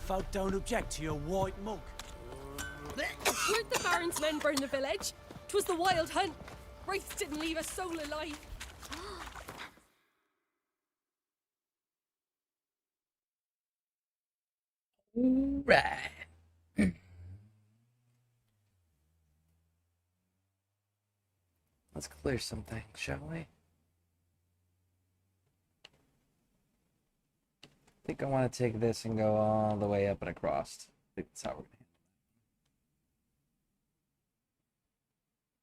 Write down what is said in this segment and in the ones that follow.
folk don't object to your white mug. Weren't the Baron's men burn the village? 'Twas the wild hunt. Wraiths didn't leave a soul alive. Right. Let's clear some things, shall we? I think I want to take this and go all the way up and across. I think that's how we're going to handle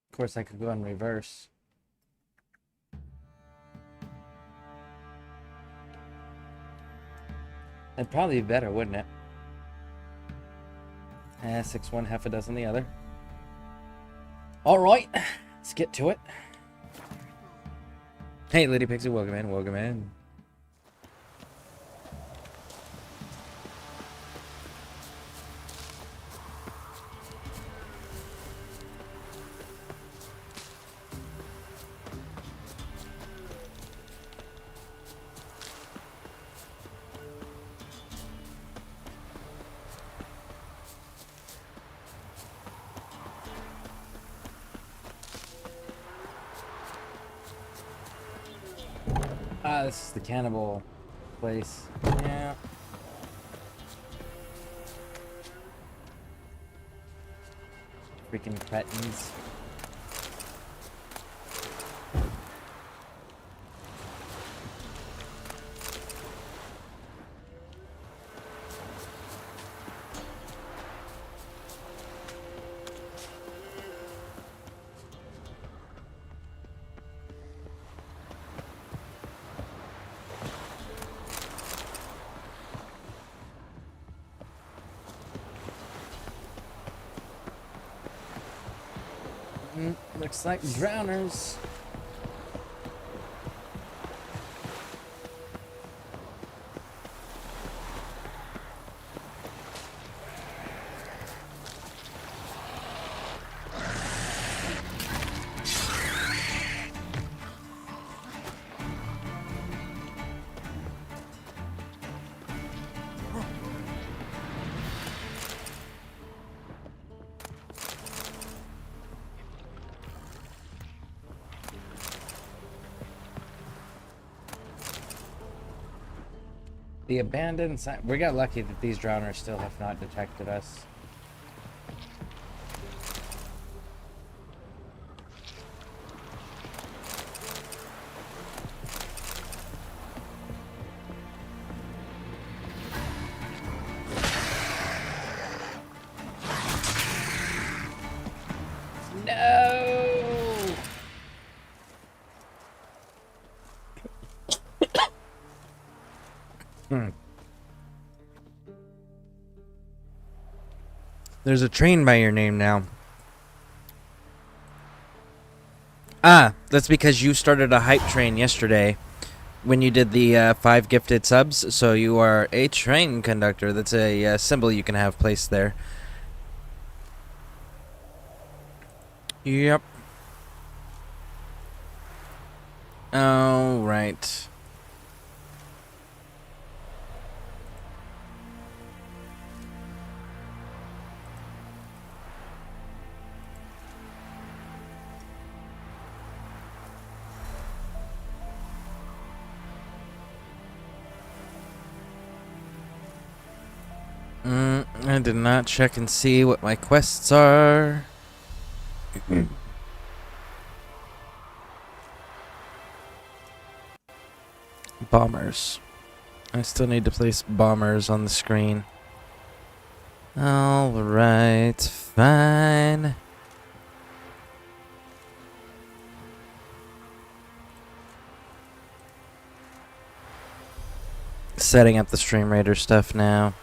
it. Of course, I could go in reverse. That'd probably be better, wouldn't it? 6 one, half a dozen the other. All right, let's get to it. Hey, Lady Pixie, welcome in, welcome in. Ah, this is the cannibal place. Yeah. Freaking cretins. Looks like drowners. The abandoned sign. We got lucky that these drowners still have not detected us. No! There's a train by your name now. Ah, that's because you started a hype train yesterday when you did the 5 gifted subs. So you are a train conductor. That's a symbol you can have placed there. Yep. Oh, right. I did not check and see what my quests are. Bombers. I still need to place bombers on the screen. Alright, fine. Setting up the Stream Raider stuff now.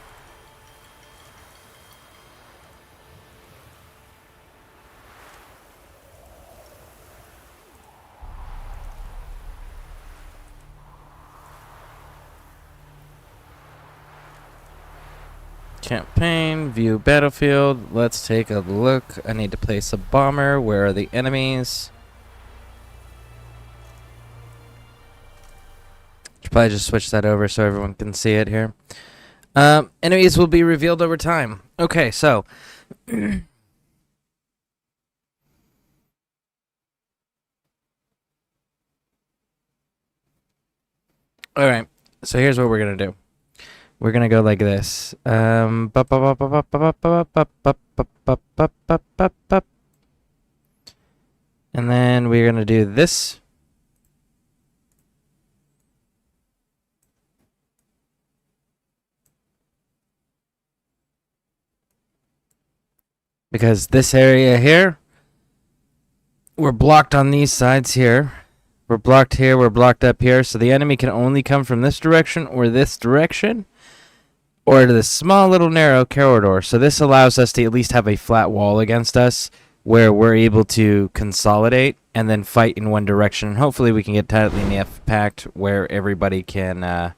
Campaign, view battlefield. Let's take a look. I need to place a bomber. Where are the enemies? Should probably just switch that over so everyone can see it here. Enemies will be revealed over time. Okay, so. Alright, so here's what we're gonna do. We're gonna go like this. And then we're gonna do this. Because this area here, we're blocked on these sides here. We're blocked here, we're blocked up here, so the enemy can only come from this direction or this direction, or to this small little narrow corridor. So this allows us to at least have a flat wall against us where we're able to consolidate and then fight in one direction. And hopefully we can get tightly enough packed where everybody can...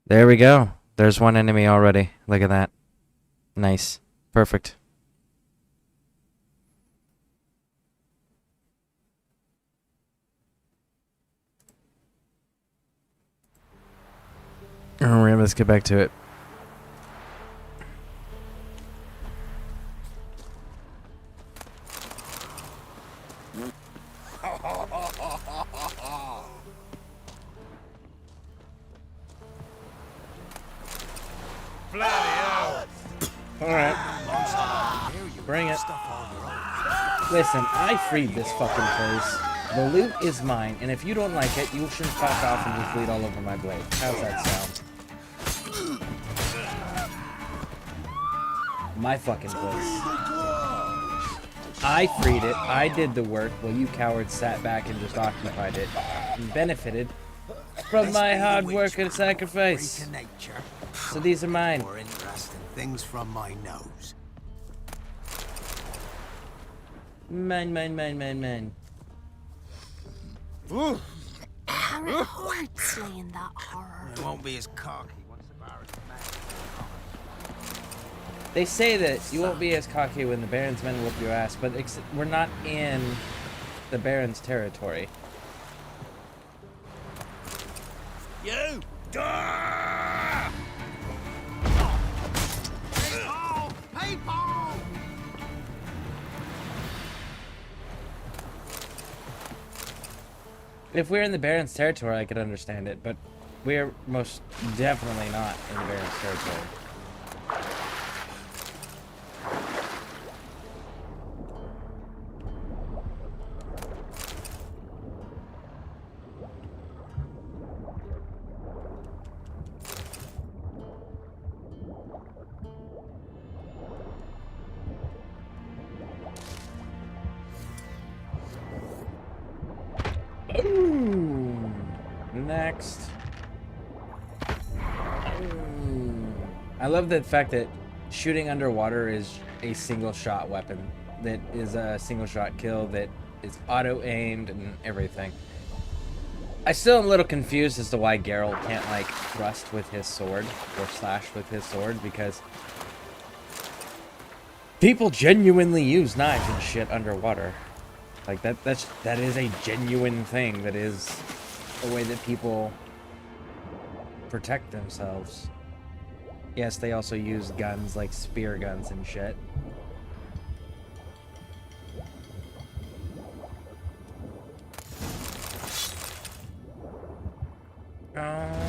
There we go. There's one enemy already. Look at that. Nice. Perfect. Alright, let's get back to it. Alright. Bring it. Listen, I freed this fucking place. The loot is mine, and if you don't like it, you should fuck off and just bleed all over my blade. How's that sound? My fucking place. I freed it, I did the work, while you cowards sat back and just occupied it, and benefited from my hard work and sacrifice. So these are mine. More interesting things from my nose. Mine, mine, mine, mine, mine. How it hurts slaying that horror. It won't be as cocky once the Baron's back. They say that you won't be as cocky when the Baron's men whoop your ass, but we're not in the Baron's territory. You! People! If we're in the Baron's territory, I could understand it, but we're most definitely not in the Baron's territory. Ooh. Next. Ooh. I love the fact that shooting underwater is a single shot weapon. That is a single shot kill that is auto aimed and everything. I still am a little confused as to why Geralt can't like thrust with his sword or slash with his sword, because people genuinely use knives and shit underwater. Like that is a genuine thing. That is a way that people protect themselves. Yes, they also use guns like spear guns and shit. Alright.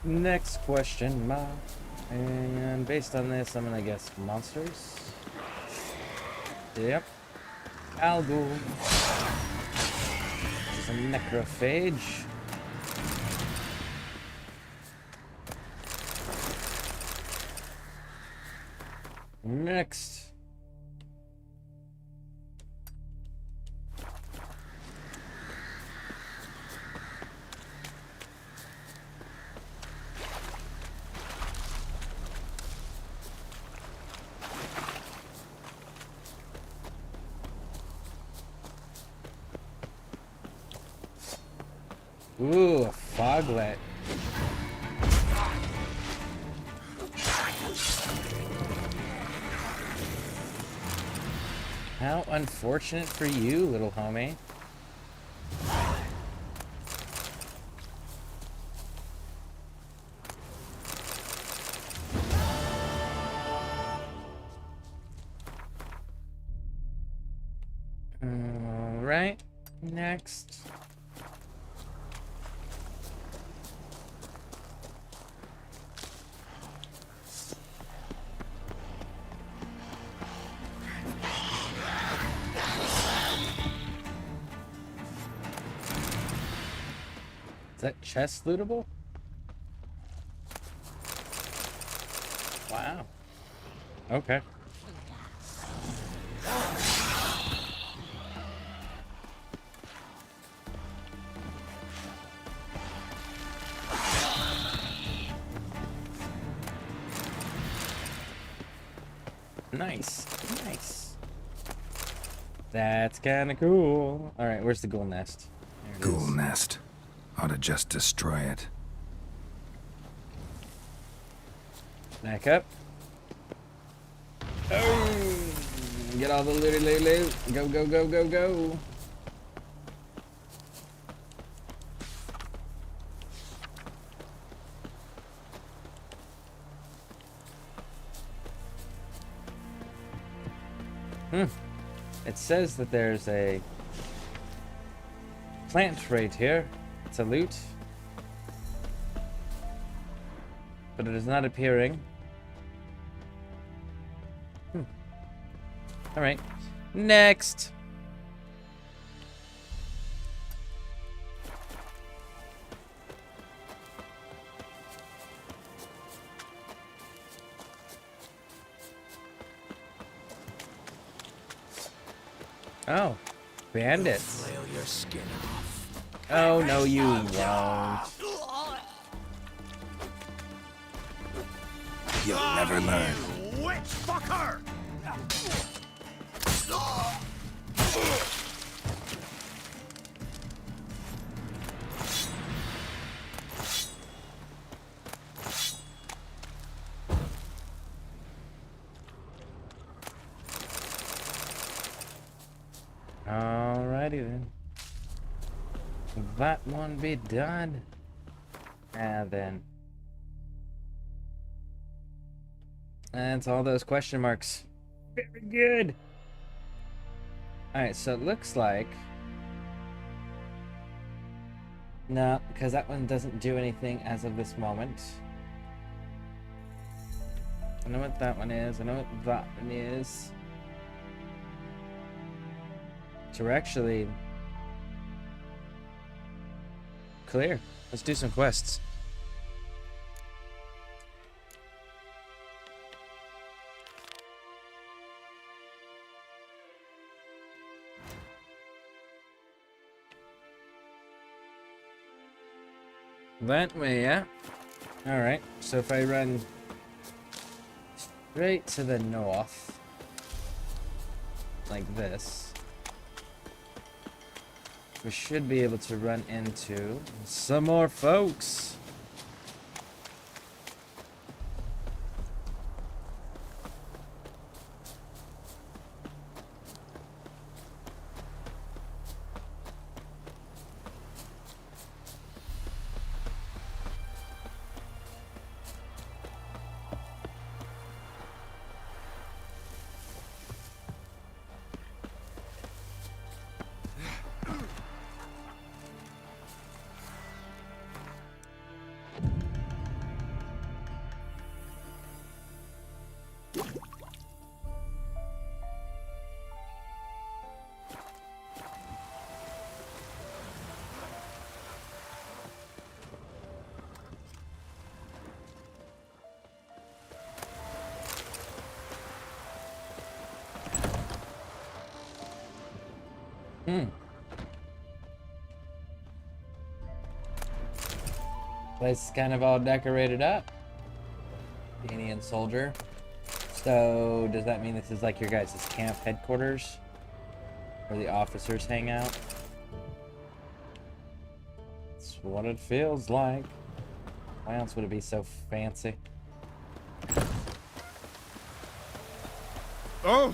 Next question, Ma. And based on this, I'm gonna guess monsters. Yep. Algul. It's a necrophage. Next. Ooh, a foglet. How unfortunate for you, little homie. Alright, next. Is that chest lootable? Wow. Okay. Nice. Nice. That's kind of cool. All right, where's the ghoul nest? There it Ghoul is. nest. Ought to just destroy it. Back up. Oh! Get all the looty loot. Go, go, go, go, go. It says that there's a plant right here. It's a loot. But it is not appearing. Alright. Next! Oh. Bandits. Flail your skin off. Oh, no, you won't. You'll never learn. Witch fucker! Alrighty then. That one be done. And then. That's all those question marks. Very good. Alright, so it looks like. No, because that one doesn't do anything as of this moment. I know what that one is. I know what that one is. So we're actually clear. Let's do some quests. That way, yeah. Alright, so if I run straight to the north, like this, we should be able to run into some more folks. Place is kind of all decorated up. The Indian soldier. So, does that mean this is like your guys' camp headquarters? Where the officers hang out? It's what it feels like. Why else would it be so fancy? Oh!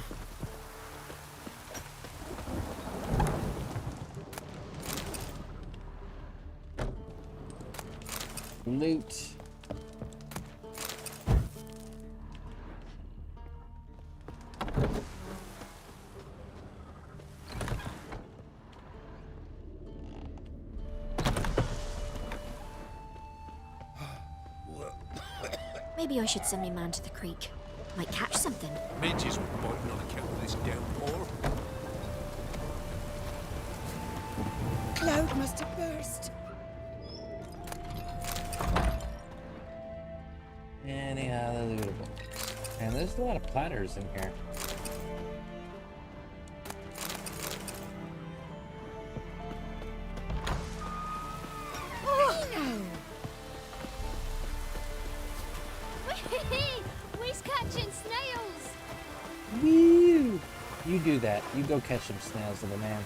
Loot. Maybe I should send my man to the creek. Might catch something. Midges were biting on account of this downpour. Cloud must have burst. Any other lootables? And there's a lot of platters in here. We's catching snails. Woo! You do that. You go catch some snails, little man.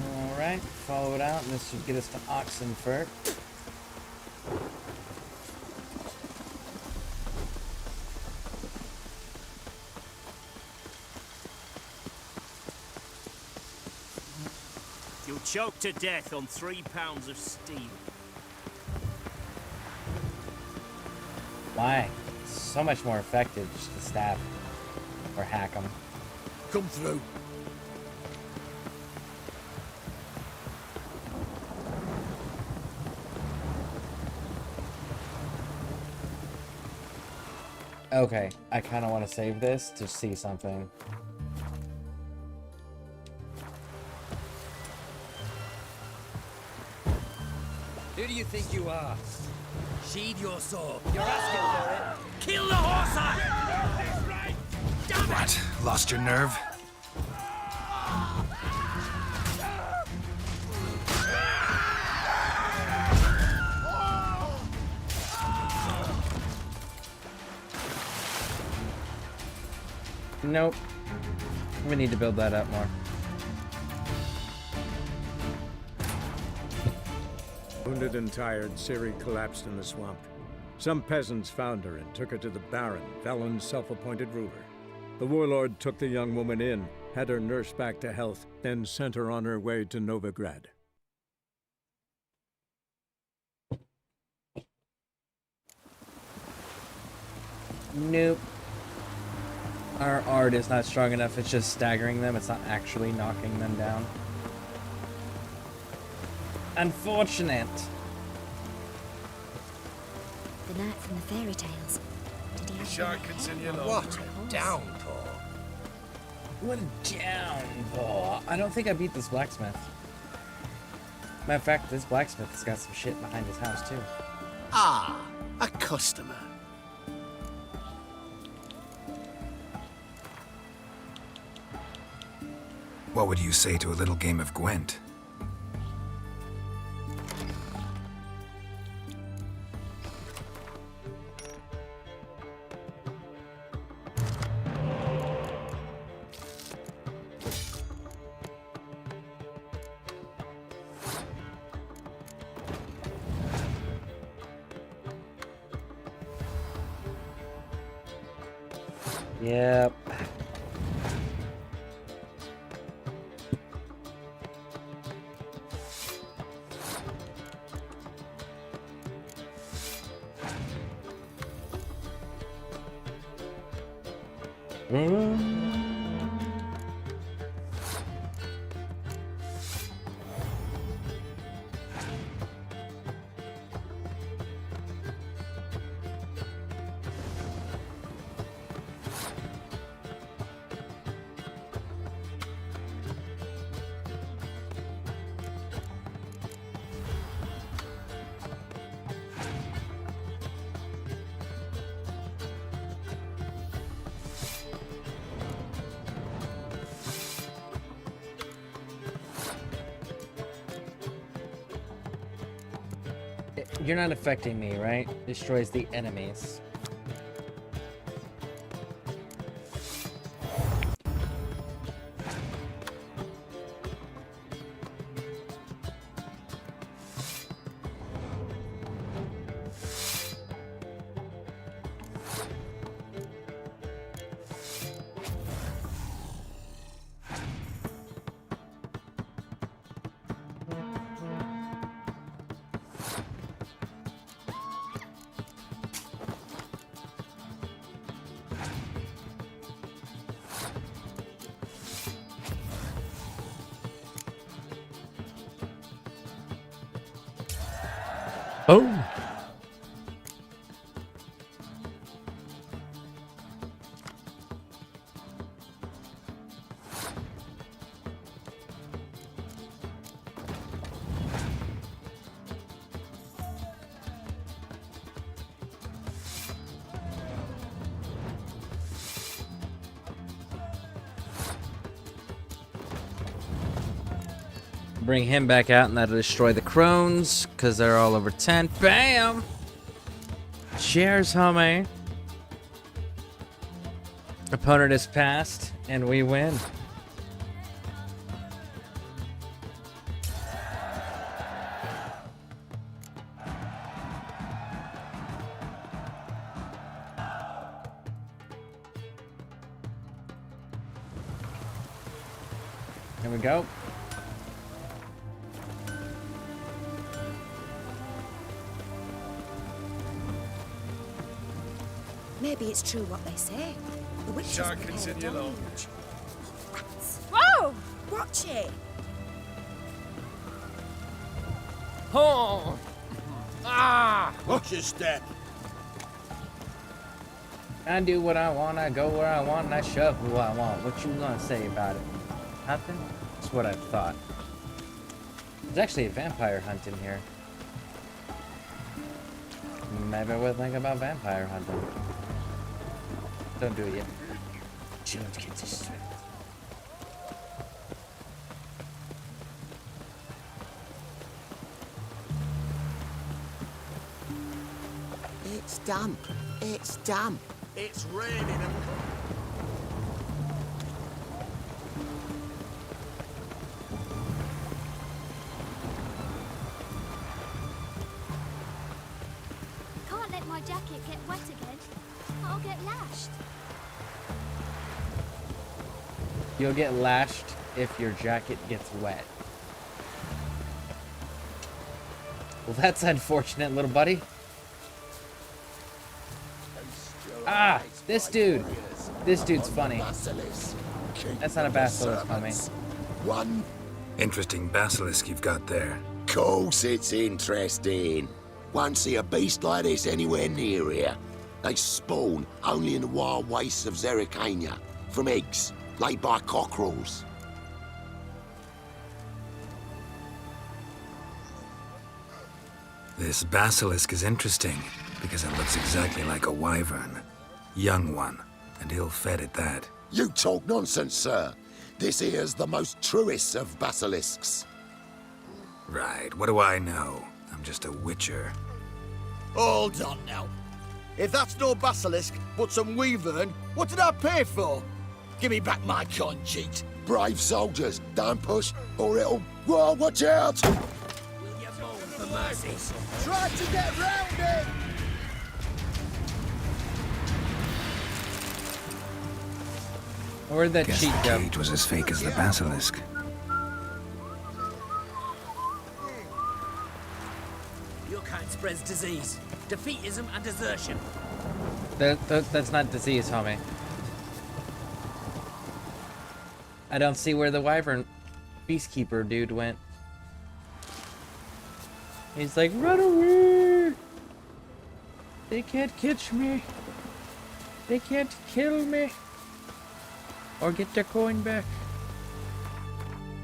Alright, follow it out, and this should get us to Oxenfurt. You'll choke to death on 3 pounds of steel. Why? It's so much more effective just to stab or hack them. Come through. Okay, I kind of want to save this to see something. Who do you think you are? Sheathe your sword. You're asking for it. Kill the horse! Damn it! What? Lost your nerve? Nope. We need to build that up more. Wounded and tired, Ciri collapsed in the swamp. Some peasants found her and took her to the Baron, Valen's self-appointed ruler. The warlord took the young woman in, had her nursed back to health, then sent her on her way to Novigrad. Nope. Our art is not strong enough. It's just staggering them. It's not actually knocking them down. Unfortunate. The knight from the fairy tales. Did he have Shark black can hair? send you along. What a Downpour. What a downpour. I don't think I beat this blacksmith. Matter of fact, this blacksmith has got some shit behind his house, too. Ah, a customer. What would you say to a little game of Gwent? Yep. You're not affecting me, right? Destroys the enemies. Oh. Bring him back out, and that'll destroy the crones, because they're all over 10. Bam! Cheers, homie. Opponent is passed, and we win. Here we go. Maybe it's true what they say. The witches Sharkins in your alone. lounge. Whoa! Watch it! Oh! Ah! Watch your step. I do what I want, I go where I want, and I shove who I want. What you gonna say about it? Nothing? That's what I thought. There's actually a vampire hunt in here. Maybe we'll think about vampire hunting. Don't do it yet. Geralt gets his strength. It's damp. It's damp. It's raining. Can't let my jacket get wet again. I'll get lashed. You'll get lashed if your jacket gets wet. Well, that's unfortunate, little buddy. Ah, this dude. This dude's funny. That's not a basilisk, homie. One. Interesting basilisk you've got there. Course it's interesting. Won't see a beast like this anywhere near here. They spawn only in the wild wastes of Zerrikania, from eggs laid by cockerels. This basilisk is interesting because it looks exactly like a wyvern. Young one, and ill-fed at that. You talk nonsense, sir. This here's the most truest of basilisks. Right, what do I know? I'm just a witcher. Hold on now. If that's no basilisk, but some wyvern, what did I pay for? Give me back my coin, cheat. Brave soldiers, don't push, or it'll... Whoa, watch out! Will you moan for mercy? Try to get round it! Where'd that Guess cheat the go? cage was as fake as the basilisk. Your kind spreads disease, defeatism, and desertion. That's not disease, homie. I don't see where the wyvern beastkeeper dude went. He's like, run away! They can't catch me. They can't kill me. Or get their coin back.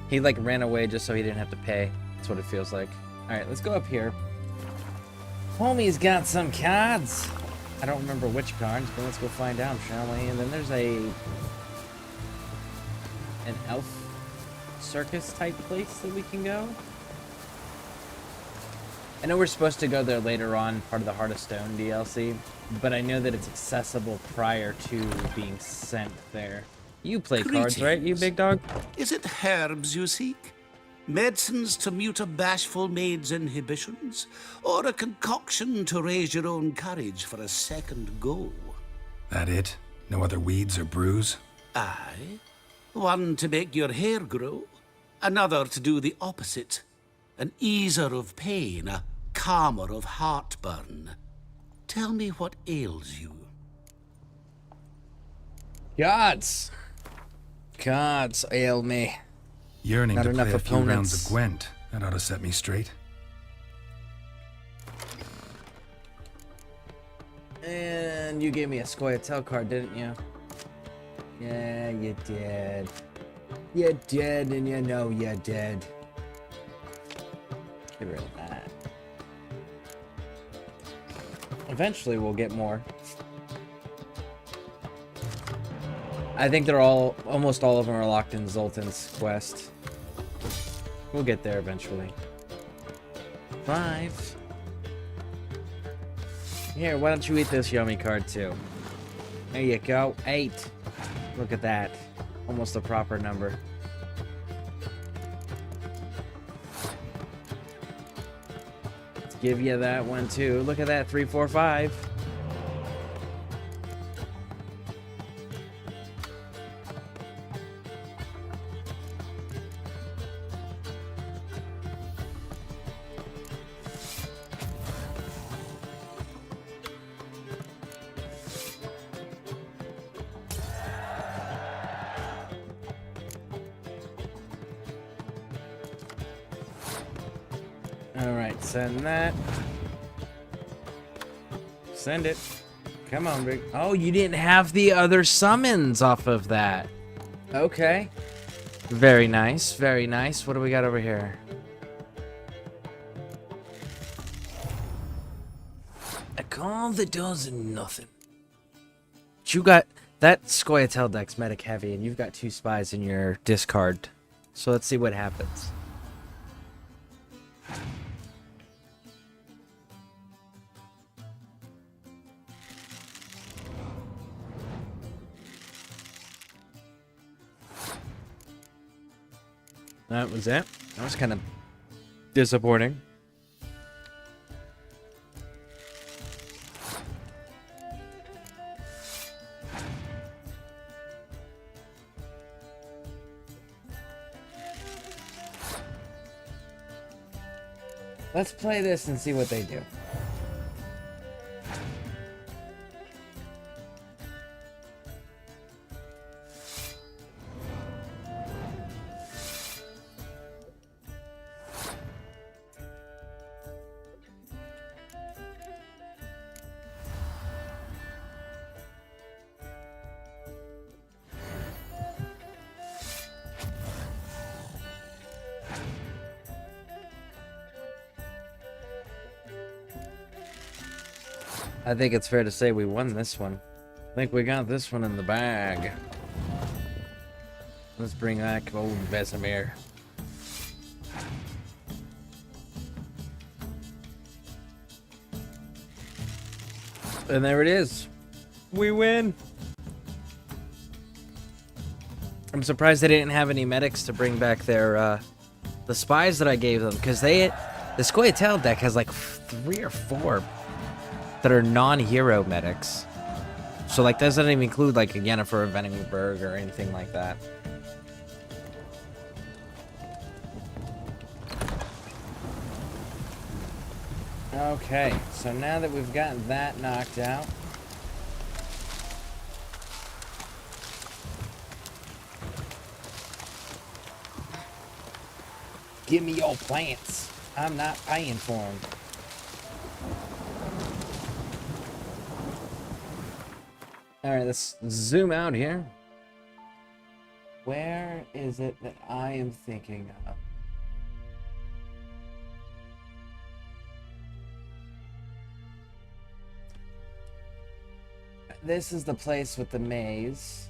He like ran away just so he didn't have to pay. That's what it feels like. Alright, let's go up here. Homie's got some cards. I don't remember which cards, but let's go find out, shall we? And then there's an elf circus type place that we can go. I know we're supposed to go there later on, part of the Heart of Stone DLC, but I know that it's accessible prior to being sent there. You play cards, right, you big dog? Is it herbs you seek? Medicines to mute a bashful maid's inhibitions? Or a concoction to raise your own courage for a second go? That it? No other weeds or brews? Aye. One to make your hair grow, another to do the opposite. An easer of pain, a calmer of heartburn. Tell me what ails you. Gods ail me. Yearning Not to play enough a few rounds opponents. of Gwent. That ought to set me straight. And you gave me a Scoia'tael card, didn't you? Yeah, you did. You did, and you know you did. Get rid of that. Eventually, we'll get more. I think they're almost all of them are locked in Zoltan's quest. We'll get there eventually. 5. Here, why don't you eat this yummy card too? There you go. 8. Look at that. Almost a proper number. Let's give you that one too. Look at that. 3, 4, 5. Alright, send that. Send it. Come on, big. Oh, you didn't have the other summons off of that. Okay. Very nice, very nice. What do we got over here? A call that does nothing. But you got that Scoia'tael deck's medic heavy, and you've got 2 spies in your discard. So let's see what happens. That was it. That was kind of disappointing. Let's play this and see what they do. I think it's fair to say we won this one. I think we got this one in the bag. Let's bring back old Vesemir. And there it is. We win. I'm surprised they didn't have any medics to bring back their the spies that I gave them, because the Scoia'tael deck has like 3 or 4 that are non-hero medics. So like that doesn't even include like a Yennefer or Veningberg or anything like that. Okay, so now that we've gotten that knocked out, give me your plants. I'm not paying for them. Alright, let's zoom out here. Where is it that I am thinking of? This is the place with the maze.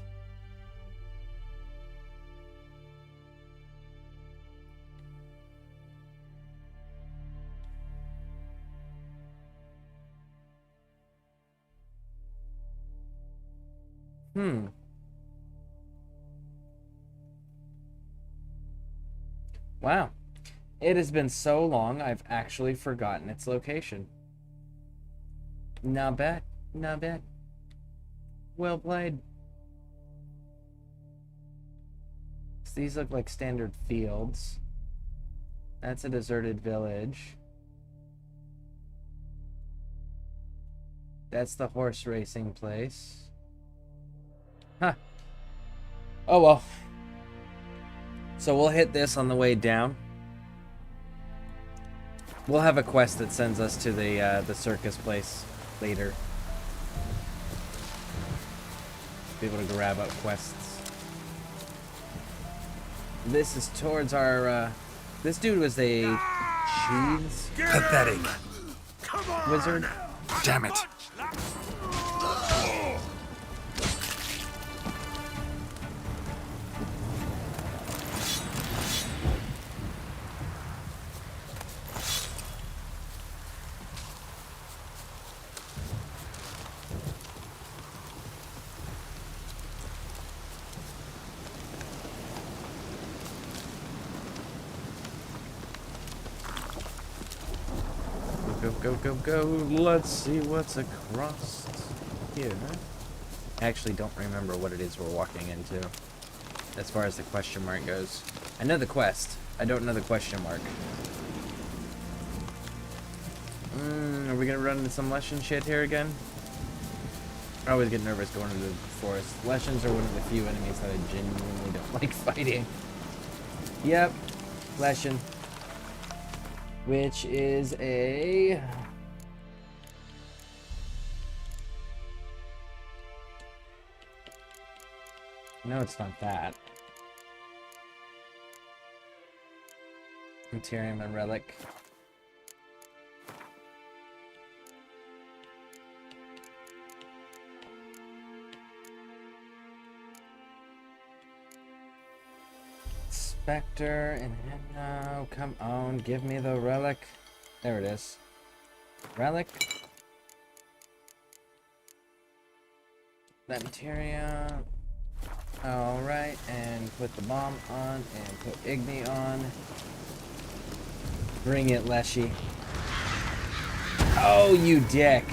Wow. It has been so long, I've actually forgotten its location. Not bad. Not bad. Well played. So these look like standard fields. That's a deserted village. That's the horse racing place. Huh. Oh well. So we'll hit this on the way down. We'll have a quest that sends us to the circus place later. to be able to grab up quests. This is towards our, this dude was a cheese Pathetic. wizard. Damn it. Go. Let's see what's across here. I actually don't remember what it is we're walking into as far as the question mark goes. I know the quest. I don't know the question mark. Are we gonna run into some Leshen shit here again? I always get nervous going into the forest. Leshens are one of the few enemies that I genuinely don't like fighting. Yep, Leshen. Which is a... No, it's not that. Materium and Relic. Spectre and Hymno, come on, give me the Relic. There it is. Relic. That Materia. Alright, and put the bomb on, and put Igni on. Bring it, Leshy. Oh, you dick.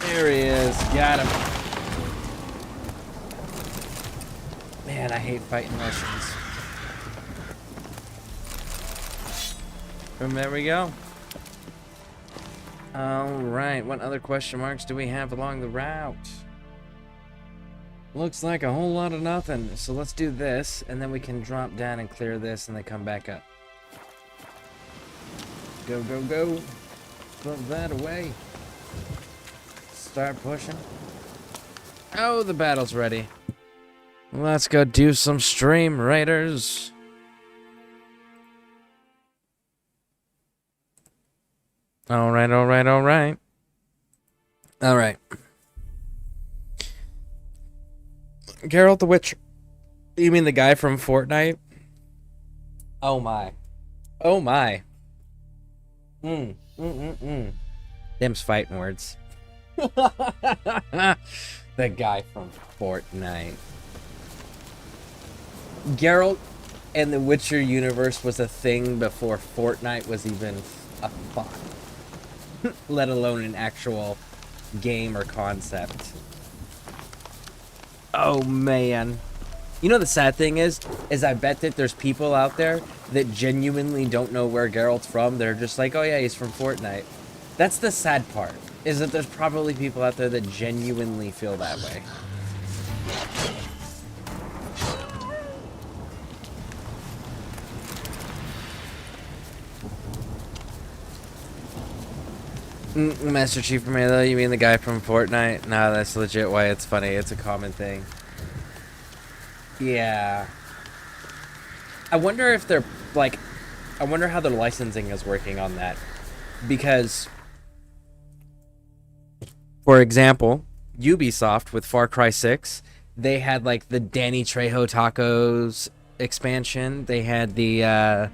There he is. Got him. Man, I hate fighting Russians. And there we go. Alright, what other question marks do we have along the route? Looks like a whole lot of nothing. So let's do this, and then we can drop down and clear this, and then come back up. Go. Put that away. Start pushing. Oh, the battle's ready. Let's go do some stream raiders. Alright. Geralt the Witcher. You mean the guy from Fortnite? Oh my. Them's fighting words. The guy from Fortnite. Geralt and the Witcher universe was a thing before Fortnite was even a thought. Let alone an actual game or concept. Oh man. You know the sad thing is I bet that there's people out there that genuinely don't know where Geralt's from. They're just like, oh yeah, he's from Fortnite. That's the sad part, is that there's probably people out there that genuinely feel that way. Master Chief from Halo, you mean the guy from Fortnite? Nah, that's legit why it's funny. It's a common thing. Yeah. I wonder if they're, like... I wonder how their licensing is working on that. Because... For example, Ubisoft with Far Cry 6, they had, like, the Danny Trejo Tacos expansion. They had the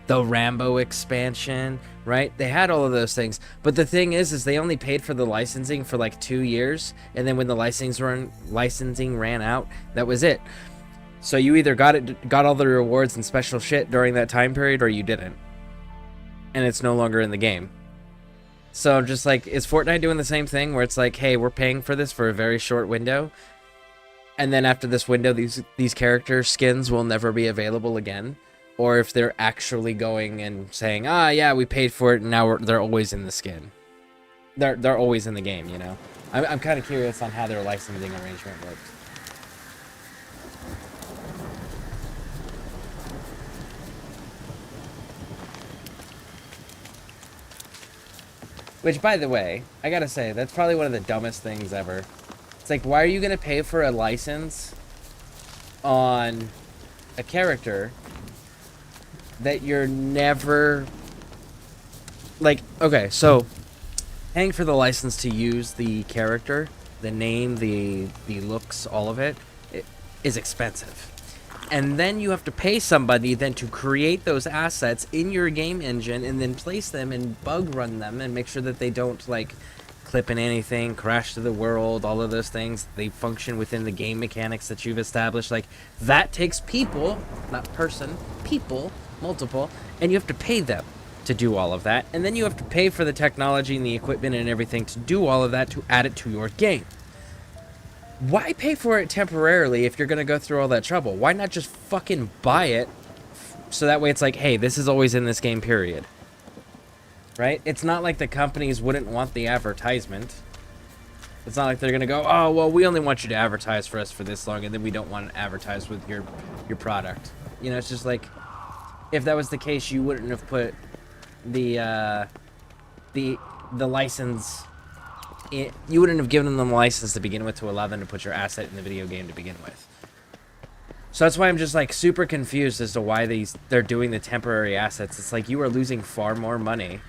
Rambo expansion, right? They had all of those things. But the thing is they only paid for the licensing for like 2 years, and then when the licensing ran out, that was it. So you either got all the rewards and special shit during that time period, or you didn't. And it's no longer in the game. So just like, is Fortnite doing the same thing where it's like, hey, we're paying for this for a very short window, and then after this window, these character skins will never be available again? Or if they're actually going and saying, ah, yeah, we paid for it, and now they're always in the skin. They're always in the game, you know? I'm kind of curious on how their licensing arrangement worked. Which, by the way, I gotta say, that's probably one of the dumbest things ever. It's like, why are you gonna pay for a license on a character that you're never... Like, okay, so paying for the license to use the character, the name, the looks, all of it is expensive. And then you have to pay somebody then to create those assets in your game engine and then place them and bug run them and make sure that they don't, like, clip in anything, crash to the world, all of those things. They function within the game mechanics that you've established. Like, that takes people, not person, people, multiple, and you have to pay them to do all of that. And then you have to pay for the technology and the equipment and everything to do all of that to add it to your game. Why pay for it temporarily if you're going to go through all that trouble? Why not just fucking buy it so that way it's like, hey, this is always in this game, period. Right? It's not like the companies wouldn't want the advertisement. It's not like they're going to go, oh, well, we only want you to advertise for us for this long, and then we don't want to advertise with your product. You know, it's just like, if that was the case, you wouldn't have put the license... You wouldn't have given them the license to begin with to allow them to put your asset in the video game to begin with. So that's why I'm just like super confused as to why they're doing the temporary assets. It's like you are losing far more money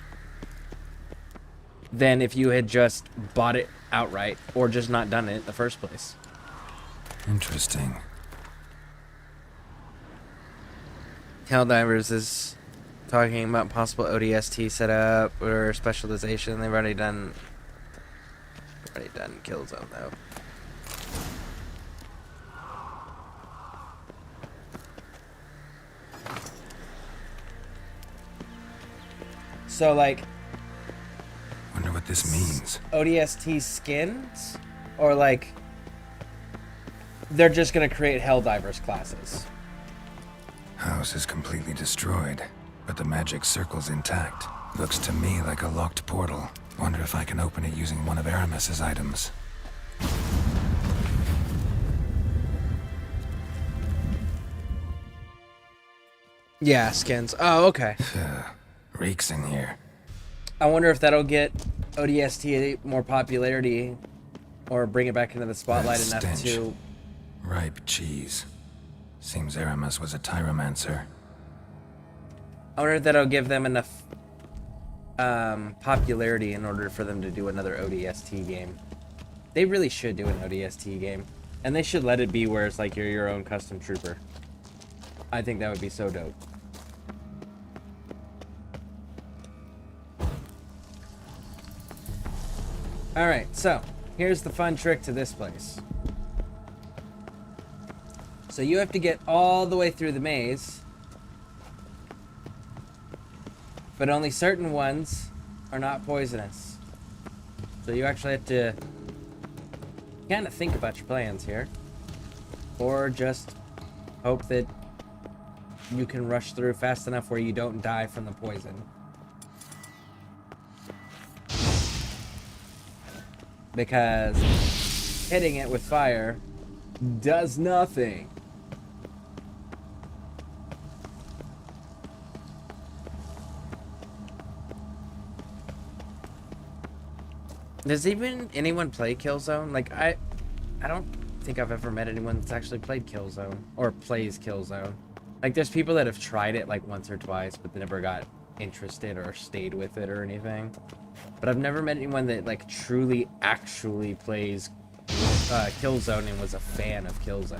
than if you had just bought it outright or just not done it in the first place. Interesting. Helldivers is talking about possible ODST setup or specialization. They've already done Killzone though. So like, Wonder what this means. ODST skins, or like they're just gonna create Helldivers classes. House is completely destroyed, but the magic circle's intact. Looks to me like a locked portal. Wonder if I can open it using one of Aramis's items. Yeah, skins. Oh, okay. Reeks in here. I wonder if that'll get ODST more popularity or bring it back into the spotlight That enough stench. to... Ripe cheese. Seems Aramis was a tyromancer. I wonder if that'll give them enough popularity in order for them to do another ODST game. They really should do an ODST game. And they should let it be where it's like you're your own custom trooper. I think that would be so dope. Alright, so here's the fun trick to this place. So you have to get all the way through the maze, but only certain ones are not poisonous. So you actually have to kind of think about your plans here, or just hope that you can rush through fast enough where you don't die from the poison. Because hitting it with fire does nothing. Does even anyone play Killzone? Like, I don't think I've ever met anyone that's actually played Killzone or plays Killzone. Like, there's people that have tried it like once or twice, but they never got interested or stayed with it or anything. But I've never met anyone that like truly actually plays Killzone and was a fan of Killzone.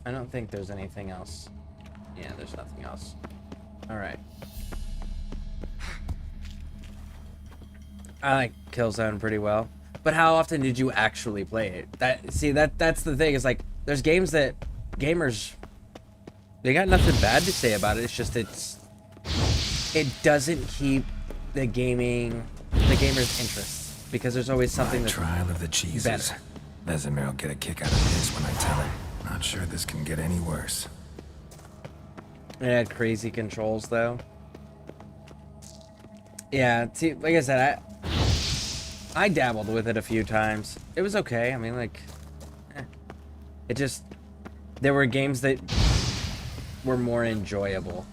I don't think there's anything else. Yeah, there's nothing else. Alright. I like Killzone pretty well. But how often did you actually play it? That's the thing, is like, there's games that gamers, they got nothing bad to say about it. It's just it doesn't keep the gamer's interest, because there's always something that's trial of the cheeses. better. Vesemir will get a kick out of this when I tell him. Not sure this can get any worse. It had crazy controls though. Yeah, see, like I said, I dabbled with it a few times. It was okay. I mean, like, it just, there were games that were more enjoyable.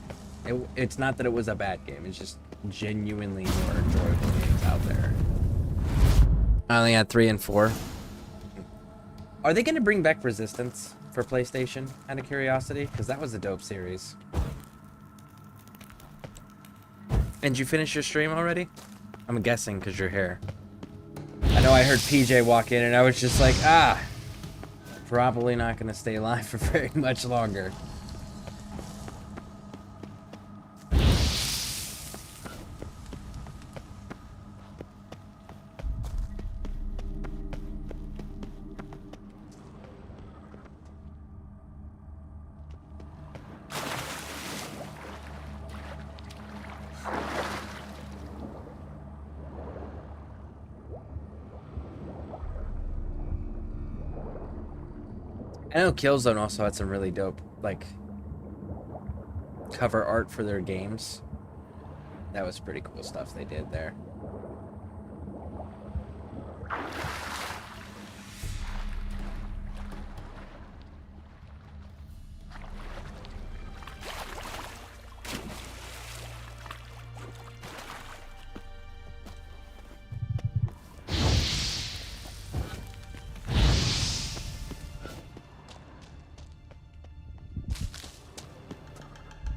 It's not that it was a bad game. It's just genuinely more enjoyable games out there. I only had 3 and 4. Are they going to bring back Resistance for PlayStation, out of curiosity? Because that was a dope series. And did you finish your stream already? I'm guessing because you're here. I know I heard PJ walk in and I was just like, probably not going to stay alive for very much longer. I know Killzone also had some really dope, like, cover art for their games. That was pretty cool stuff they did there.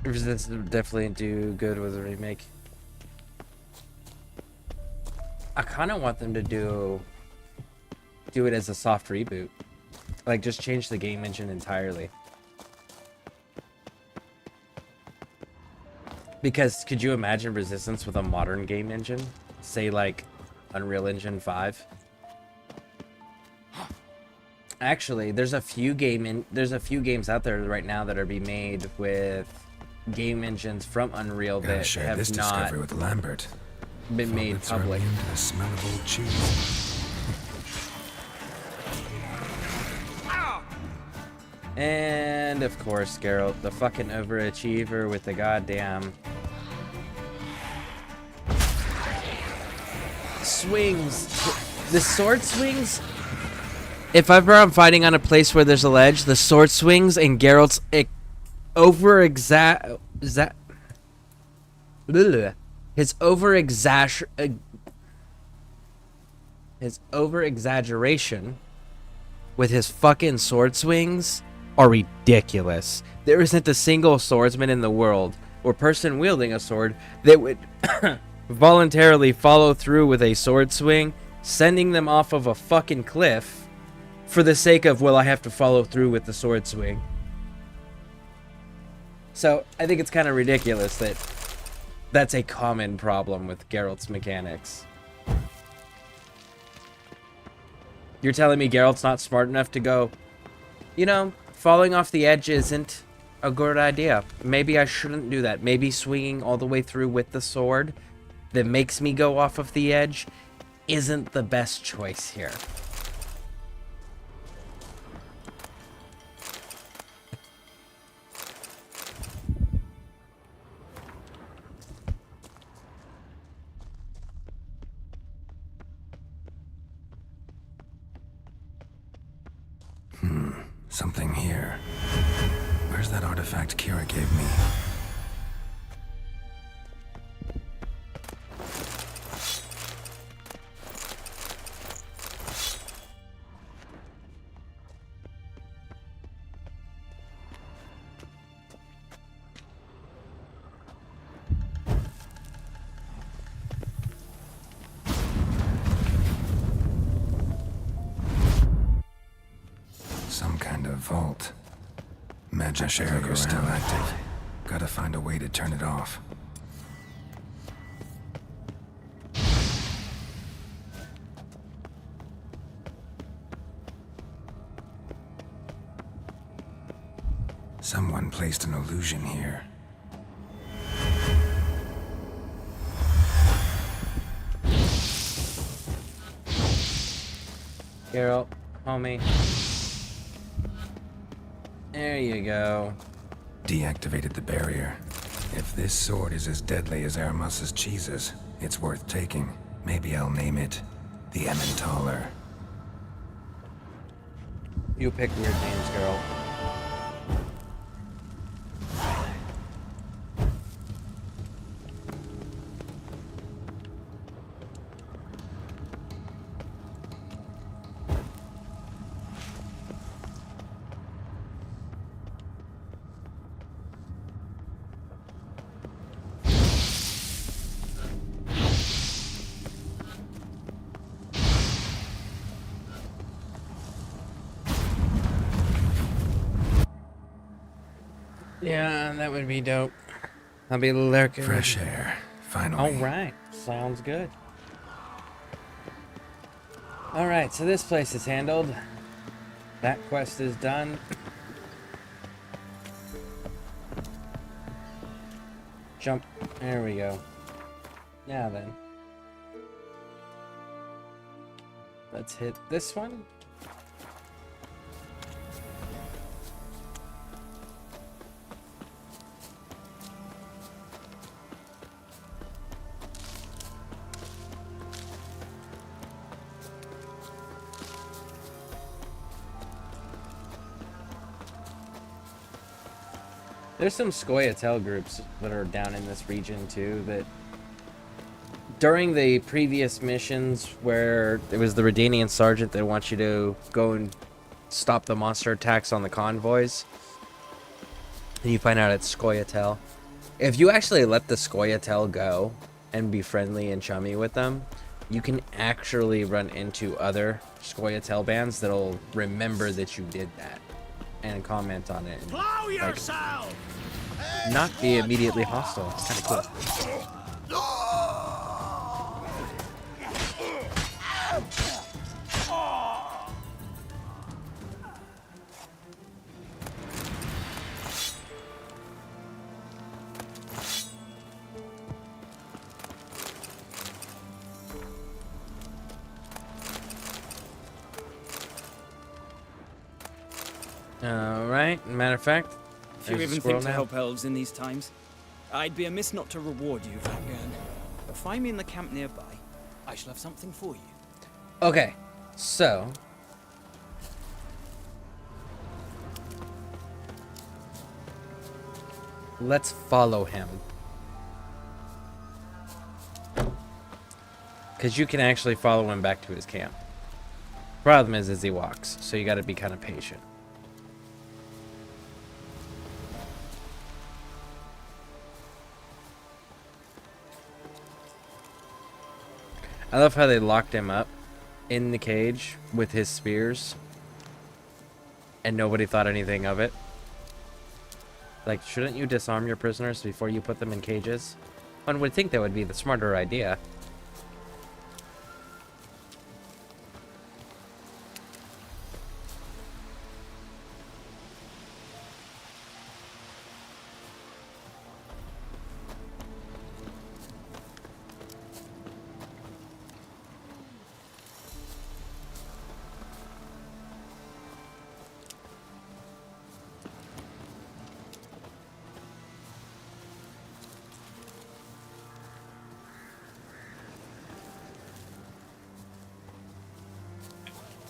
Resistance would definitely do good with a remake. I kind of want them to do it as a soft reboot. Like, just change the game engine entirely. Because could you imagine Resistance with a modern game engine? Say like Unreal Engine 5? Actually, there's a few games out there right now that are being made with game engines from Unreal that have this not discovery with Lambert. been made public. The smell of old cheese. And of course, Geralt, the fucking overachiever with the goddamn swings. The sword swings. If ever I'm fighting on a place where there's a ledge, the sword swings and Geralt's his over exaggeration with his fucking sword swings are ridiculous. There isn't a single swordsman in the world or person wielding a sword that would voluntarily follow through with a sword swing, sending them off of a fucking cliff for the sake of, well, I have to follow through with the sword swing. So I think it's kind of ridiculous that that's a common problem with Geralt's mechanics. You're telling me Geralt's not smart enough to go, you know, falling off the edge isn't a good idea. Maybe I shouldn't do that. Maybe swinging all the way through with the sword that makes me go off of the edge isn't the best choice here. Something here. Where's that artifact Kira gave me? Some kind of vault. Magic barrier's still active. Gotta find a way to turn it off. Someone placed an illusion here. Geralt, homie. There you go. Deactivated the barrier. If this sword is as deadly as Aramus's cheeses, it's worth taking. Maybe I'll name it the Emmentaler. You pick weird names, Geralt. Yeah, that would be dope. I'll be lurking. Fresh air, finally. Alright, sounds good. Alright, so this place is handled. That quest is done. Jump. There we go. Now then. Let's hit this one. There's some Scoia'tael groups that are down in this region too that during the previous missions where it was the Redanian sergeant that wants you to go and stop the monster attacks on the convoys, and you find out it's Scoia'tael. If you actually let the Scoia'tael go and be friendly and chummy with them, you can actually run into other Scoia'tael bands that'll remember that you did that and comment on it. And, Blow like, yourself! not be immediately hostile. It's kind of cool. Alright, matter of fact, If you there's a even squirrel think to now. help elves in these times, I'd be amiss not to reward you, Vanguard. But find me in the camp nearby. I shall have something for you. Okay, so let's follow him. Because you can actually follow him back to his camp. Problem is he walks, so you gotta be kind of patient. I love how they locked him up in the cage with his spears and nobody thought anything of it. Like, shouldn't you disarm your prisoners before you put them in cages? One would think that would be the smarter idea.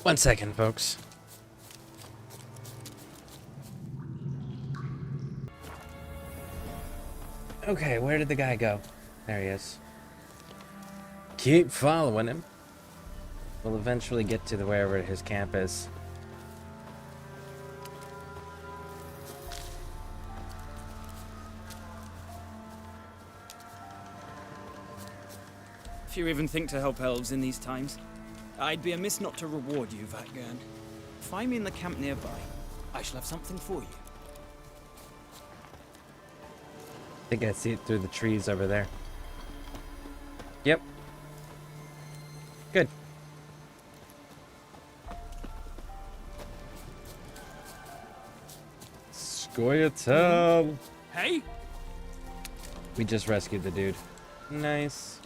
One second, folks. Okay, where did the guy go? There he is. Keep following him. We'll eventually get to wherever his camp is. If you even think to help elves in these times, I'd be amiss not to reward you, Vatgern. Find me in the camp nearby. I shall have something for you. I think I see it through the trees over there. Yep. Good. Scoia'tael. Hey? We just rescued the dude. Nice.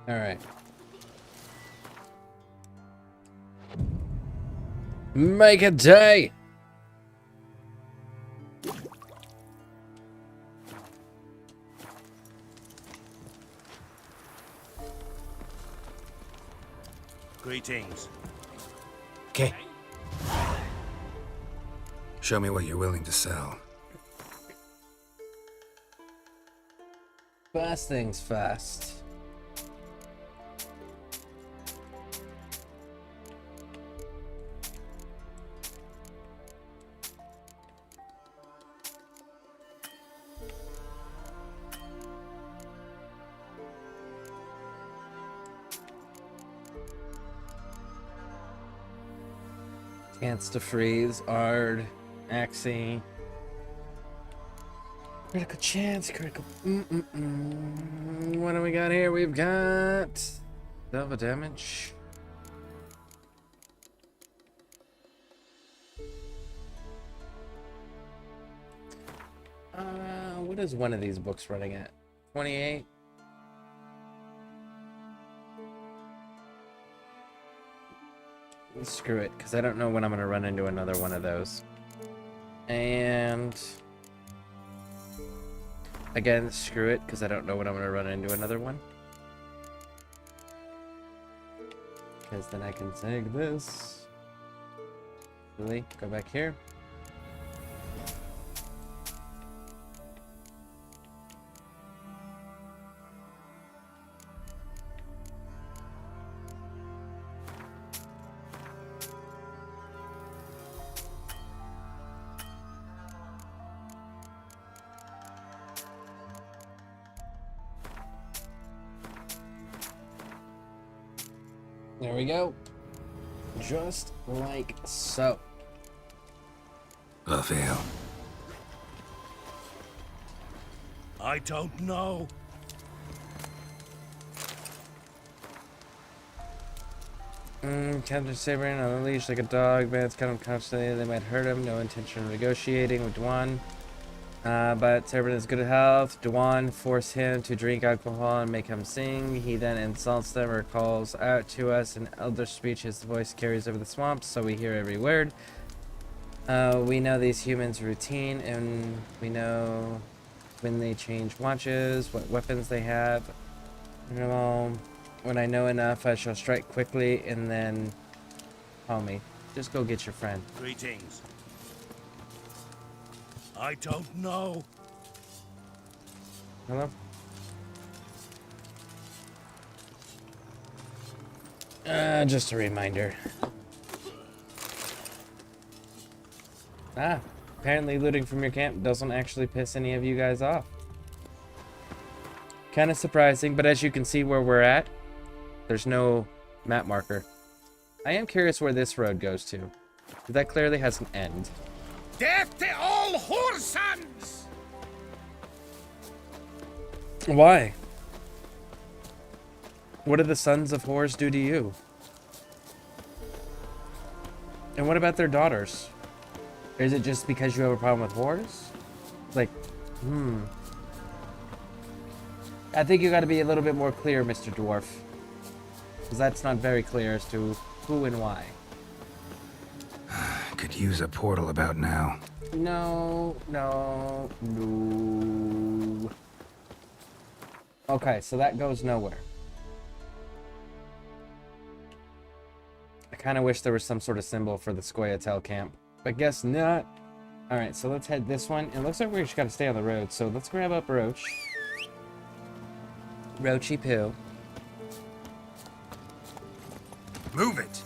All right. Make a day. Greetings. Okay. Show me what you're willing to sell. Fast things fast. Chance to freeze, Ard, Axie. Critical chance, critical. What do we got here? We've got double damage. What is one of these books running at? 28? Screw it, because I don't know when I'm going to run into another one of those. And again, screw it, because I don't know when I'm going to run into another one. Because then I can take this. Really? Go back here. There we go. Just like so. Raphael. I don't know. Captain Sabrin on a leash like a dog. Bandits cut him constantly. They might hurt him. No intention of negotiating with Dwan. But Sabrin is good at health. Dwan force him to drink alcohol and make him sing. He then insults them or calls out to us in elder speech. His voice carries over the swamps, so we hear every word. We know these humans' routine, and we know when they change watches, what weapons they have. When I know enough, I shall strike quickly, and then call me. Just go get your friend. Greetings. I don't know. Hello? Just a reminder. Apparently looting from your camp doesn't actually piss any of you guys off. Kind of surprising, but as you can see where we're at, there's no map marker. I am curious where this road goes to. That clearly has an end. Death to all whoresons! Why? What do the sons of whores do to you? And what about their daughters? Is it just because you have a problem with whores? Like, I think you got to be a little bit more clear, Mr. Dwarf. Because that's not very clear as to who and why. Could use a portal about now. No. Okay, so that goes nowhere. I kind of wish there was some sort of symbol for the Scoia'tael camp, but guess not. Alright, so let's head this one. It looks like we just gotta stay on the road, so let's grab up Roach. Roachy Poo. Move it!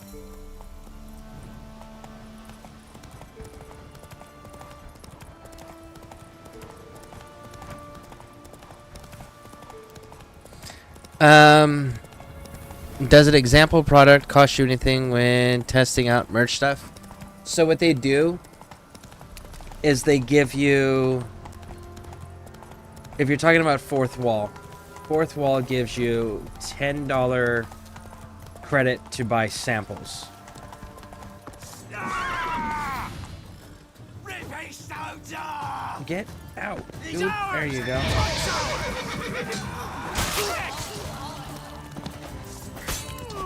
Does an example product cost you anything when testing out merch stuff? So what they do is they give you, if you're talking about Fourth Wall gives you $10 credit to buy samples. Get out, dude. There you go.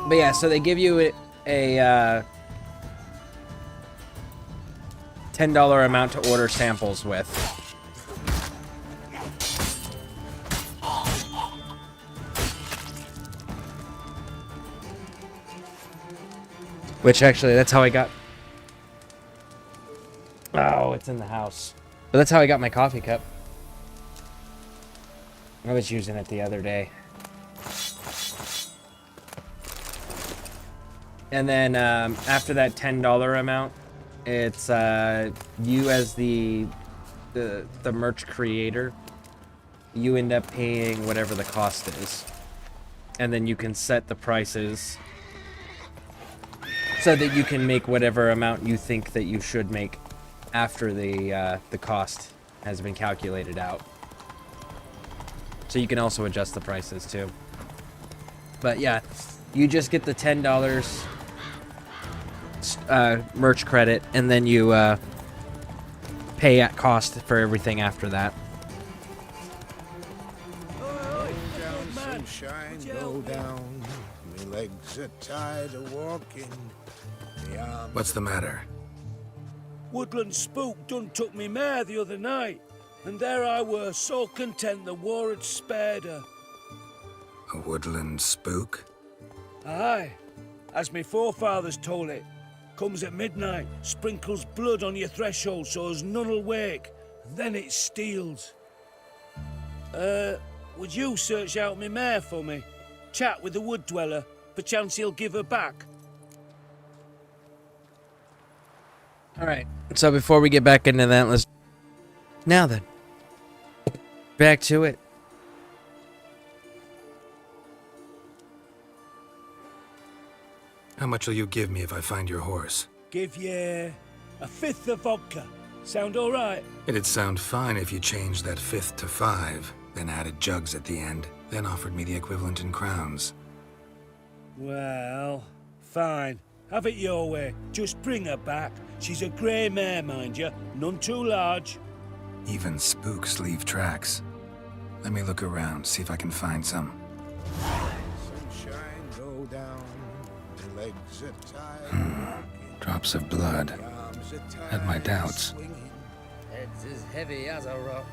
But yeah, so they give you a $10 amount to order samples with. Which actually, that's how I got... Oh, it's in the house. But that's how I got my coffee cup. I was using it the other day. And then after that $10 amount, it's you as the merch creator, you end up paying whatever the cost is. And then you can set the prices so that you can make whatever amount you think that you should make after the cost has been calculated out. So you can also adjust the prices too. But yeah, you just get the $10 merch credit, and then you pay at cost for everything after that. Sunshine, go down. My legs are tired of walking. What's the matter? Woodland spook done took me mare the other night, and there I were, so content the war had spared her. A woodland spook? Aye, as me forefathers told it. Comes at midnight, sprinkles blood on your threshold so as none'll wake, and then it steals. Would you search out me mare for me? Chat with the wood dweller, perchance he'll give her back. Alright, so before we get back into that, let's... Now then. Back to it. How much will you give me if I find your horse? Give ye a fifth of vodka. Sound all right? It'd sound fine if you changed that fifth to 5, then added jugs at the end, then offered me the equivalent in crowns. Well, fine. Have it your way. Just bring her back. She's a grey mare, mind you. None too large. Even spooks leave tracks. Let me look around, see if I can find some. Sunshine, go down. My legs are tired. Drops of blood. Had my doubts. Head's as heavy as a rock.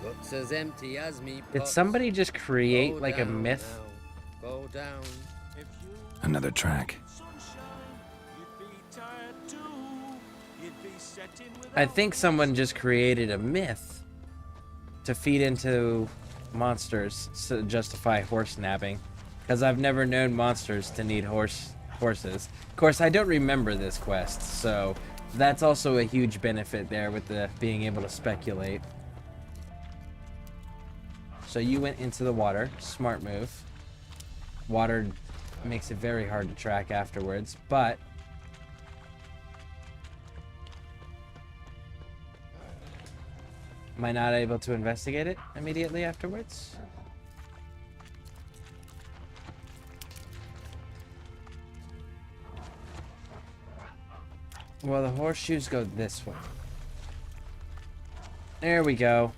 Guts as empty as me. Did somebody just create like a myth? Go down. Another track. I think someone just created a myth to feed into monsters to justify horse nabbing. Because I've never known monsters to need horses. Of course, I don't remember this quest, so that's also a huge benefit there with the being able to speculate. So you went into the water. Smart move. Water makes it very hard to track afterwards, but... Am I not able to investigate it immediately afterwards? Well, the horseshoes go this way. There we go.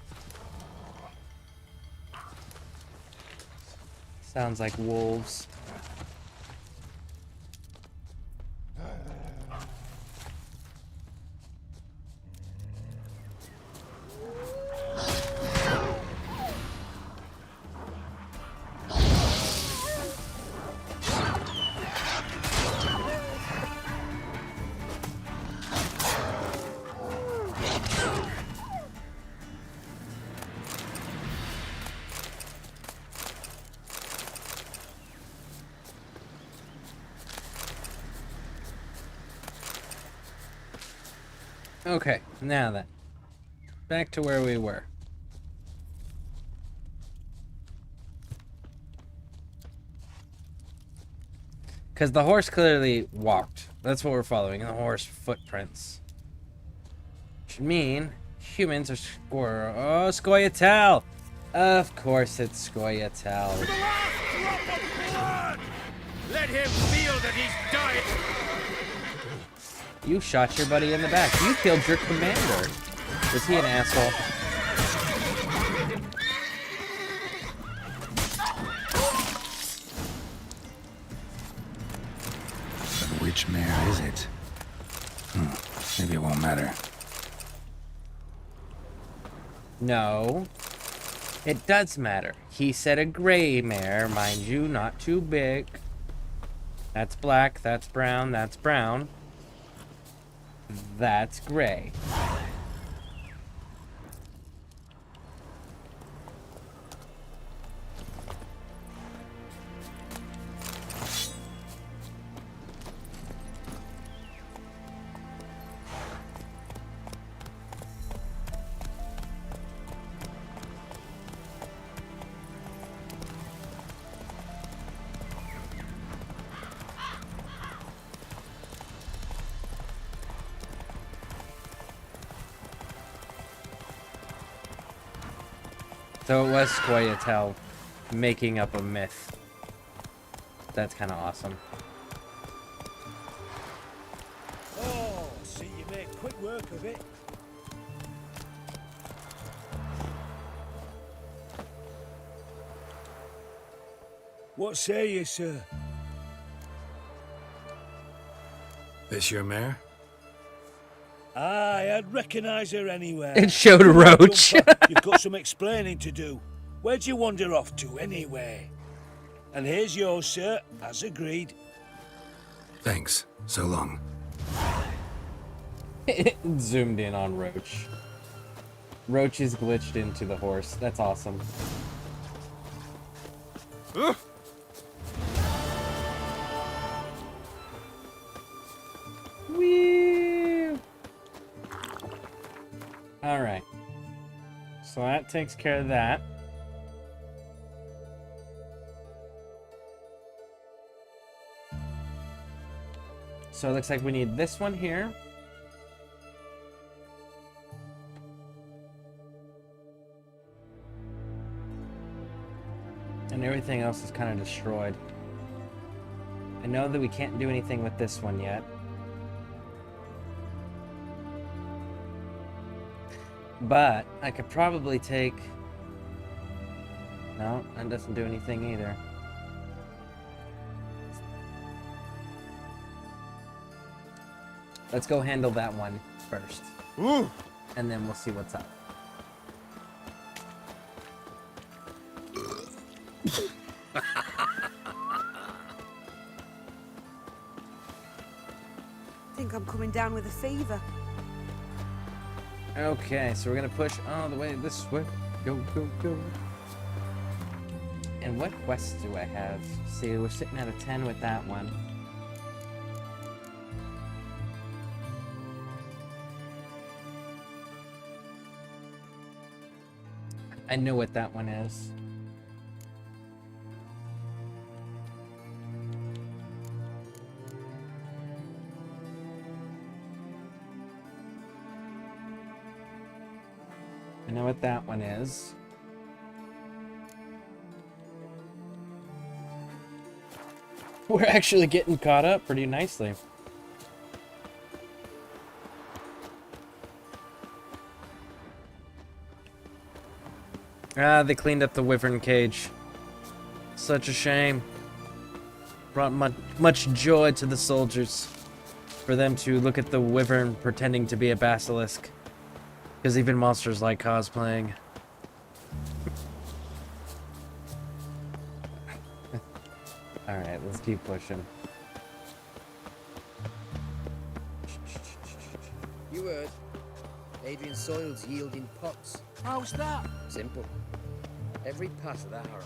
Sounds like wolves. Okay, now then. Back to where we were. Because the horse clearly walked. That's what we're following, the horse footprints. Which mean humans are Scoia'tael! Of course it's Scoia'tael. Let him feel that he's dying! You shot your buddy in the back. You killed your commander. Was he an asshole? Which mare is it? Maybe it won't matter. No. It does matter. He said a gray mare, mind you, not too big. That's black, that's brown, that's brown. That's gray. So it was Scoia'tael making up a myth. That's kind of awesome. Oh, see, you make quick work of it. What say you, sir? This your mare? Aye, I'd recognise her anywhere. It showed Roach. You've got some explaining to do. Where'd you wander off to, anyway? And here's yours, sir, as agreed. Thanks. So long. It zoomed in on Roach. Roach is glitched into the horse. That's awesome. Whee! Alright. So that takes care of that. So it looks like we need this one here. And everything else is kind of destroyed. I know that we can't do anything with this one yet. But I could probably take... No, that doesn't do anything either. Let's go handle that one first. Ooh. And then we'll see what's up. I think I'm coming down with a fever. Okay, so we're gonna push all the way this way. Go, go, go. And what quests do I have? See, we're sitting at a 10 with that one. I know what that one is. I know what that one is. We're actually getting caught up pretty nicely. Ah, they cleaned up the wyvern cage. Such a shame. Brought much joy to the soldiers for them to look at the wyvern pretending to be a basilisk. Because even monsters like cosplaying. Alright, let's keep pushing. You heard. Adrian's soil's yielding pots. How's that? Simple. Every pass of that harrow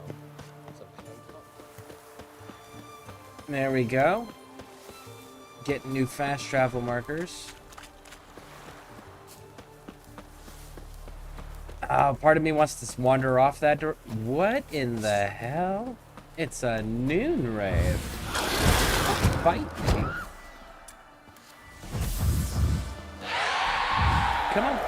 is a clay pot. There we go. Getting new fast travel markers. Part of me wants to wander off that door. What in the hell? It's a noon rave. bite, maybe. Come on.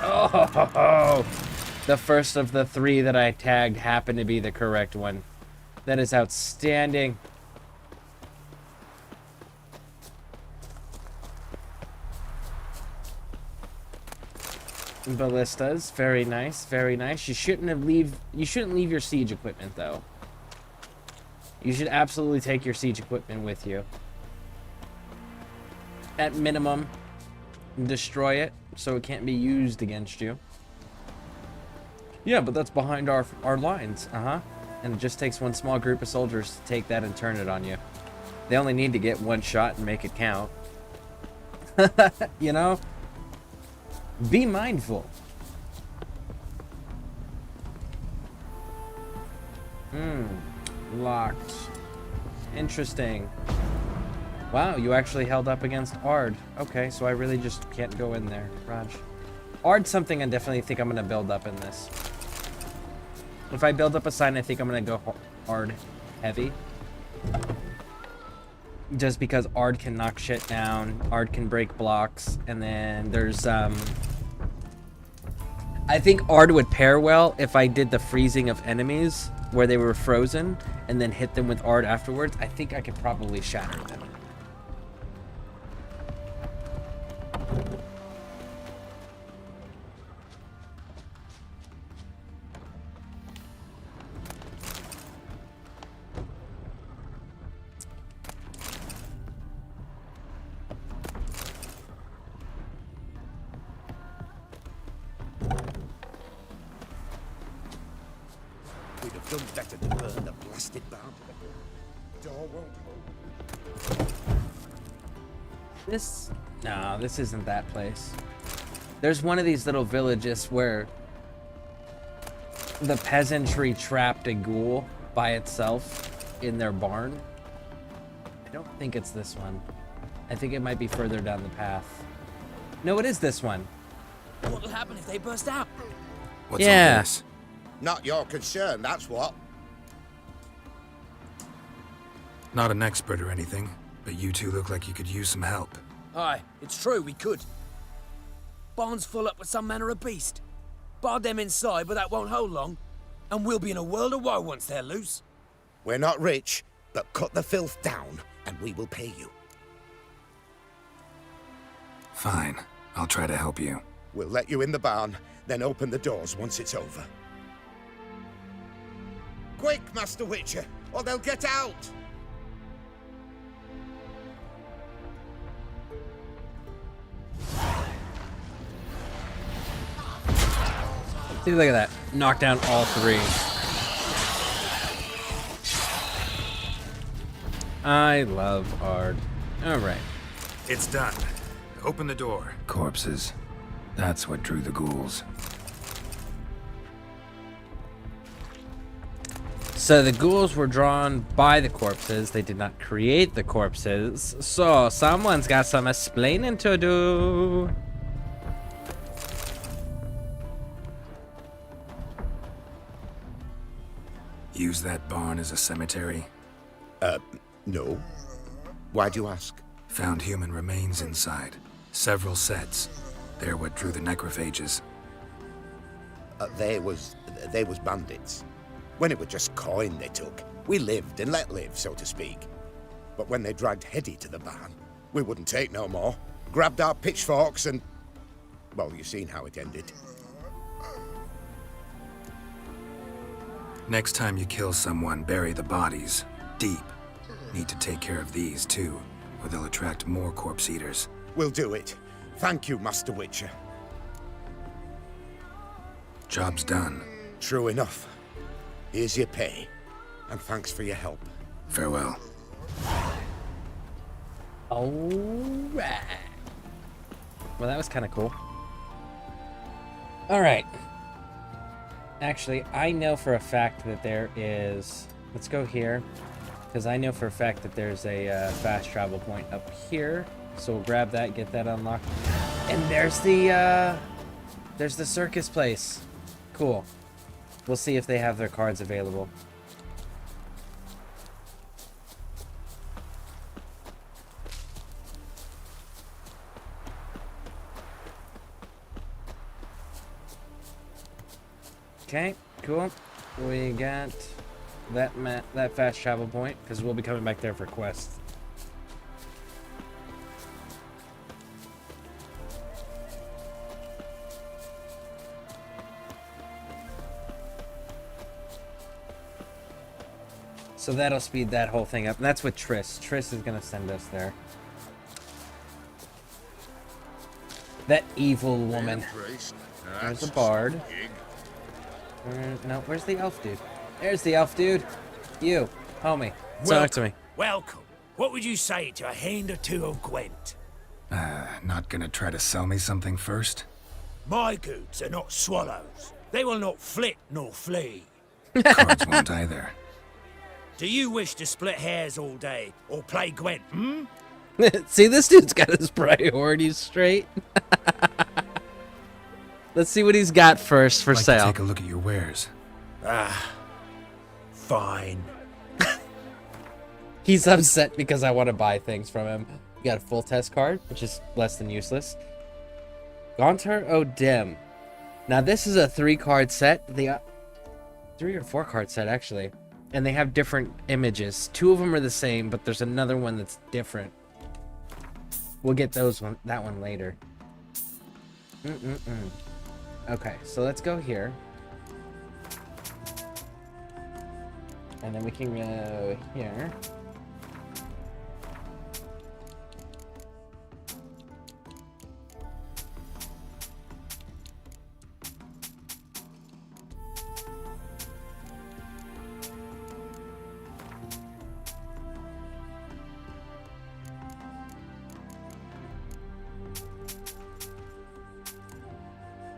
Oh, the first of the 3 that I tagged happened to be the correct one. That is outstanding. Ballistas, very nice, very nice. You shouldn't leave your siege equipment though. You should absolutely take your siege equipment with you. At minimum, destroy it so it can't be used against you. Yeah, but that's behind our lines. And it just takes one small group of soldiers to take that and turn it on you. They only need to get one shot and make it count. You know? Be mindful. Locked. Interesting. Wow, you actually held up against Ard. Okay, so I really just can't go in there. Raj. Ard's something I definitely think I'm going to build up in this. If I build up a sign, I think I'm going to go Ard heavy. Just because Ard can knock shit down, Ard can break blocks, and then there's, I think Ard would pair well if I did the freezing of enemies, where they were frozen, and then hit them with Ard afterwards. I think I could probably shatter them. We'd have done better to burn the blasted barn. Door won't hold. No, this isn't that place. There's one of these little villages where the peasantry trapped a ghoul by itself in their barn. I don't think it's this one. I think it might be further down the path. No, it is this one. What'll happen if they burst out? What's all this? Not your concern, that's what. Not an expert or anything, but you two look like you could use some help. Aye, it's true, we could. Barn's full up with some manner of beast. Bar them inside, but that won't hold long. And we'll be in a world of woe once they're loose. We're not rich, but cut the filth down, and we will pay you. Fine, I'll try to help you. We'll let you in the barn, then open the doors once it's over. Quick, Master Witcher, or they'll get out! See, look at that. Knock down all 3. I love Ard. Alright. It's done. Open the door. Corpses. That's what drew the ghouls. So the ghouls were drawn by the corpses. They did not create the corpses. So someone's got some explaining to do. Use that barn as a cemetery? No. Why'd you ask? Found human remains inside. Several sets. They're what drew the necrophages. They was bandits. When it was just coin they took, we lived and let live, so to speak. But when they dragged Hetty to the barn, we wouldn't take no more. Grabbed our pitchforks and... well, you seen how it ended. Next time you kill someone, bury the bodies. Deep. Need to take care of these, too, or they'll attract more corpse eaters. We'll do it. Thank you, Master Witcher. Job's done. True enough. Here's your pay, and thanks for your help. Farewell. Alright. Well, that was kind of cool. Alright. Actually, I know for a fact that there is... let's go here. Because I know for a fact that there's a fast travel point up here. So we'll grab that, get that unlocked. And there's the circus place. Cool. We'll see if they have their cards available. Okay, cool. We got that fast travel point because we'll be coming back there for quests. So that'll speed that whole thing up. And that's with Triss. Triss is going to send us there. That evil woman. There's a bard. No, where's the elf dude? There's the elf dude. You, homie. Talk to me. Welcome. What would you say to a hand or two of Gwent? Not gonna try to sell me something first? My goods are not swallows. They will not flit nor flee. Cards won't either. Do you wish to split hairs all day or play Gwent, hmm? See, this dude's got his priorities straight. Let's see what he's got first for sale. Take a look at your wares. Fine. He's upset because I want to buy things from him. You got a full test card, which is less than useless. Gaunter O'Dim. Now this is a 3-card set. The 3 or 4-card set actually, and they have different images. 2 of them are the same, but there's another one that's different. We'll get that one later. Okay, so let's go here. And then we can go here.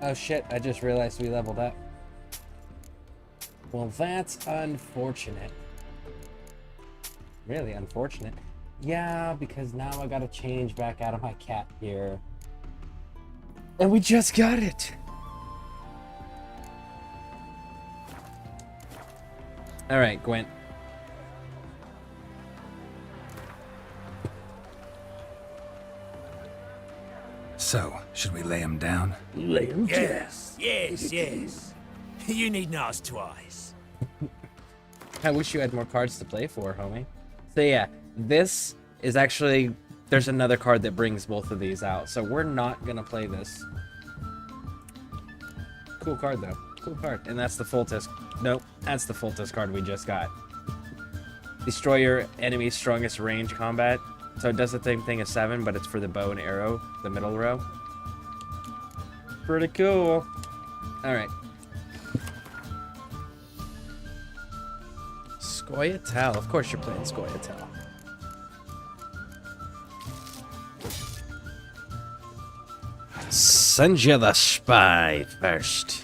Oh shit, I just realized we leveled up. Well, that's unfortunate. Really unfortunate. Yeah, because now I gotta change back out of my cat here. And we just got it! Alright, Gwent. So, should we lay him down? Lay him down. Yes. You needn't ask twice. I wish you had more cards to play for, homie. So yeah, this is actually... There's another card that brings both of these out. So we're not gonna play this. Cool card, though. Cool card. And that's the full test... Nope, that's the full test card we just got. Destroy your enemy's strongest range combat. So it does the same thing as 7, but it's for the bow and arrow, the middle row. Pretty cool. Alright. Scoia'tael. Of course you're playing Scoia'tael. Send you the spy first.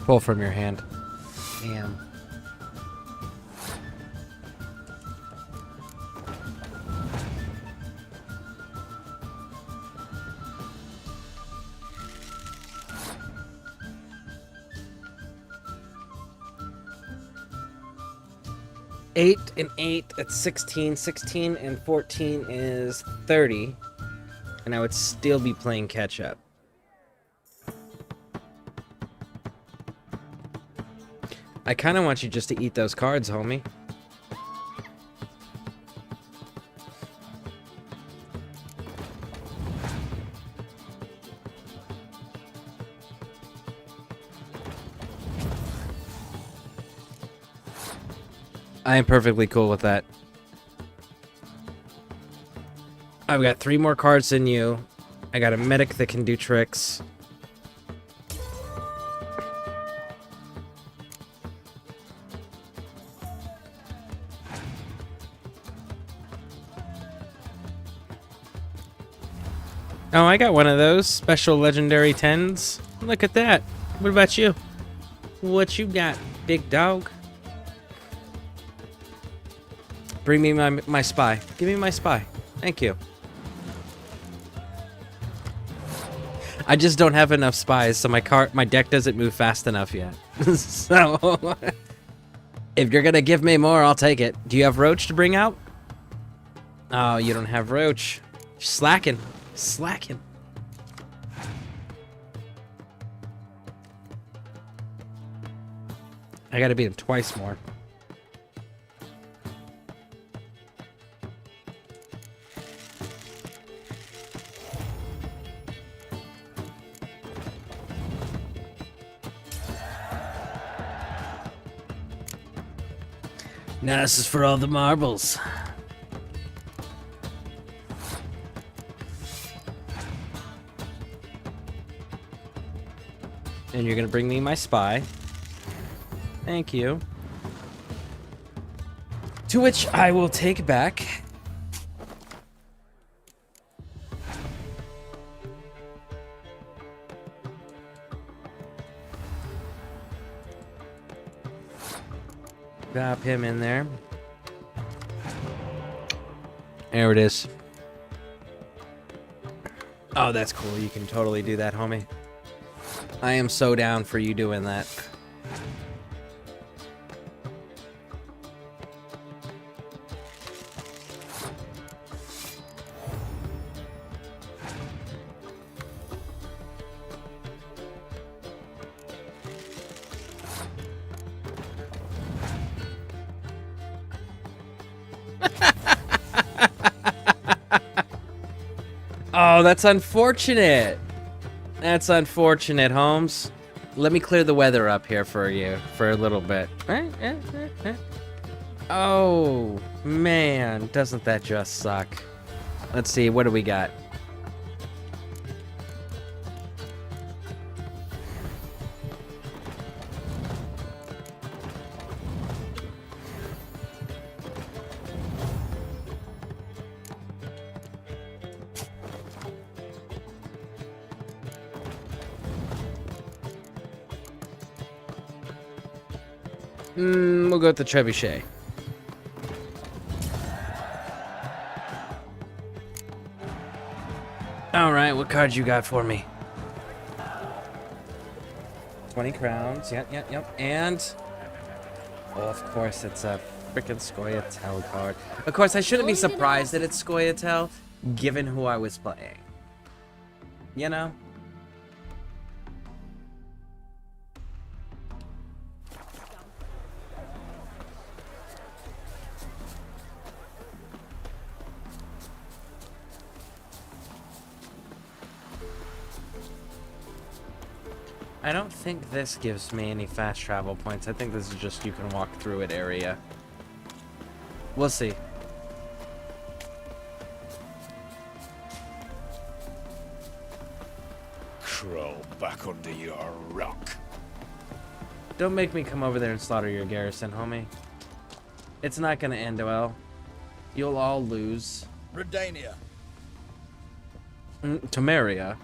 Pull from your hand. Damn. Eight and 8, that's 16. 16 and 14 is 30. And I would still be playing catch up. I kind of want you just to eat those cards, homie. I am perfectly cool with that. I've got 3 more cards than you. I got a medic that can do tricks. Oh, I got one of those special legendary 10s. Look at that. What about you? What you got, big dog? Bring me my spy. Give me my spy. Thank you. I just don't have enough spies, so my deck doesn't move fast enough yet. So, if you're gonna give me more, I'll take it. Do you have Roach to bring out? Oh, you don't have Roach. Slacking. Slacking. I gotta beat him twice more. Now this is for all the marbles. And you're gonna bring me my spy. Thank you. To which I will take back. Drop him in there. There it is. Oh, that's cool. You can totally do that, homie. I am so down for you doing that. Oh, that's unfortunate. That's unfortunate, Holmes. Let me clear the weather up here for you for a little bit. Oh, man. Doesn't that just suck? Let's see. What do we got? We'll go with the trebuchet. All right, what card you got for me? 20 crowns. Yep. And oh, of course, it's a freaking Scoia'tael card. Of course, I shouldn't be surprised that it's Scoia'tael, given who I was playing. You know? I don't think this gives me any fast travel points. I think this is just you can walk through it area. We'll see. Crawl back under your rock. Don't make me come over there and slaughter your garrison, homie. It's not gonna end well. You'll all lose. Redania. Temeria.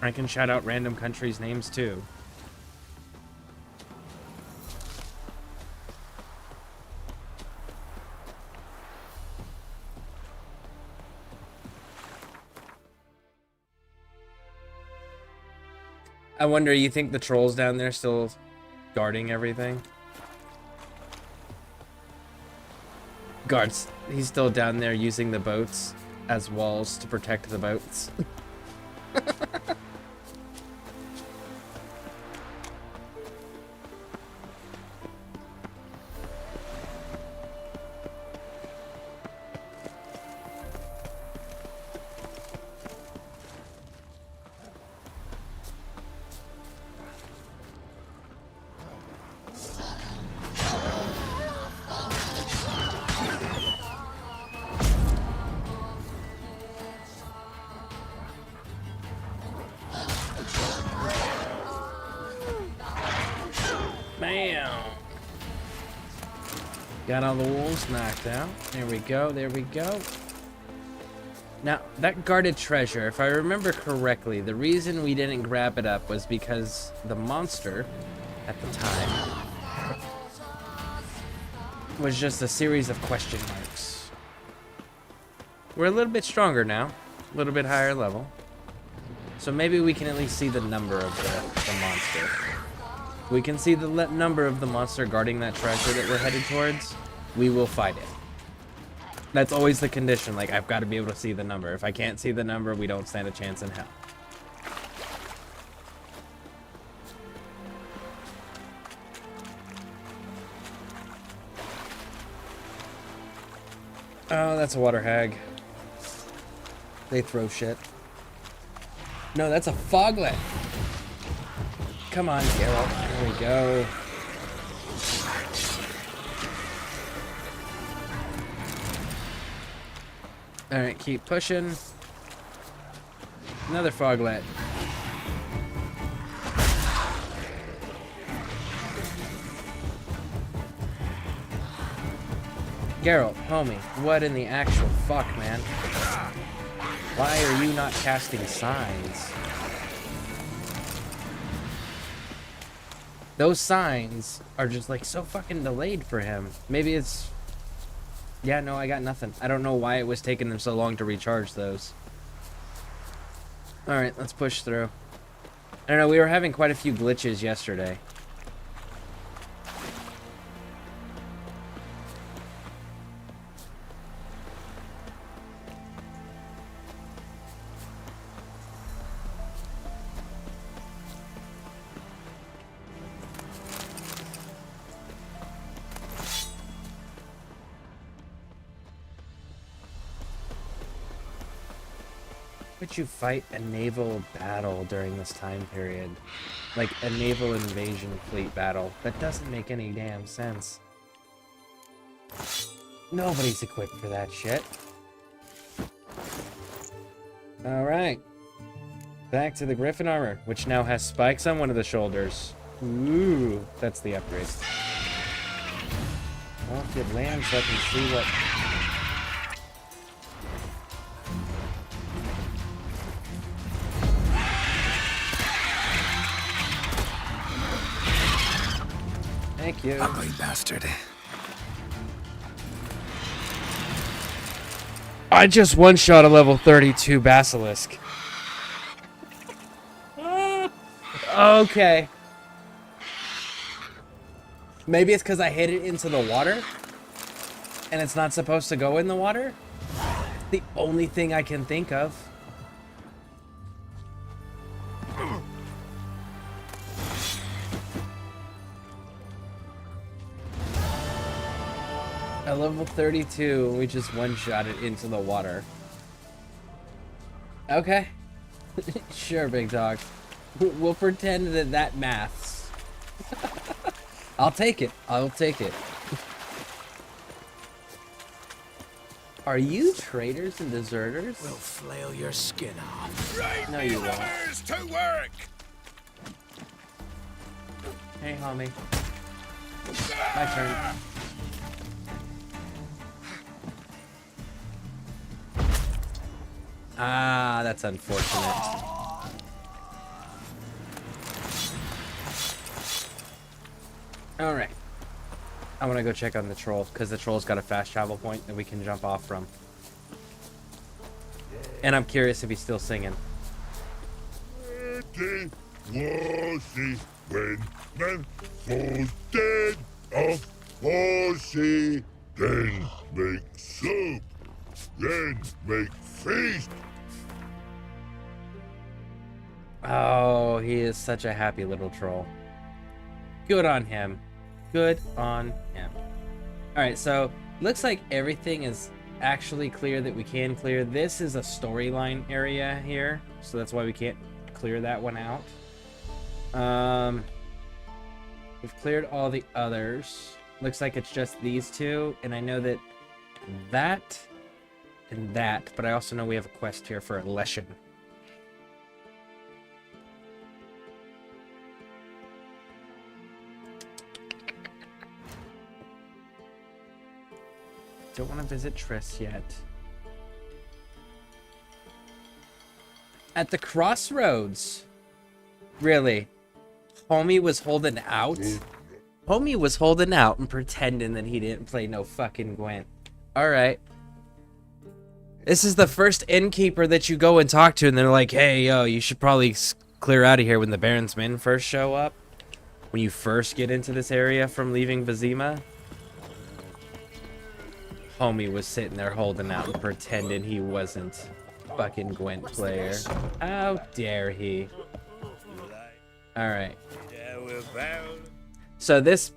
I can shout out random countries' names too. I wonder, you think the trolls down there still guarding everything? Guards, he's still down there using the boats as walls to protect the boats. Got all the wolves knocked out. There we go. There we go. Now, that guarded treasure, if I remember correctly, the reason we didn't grab it up was because the monster, at the time, was just a series of question marks. We're a little bit stronger now, a little bit higher level. So maybe we can at least see the number of the monster. We can see the number of the monster guarding that treasure that we're headed towards. We will fight it. That's always the condition. Like, I've got to be able to see the number. If I can't see the number, we don't stand a chance in hell. Oh, that's a water hag. They throw shit. No, that's a foglet. Come on, Geralt. There we go. Alright, keep pushing. Another foglet. Geralt, homie, what in the actual fuck, man? Why are you not casting signs? Those signs are just like so fucking delayed for him. Maybe it's... Yeah, no, I got nothing. I don't know why it was taking them so long to recharge those. Alright, let's push through. I don't know, we were having quite a few glitches yesterday. Would you fight a naval battle during this time period? Like a naval invasion fleet battle? That doesn't make any damn sense. Nobody's equipped for that shit. Alright. Back to the Griffin armor, which now has spikes on one of the shoulders. Ooh, that's the upgrade. Well, if you land so I can see what... Thank you. Ugly bastard. I just one-shot a level 32 basilisk. Okay. Maybe it's because I hit it into the water and it's not supposed to go in the water? The only thing I can think of. At level 32, we just one-shot it into the water. Okay. Sure, big dog. We'll pretend that that maths. I'll take it. I'll take it. Are you traitors and deserters? We'll flail your skin off. Right, no, you won't. To work. Hey, homie. My turn. Ah, that's unfortunate. Alright. I want to go check on the troll, because the troll's got a fast travel point that we can jump off from. And I'm curious if he's still singing. When man falls dead of horsey, then make soup, then make feast. Oh, he is such a happy little troll. Good on him. Good on him. Alright, so looks like everything is actually clear that we can clear. This is a storyline area here, so that's why we can't clear that one out. We've cleared all the others. Looks like it's just these two, and I know that and that, but I also know we have a quest here for a Leshen. Don't want to visit Triss yet. At the crossroads. Really? Homie was holding out? Homie was holding out and pretending that he didn't play no fucking Gwent. Alright. This is the first innkeeper that you go and talk to, and they're like, hey, yo, you should probably clear out of here when the Baron's men first show up. When you first get into this area from leaving Vizima. Homie was sitting there holding out and pretending he wasn't fucking Gwent player. How dare he? Alright. So this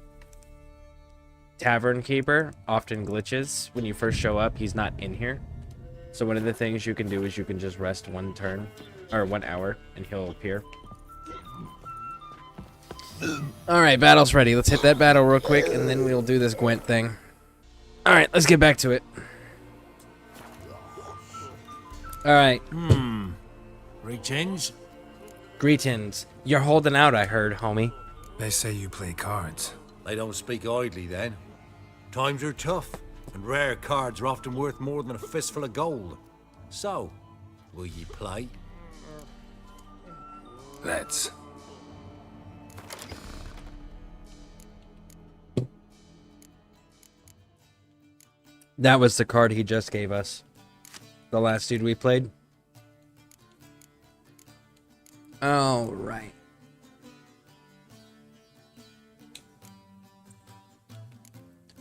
tavern keeper often glitches. When you first show up, he's not in here. So one of the things you can do is you can just rest 1 turn, or 1 hour, and he'll appear. Alright, battle's ready. Let's hit that battle real quick, and then we'll do this Gwent thing. Alright, let's get back to it. Alright. Greetings. Greetings. You're holding out, I heard, homie. They say you play cards. They don't speak idly then. Times are tough, and rare cards are often worth more than a fistful of gold. So, will ye play? Let's. That was the card he just gave us. The last dude we played. All right.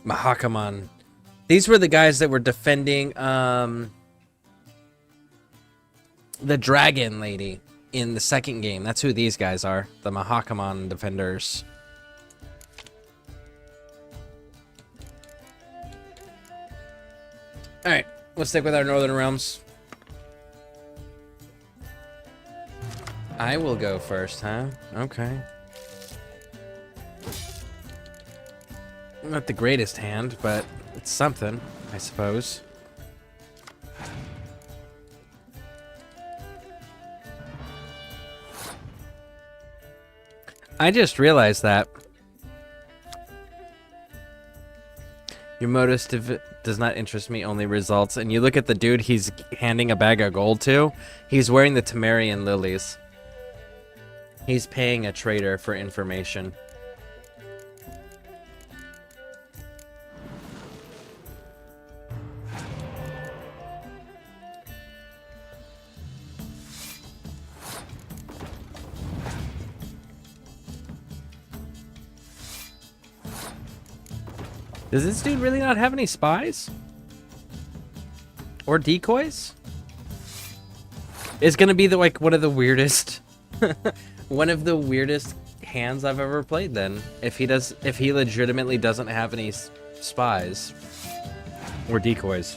Mahakaman. These were the guys that were defending the dragon lady in the second game. That's who these guys are. The Mahakaman defenders. Alright, let's stick with our Northern Realms. I will go first, huh? Okay. Not the greatest hand, but it's something, I suppose. I just realized that your motive does not interest me, only results. And you look at the dude he's handing a bag of gold to, he's wearing the Temerian lilies. He's paying a trader for information. Does this dude really not have any spies? Or decoys? It's gonna be the, like, one of the weirdest one of the weirdest hands I've ever played then. If he legitimately doesn't have any spies or decoys.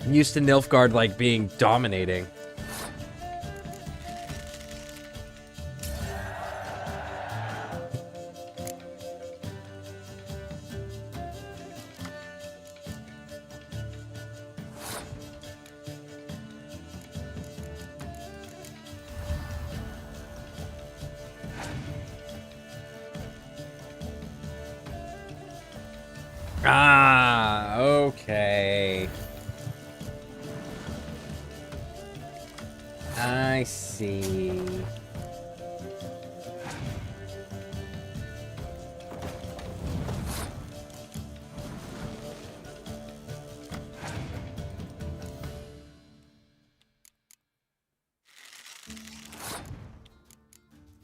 I'm used to Nilfgaard like being dominating. Ah, okay. I see.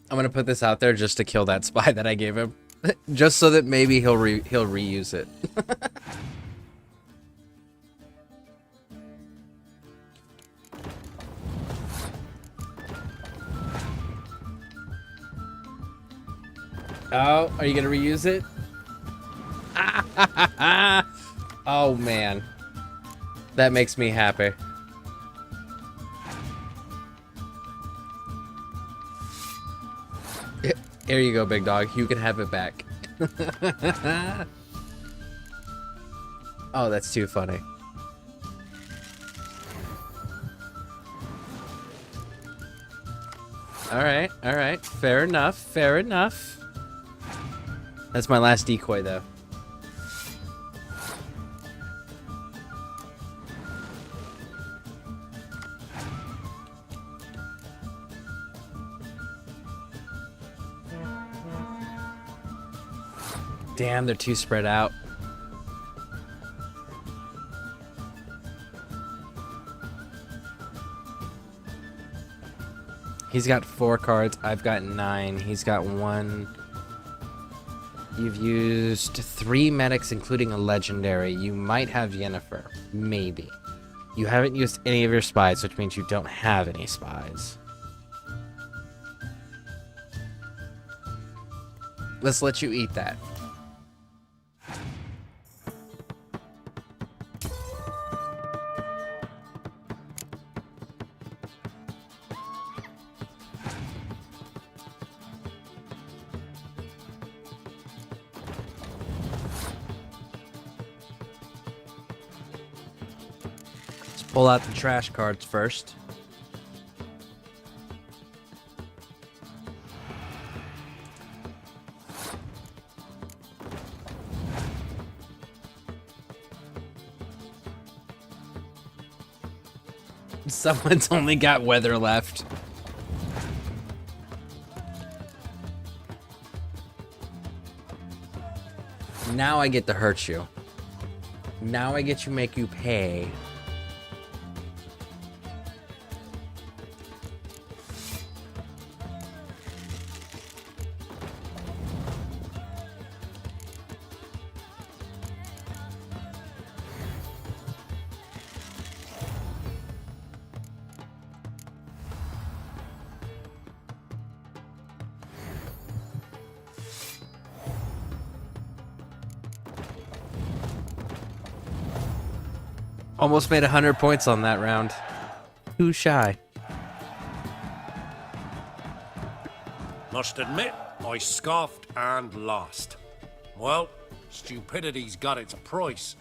I'm gonna put this out there just to kill that spy that I gave him. Just so that maybe he'll reuse it. Oh, are you gonna reuse it? Oh man, that makes me happy. Here you go, big dog. You can have it back. Oh, that's too funny. Alright, alright. Fair enough, fair enough. That's my last decoy, though. Damn, they're too spread out. He's got 4 cards. I've got 9. He's got 1. You've used 3 medics, including a legendary. You might have Yennefer. Maybe. You haven't used any of your spies, which means you don't have any spies. Let's let you eat that. Pull out the trash cards first. Someone's only got weather left. Now I get to hurt you. Now I get to make you pay. Almost made 100 points on that round. Too shy. Must admit, I scoffed and lost. Well, stupidity's got its price.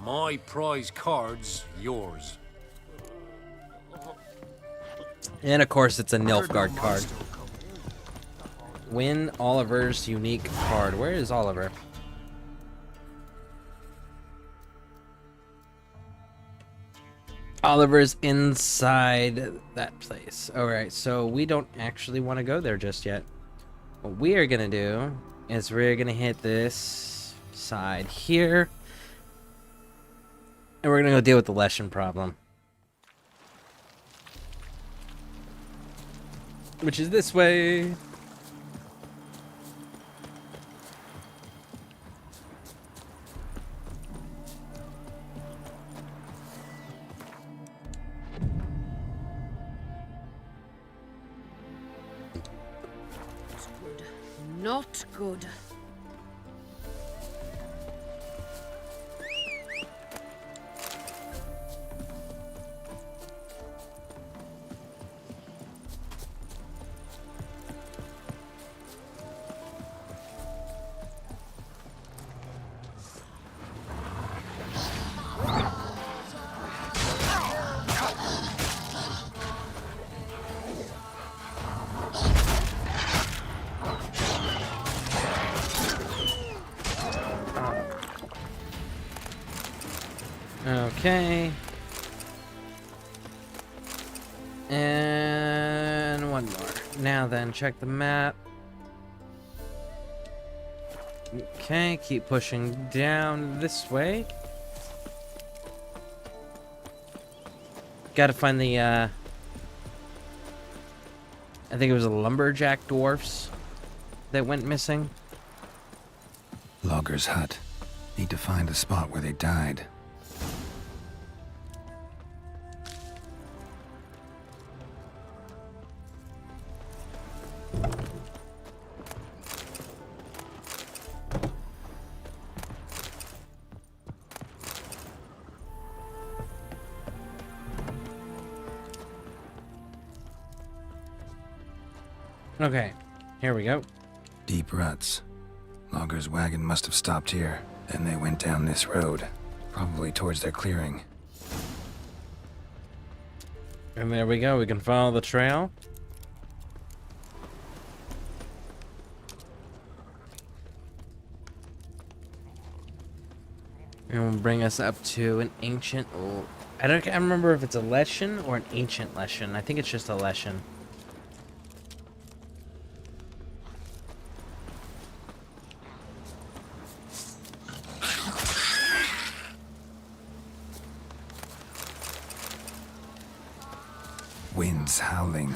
My prize card's yours. And of course, it's a Nilfgaard card. Win Oliver's unique card. Where is Oliver? Oliver's inside that place. Alright, so we don't actually want to go there just yet. What we are going to do is we're going to hit this side here. And we're going to go deal with the Leshen problem. Which is this way. Not good. Okay. And one more. Now then, check the map. Okay, keep pushing down this way. Gotta find the, I think it was the lumberjack dwarfs that went missing. Logger's hut. Need to find the spot where they died. Okay, here we go. Deep ruts. Logger's wagon must have stopped here. Then they went down this road. Probably towards their clearing. And there we go, we can follow the trail. And will bring us up to an ancient... I can't remember if it's a Leshen or an ancient Leshen. I think it's just a Leshen. winds howling.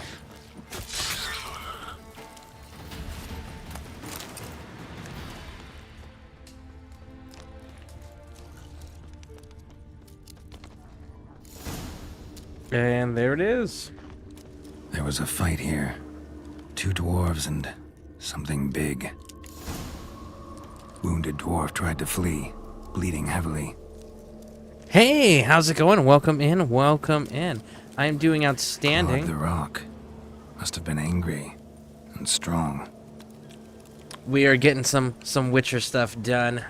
And there it is. There was a fight here. 2 dwarves and something big. Wounded dwarf tried to flee, bleeding heavily. Hey, how's it going? Welcome in, welcome in. I am doing outstanding. Lord the Rock must have been angry and strong. We are getting some Witcher stuff done.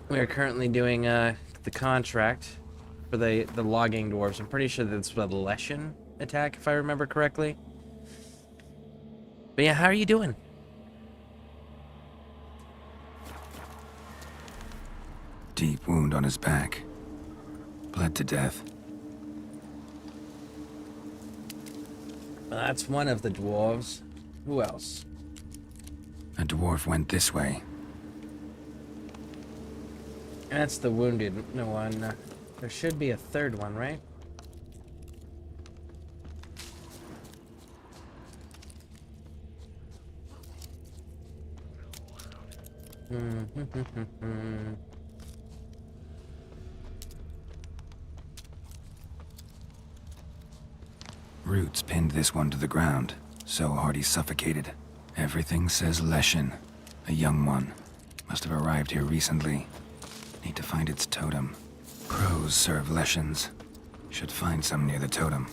We are currently doing the contract for the logging dwarves. I'm pretty sure that's the Leshen attack, if I remember correctly. But yeah, how are you doing? Deep wound on his back. Bled to death. Well, that's one of the dwarves. Who else? A dwarf went this way. That's the wounded one. There should be a third one, right? Roots pinned this one to the ground, so hard he suffocated. Everything says Leshen, a young one. Must have arrived here recently. Need to find its totem. Crows serve Leshens. Should find some near the totem.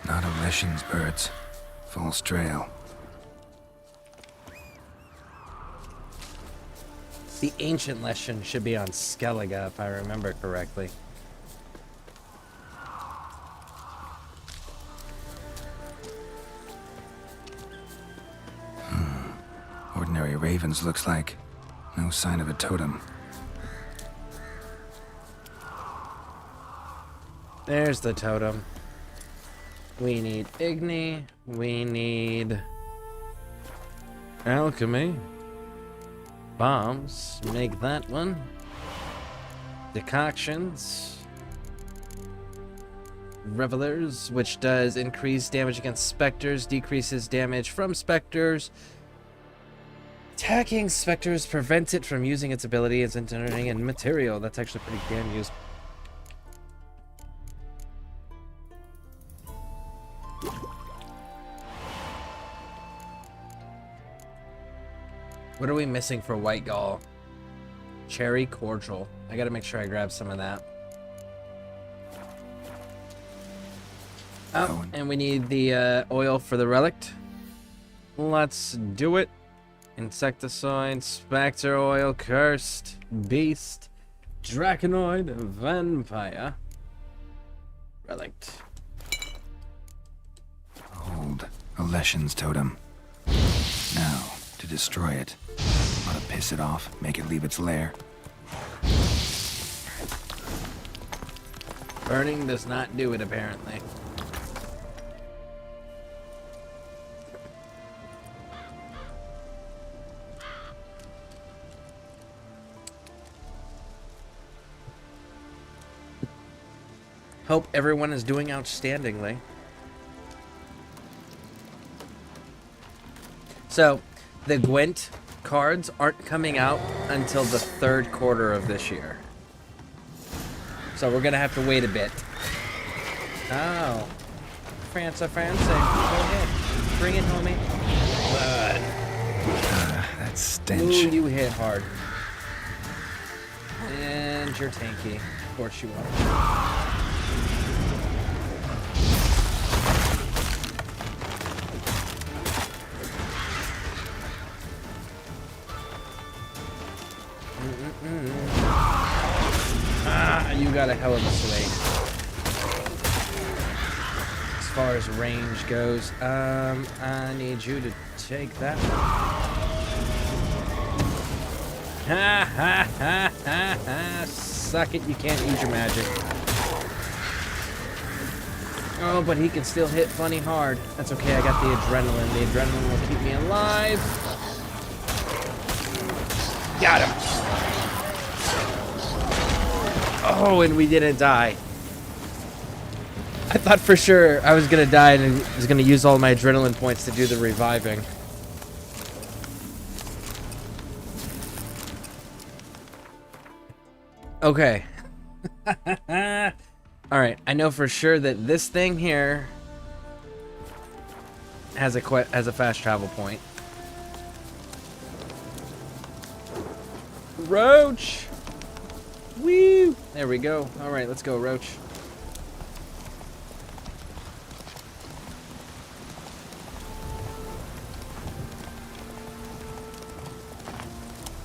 Not of Leshen's birds. False trail. The ancient Leshen should be on Skellige, if I remember correctly. Ordinary ravens looks like. No sign of a totem. There's the totem. We need Igni. We need alchemy. Bombs. Make that one. Decoctions. Revelers, which does increase damage against specters, decreases damage from specters. Attacking specters prevents it from using its ability as entering in material. That's actually pretty damn useful. What are we missing for White Gall? Cherry cordial. I gotta make sure I grab some of that. Oh, and we need the oil for the relic. Let's do it. Insecticide, Spectre oil, Cursed, Beast, Draconoid, Vampire. Relic. Hold. A Leshen's totem. Now, to destroy it. Ought to piss it off, make it leave its lair. Burning does not do it, apparently. Hope everyone is doing outstandingly. So, the Gwent cards aren't coming out until the 3rd quarter of this year. So we're gonna have to wait a bit. Oh. Franca. Go ahead. Bring it, homie. Blood. That stench. Ooh, you hit hard. And you're tanky. Of course you are. You got a hell of a swing. As far as range goes, I need you to take that one. Ha ha ha ha ha! Suck it, you can't use your magic. Oh, but he can still hit funny hard. That's okay, I got the adrenaline. The adrenaline will keep me alive. Got him! Oh, and we didn't die. I thought for sure I was gonna die and I was gonna use all my adrenaline points to do the reviving. Okay. Alright, I know for sure that this thing here has a fast travel point. Roach! Woo! There we go. Alright, let's go, Roach.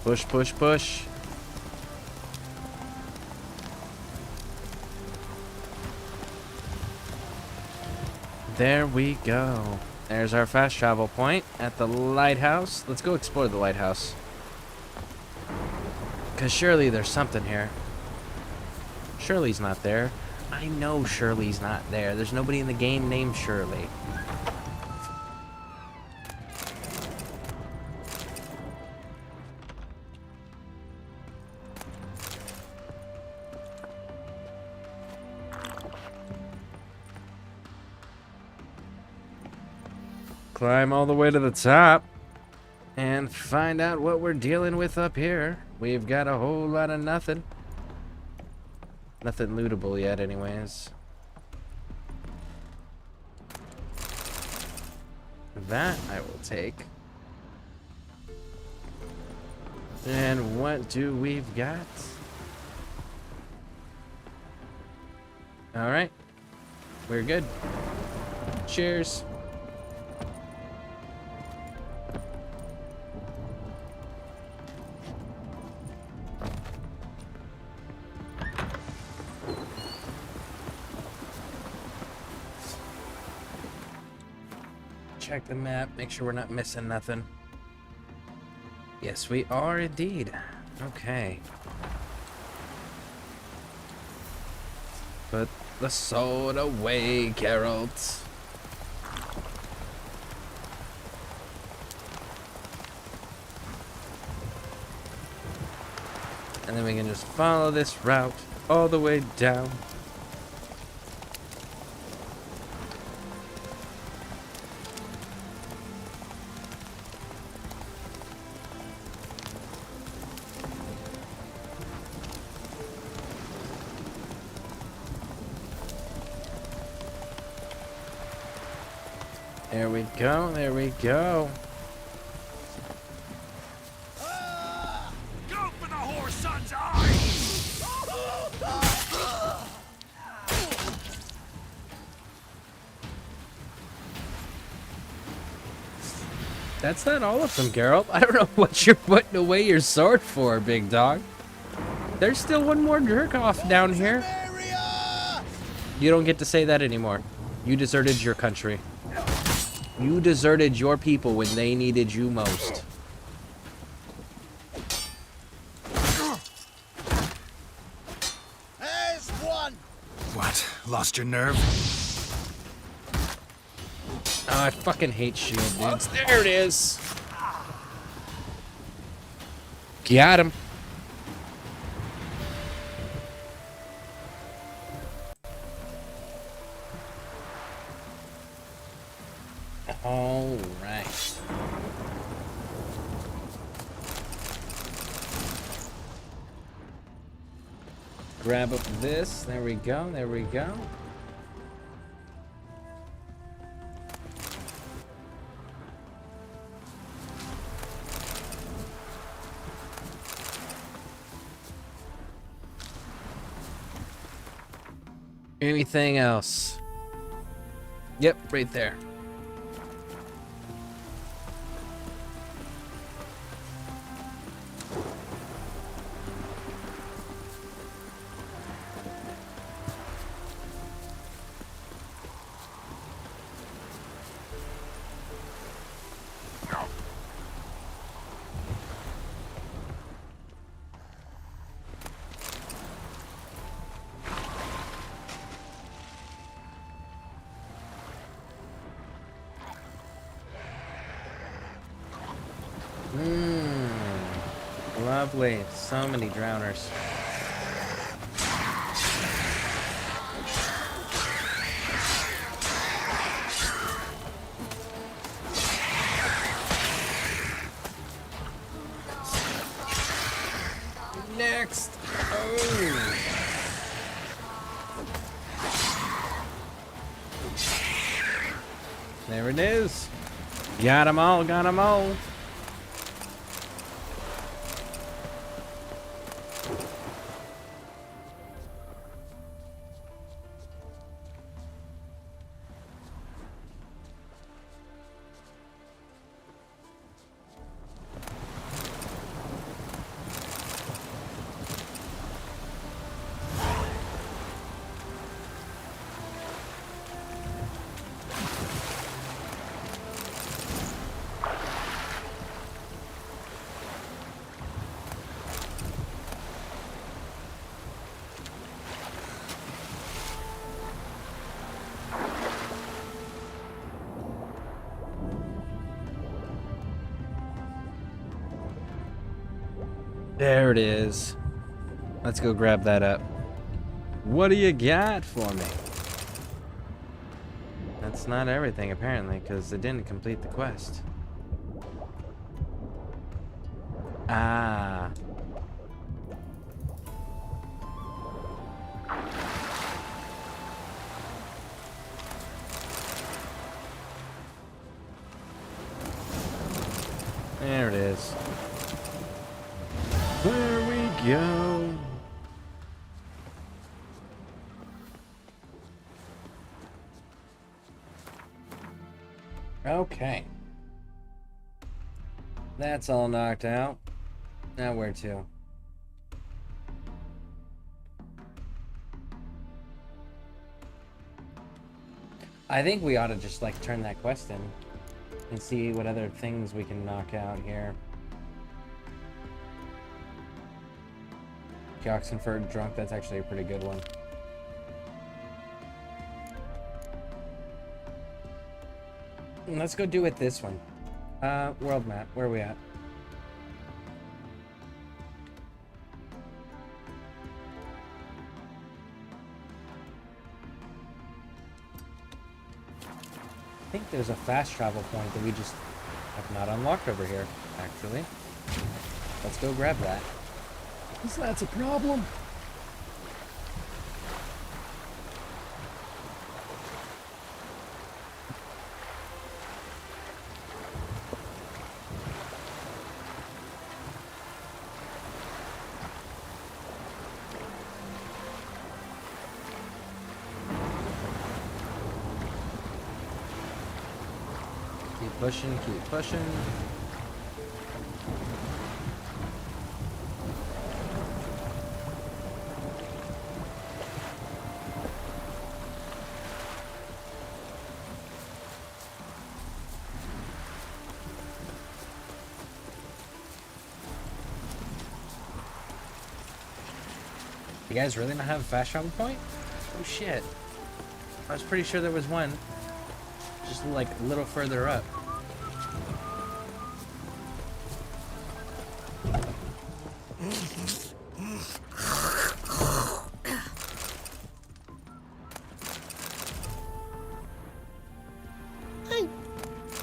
Push, push, push. There we go. There's our fast travel point at the lighthouse. Let's go explore the lighthouse. Because surely there's something here. Shirley's not there. I know Shirley's not there. There's nobody in the game named Shirley. Climb all the way to the top and find out what we're dealing with up here. We've got a whole lot of nothing. Nothing lootable yet anyways. That I will take. And what do we've got? Alright. We're good. Cheers. Check the map, make sure we're not missing nothing. Yes, we are indeed. Okay. Put the sword away, Geralt. And then we can just follow this route all the way down. There we go, there we go. Go for the whore's son's eye! That's not all of them, Geralt. I don't know what you're putting away your sword for, big dog. There's still one more jerk-off down here. You don't get to say that anymore. You deserted your country. You deserted your people when they needed you most. There's one! What? Lost your nerve? Oh, I fucking hate shield dudes. There it is. Got him. All right. Grab up this. There we go. There we go. Anything else? Yep, right there. Lovely. So many drowners. There it is. Got 'em all, got 'em all. There it is. Let's go grab that up. What do you got for me? That's not everything, apparently, because it didn't complete the quest. Ah. There it is. There we go. Okay. That's all knocked out. Now where to? I think we ought to just like turn that quest in and see what other things we can knock out here. Oxenford drunk, that's actually a pretty good one. Let's go do it this one. World map, where are we at? I think there's a fast travel point that we just have not unlocked over here, actually. Let's go grab that. So that's a problem. Keep pushing, keep pushing. You guys really not have a fast travel point? Oh shit. I was pretty sure there was one. Just like a little further up.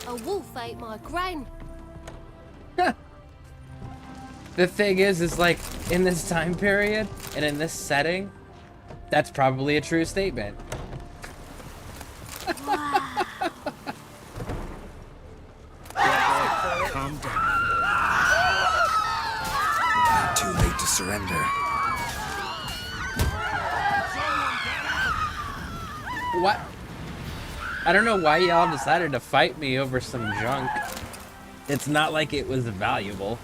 A wolf ate my gran. The thing is like, in this time period, and in this setting, that's probably a true statement. Calm down. Too late to surrender. What? I don't know why y'all decided to fight me over some junk. It's not like it was valuable.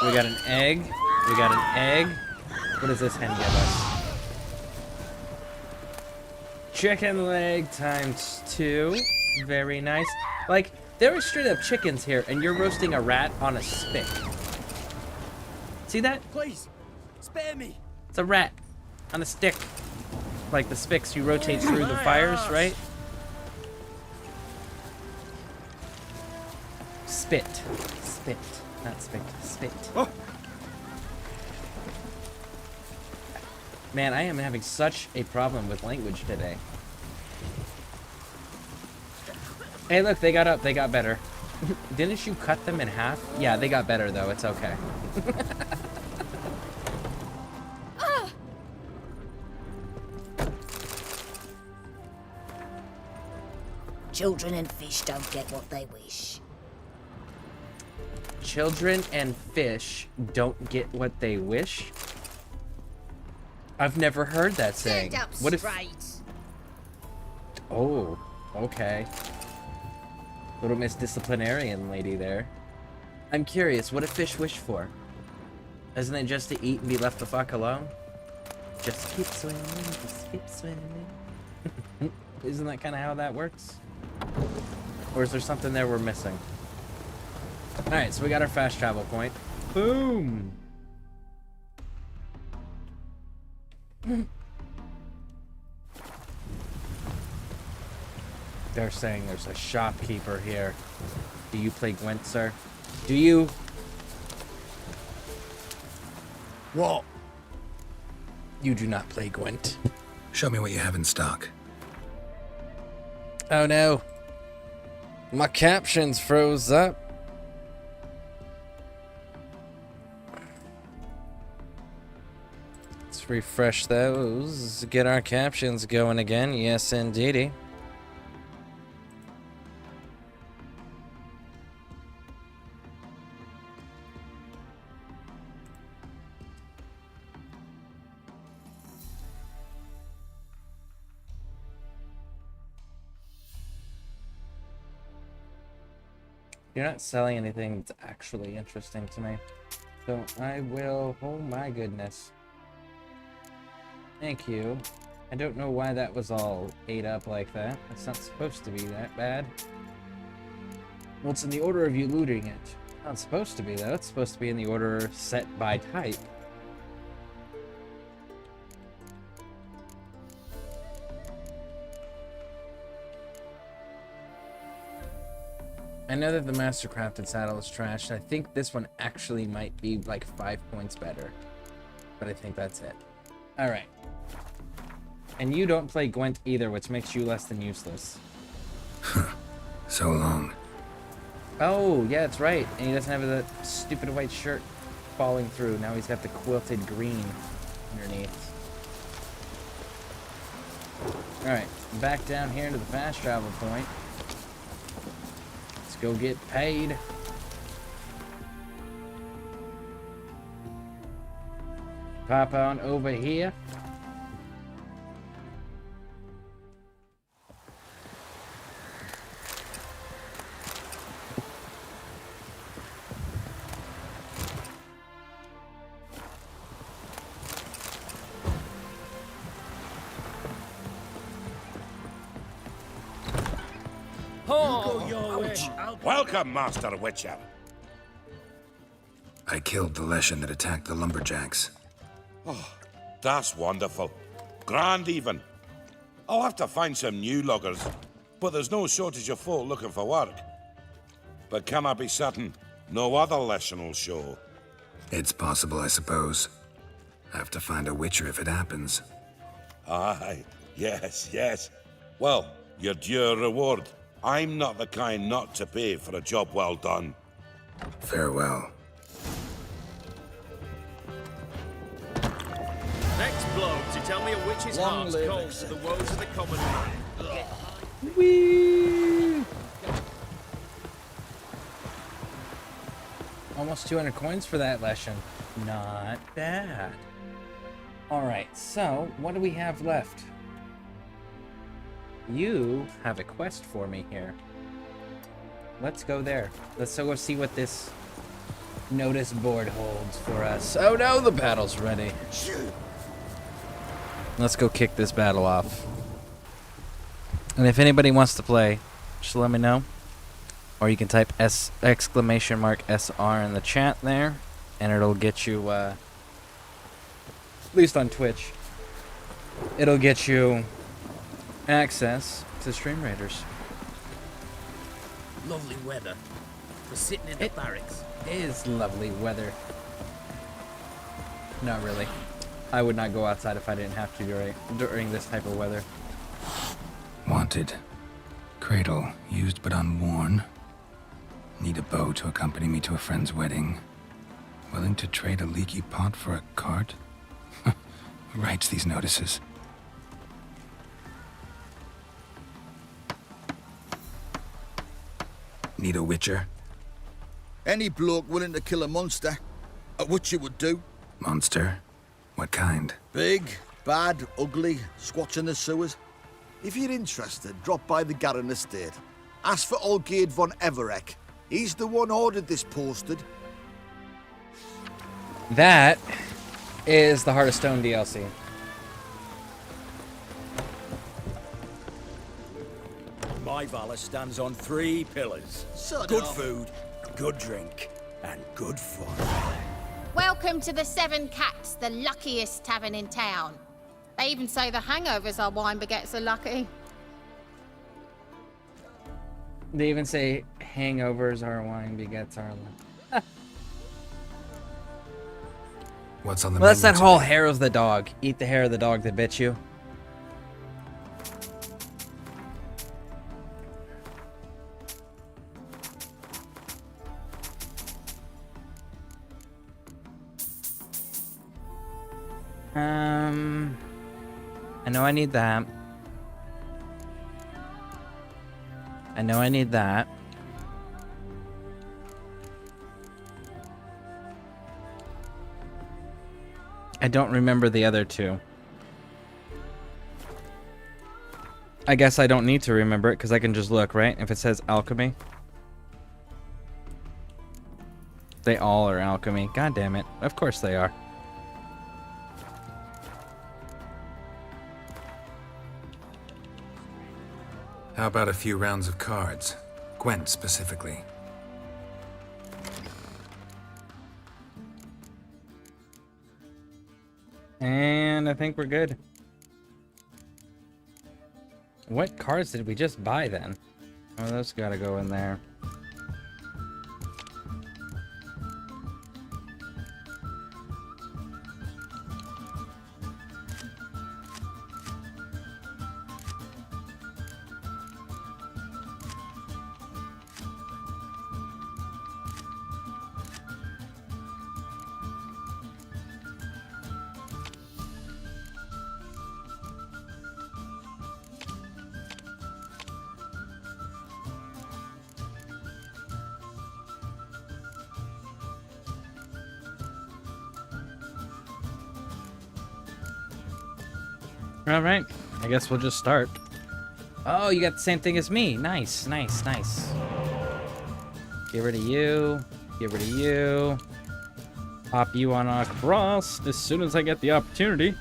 We got an egg. We got an egg. What does this hen give us? Chicken leg times 2. Very nice. Like, there are straight up chickens here, and you're roasting a rat on a spit. See that? Please, spare me. It's a rat on a stick. Like the sticks you rotate through the fires, right? Spit. Spit. Not spit. Spit. Oh. Man, I am having such a problem with language today. Hey, look, they got up. They got better. Didn't you cut them in half? Yeah, they got better, though. It's okay. children and fish don't get what they wish. Children and fish don't get what they wish? I've never heard that saying. Stand up What if... straight. Oh, okay. Little Miss Disciplinarian lady there. I'm curious, what do fish wish for? Isn't it just to eat and be left the fuck alone? Just keep swimming, just keep swimming. Isn't that kind of how that works? Or is there something there we're missing? Alright, so we got our fast travel point. Boom! They're saying there's a shopkeeper here. Do you play Gwent, sir? Do you? What? You do not play Gwent. Show me what you have in stock. Oh no. My captions froze up. Let's refresh those. Get our captions going again. Yes, indeedy. You're not selling anything that's actually interesting to me. So I will... Oh my goodness. Thank you. I don't know why that was all ate up like that. It's not supposed to be that bad. Well, it's in the order of you looting it. Not supposed to be, though. It's supposed to be in the order set by type. I know that the Mastercrafted saddle is trash. I think this one actually might be like 5 points better. But I think that's it. Alright. And you don't play Gwent either, which makes you less than useless. So long. Oh, yeah, that's right. And he doesn't have the stupid white shirt falling through. Now he's got the quilted green underneath. Alright, back down here to the fast travel point. Go get paid. Pop on over here. Welcome, Master Witcher. I killed the Leshen that attacked the lumberjacks. Oh, that's wonderful. Grand even. I'll have to find some new loggers, but there's no shortage of folk looking for work. But can I be certain no other Leshen will show? It's possible, I suppose. I have to find a Witcher if it happens. Aye, yes. Well, your due reward. I'm not the kind not to pay for a job well done. Farewell. Next bloke to tell me a witch's heart's cold to the woes of the common man. Whee! Almost 200 coins for that Leshen. Not bad. Alright, so what do we have left? You have a quest for me here. Let's go there. Let's go see what this notice board holds for us. Oh no, the battle's ready. Let's go kick this battle off. And if anybody wants to play, just let me know. Or you can type !SR in the chat there, and it'll get you, at least on Twitch, it'll get you access to Stream Raiders. Lovely weather. We're sitting in the barracks. It is lovely weather. Not really. I would not go outside if I didn't have to during this type of weather. Wanted. Cradle, used but unworn. Need a bow to accompany me to a friend's wedding. Willing to trade a leaky pot for a cart? Who writes these notices? Need a witcher? Any bloke willing to kill a monster. A witcher would do. Monster? What kind? Big, bad, ugly, squats in the sewers. If you're interested, drop by the Garren estate. Ask for Olgierd von Everek. He's the one ordered this posted. That is the Heart of Stone DLC. My Valor stands on 3 pillars. Good food, good drink, and good fun. Welcome to the Seven Cats, the luckiest tavern in town. They even say the hangovers our wine baguettes are lucky. They even say hangovers are wine begets our luck. What's on the Well, that's menu that whole today? hair of the dog. Eat the hair of the dog that bit you. I know I need that. I know I need that. I don't remember the other two. I guess I don't need to remember it because I can just look, right? If it says alchemy. They all are alchemy. God damn it. Of course they are. How about a few rounds of cards? Gwent specifically. And I think we're good. What cards did we just buy then? Oh, those gotta go in there. All right, I guess we'll just start. Oh, you got the same thing as me. Nice, nice, nice. Get rid of you. Get rid of you. Pop you on a cross as soon as I get the opportunity.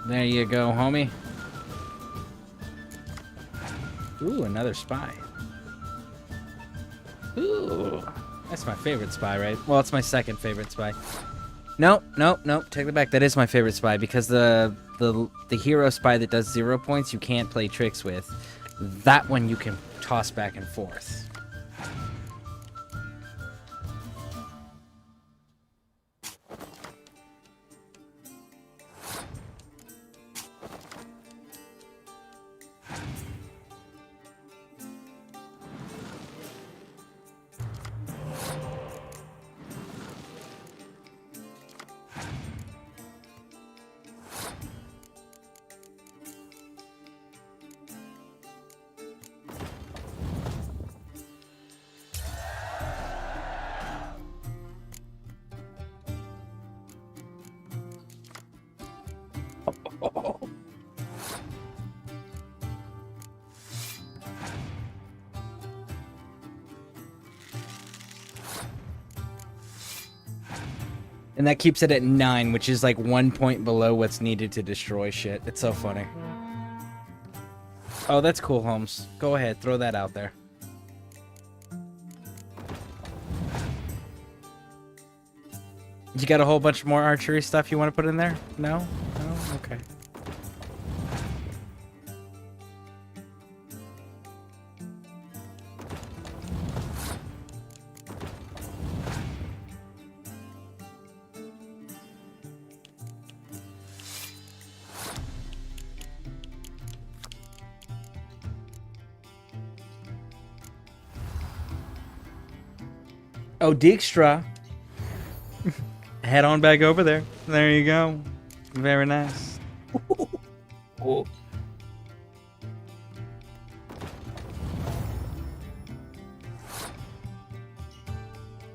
There you go, homie. Ooh, another spy. Ooh, that's my favorite spy, right? Well, it's my second favorite spy. Nope, nope, nope. Take it back. That is my favorite spy because the hero spy that does 0 points you can't play tricks with. That one you can toss back and forth. And that keeps it at 9, which is like 1 point below what's needed to destroy shit. It's so funny. Oh, that's cool, Holmes. Go ahead, throw that out there. You got a whole bunch more archery stuff you want to put in there? No? No? Okay. Oh, Dijkstra. Head on back over there. There you go. Very nice. Oh.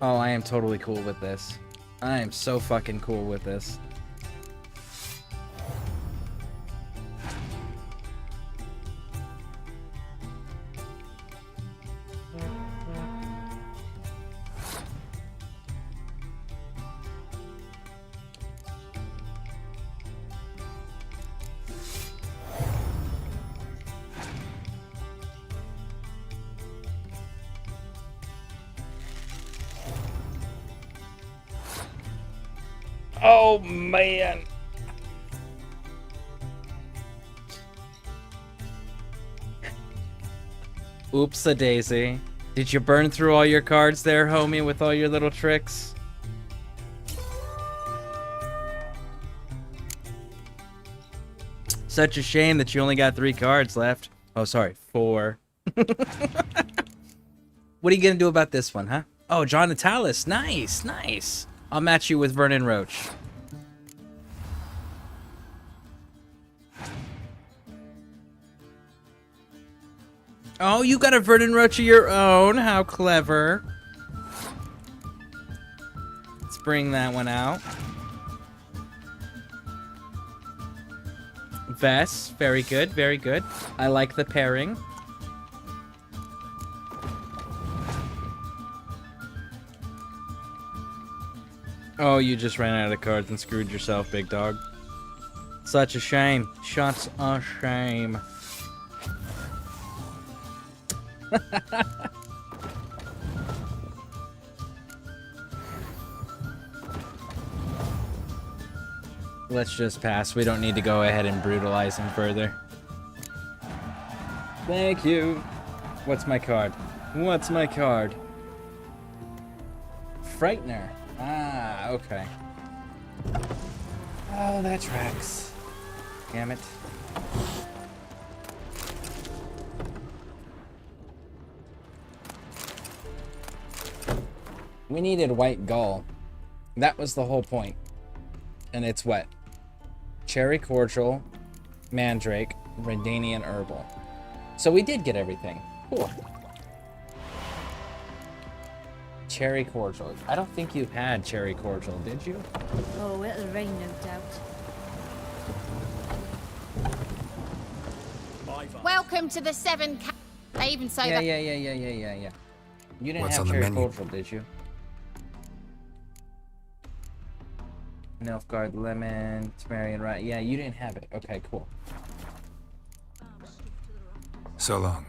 Oh, I am totally cool with this. I am so fucking cool with this. Oh, man. Oops-a-daisy. Did you burn through all your cards there, homie, with all your little tricks? Such a shame that you only got 3 cards left. Oh, sorry, 4. What are you gonna do about this one, huh? Oh, John Natalis. Nice, nice. I'll match you with Vernon Roach. Oh, you got a Vernon Roach of your own. How clever. Let's bring that one out. Vess. Very good, very good. I like the pairing. Oh, you just ran out of cards and screwed yourself, big dog. Such a shame. Such a shame. Let's just pass. We don't need to go ahead and brutalize him further. Thank you. What's my card? What's my card? Frightener. Ah, okay. Oh, that tracks. Damn it. We needed white gull. That was the whole point. And it's what? Cherry cordial, mandrake, Redanian herbal. So we did get everything. Cool. Cherry cordial. I don't think you had cherry cordial, did you? Oh, it'll rain, no doubt. Welcome to the 7 Cats. They even say that. Yeah. You didn't What's have on the cherry menu? cordial, did you? Nilfgaard lemon, Temerian right. Yeah, you didn't have it. Okay, cool. So long.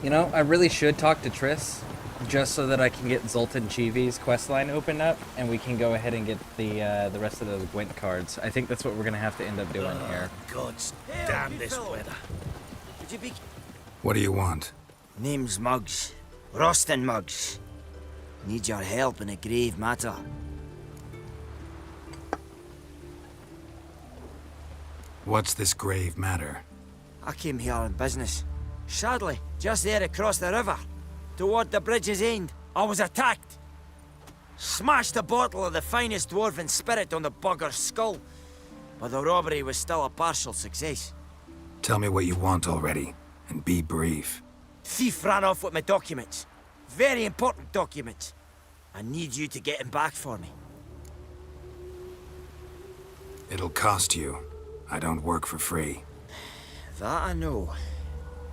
You know, I really should talk to Triss, just so that I can get Zoltan Chivi's questline opened up, and we can go ahead and get the rest of those Gwent cards. I think that's what we're gonna have to end up doing here. God's damn this weather. Would you be... What do you want? Name's Muggs. Rostin Muggs. Need your help in a grave matter. What's this grave matter? I came here on business. Sadly, just there across the river, toward the bridge's end, I was attacked. Smashed a bottle of the finest dwarven spirit on the bugger's skull, but the robbery was still a partial success. Tell me what you want already, and be brief. Thief ran off with my documents. Very important documents. I need you to get him back for me. It'll cost you. I don't work for free. That I know.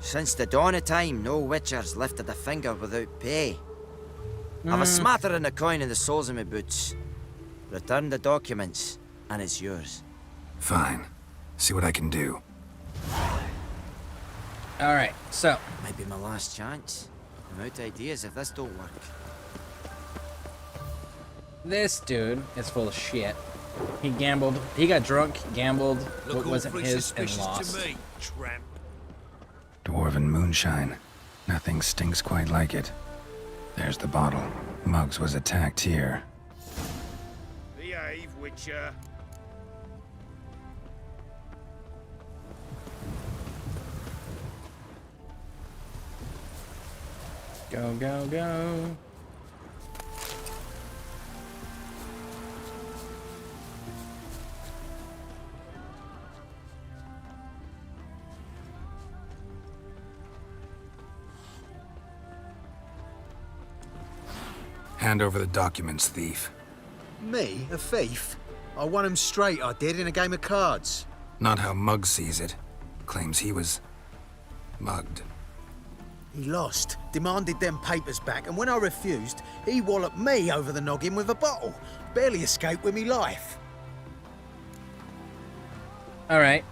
Since the dawn of time, no witcher's lifted a finger without pay. I've a smattering of coin in the soles of my boots. Return the documents, and it's yours. Fine. See what I can do. Alright, so. Might be my last chance. I'm out of ideas if this don't work. This dude is full of shit. He gambled. He got drunk, gambled, what wasn't his, and lost. To me, tramp. Dwarven moonshine. Nothing stinks quite like it. There's the bottle. Muggs was attacked here. Behave, Witcher. Go, go, go. Hand over the documents, thief. Me? A thief? I won him straight, I did, in a game of cards. Not how Mugg sees it. Claims he was mugged. He lost, demanded them papers back, and when I refused, he walloped me over the noggin with a bottle. Barely escaped with me life. All right.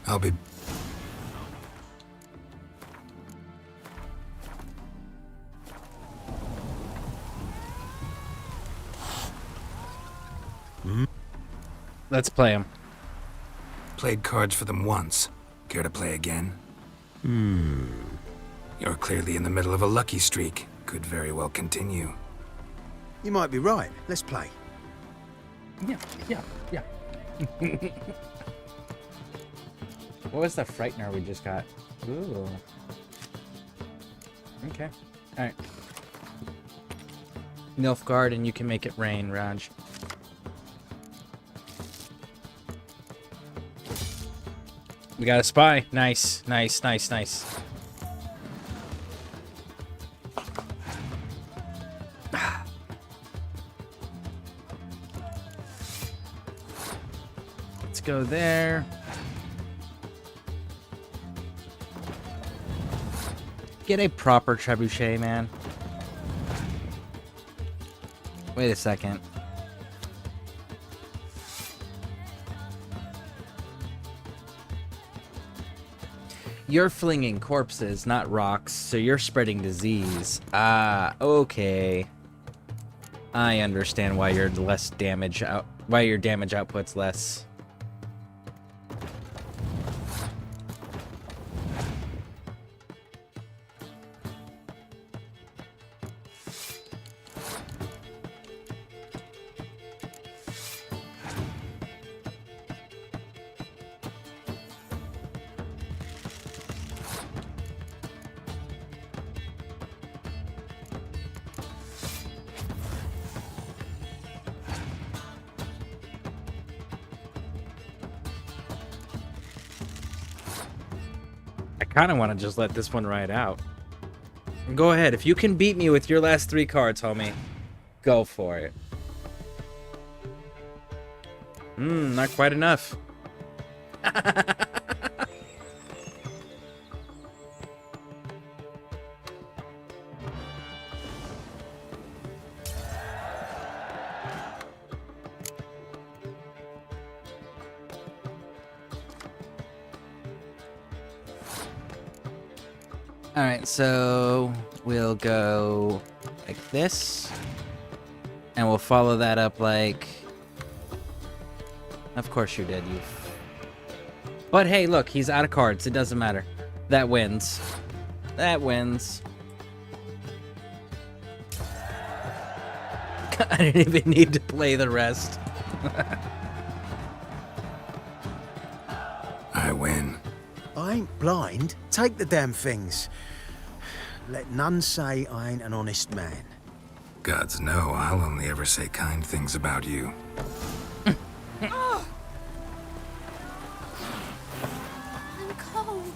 I'll be... Let's play him. Played cards for them once. Care to play again? You're clearly in the middle of a lucky streak. Could very well continue. You might be right. Let's play. Yeah. What was the Frightener we just got? Ooh. Okay. Alright. Nilfgaard, and you can make it rain, Raj. We got a spy. Nice. Let's go there. Get a proper trebuchet, man. Wait a second. You're flinging corpses, not rocks, so you're spreading disease. Ah, okay. I understand why your damage output's less. I kind of want to just let this one ride out. Go ahead. If you can beat me with your last 3 cards, homie, go for it. Not quite enough. Alright, so we'll go like this. And we'll follow that up like... Of course you did, you... But hey, look, he's out of cards. It doesn't matter. That wins. That wins. I didn't even need to play the rest. I win. I ain't blind. Take the damn things. Let none say I ain't an honest man. Gods know, I'll only ever say kind things about you. I'm cold.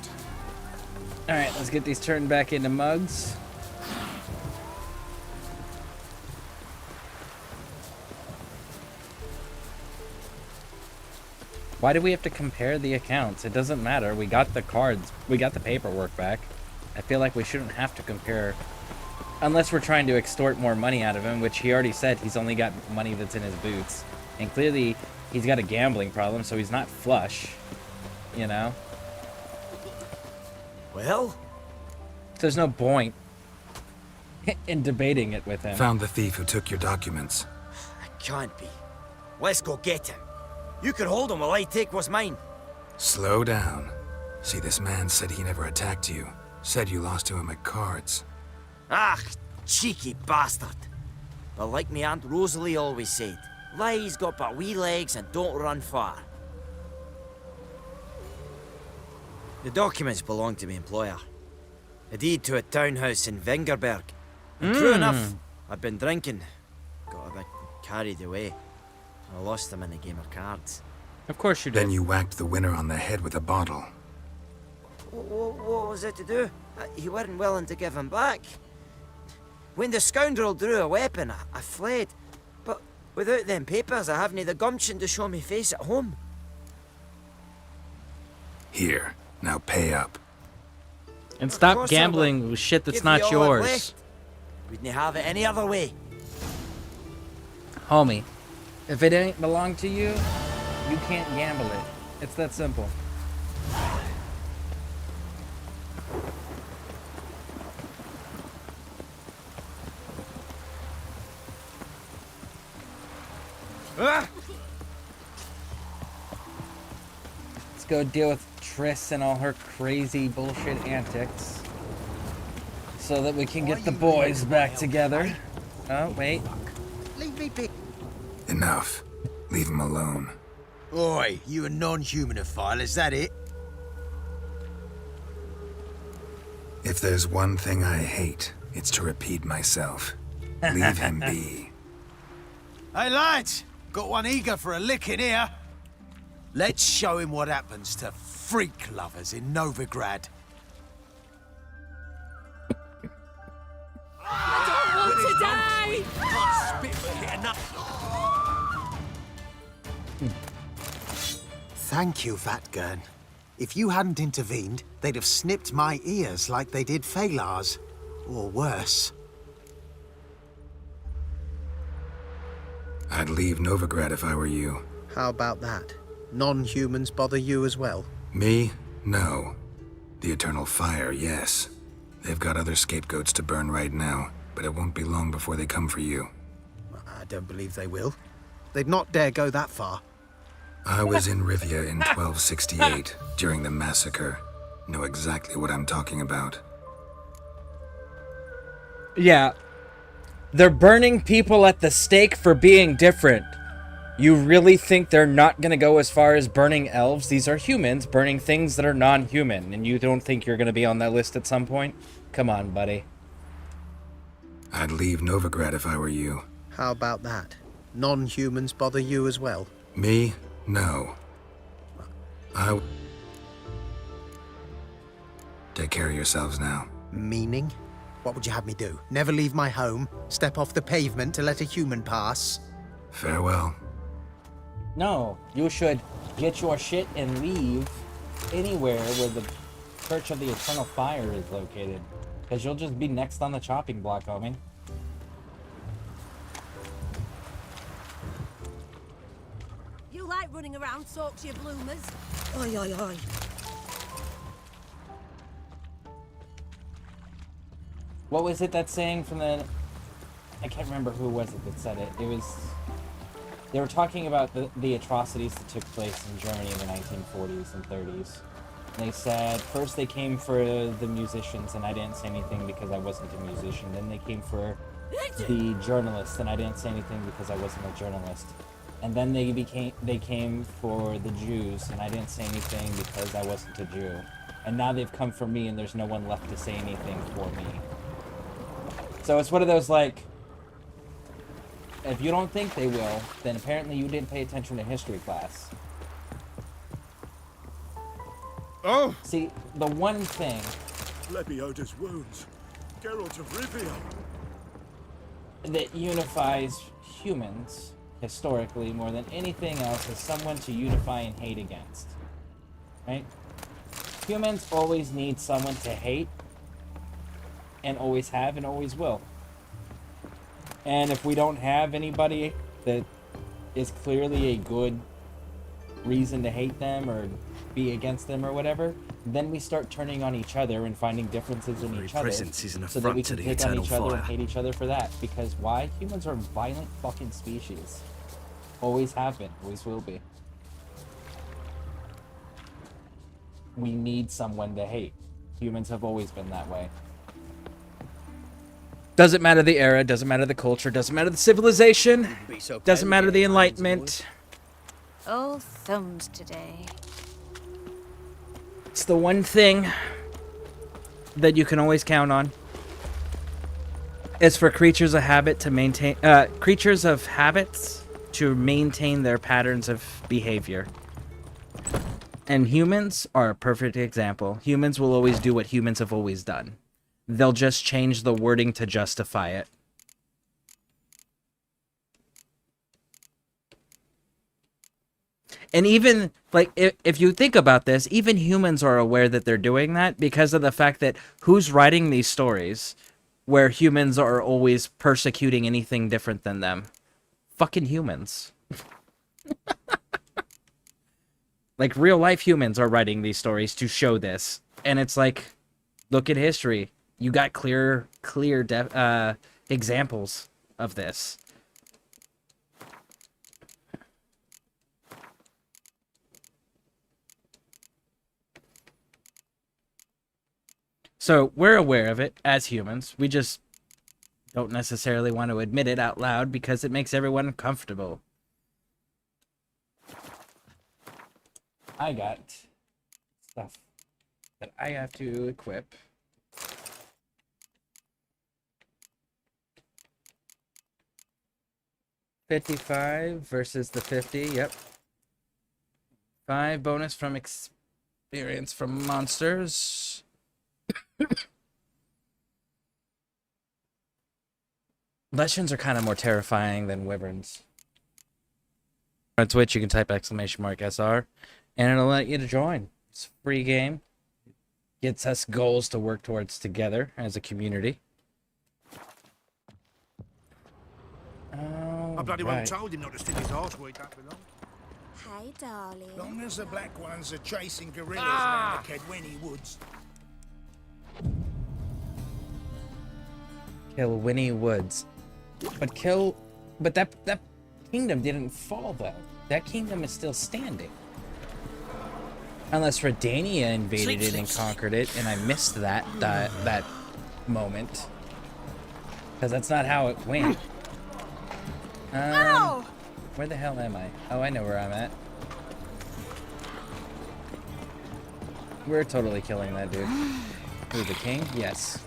Alright, let's get these turned back into mugs. Why do we have to compare the accounts? It doesn't matter. We got the cards. We got the paperwork back. I feel like we shouldn't have to compare. Unless we're trying to extort more money out of him, which he already said he's only got money that's in his boots. And clearly, he's got a gambling problem, so he's not flush. You know? Well? There's no point in debating it with him. Found the thief who took your documents. Can't be. Let's go get him. You can hold him while I take what's mine. Slow down. See, this man said he never attacked you. Said you lost to him at cards. Ah, cheeky bastard. But like me Aunt Rosalie always said, Lie's got but wee legs and don't run far. The documents belong to my employer. A deed to a townhouse in Vengerberg. And true enough, I'd been drinking. Got a bit carried away. I lost them in a game of cards. Of course you did. Then you whacked the winner on the head with a bottle. What was it to do? You weren't willing to give him back. When the scoundrel drew a weapon, I fled. But without them papers, I haven't the gumption to show me face at home. Here, now pay up. And stop gambling with shit that's not yours. Wouldn't have it any other way. Homie, if it ain't belong to you, you can't gamble it. It's that simple. Let's go deal with Triss and all her crazy bullshit antics so that we can get the boys back together. Oh, wait. Leave me be. Enough. Leave him alone. Oi, you a non-humanophile, is that it? If there's one thing I hate, it's to repeat myself. Leave him be. Hey lads, got one eager for a licking here. Let's show him what happens to freak lovers in Novigrad. I don't want to die! Can't spit but hit enough. Thank you, Vatgern. If you hadn't intervened, they'd have snipped my ears like they did Phalar's. Or worse. I'd leave Novigrad if I were you. How about that? Non-humans bother you as well? Me? No. The Eternal Fire, yes. They've got other scapegoats to burn right now, but it won't be long before they come for you. I don't believe they will. They'd not dare go that far. I was in Rivia in 1268, during the massacre. Know exactly what I'm talking about. Yeah. They're burning people at the stake for being different. You really think they're not going to go as far as burning elves? These are humans burning things that are non-human, and you don't think you're going to be on that list at some point? Come on, buddy. I'd leave Novigrad if I were you. How about that? Non-humans bother you as well? Me? No. Take care of yourselves now. Meaning? What would you have me do? Never leave my home? Step off the pavement to let a human pass? Farewell. No, you should get your shit and leave anywhere where the Church of the Eternal Fire is located. Because you'll just be next on the chopping block, homie. You like running around, soaks your bloomers. Oi, oi, oi. What was it that saying from the... I can't remember who was it that said it. It was... They were talking about the atrocities that took place in Germany in the 1940s and 30s. And they said, first they came for the musicians, and I didn't say anything because I wasn't a musician. Then they came for the journalists, and I didn't say anything because I wasn't a journalist. And then they came for the Jews, and I didn't say anything because I wasn't a Jew. And now they've come for me, and there's no one left to say anything for me. So it's one of those, like, if you don't think they will, then apparently you didn't pay attention to history class. Oh! See, the one thing... Lebioda's wounds. Geralt of Rivia. ...that unifies humans, historically, more than anything else, is someone to unify and hate against. Right? Humans always need someone to hate, and always have, and always will. And if we don't have anybody that is clearly a good reason to hate them or be against them or whatever, then we start turning on each other and finding differences in each other so that we can pick on each other and hate each other for that. Because why? Humans are a violent fucking species. Always have been, always will be. We need someone to hate. Humans have always been that way. Doesn't matter the era, doesn't matter the culture, doesn't matter the civilization, doesn't matter the Enlightenment. All thumbs today. It's the one thing that you can always count on. It's for creatures of habit to maintain creatures of habits to maintain their patterns of behavior. And humans are a perfect example. Humans will always do what humans have always done. They'll just change the wording to justify it. And even, like, if you think about this, even humans are aware that they're doing that because of the fact that who's writing these stories where humans are always persecuting anything different than them? Fucking humans. Like, real life humans are writing these stories to show this. And it's like, look at history. You got clear examples of this. So we're aware of it as humans. We just don't necessarily want to admit it out loud because it makes everyone uncomfortable. I got stuff that I have to equip. $55 versus the 50. Yep. 5 bonus from experience from monsters. Leshens are kind of more terrifying than wyverns. On Twitch, you can type !SR, and it'll let you to join. It's a free game. Gets us goals to work towards together as a community. I bloody well told him not to stick his arse where he don't belong. Hey, darling. Long as the black ones are chasing gorillas around the Kedwenny woods. Kill Winnie Woods. But that kingdom didn't fall, though. That kingdom is still standing. Unless Redania invaded it and conquered it, and I missed that moment. Because that's not how it went. Where the hell am I? Oh, I know where I'm at. We're totally killing that dude. Who, the king? Yes.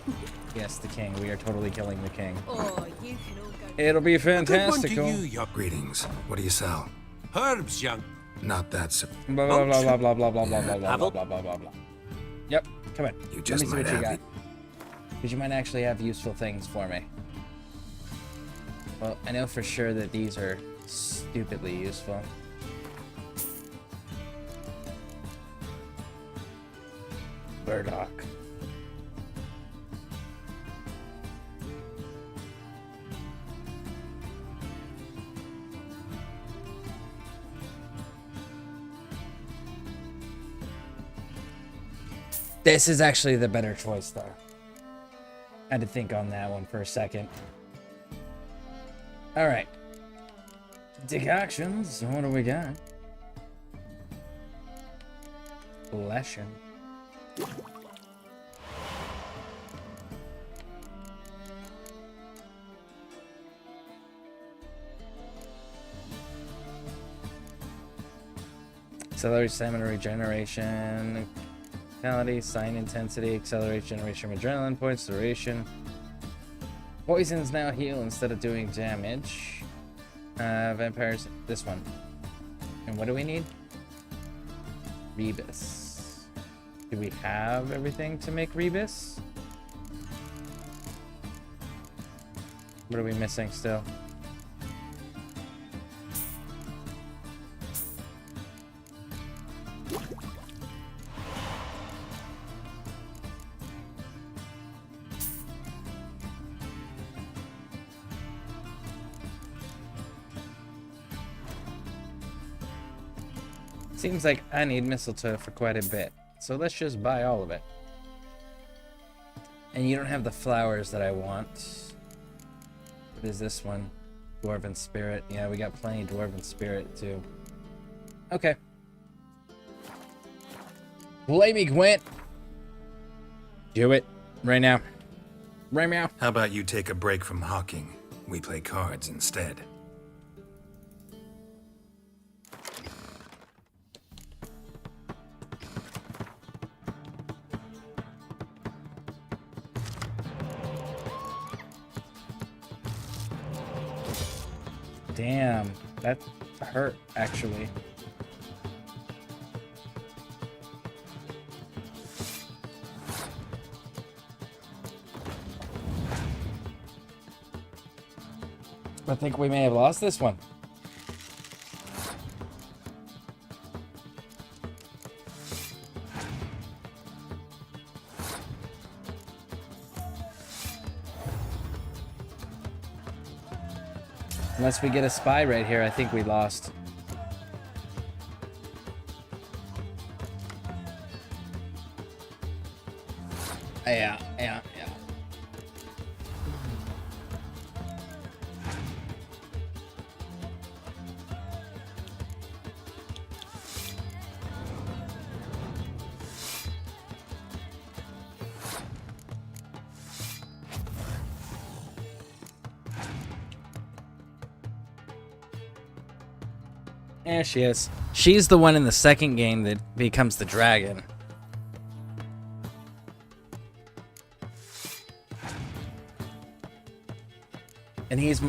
Yes, the king. We are totally killing the king. Oh, you can all go. It'll be fantastical. Greetings. What do you sell? Herbs, young. Not that Blah blah blah blah blah blah blah blah blah blah blah blah blah blah. Yep, come on. You just Let me see might what you have got. Because you might actually have useful things for me. Well, I know for sure that these are stupidly useful. Burdock. This is actually the better choice, though. I had to think on that one for a second. All right. Decoctions. What do we got? Leshen. Accelerate stamina regeneration. Vitality, sign intensity, accelerate generation of adrenaline points, duration. Poisons now heal instead of doing damage. Vampires, this one. And what do we need? Rebus. Do we have everything to make Rebus? What are we missing still? Seems like I need mistletoe for quite a bit, so let's just buy all of it. And you don't have the flowers that I want. What is this one? Dwarven Spirit. Yeah, we got plenty of Dwarven Spirit too. Okay. Play me, Gwent. Do it right now. Meow. How about you take a break from hawking? We play cards instead. Damn, that hurt, actually. I think we may have lost this one. Unless we get a spy right here, I think we lost. Yeah. There she is. She's the one in the second game that becomes the dragon. And he's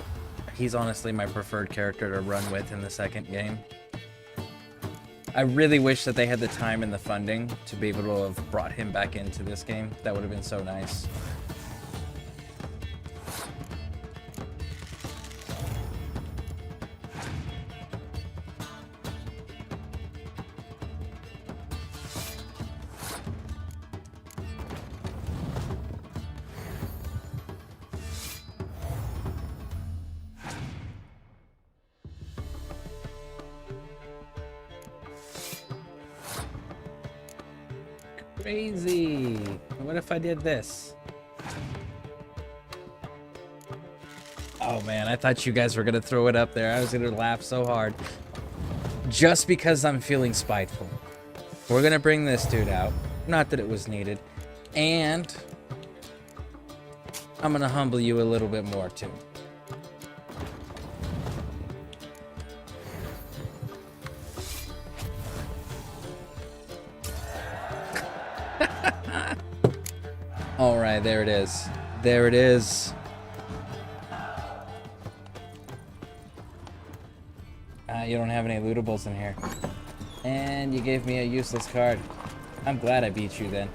honestly my preferred character to run with in the second game. I really wish that they had the time and the funding to be able to have brought him back into this game. That would have been so nice. Crazy. What if I did this? Oh man, I thought you guys were gonna throw it up there. I was gonna laugh so hard. Just because I'm feeling spiteful. We're gonna bring this dude out. Not that it was needed. And I'm gonna humble you a little bit more too. All right, there it is. There it is. You don't have any lootables in here. And you gave me a useless card. I'm glad I beat you then.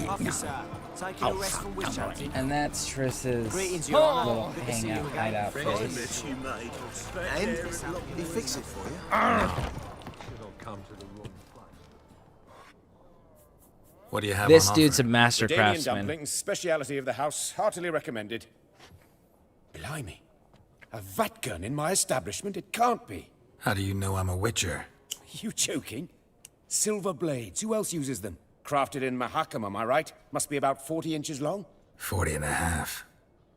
Officer, taking a rest from witch hunting. And that's Triss's Greetings, Your Honor. little Good to see you hangout, again. hideout Friends. place. And did he fix it for you? What do you have This on dude's a offer? master The Danian craftsman. dumplings, speciality of the house, heartily recommended. Blimey, a vat gun in my establishment? It can't be. How do you know I'm a witcher? You joking? Silver blades, who else uses them? Crafted in Mahakam, am I right? Must be about 40 inches long? 40 and a half.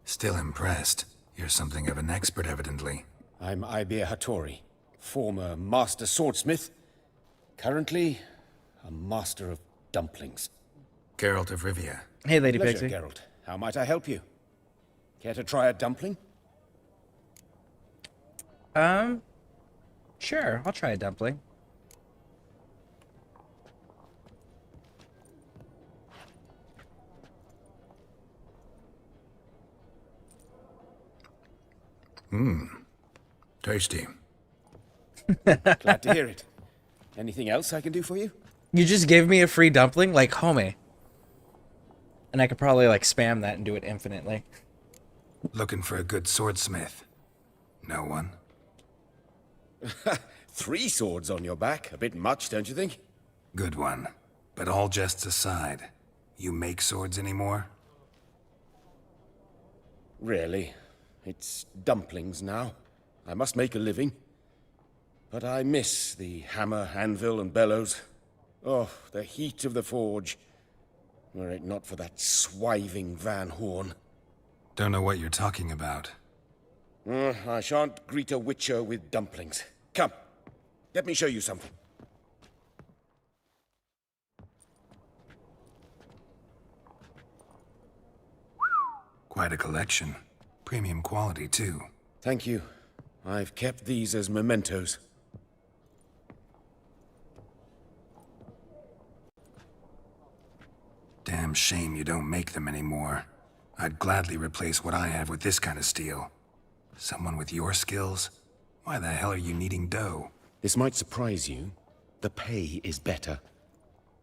Still impressed. You're something of an expert, evidently. I'm Ibir Hattori, former master swordsmith. Currently, a master of dumplings. Geralt of Rivia. Hey, Lady Pleasure, Pixie. Geralt. How might I help you? Care to try a dumpling? Sure, I'll try a dumpling. Tasty. Glad to hear it. Anything else I can do for you? You just gave me a free dumpling? Like, homie. And I could probably, like, spam that and do it infinitely. Looking for a good swordsmith. No one? 3 swords on your back. A bit much, don't you think? Good one. But all jests aside, you make swords anymore? Really? It's dumplings now. I must make a living. But I miss the hammer, anvil, and bellows. Oh, the heat of the forge. Were it not for that swiving Van Horn. Don't know what you're talking about. I shan't greet a witcher with dumplings. Come, let me show you something. Quite a collection. Premium quality, too. Thank you. I've kept these as mementos. Damn shame you don't make them anymore. I'd gladly replace what I have with this kind of steel. Someone with your skills? Why the hell are you needing dough? This might surprise you. The pay is better.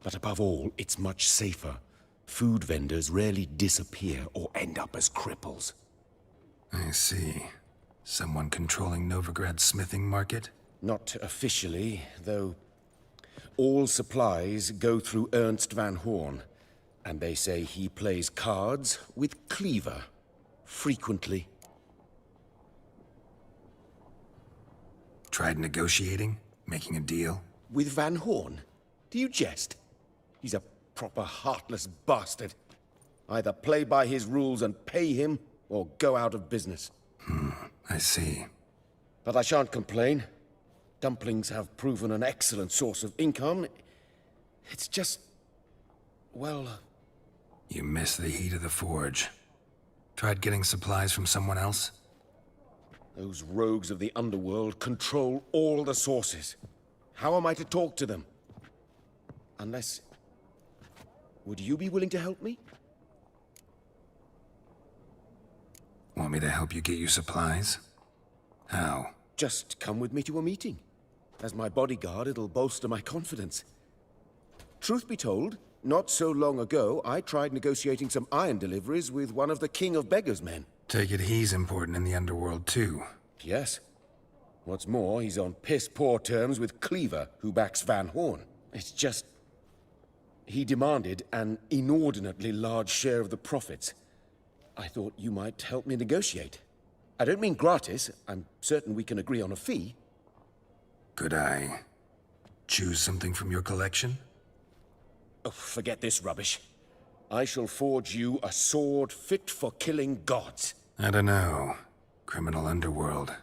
But above all, it's much safer. Food vendors rarely disappear or end up as cripples. I see. Someone controlling Novigrad's smithing market? Not officially, though all supplies go through Ernst van Horn. And they say he plays cards with Cleaver. Frequently. Tried negotiating? Making a deal? With Van Horn? Do you jest? He's a proper heartless bastard. Either play by his rules and pay him, or go out of business. I see. But I shan't complain. Dumplings have proven an excellent source of income. It's just... well... You miss the heat of the forge. Tried getting supplies from someone else? Those rogues of the underworld control all the sources. How am I to talk to them? Unless... Would you be willing to help me? Want me to help you get you supplies? How? Just come with me to a meeting. As my bodyguard, it'll bolster my confidence. Truth be told, not so long ago, I tried negotiating some iron deliveries with one of the King of Beggars' men. Take it he's important in the underworld, too. Yes. What's more, he's on piss-poor terms with Cleaver, who backs Van Horn. It's just... he demanded an inordinately large share of the profits. I thought you might help me negotiate. I don't mean gratis. I'm certain we can agree on a fee. Could I choose something from your collection? Oh, forget this rubbish. I shall forge you a sword fit for killing gods. I don't know. Criminal underworld.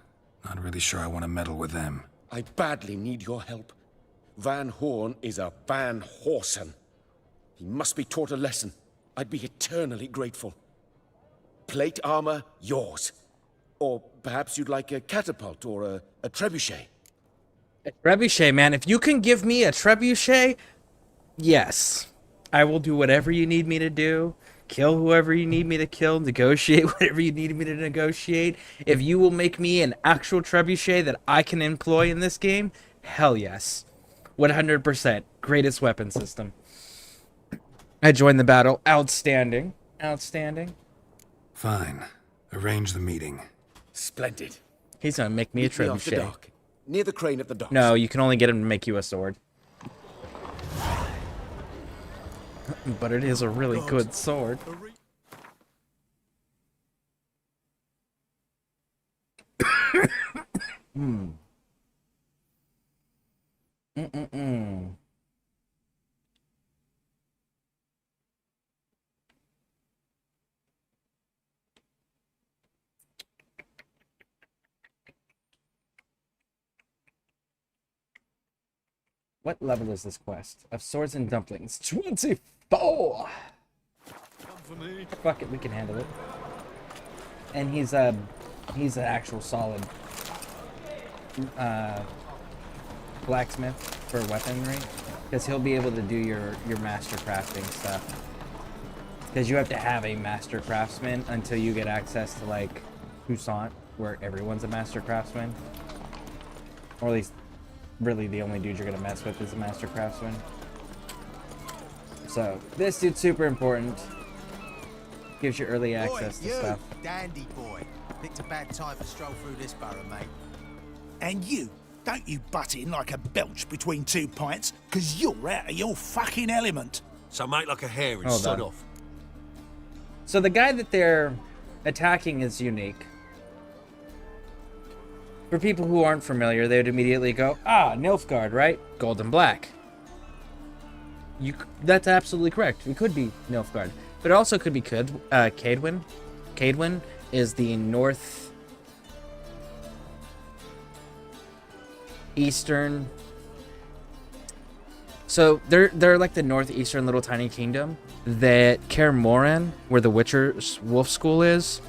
Not really sure I want to meddle with them. I badly need your help. Van Horn is a Van Horsen. He must be taught a lesson. I'd be eternally grateful. Plate armor, yours. Or perhaps you'd like a catapult or a trebuchet. A trebuchet, man. If you can give me a trebuchet, yes. I will do whatever you need me to do. Kill whoever you need me to kill. Negotiate whatever you need me to negotiate. If you will make me an actual trebuchet that I can employ in this game, hell yes. 100%. Greatest weapon system. I joined the battle. Outstanding. Outstanding. Fine. Arrange the meeting. Splendid. He's gonna make me a Meet me after trebuchet. dark, near the crane at the docks. No, you can only get him to make you a sword. But it is a really good sword. What level is this quest? Of swords and dumplings. 24! Fuck it, we can handle it. And he's an actual solid blacksmith for weaponry. Because he'll be able to do your master crafting stuff. Because you have to have a master craftsman until you get access to, like, Toussaint, where everyone's a master craftsman. Or at least, really the only dude you're gonna mess with is a master craftsman. So, this dude's super important. Gives you early access to stuff. Dandy boy. Picked a bad time to stroll through this borough, mate. And you, don't you butt in like a belch between 2 pints, because you're out of your fucking element. So make like a hare and Hold sod on. off. So the guy that they're attacking is unique. For people who aren't familiar, they would immediately go, ah, Nilfgaard, right? Gold and black. That's absolutely correct. It could be Nilfgaard. But it also could be Cadwyn. Cadwyn is the northeastern So they're like the northeastern little tiny kingdom that Kaer Morhen, where the Witcher's Wolf School is,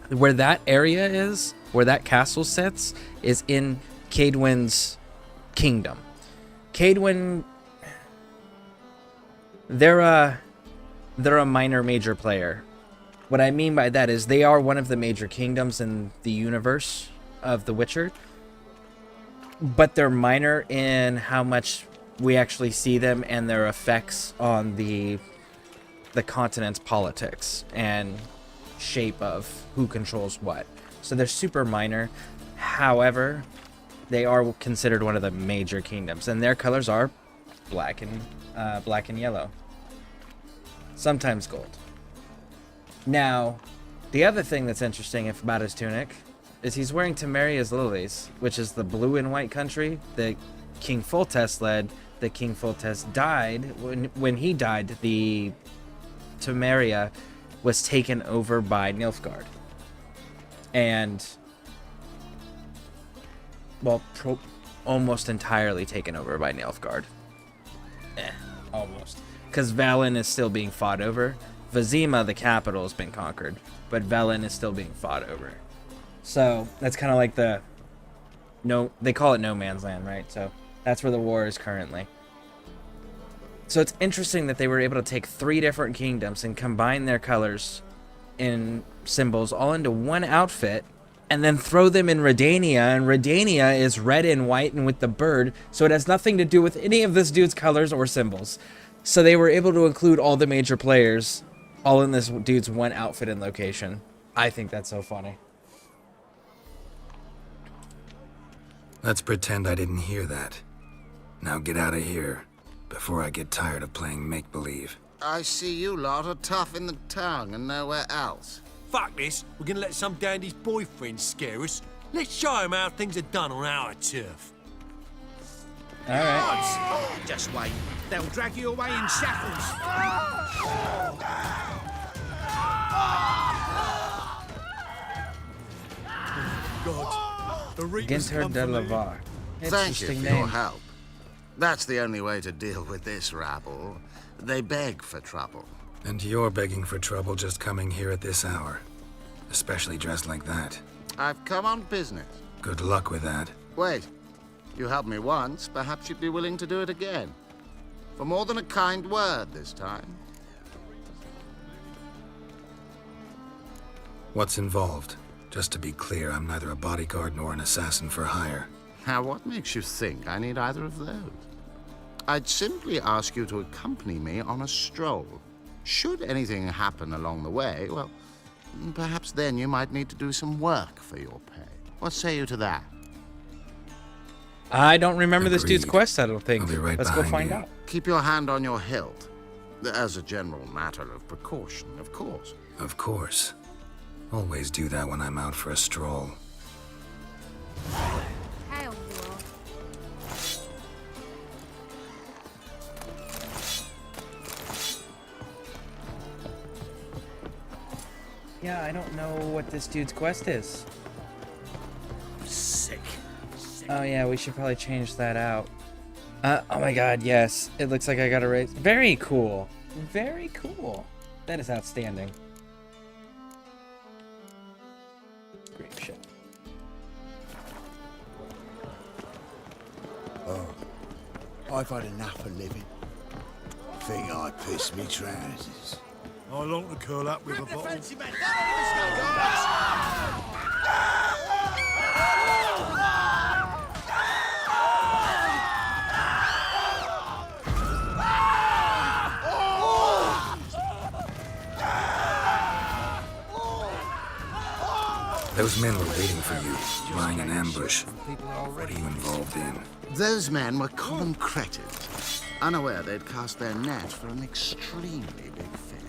where that area is, where that castle sits, is in Cadwyn's kingdom. Cadwyn, they're a minor major player. What I mean by that is they are one of the major kingdoms in the universe of The Witcher, but they're minor in how much we actually see them and their effects on the continent's politics and shape of who controls what. So they're super minor. However, they are considered one of the major kingdoms, and their colors are black and yellow, sometimes gold. Now, the other thing that's interesting about his tunic is he's wearing Temeria's lilies, which is the blue and white country that King Foltest led. That King Foltest died. When he died, the Temeria was taken over by Nilfgaard. And, well, almost entirely taken over by Nilfgaard. Almost. Because Velen is still being fought over. Vizima, the capital, has been conquered, but Velen is still being fought over. So that's kind of like they call it no man's land, right? So that's where the war is currently. So it's interesting that they were able to take 3 different kingdoms and combine their colors and symbols all into one outfit and then throw them in Redania. And Redania is red and white and with the bird, so it has nothing to do with any of this dude's colors or symbols. So they were able to include all the major players all in this dude's one outfit and location. I think that's so funny. Let's pretend I didn't hear that. Now get out of here, before I get tired of playing make-believe. I see you lot are tough in the tongue and nowhere else. Fuck this. We're gonna let some dandy's boyfriend scare us. Let's show him how things are done on our turf. All right. Just wait. They'll drag you away in shackles. God. The Reapers Ginter come de for me. Lavar. Thank you for Interesting your name. help. That's the only way to deal with this rabble. They beg for trouble. And you're begging for trouble just coming here at this hour. Especially dressed like that. I've come on business. Good luck with that. Wait. You helped me once, perhaps you'd be willing to do it again. For more than a kind word this time. What's involved? Just to be clear, I'm neither a bodyguard nor an assassin for hire. Now, what makes you think I need either of those? I'd simply ask you to accompany me on a stroll. Should anything happen along the way, well, perhaps then you might need to do some work for your pay. What say you to that? I don't remember this dude's Agreed. quest, I don't think. I'll be right Let's go behind find you. out. Keep your hand on your hilt. As a general matter of precaution, of course. Of course. Always do that when I'm out for a stroll. Hell, you are. Yeah, I don't know what this dude's quest is. Sick. Oh yeah, we should probably change that out. Oh my god, yes. It looks like I got a raise. Very cool. Very cool. That is outstanding. Great shit. Oh, I've had enough of living. Think I pissed me trousers. I long to curl up with a bottle. Those men were waiting for you, lying in ambush. What are you involved in? Those men were common cretins, unaware they'd cast their net for an extremely big fish.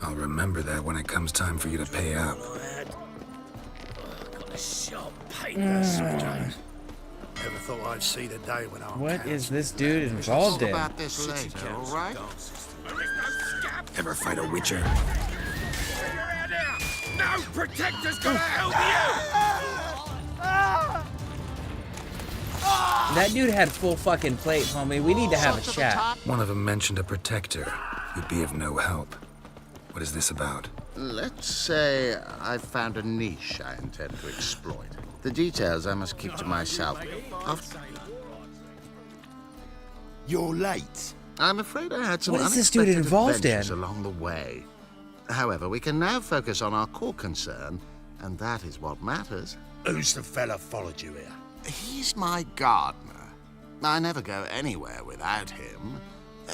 I'll remember that when it comes time for you to pay up. Got a sharp pain in sometimes. Never thought I'd see the day when I'm. What is this dude involved in? About this later, all right? Ever fight a witcher? No protector's gonna help you! That dude had full fucking plate, homie. We need to have a chat. One of them mentioned a protector who'd be of no help. What is this about? Let's say I've found a niche I intend to exploit. The details I must keep to myself. You're late. I'm afraid I had some What is this dude unexpected involved in? adventures along the way. However, we can now focus on our core concern, and that is what matters. Who's the fella followed you here? He's my gardener. I never go anywhere without him.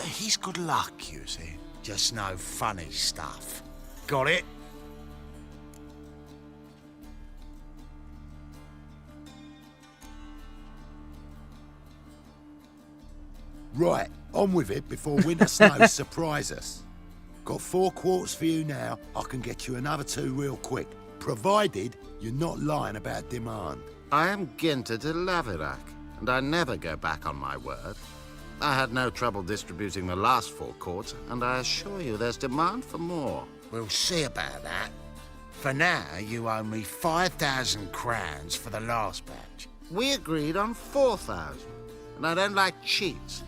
He's good luck, you see. Just no funny stuff. Got it? Right, on with it before winter snows surprise us. Got 4 quarts for you now. I can get you another 2 real quick, provided you're not lying about demand. I am Ginter de Laverack, and I never go back on my word. I had no trouble distributing the last 4 quarts, and I assure you there's demand for more. We'll see about that. For now, you owe me 5,000 crowns for the last batch. We agreed on 4,000, and I don't like cheats.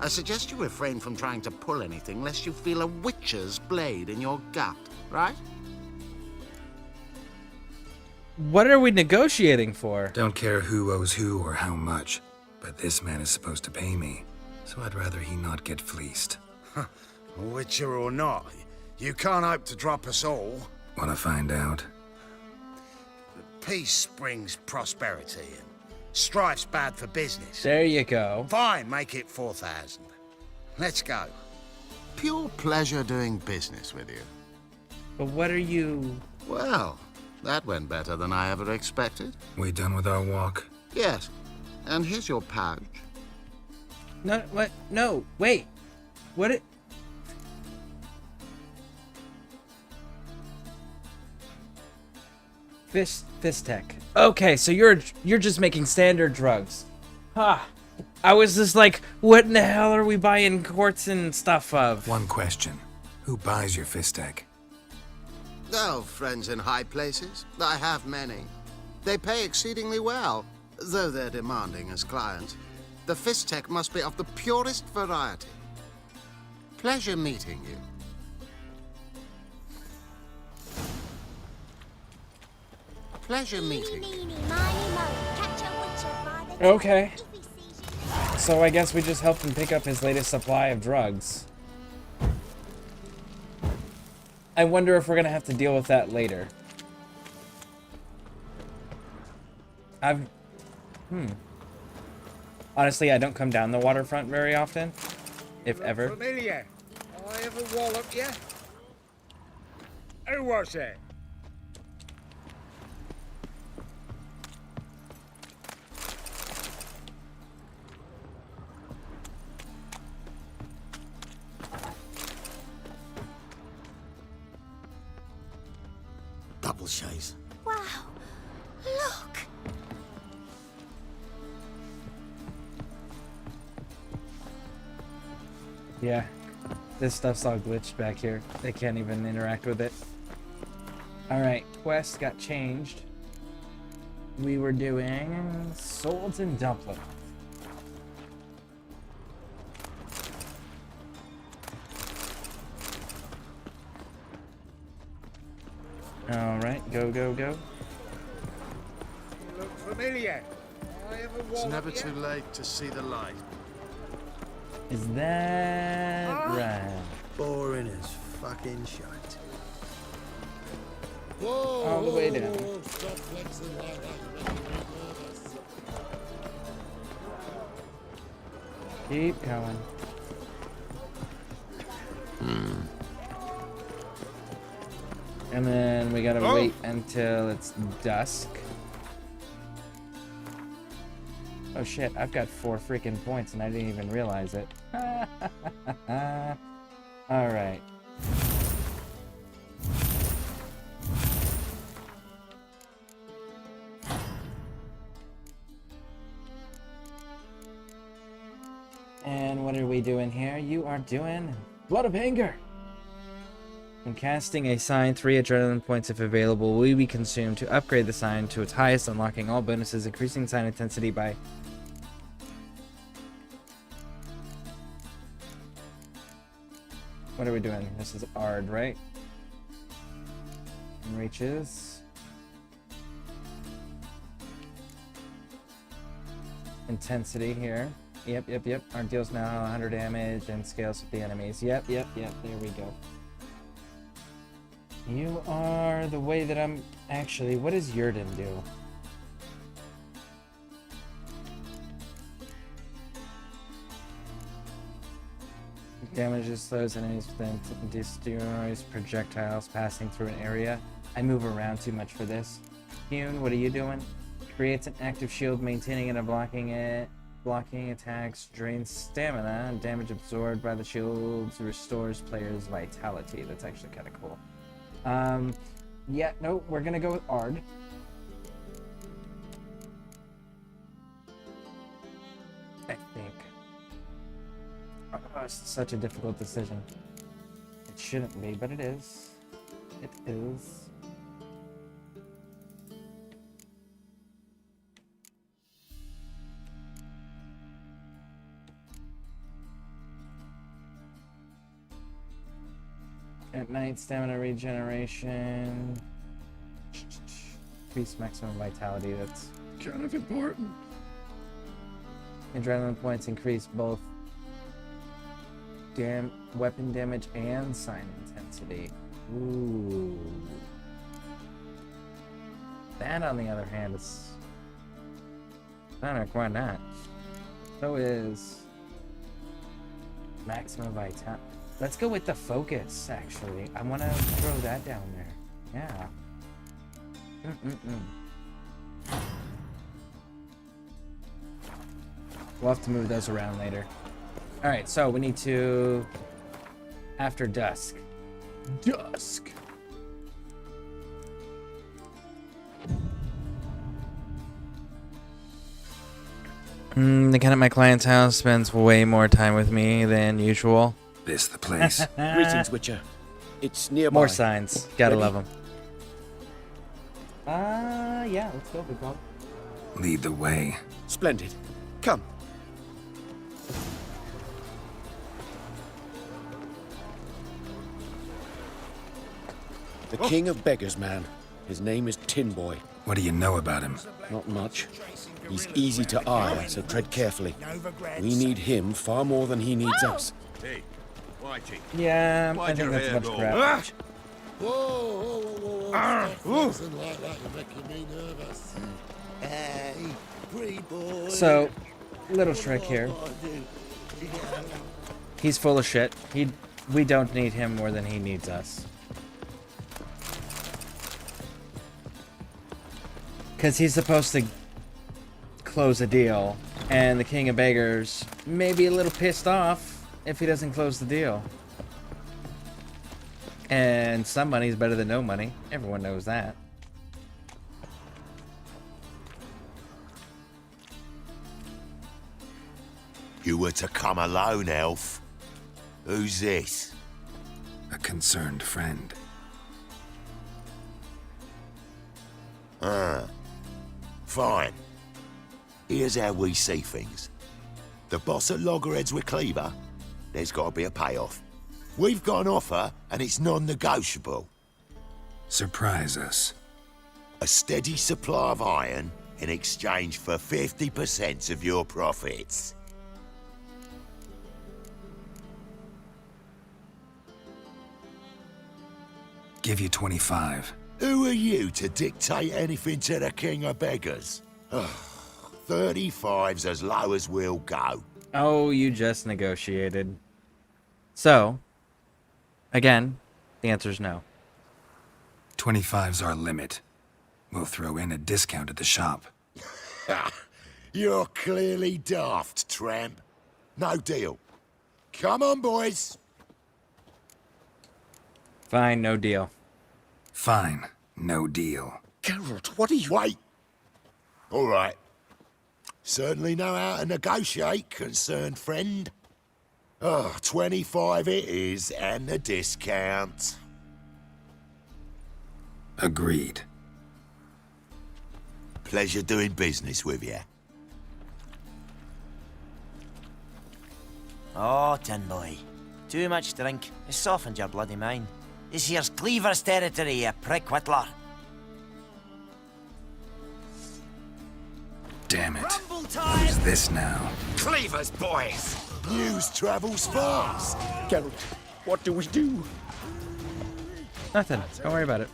I suggest you refrain from trying to pull anything lest you feel a witch's blade in your gut, right? What are we negotiating for? Don't care who owes who or how much, but this man is supposed to pay me, so I'd rather he not get fleeced. Witcher or not, you can't hope to drop us all. Wanna find out? Peace brings prosperity, and strife's bad for business. There you go. Fine, make it 4,000. Let's go. Pure pleasure doing business with you. But what are you... Well, that went better than I ever expected. We done with our walk? Yes, and here's your pouch. No, what? No, wait. What it... Fistech. Okay, so you're just making standard drugs. Ha! I was just like, what in the hell are we buying quartz and stuff of? One question. Who buys your Fistech? Oh, friends in high places. I have many. They pay exceedingly well, though they're demanding as clients. The Fistech must be of the purest variety. Pleasure meeting you. Pleasure meeting you. Okay. So I guess we just helped him pick up his latest supply of drugs. I wonder if we're gonna have to deal with that later. Honestly, I don't come down the waterfront very often, if ever. Familiar. I ever wallop you? Who was it? Double shades. Wow. Look. Yeah, this stuff's all glitched back here. They can't even interact with it. Alright, quest got changed. We were doing swords and dumplings. Alright, go, go, go. You look familiar. I ever It's never too late to see the light. Is that right? Boring as fucking shite. Whoa, All the way down. Stop flexing like that. Keep going. And then we gotta wait until it's dusk. Oh shit, I've got 4 freaking points and I didn't even realize it. Alright. And what are we doing here? You are doing Blood of Anger. When casting a sign, 3 adrenaline points if available will be consumed to upgrade the sign to its highest, unlocking all bonuses, increasing sign intensity by What are we doing? This is Ard, right? And reaches. Intensity here. Yep. Ard deals now 100 damage and scales with the enemies. Yep. There we go. You are the way that I'm... Actually, what does Yurden do? Damages slows enemies within destroys projectiles passing through an area. I move around too much for this. Hune, what are you doing? Creates an active shield, maintaining it and blocking it. Blocking attacks drains stamina, and damage absorbed by the shields restores players' vitality. That's actually kind of cool. Yeah, no, we're gonna go with Ard. I think. Oh, it's such a difficult decision. It shouldn't be, but it is. It is. At night, stamina regeneration. Increase maximum vitality, that's kind of important. Adrenaline points increase both weapon damage and sign intensity. Ooh. That, on the other hand, is quite not. So is maximum vitality. Let's go with the focus, actually. I want to throw that down there. Yeah. We'll have to move those around later. Alright, so we need to... After dusk. Dusk! The cat at my client's house spends way more time with me than usual. This the place. Greetings, Witcher. It's nearby. More signs. Gotta Ready? love them. Yeah, let's go, big dog. Lead the way. Splendid. Come. The King of Beggars, man. His name is Tin Boy. What do you know about him? Not much. He's easy to eye, so tread carefully. We need him far more than he needs us. Hey, Whitey. Yeah, I Why'd think your that's a hair bunch of go? crap. Whoa. Stop like that, you're making me nervous. Hey, free boy. So, little trick here. He's full of shit. We don't need him more than he needs us. Because he's supposed to close a deal, and the King of Beggars may be a little pissed off if he doesn't close the deal. And some money's better than no money. Everyone knows that. You were to come alone, elf. Who's this? A concerned friend. Fine. Here's how we see things. The boss at Loggerheads with Cleaver, there's got to be a payoff. We've got an offer, and it's non-negotiable. Surprise us. A steady supply of iron in exchange for 50% of your profits. Give you 25. Who are you to dictate anything to the King of Beggars? 35's as low as we'll go. Oh, you just negotiated. So, again, the answer's no. 25's our limit. We'll throw in a discount at the shop. You're clearly daft, tramp. No deal. Come on, boys. Fine, no deal. Fine, no deal. Geralt, what are you... Wait. All right. Certainly know how to negotiate, concerned friend. 25 it is, and the discount. Agreed. Pleasure doing business with you. Oh, Tin Boy. Too much drink. It's softened your bloody mind. This here's Cleaver's territory, you prick whittler. Damn it. Who's this now? Cleavers, boys! News travels fast. Geralt, what do we do? Nothing. Don't worry about it.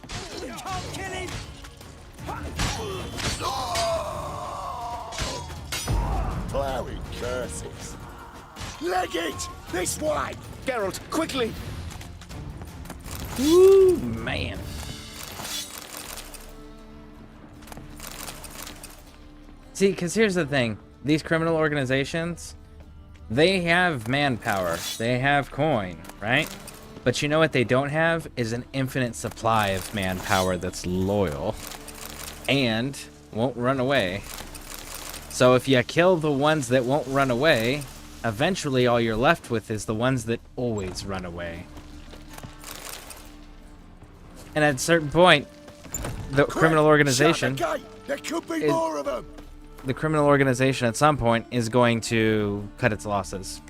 Plowing curses. Leg it! This way! Geralt, quickly! Woo, man. See, because here's the thing. These criminal organizations, they have manpower. They have coin, right? But you know what they don't have is an infinite supply of manpower that's loyal and won't run away. So if you kill the ones that won't run away, eventually all you're left with is the ones that always run away. And at a certain point, the criminal organization... There could be more of them! The criminal organization at some point is going to cut its losses.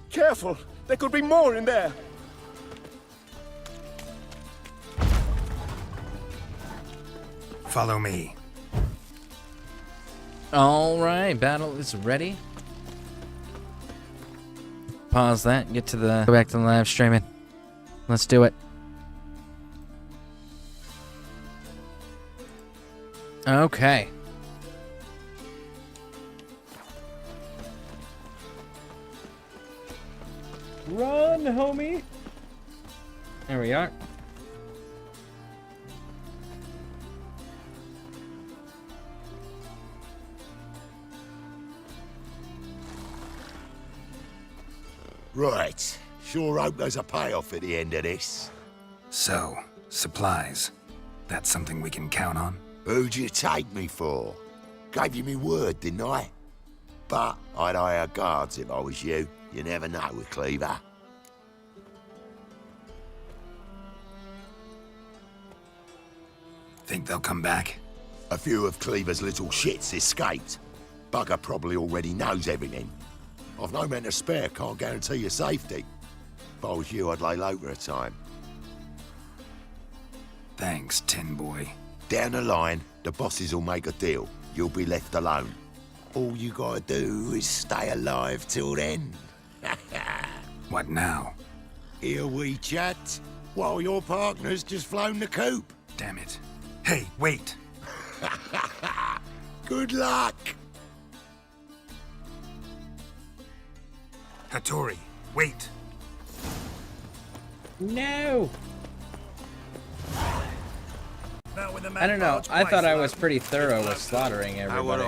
Careful! There could be more in there! Follow me. Alright, battle is ready. Pause that, get to the... Go back to the live streaming. Let's do it. Okay. Run, homie! There we are. Right. Sure hope there's a payoff at the end of this. So, supplies. That's something we can count on? Who'd you take me for? Gave you me word, didn't I? But I'd hire guards if I was you. You never know with Cleaver. Think they'll come back? A few of Cleaver's little shits escaped. Bugger probably already knows everything. I've no men to spare, can't guarantee your safety. If I was you, I'd lay low for a time. Thanks, Tin Boy. Down the line, the bosses will make a deal. You'll be left alone. All you gotta do is stay alive till then. What now? Here we chat, while your partner's just flown the coop. Damn it. Hey, wait! Good luck! Hattori, wait! No! I don't know. I thought I was pretty thorough with slaughtering everybody.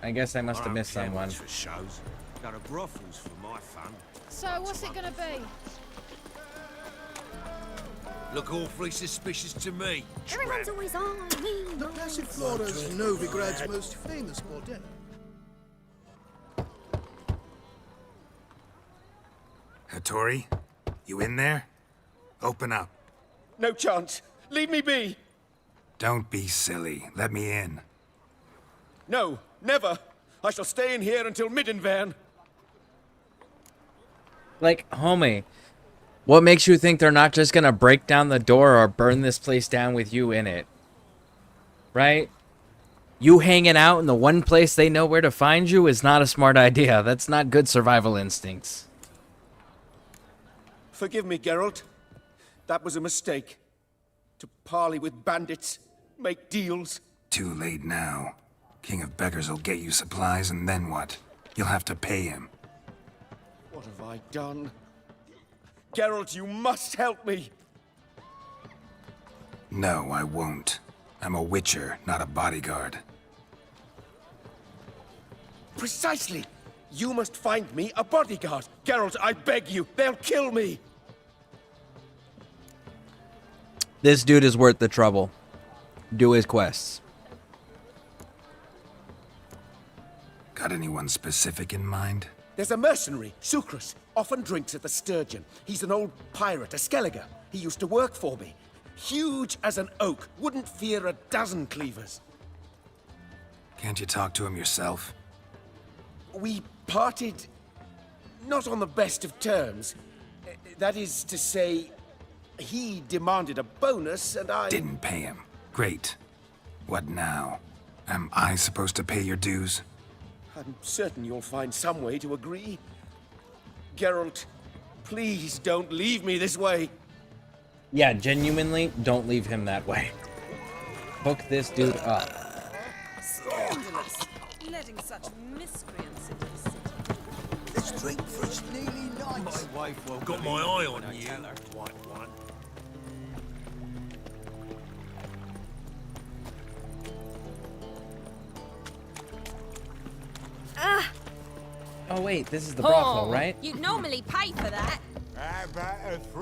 I guess I must have missed someone. Got a brothels for my fun. So what's it gonna be? Look awfully suspicious to me. Everyone's always on me. The Passiflora's Novigrad's most famous bordello. Hattori, you in there? Open up. No chance. Leave me be. Don't be silly. Let me in. No, never. I shall stay in here until Middenvern. Like, homie, what makes you think they're not just gonna break down the door or burn this place down with you in it? Right? You hanging out in the one place they know where to find you is not a smart idea. That's not good survival instincts. Forgive me, Geralt. That was a mistake. To parley with bandits, make deals. Too late now. King of Beggars will get you supplies, and then what? You'll have to pay him. What have I done? Geralt, you must help me! No, I won't. I'm a witcher, not a bodyguard. Precisely! You must find me a bodyguard. Geralt, I beg you, they'll kill me! This dude is worth the trouble. Do his quests. Got anyone specific in mind? There's a mercenary, Sucrus, often drinks at the Sturgeon. He's an old pirate, a Skelliger. He used to work for me. Huge as an oak, wouldn't fear a dozen cleavers. Can't you talk to him yourself? We parted not on the best of terms. That is to say, he demanded a bonus and I... Didn't pay him. Great. What now? Am I supposed to pay your dues? I'm certain you'll find some way to agree. Geralt, please don't leave me this way. Yeah, genuinely, don't leave him that way. Hook this dude up. Scandalous. Letting such miscreants into the city. This drink for us nearly nights. My wife will got my eye on you. White one. Ah! Oh wait, this is the brothel, right? You normally pay for that.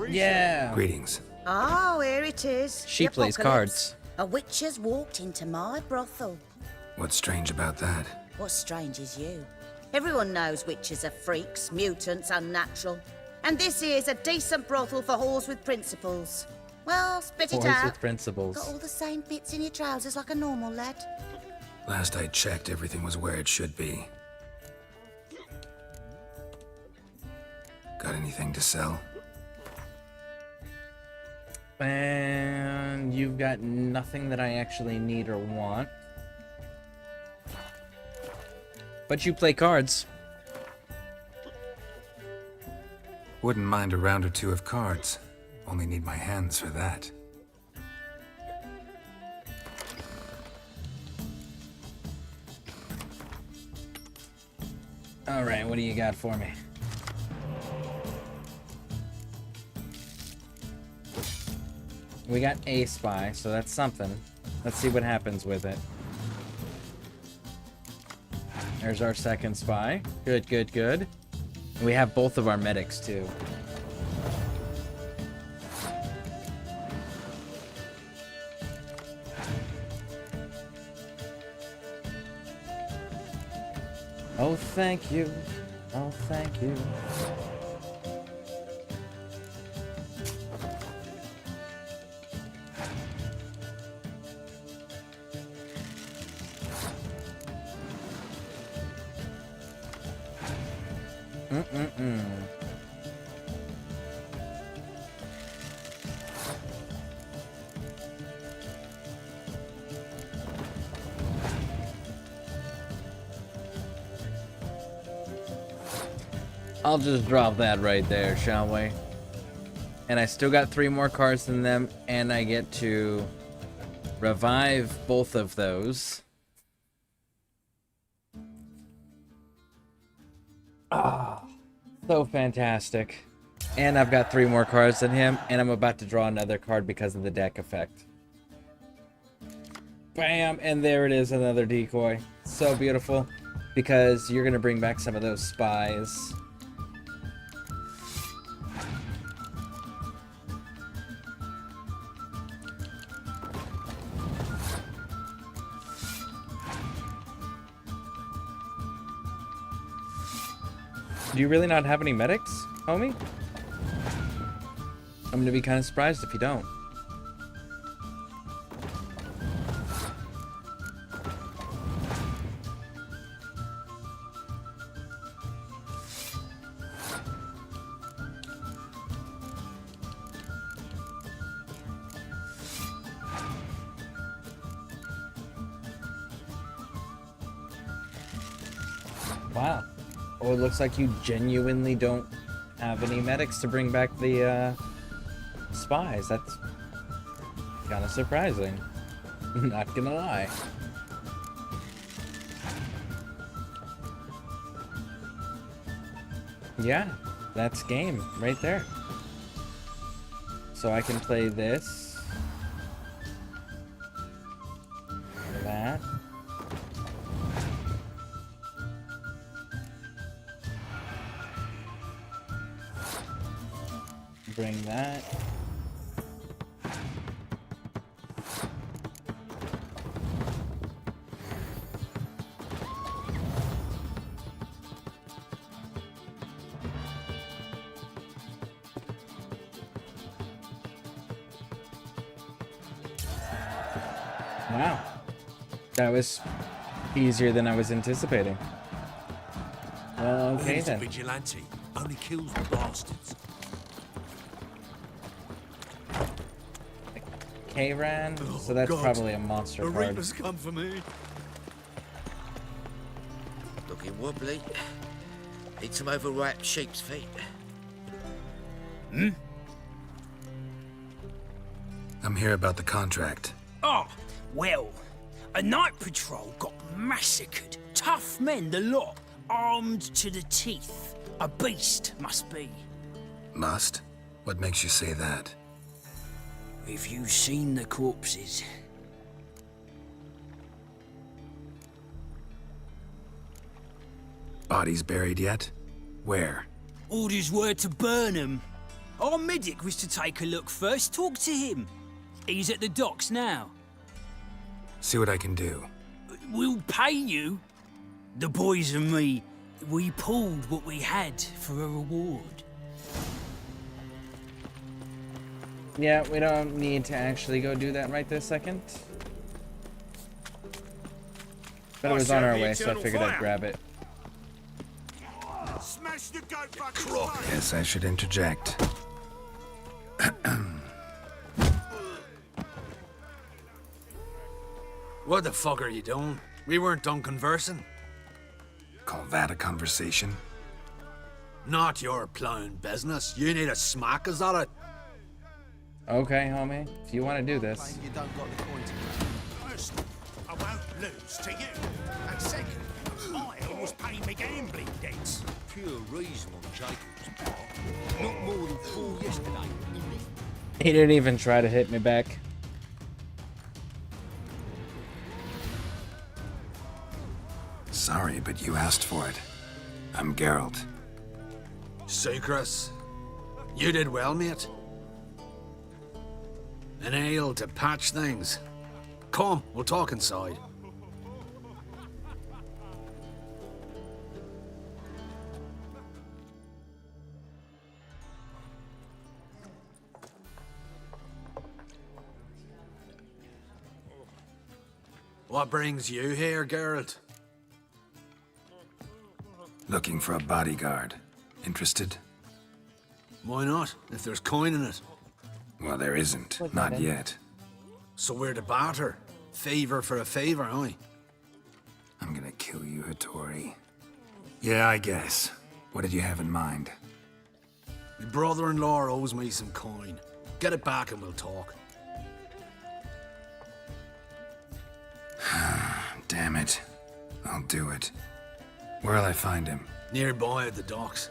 Yeah. Greetings. Oh, here it is. She The plays apocalypse. cards. A witch has walked into my brothel. What's strange about that? What's strange is you. Everyone knows witches are freaks, mutants, unnatural. And this here's a decent brothel for whores with principles. Well, spit it Boys out. with principles. Got all the same bits in your trousers like a normal lad. Last I checked, everything was where it should be. Got anything to sell? And you've got nothing that I actually need or want. But you play cards. Wouldn't mind a round or two of cards. Only need my hands for that. Alright, what do you got for me? We got a spy, so that's something. Let's see what happens with it. There's our second spy. Good, good, good. We have both of our medics, too. Oh, thank you. Oh, thank you. I'll just drop that right there, shall we? And I still got 3 more cards than them, and I get to revive both of those. Ah, so fantastic. And I've got 3 more cards than him, and I'm about to draw another card because of the deck effect. Bam! And there it is, another decoy. So beautiful, because you're going to bring back some of those spies. Do you really not have any medics, homie? I'm gonna be kind of surprised if you don't. Wow. Oh, it looks like you genuinely don't have any medics to bring back the spies. That's kind of surprising. Not gonna lie. Yeah, that's game right there. So I can play this. That. Bring that. Wow. That was easier than I was anticipating. Well, okay He's a then. vigilante. Only kills bastards. K-Ran, so that's God. probably a monster The card. Reaper's come for me. Looking wobbly. Need some overripe sheep's feet. Hmm? I'm here about the contract. Oh, well, a night patrol got massacred. Tough men, the lot, armed to the teeth. A beast, must be. Must? What makes you say that? If you've seen the corpses. Bodies buried yet? Where? Orders were to burn them. Our medic was to take a look first. Talk to him. He's at the docks now. See what I can do. We'll pay you. The boys and me, we pulled what we had for a reward. Yeah, we don't need to actually go do that right this second. But it was on our way, so I figured I'd grab it. Smash the goat fucking Guess I should interject. What the fuck are you doing? We weren't done conversing. Call that a conversation? Not your plowing business. You need a smack us at it. Okay, homie, if you want to do this. You don't got the coins. First, I won't lose to you. And second, I was paying me gambling debts. Pure reason on Jacob's part. Not more than 4 yesterday. He didn't even try to hit me back. Sorry, but you asked for it. I'm Geralt. Chris, you did well, mate. An ale to patch things. Come, we'll talk inside. What brings you here, Geralt? Looking for a bodyguard. Interested? Why not, if there's coin in it? Well, there isn't. Not yet. So we're to barter. Favor for a favor, aye? I'm gonna kill you, Hattori. Yeah, I guess. What did you have in mind? My brother-in-law owes me some coin. Get it back and we'll talk. Damn it. I'll do it. Where'll I find him? Nearby at the docks.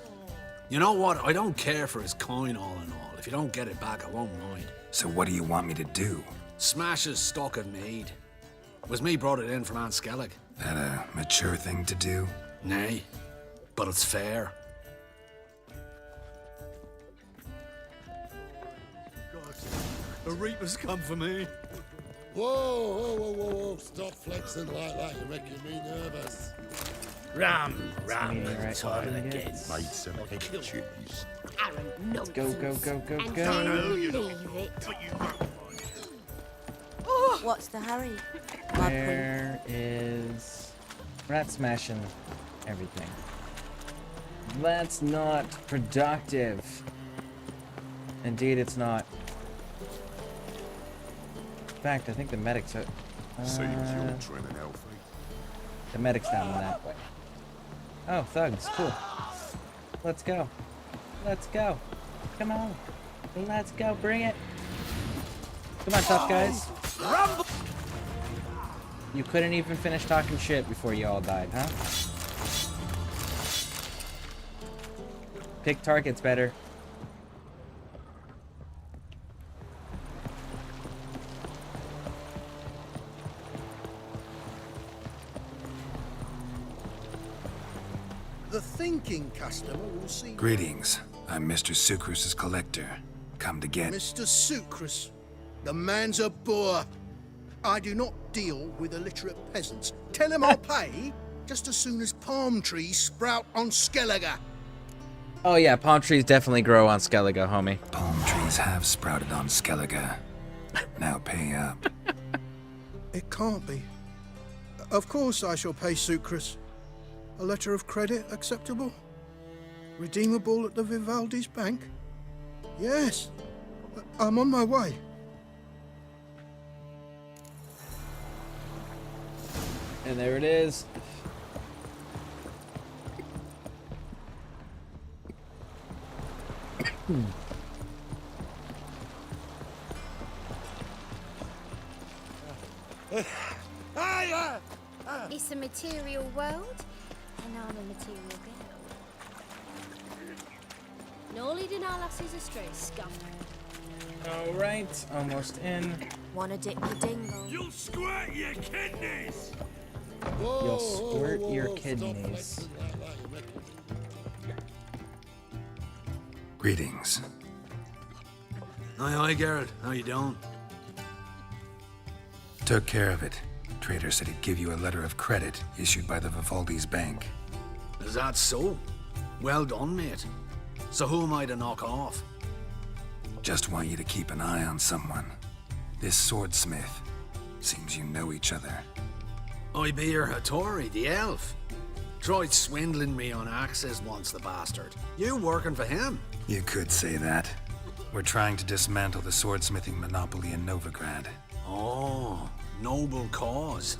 You know what? I don't care for his coin all in all. If you don't get it back, I won't mind. So what do you want me to do? Smash his stock of mead. Was me brought it in from Aunt Skellig. That a mature thing to do? Nay, but it's fair. God, the Reaper's come for me. Whoa. Stop flexing like that. You're making me nervous. Ram, Right. time again. Made some head cheese. Let's go. And No, you you don't. leave it. But you won't mind. What's the hurry? My Where is... Rat smashing everything. That's not productive. Indeed, it's not. In fact, I think the medic's out. Seems you're trimming healthy. The medic's down that way. Oh, thugs, cool. Let's go. Come on. Let's go, bring it. Come on, tough guys. Rumble! You couldn't even finish talking shit before you all died, huh? Pick targets better. The thinking customer will see. Greetings. I'm Mr. Sucrus's collector. Come to get... Mr. Sucrus, the man's a boor. I do not deal with illiterate peasants. Tell him I'll pay just as soon as palm trees sprout on Skellige. Oh yeah, palm trees definitely grow on Skellige, homie. Palm trees have sprouted on Skellige. Now pay up. It can't be. Of course I shall pay Sucrus. A letter of credit acceptable? Redeemable at the Vivaldi's bank? Yes. I'm on my way. And there it is. It's a material world, and I'm a material girl. No leading our lasses astray, scum. Alright, almost in. Wanna dip your dingle? You'll squirt your kidneys! You'll squirt your kidneys. Greetings. Aye, Geralt. How you doing? Took care of it. Trader said he'd give you a letter of credit issued by the Vivaldi's bank. Is that so? Well done, mate. So who am I to knock off? Just want you to keep an eye on someone. This swordsmith. Seems you know each other. I be your Hattori, the elf. Tried swindling me on axes once, the bastard. You working for him? You could say that. We're trying to dismantle the swordsmithing monopoly in Novigrad. Oh, noble cause.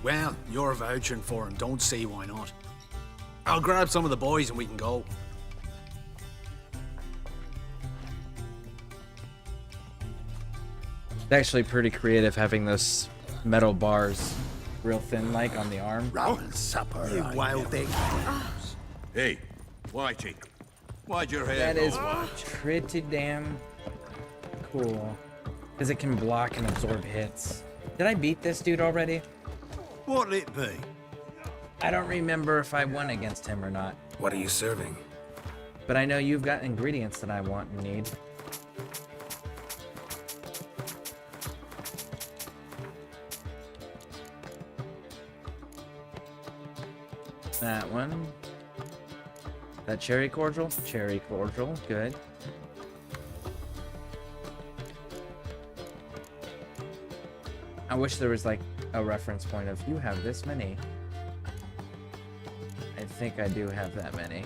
Well, you're vouching for him, don't see why not. I'll grab some of the boys and we can go. It's actually pretty creative having those metal bars real thin like on the arm. Round supper. You wild thing. Hey, Whitey. Why'd your hair That go is white? pretty damn cool. Because it can block and absorb hits. Did I beat this dude already? What'll it be? I don't remember if I won against him or not. What are you serving? But I know you've got ingredients that I want and need. That one. That cherry cordial? Cherry cordial, good. I wish there was like a reference point of you have this many. I think I do have that many.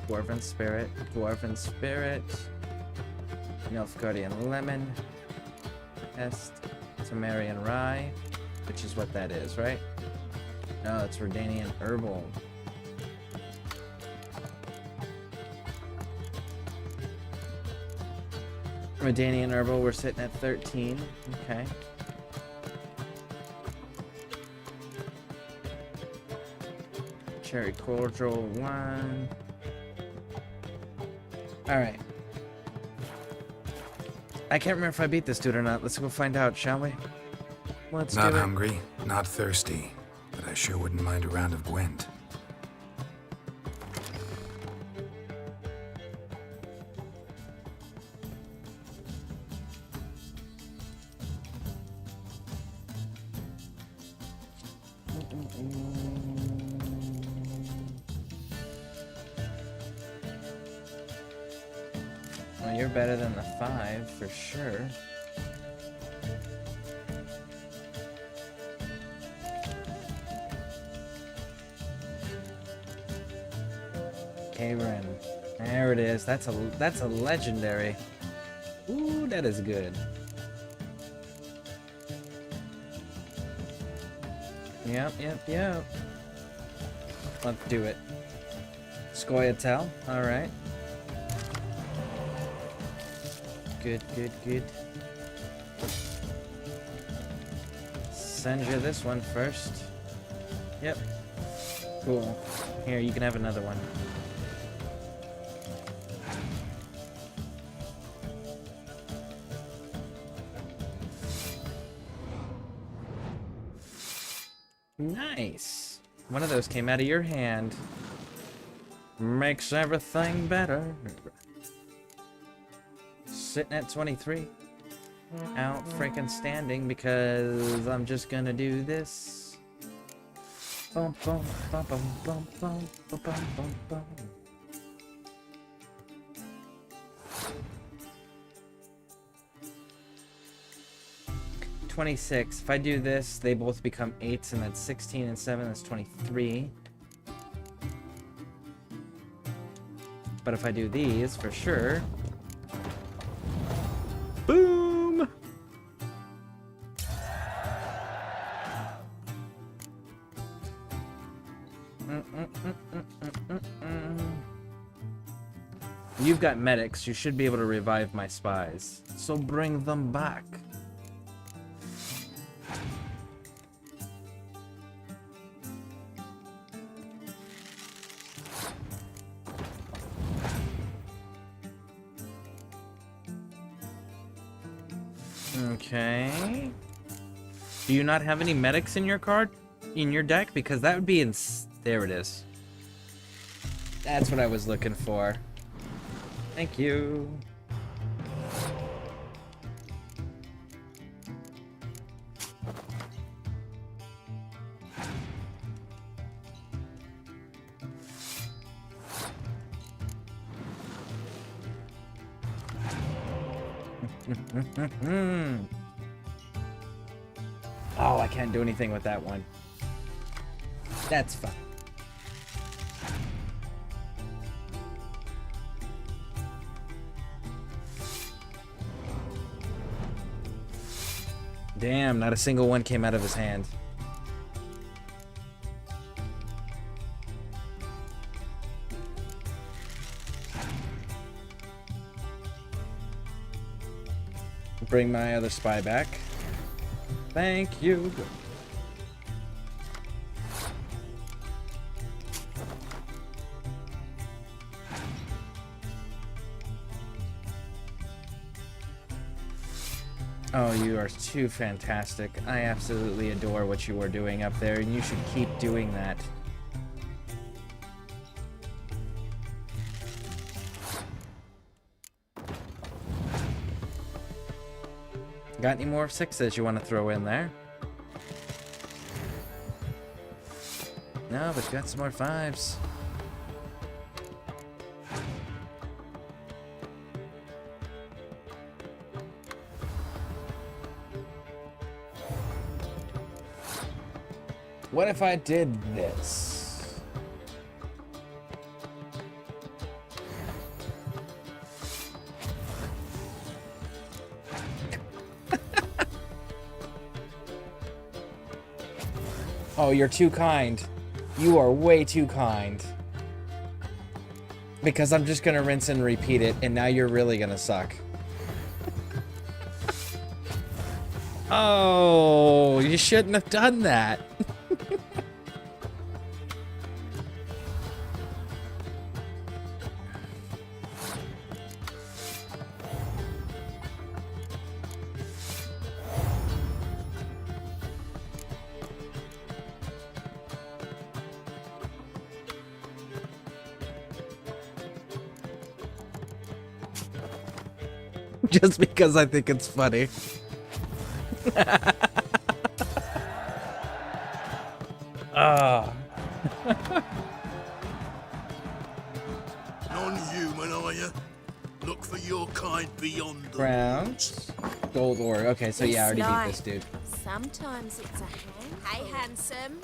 Dwarven Spirit, Nilfgaardian Lemon, Est, Temerian Rye, which is what that is, right? No, it's Redanian Herbal. Redanian Herbal, we're sitting at 13. Okay. Cherry Cordial 1. Alright. I can't remember if I beat this dude or not. Let's go find out, shall we? Let's Not do it. hungry, not thirsty, but I sure wouldn't mind a round of Gwent. Well, you're better than the 5 for sure. Karen. There it is. That's a legendary. Ooh, that is good. Yep. Let's do it. Scoia'tael. Alright. Good. Send you this one first. Yep. Cool. Here, you can have another one. Nice. One of those came out of your hand. Makes everything better. Sitting at 23. Out freaking standing because I'm just gonna do this. Bum, bum, bum, bum, bum, bum, bum, bum, bum, bum. 26. If I do this, they both become 8s, and that's 16 and 7, that's 23. But if I do these, for sure... Boom! You've got medics. You should be able to revive my spies. So bring them back. Okay. Do you not have any medics in your card? In your deck? Because that would be in... There it is. That's what I was looking for. Thank you. Oh, I can't do anything with that one. That's fine. Damn, not a single one came out of his hand. Bring my other spy back. Thank you. Oh, you are too fantastic. I absolutely adore what you are doing up there, and you should keep doing that. Got any more 6s you want to throw in there? No, but got some more 5s. What if I did this? Oh, you're too kind. You are way too kind. Because I'm just gonna rinse and repeat it, and now you're really gonna suck. Oh, you shouldn't have done that. Just because I think it's funny. Ah. Non-human, are you? Look for your kind beyond the Crowns. Gold ore. Okay, so yeah, I already beat this dude. Sometimes it's a hand. Hey, handsome.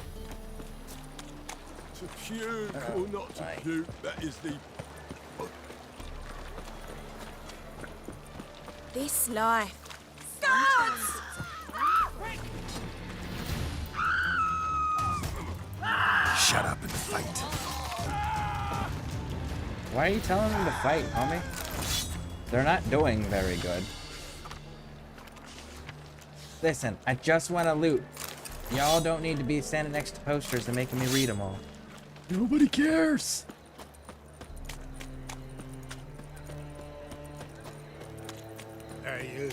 To puke or not to puke, that is the... This life. Shut up and fight. Why are you telling them to fight, homie? They're not doing very good. Listen, I just want to loot. Y'all don't need to be standing next to posters and making me read them all. Nobody cares. Hey, you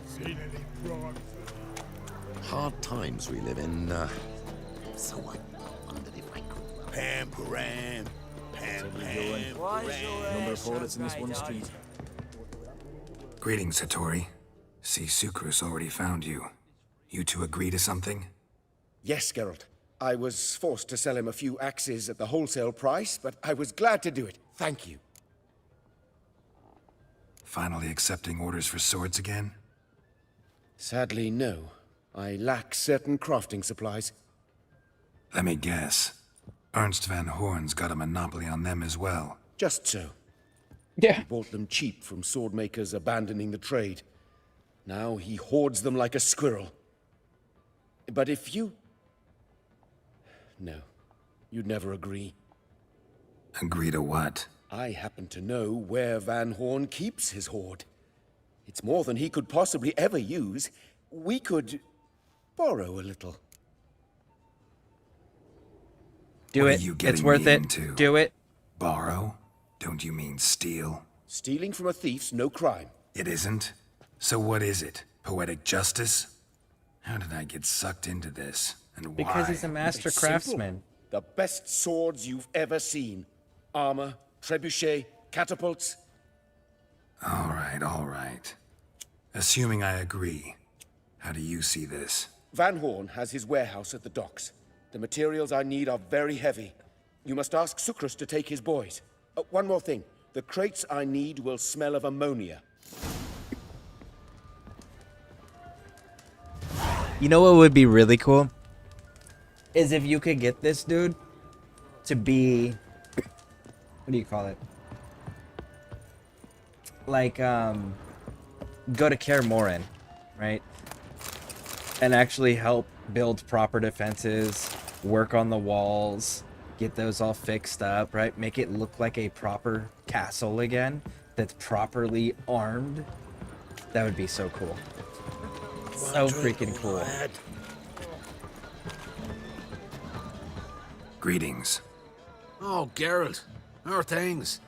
seen any primes? Hard times we live in, so I wondered if I could... Pam-param, pam-pam. Number 4 that's in this one street. Greetings, Hattori. See, Sucrus already found you. You two agree to something? Yes, Geralt. I was forced to sell him a few axes at the wholesale price, but I was glad to do it. Thank you. Finally accepting orders for swords again? Sadly, no. I lack certain crafting supplies. Let me guess. Ernst van Horn's got a monopoly on them as well. Just so. Yeah. He bought them cheap from swordmakers abandoning the trade. Now he hoards them like a squirrel. But if you... No, you'd never agree. Agree to what? I happen to know where Van Horn keeps his hoard. It's more than he could possibly ever use. We could borrow a little. Do What it. are you getting It's worth me it. into? Do it. Borrow? Don't you mean steal? Stealing from a thief's no crime. It isn't? So what is it? Poetic justice? How did I get sucked into this? And why? Because he's a master It's craftsman. simple. The best swords you've ever seen. Armor, trebuchet, catapults. All right. Assuming I agree, how do you see this? Van Horn has his warehouse at the docks. The materials I need are very heavy. You must ask Sucrus to take his boys. One more thing. The crates I need will smell of ammonia. You know what would be really cool? Is if you could get this dude to be... What do you call it? Like, go to Kaer Morhen, right? And actually help build proper defenses, work on the walls, get those all fixed up, right? Make it look like a proper castle again that's properly armed. That would be so cool. So freaking cool. Greetings. Oh, Geralt. How are things?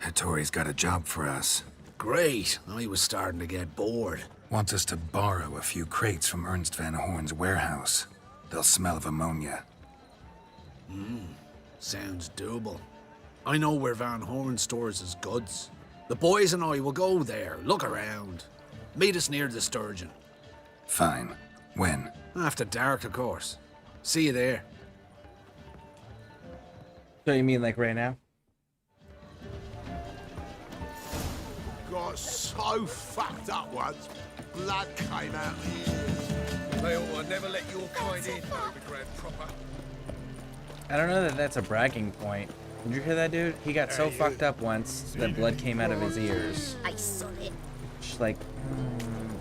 Hattori's got a job for us. Great. I was starting to get bored. Wants us to borrow a few crates from Ernst van Horn's warehouse. They'll smell of ammonia. Sounds doable. I know where Van Horn stores his goods. The boys and I will go there, look around. Meet us near the Sturgeon. Fine. When? After dark, of course. See you there. So you mean like right now? Got so fucked up once, blood came out the ears. They ought to never let your kind in, Grand Proper. I don't know that that's a bragging point. Did you hear that, dude? He got so fucked up once that blood came out of his ears. I saw it. Just like,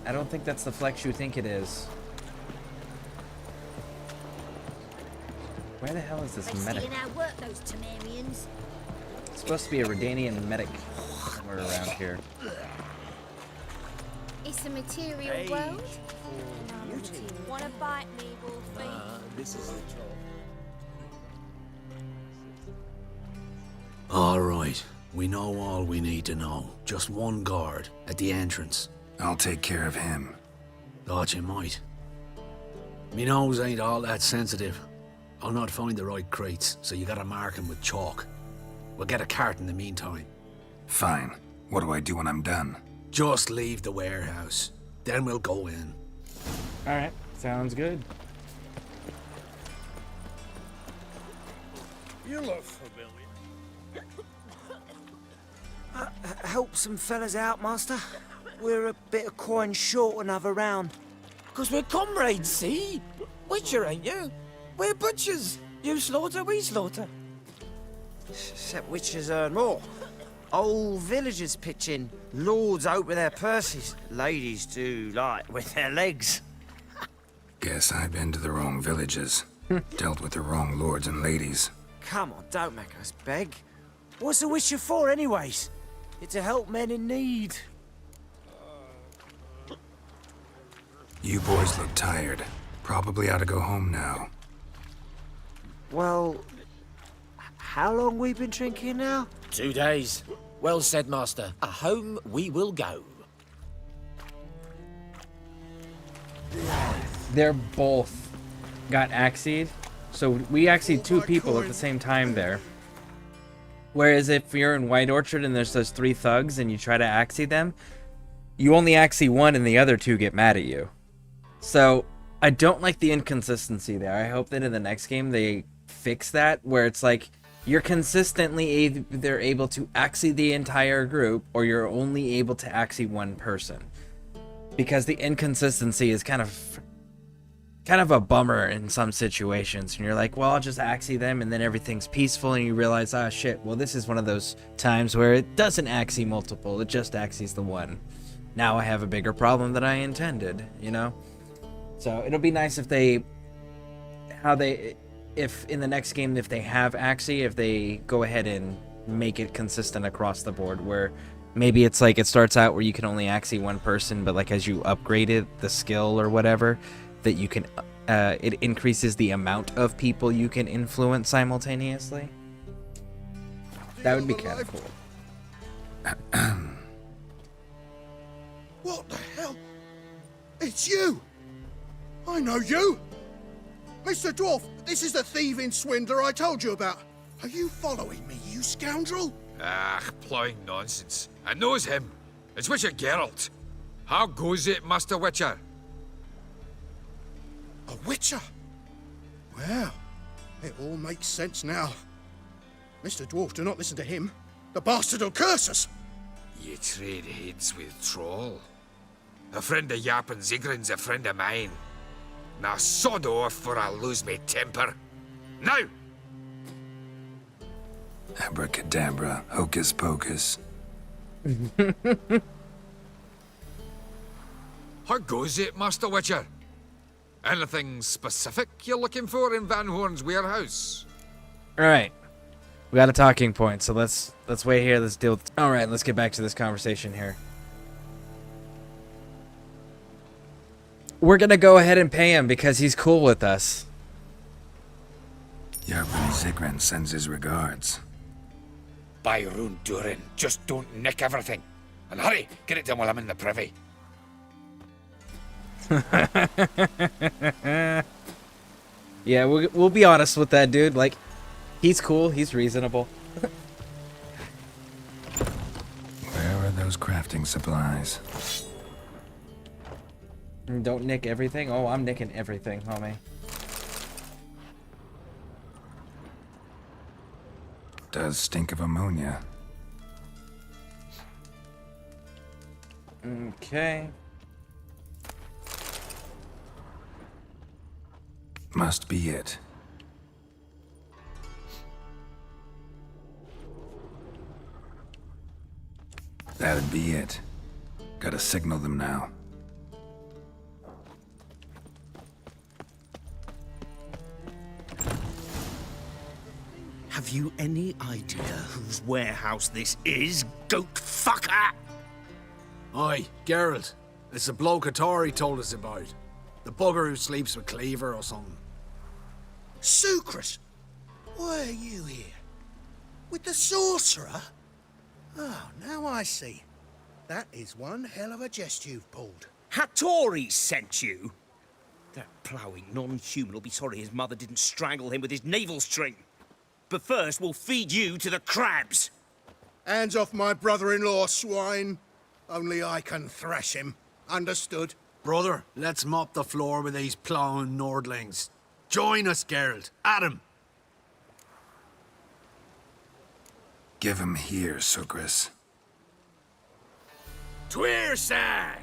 I don't think that's the flex you think it is. Where the hell is this They medic? stealing our work, those Temerians. It's supposed to be a Redanian medic somewhere around here. It's a material world. Wanna bite me, Wolfie? This is the job. All right. We know all we need to know. Just one guard at the entrance. I'll take care of him. Thought you might. Me nose ain't all that sensitive. I'll not find the right crates, so you gotta mark 'em with chalk. We'll get a cart in the meantime. Fine. What do I do when I'm done? Just leave the warehouse. Then we'll go in. Alright, sounds good. You look familiar. Help some fellas out, master. We're a bit of coin short another round. Because we're comrades, see? Witcher, ain't you? We're butchers. You slaughter, we slaughter. Except witches earn more. Old villagers pitch in. Lords out with their purses. Ladies do like with their legs. Guess I've been to the wrong villages. Dealt with the wrong lords and ladies. Come on, don't make us beg. What's a witcher for, anyways? It's to help men in need. You boys look tired. Probably ought to go home now. Well, how long we been drinking now? 2 days. Well said, Master. Home we will go. They're both got axied. So we axied 2 people at the same time there. Whereas if you're in White Orchard and there's those 3 thugs and you try to axie them, you only axie one and the other 2 get mad at you. So I don't like the inconsistency there. I hope that in the next game they fix that, where it's like you're consistently either able to axie the entire group or you're only able to axie one person. Because the inconsistency is kind of kind of a bummer in some situations. And you're like, well, I'll just axie them, and then everything's peaceful, and you realize, ah, shit, well, this is one of those times where it doesn't axie multiple, it just axies the one. Now I have a bigger problem than I intended, you know? So it'll be nice if if in the next game, if they have axie, if they go ahead and make it consistent across the board, where maybe it's like it starts out where you can only axie one person, but like as you upgrade it, the skill or whatever, that you can it increases the amount of people you can influence simultaneously. That would be kind of cool. What the hell? It's you! I know you! Mr. Dwarf, this is the thieving swindler I told you about. Are you following me, you scoundrel? Ah, ploughing nonsense. I knows him. It's Witcher Geralt. How goes it, Master Witcher? A witcher? Well, it all makes sense now. Mr. Dwarf, do not listen to him. The bastard will curse us. Ye trade heads with Troll. A friend of Yap and Zigrin's a friend of mine. Now sod off or I'll lose my temper. Now! Abracadabra, hocus pocus. How goes it, Master Witcher? Anything specific you're looking for in Van Horn's warehouse? Alright. We got a talking point, so let's wait here, let's deal with... Alright, let's get back to this conversation here. We're gonna go ahead and pay him because he's cool with us. Yarpen Zigrin sends his regards. By Rune Durin, just don't nick everything. And hurry, get it done while I'm in the privy. Yeah, we'll be honest with that dude. Like, he's cool, he's reasonable. Where are those crafting supplies? Don't nick everything? Oh, I'm nicking everything, homie. Does stink of ammonia. Okay. Must be it. That'd be it. Gotta signal them now. Have you any idea whose warehouse this is, goat fucker? Aye, Geralt. It's the bloke Atari told us about. The bugger who sleeps with Cleaver or something. Sucrus! Why are you here? With the sorcerer? Oh, now I see. That is one hell of a jest you've pulled. Hattori sent you? That ploughing non-human will be sorry his mother didn't strangle him with his navel string. But first, we'll feed you to the crabs. Hands off my brother-in-law, swine. Only I can thrash him. Understood? Brother, let's mop the floor with these ploughing Nordlings. Join us, Geralt. At him. Give him here, Sucrus. Tweersag!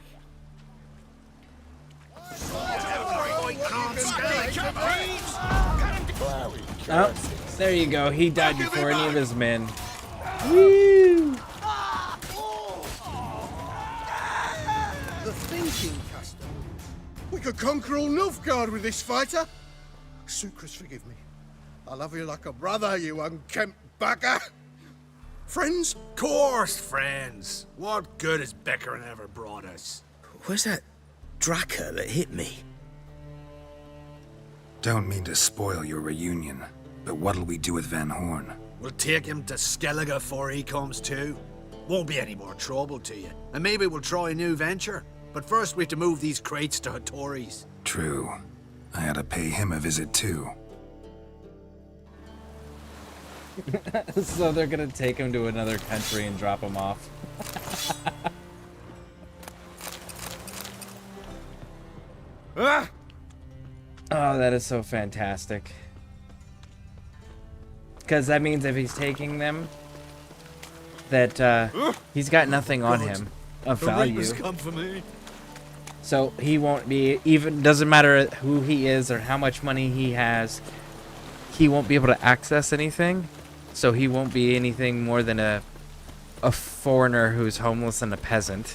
Oh, there you go. He died before any of his men. Woo! The thinking custom. We could conquer all Nilfgaard with this fighter. Sucrus, forgive me. I love you like a brother, you unkempt bugger. Friends? Course, friends. What good has Beckering ever brought us? Where's that Draka that hit me? Don't mean to spoil your reunion, but what'll we do with Van Horn? We'll take him to Skellige before he comes too. Won't be any more trouble to you. And maybe we'll try a new venture. But first we have to move these crates to Hattori's. True. I had to pay him a visit too. So they're gonna take him to another country and drop him off. Ah! Oh, that is so fantastic. Because that means if he's taking them, that he's got nothing on him of value. Come for me. So he won't be, even doesn't matter who he is or how much money he has, he won't be able to access anything. So he won't be anything more than a foreigner who's homeless and a peasant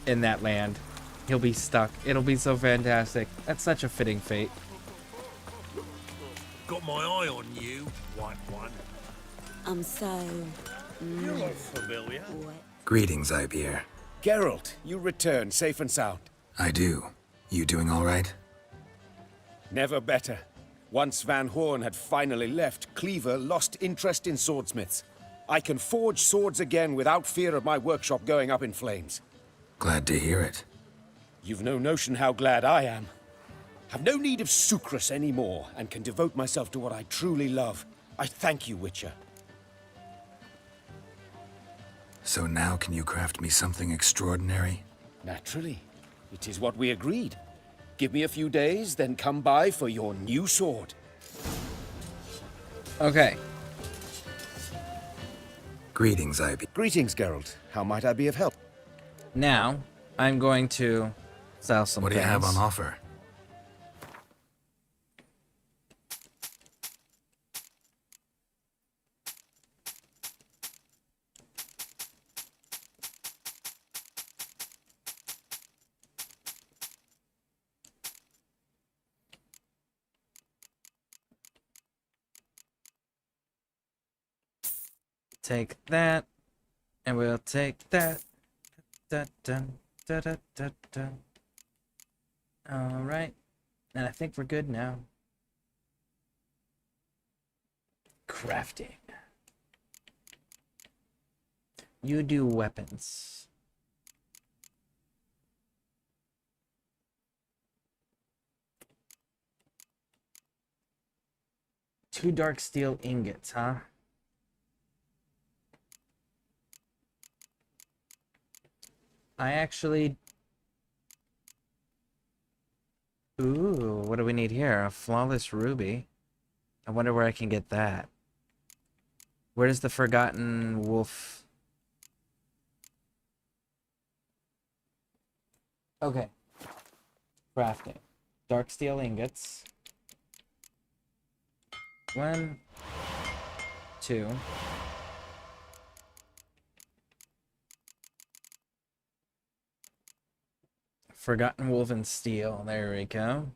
in that land. He'll be stuck. It'll be so fantastic. That's such a fitting fate. Got my eye on you, white one. I'm so... You look familiar. Greetings, Ibeer. Geralt, you return safe and sound. I do. You doing all right? Never better. Once Van Horn had finally left, Cleaver lost interest in swordsmiths. I can forge swords again without fear of my workshop going up in flames. Glad to hear it. You've no notion how glad I am. Have no need of sucrus anymore, and can devote myself to what I truly love. I thank you, Witcher. So now can you craft me something extraordinary? Naturally. It is what we agreed. Give me a few days, then come by for your new sword. Okay. Greetings, Ibeer. Greetings, Geralt. How might I be of help? Now, I'm going to sell some What do you have things. on offer? Take that, and we'll take that. Da, da, da, da, da, da. All right, and I think we're good now. Crafting. You do weapons. Two dark steel ingots, huh? I actually... Ooh, what do we need here? A flawless ruby. I wonder where I can get that. Where's the forgotten wolf? Okay. Crafting. Dark steel ingots. 1, 2. Forgotten Woven Steel. There we go.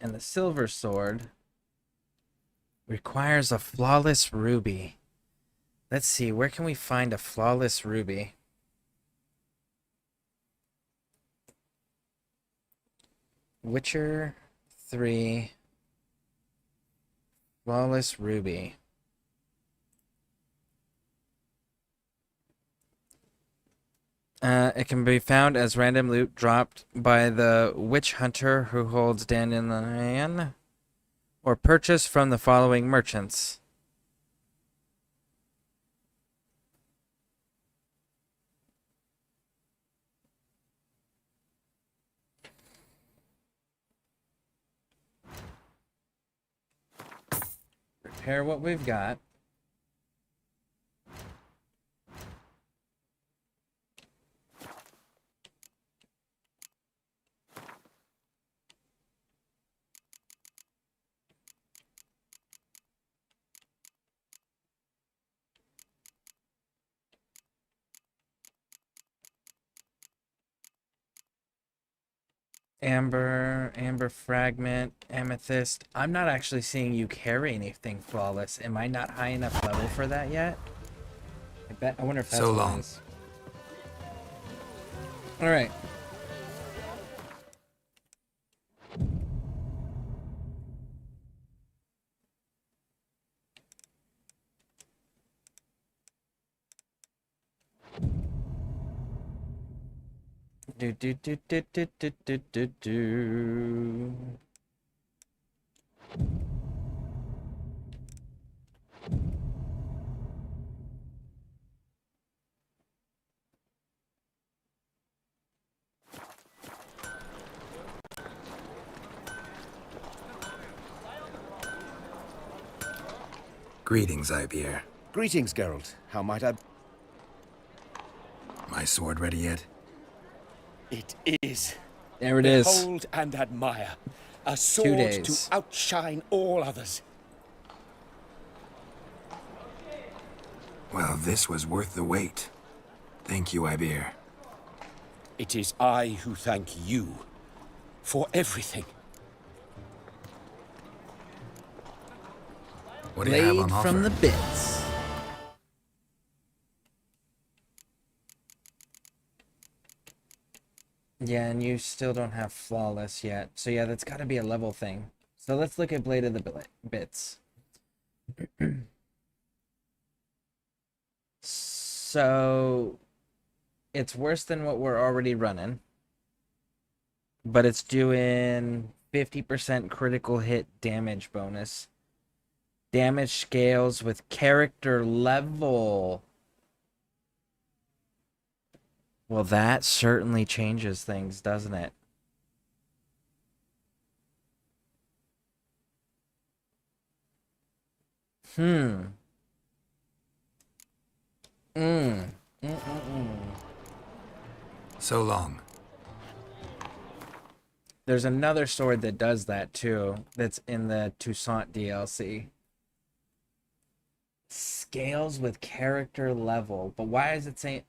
And the silver sword requires a flawless ruby. Let's see, where can we find a flawless ruby? Witcher 3 flawless ruby. It can be found as random loot dropped by the witch hunter who holds Dandelion, or purchased from the following merchants. Repair what we've got. Amber fragment, amethyst. I'm not actually seeing you carry anything flawless. Am I not high enough level for that yet? I wonder if that's So what it long. is. All right. Do do do do do do do do do. Greetings, Ibeer. Greetings, Geralt. How might I... My sword ready yet? It is. There it is. Behold and admire. A 2 sword days. to outshine all others. Well, this was worth the wait. Thank you, Iber. It is I who thank you for everything. What do you have on Blade offer? from the bits. Yeah, and you still don't have flawless yet. So yeah, that's got to be a level thing. So let's look at Blade of the Bits. So it's worse than what we're already running. But it's doing 50% critical hit damage bonus. Damage scales with character level. Well, that certainly changes things, doesn't it? So long. There's another sword that does that too, that's in the Toussaint DLC. Scales with character level, but why is it saying...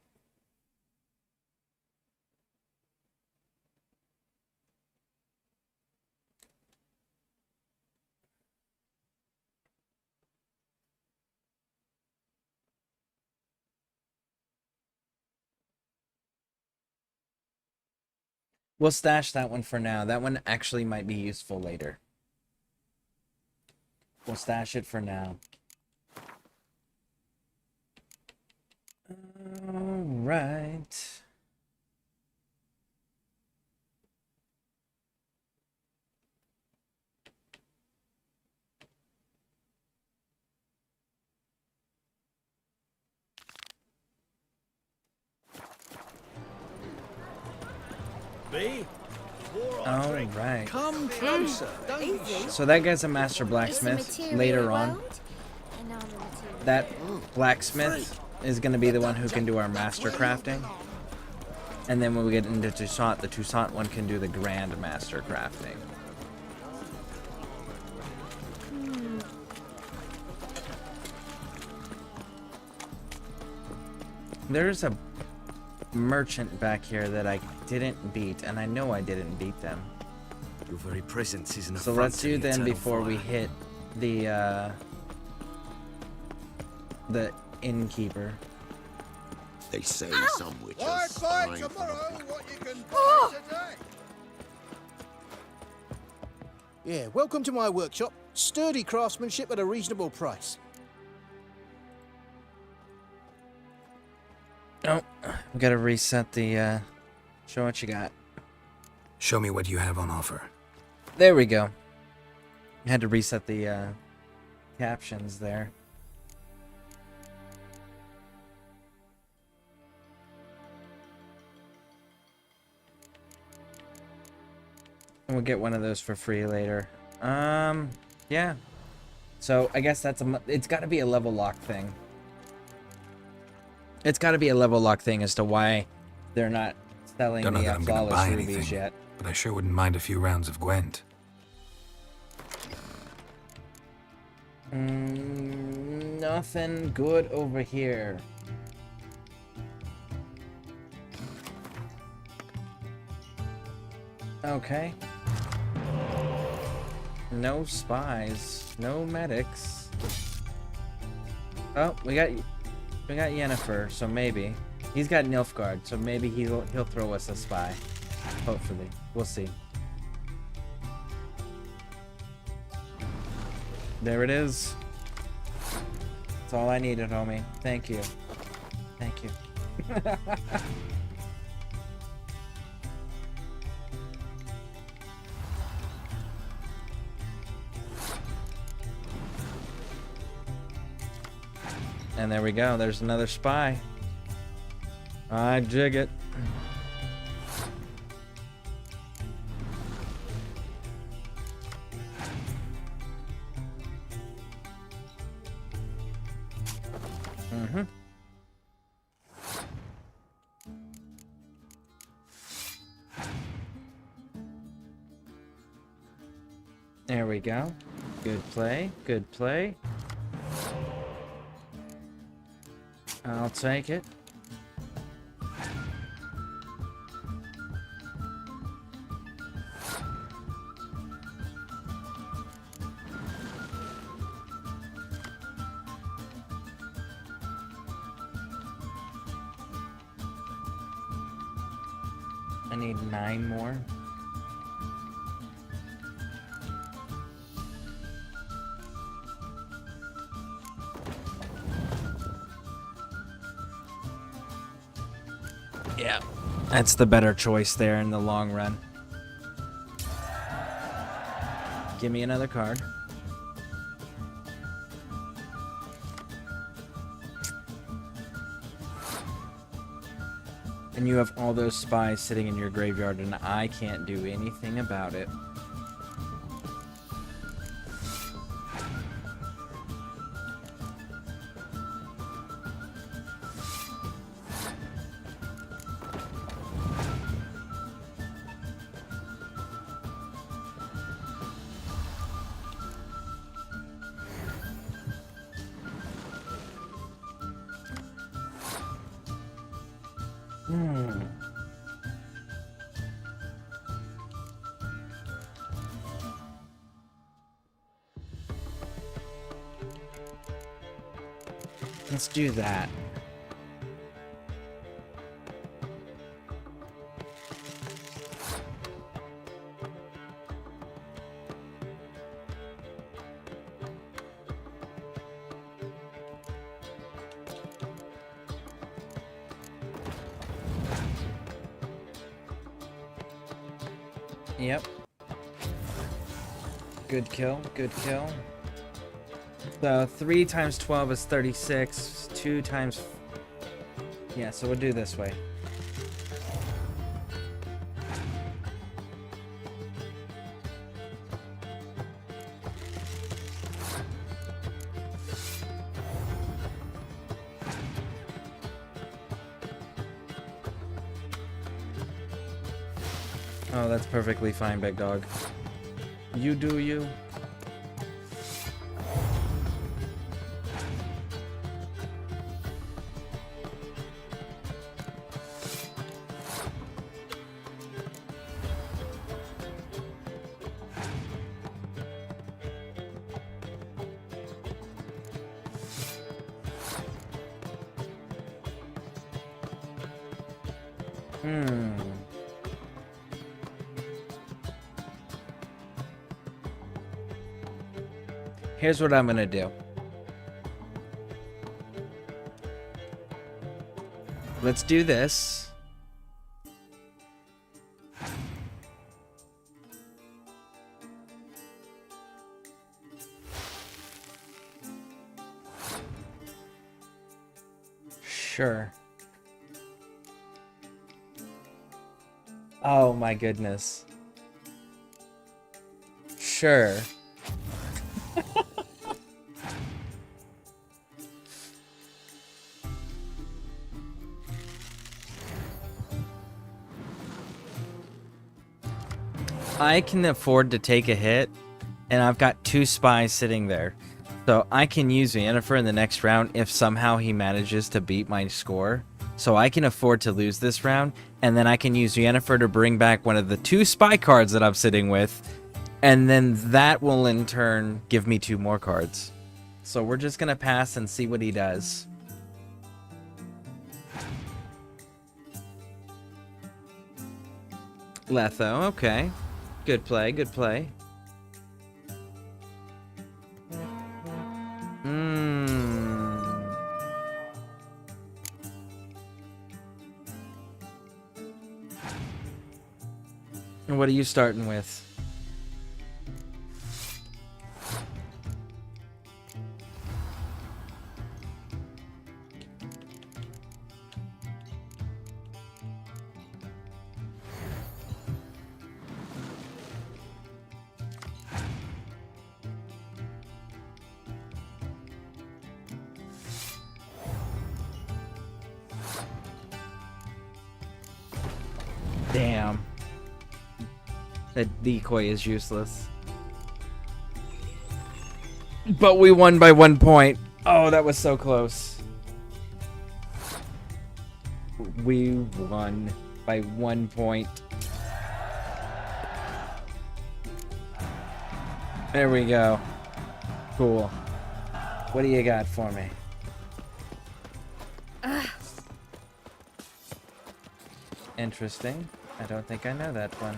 We'll stash that one for now. That one actually might be useful later. We'll stash it for now. All right. B? All right. Come closer. Don't Easy. So that guy's a master blacksmith later on. That blacksmith is going to be the one who can do our master crafting. And then when we get into Toussaint, the Toussaint one can do the grand master crafting. There's a merchant back here that I didn't beat, and I know I didn't beat them. Your very presence is an So affront let's to do the them eternal before we fire. hit the innkeeper. They say some witches Why buy spying tomorrow what you can buy Oh! today? Yeah, welcome to my workshop. Sturdy craftsmanship at a reasonable price. Oh, we gotta reset the, show what you got. Show me what you have on offer. There we go. Had to reset the, captions there. And we'll get one of those for free later. Yeah. So I guess that's it's gotta be a level lock thing. It's gotta be a level lock thing as to why they're not selling Don't know the that I'm gonna flawless buy rubies anything, yet. but I sure wouldn't mind a few rounds of Gwent. Nothing good over here. Okay. No spies, no medics. Oh, we got Yennefer, so maybe he's got Nilfgaard, so maybe he'll throw us a spy. Hopefully, we'll see. There it is. That's all I needed, homie. Thank you. Thank you. And there we go. There's another spy. I jig it. There we go. Good play. Good play. I'll take it. I need 9 more. Yeah, that's the better choice there in the long run. Give me another card. And you have all those spies sitting in your graveyard, and I can't do anything about it. Let's do that. Yep. Good kill, good kill. So 3 times 12 is 36. 2 times... Yeah, so we'll do it this way. Oh, that's perfectly fine, big dog. You do you. Here's what I'm gonna do. Let's do this. Sure. Oh my goodness. Sure. I can afford to take a hit, and I've got 2 spies sitting there. So I can use Yennefer in the next round if somehow he manages to beat my score. So I can afford to lose this round, and then I can use Yennefer to bring back one of the 2 spy cards that I'm sitting with, and then that will in turn give me 2 more cards. So we're just gonna pass and see what he does. Letho, okay. Good play, good play. What are you starting with? Damn. That decoy is useless. But we won by 1 point. Oh, that was so close. We won by 1 point. There we go. Cool. What do you got for me? Interesting. I don't think I know that one.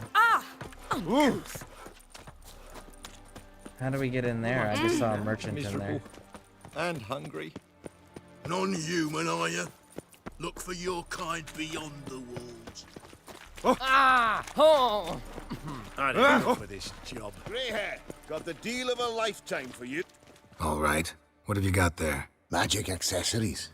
How do we get in there? I just saw a merchant in there. And hungry. Non-human, are you? Look for your kind beyond the walls. I don't know for this job. Grey hair, got the deal of a lifetime for you. All right. What have you got there? Magic accessories.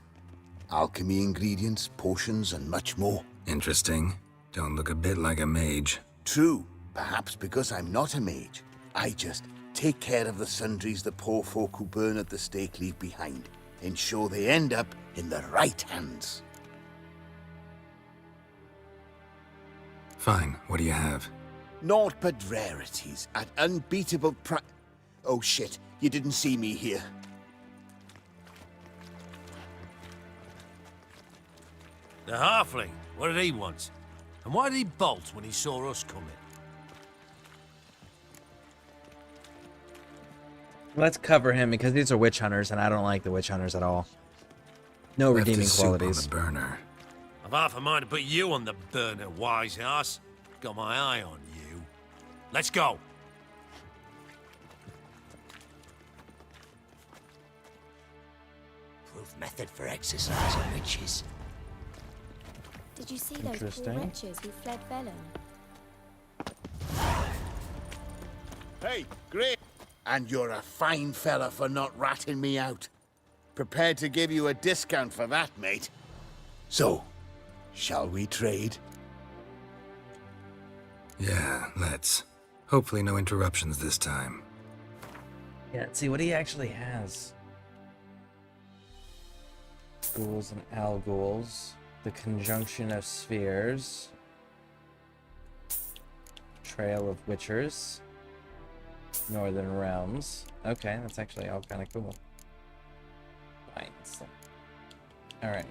Alchemy ingredients, potions, and much more. Interesting. Don't look a bit like a mage. True. Perhaps because I'm not a mage. I just take care of the sundries the poor folk who burn at the stake leave behind. Ensure they end up in the right hands. Fine. What do you have? Naught but rarities at unbeatable price. Oh shit, you didn't see me here. The halfling. What did he want? And why did he bolt when he saw us coming? Let's cover him because these are witch hunters, and I don't like the witch hunters at all. No Left redeeming his soup qualities. on the burner. I've half a mind to put you on the burner, wise ass. Got my eye on you. Let's go. Proof method for exercising witches. Did you see those poor Interesting. wretches who fled Velen? Hey, Grey. And you're a fine fella for not ratting me out. Prepared to give you a discount for that, mate. So, shall we trade? Yeah, let's. Hopefully no interruptions this time. Yeah, let's see what he actually has. Ghouls and Alghouls. The Conjunction of Spheres. Trail of Witchers. Northern Realms. Okay, that's actually all kind of cool. Fine. Alright.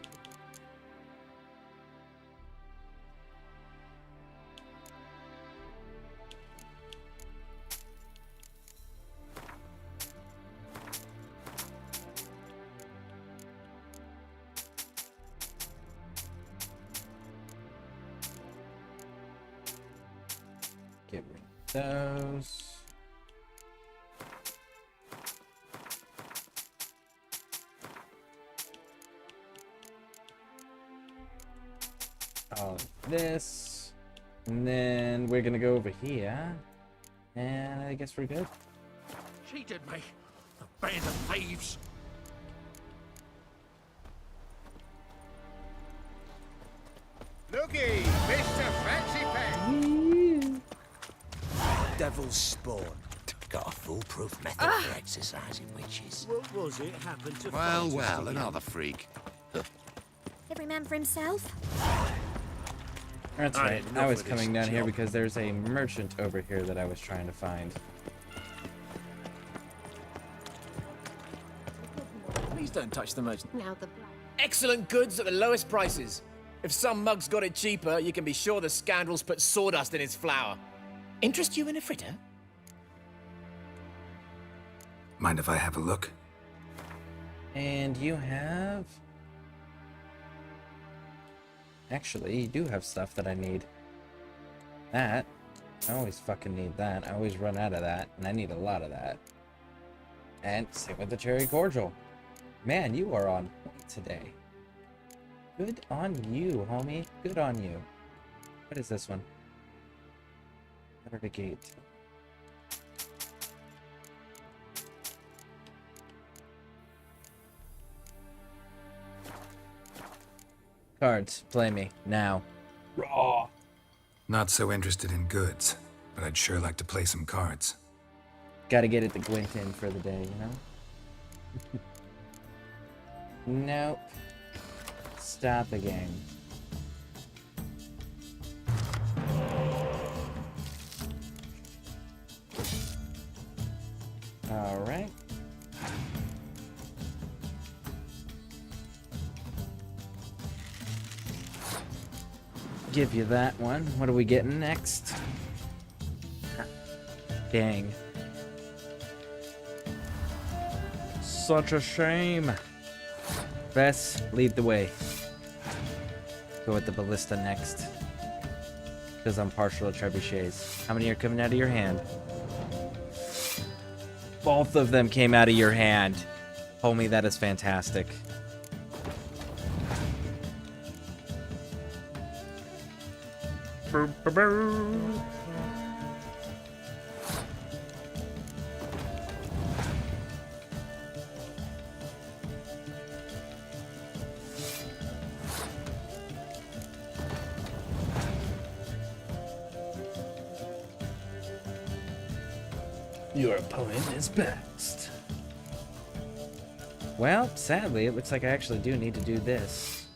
Get rid of those. All of this. And then we're gonna go over here. And I guess we're good. Cheated me. A band of thieves. Looky, Mr. Fancy Pants. Devil's spawn. Got a foolproof method for exercising witches. What was it happened to Well, fight us well, again? another freak. Every man for himself? That's I right. had I enough was of coming this down here job. because there's a merchant over here that I was trying to find. Please don't touch the merchant. Now the Excellent goods at the lowest prices. If some mug's got it cheaper, you can be sure the scoundrels put sawdust in his flour. Interest you in a fritter? Mind if I have a look? And you have... Actually, you do have stuff that I need. That. I always fucking need that. I always run out of that, and I need a lot of that. And same with the cherry cordial. Man, you are on point today. Good on you, homie. Good on you. What is this one? Enter the gate. Cards, play me, now. Raw. Not so interested in goods, but I'd sure like to play some cards. Gotta get it to Gwent in for the day, you know? Nope. Stop the game. Alright. Give you that one. What are we getting next? Dang. Such a shame. Bess, lead the way. Go with the ballista next. Because I'm partial to trebuchets. How many are coming out of your hand? Both of them came out of your hand. Homie, that is fantastic. Your opponent is best. Well, sadly, it looks like I actually do need to do this.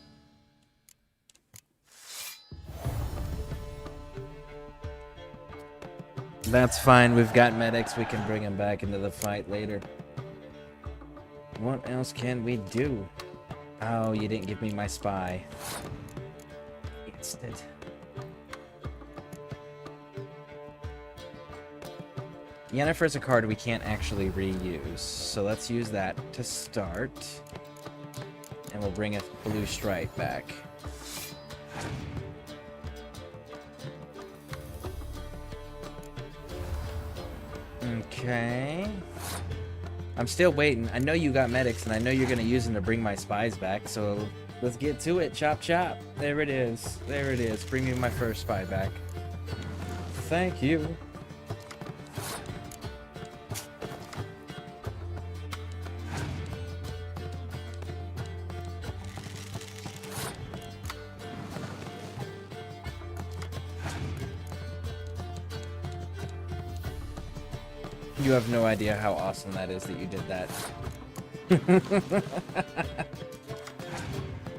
That's fine. We've got medics. We can bring them back into the fight later. What else can we do? Oh, you didn't give me my spy. Yes, did. Yennefer's a card we can't actually reuse, so let's use that to start. And we'll bring a blue stripe back. Okay. I'm still waiting. I know you got medics, and I know you're going to use them to bring my spies back, so let's get to it. Chop, chop. There it is. There it is. Bring me my first spy back. Thank you. You have no idea how awesome that is that you did that.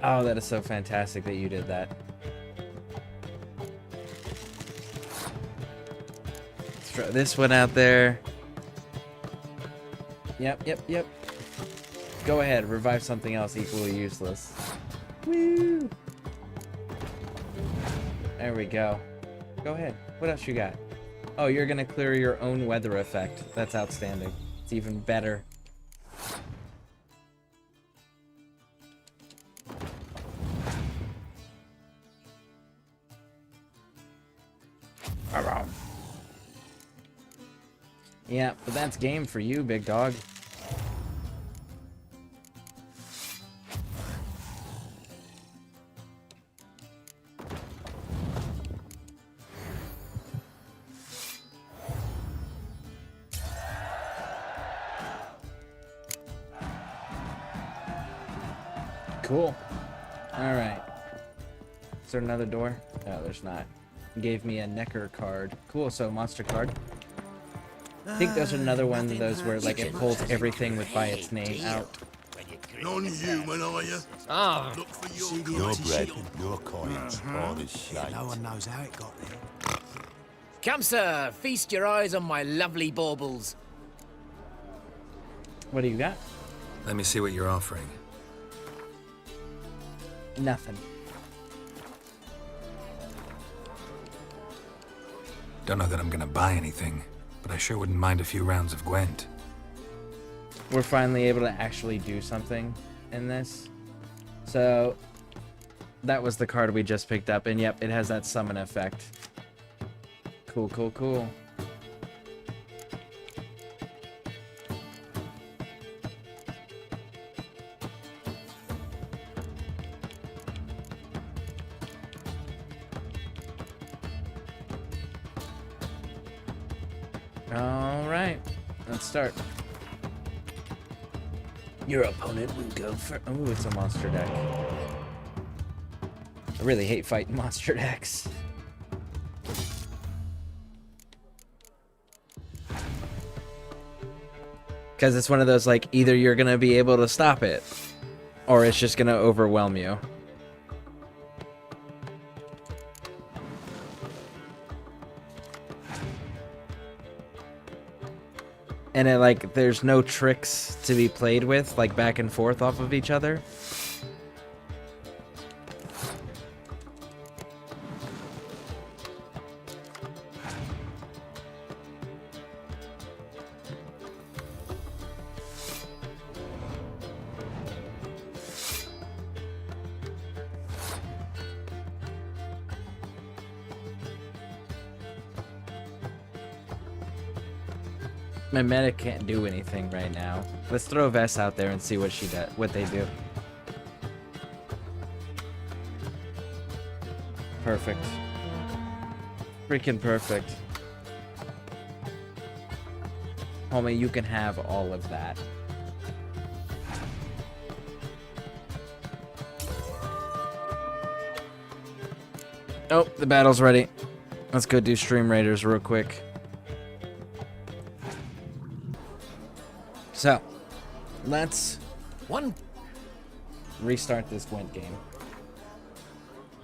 Oh, that is so fantastic that you did that. Let's throw this one out there. Yep. Go ahead, revive something else equally useless. Woo! There we go. Go ahead. What else you got? Oh, you're gonna clear your own weather effect. That's outstanding. It's even better. Yeah, but that's game for you, big dog. Cool. Alright. Is there another door? No, there's not. Gave me a Necker card. Cool, so monster card. I think those are another one of those where like it pulls everything with by its name out. Non-human, are you? Ah. Look for Your bread, your coins, all this shite. No one knows how it got there. Come, sir, feast your eyes on my lovely baubles. What do you got? Let me see what you're offering. Nothing. Don't know that I'm gonna buy anything, but I sure wouldn't mind a few rounds of Gwent. We're finally able to actually do something in this. So that was the card we just picked up, and yep, it has that summon effect. Cool, cool, cool. All right, let's start. Your opponent will go for... Oh, it's a monster deck. I really hate fighting monster decks. Because it's one of those, like, either you're going to be able to stop it, or it's just going to overwhelm you. And it, like, there's no tricks to be played with, like, back and forth off of each other. My medic can't do anything right now. Let's throw Vess out there and see what what they do. Perfect. Freaking perfect. Homie, you can have all of that. Oh, the battle's ready. Let's go do Stream Raiders real quick. So, let's restart this Gwent game.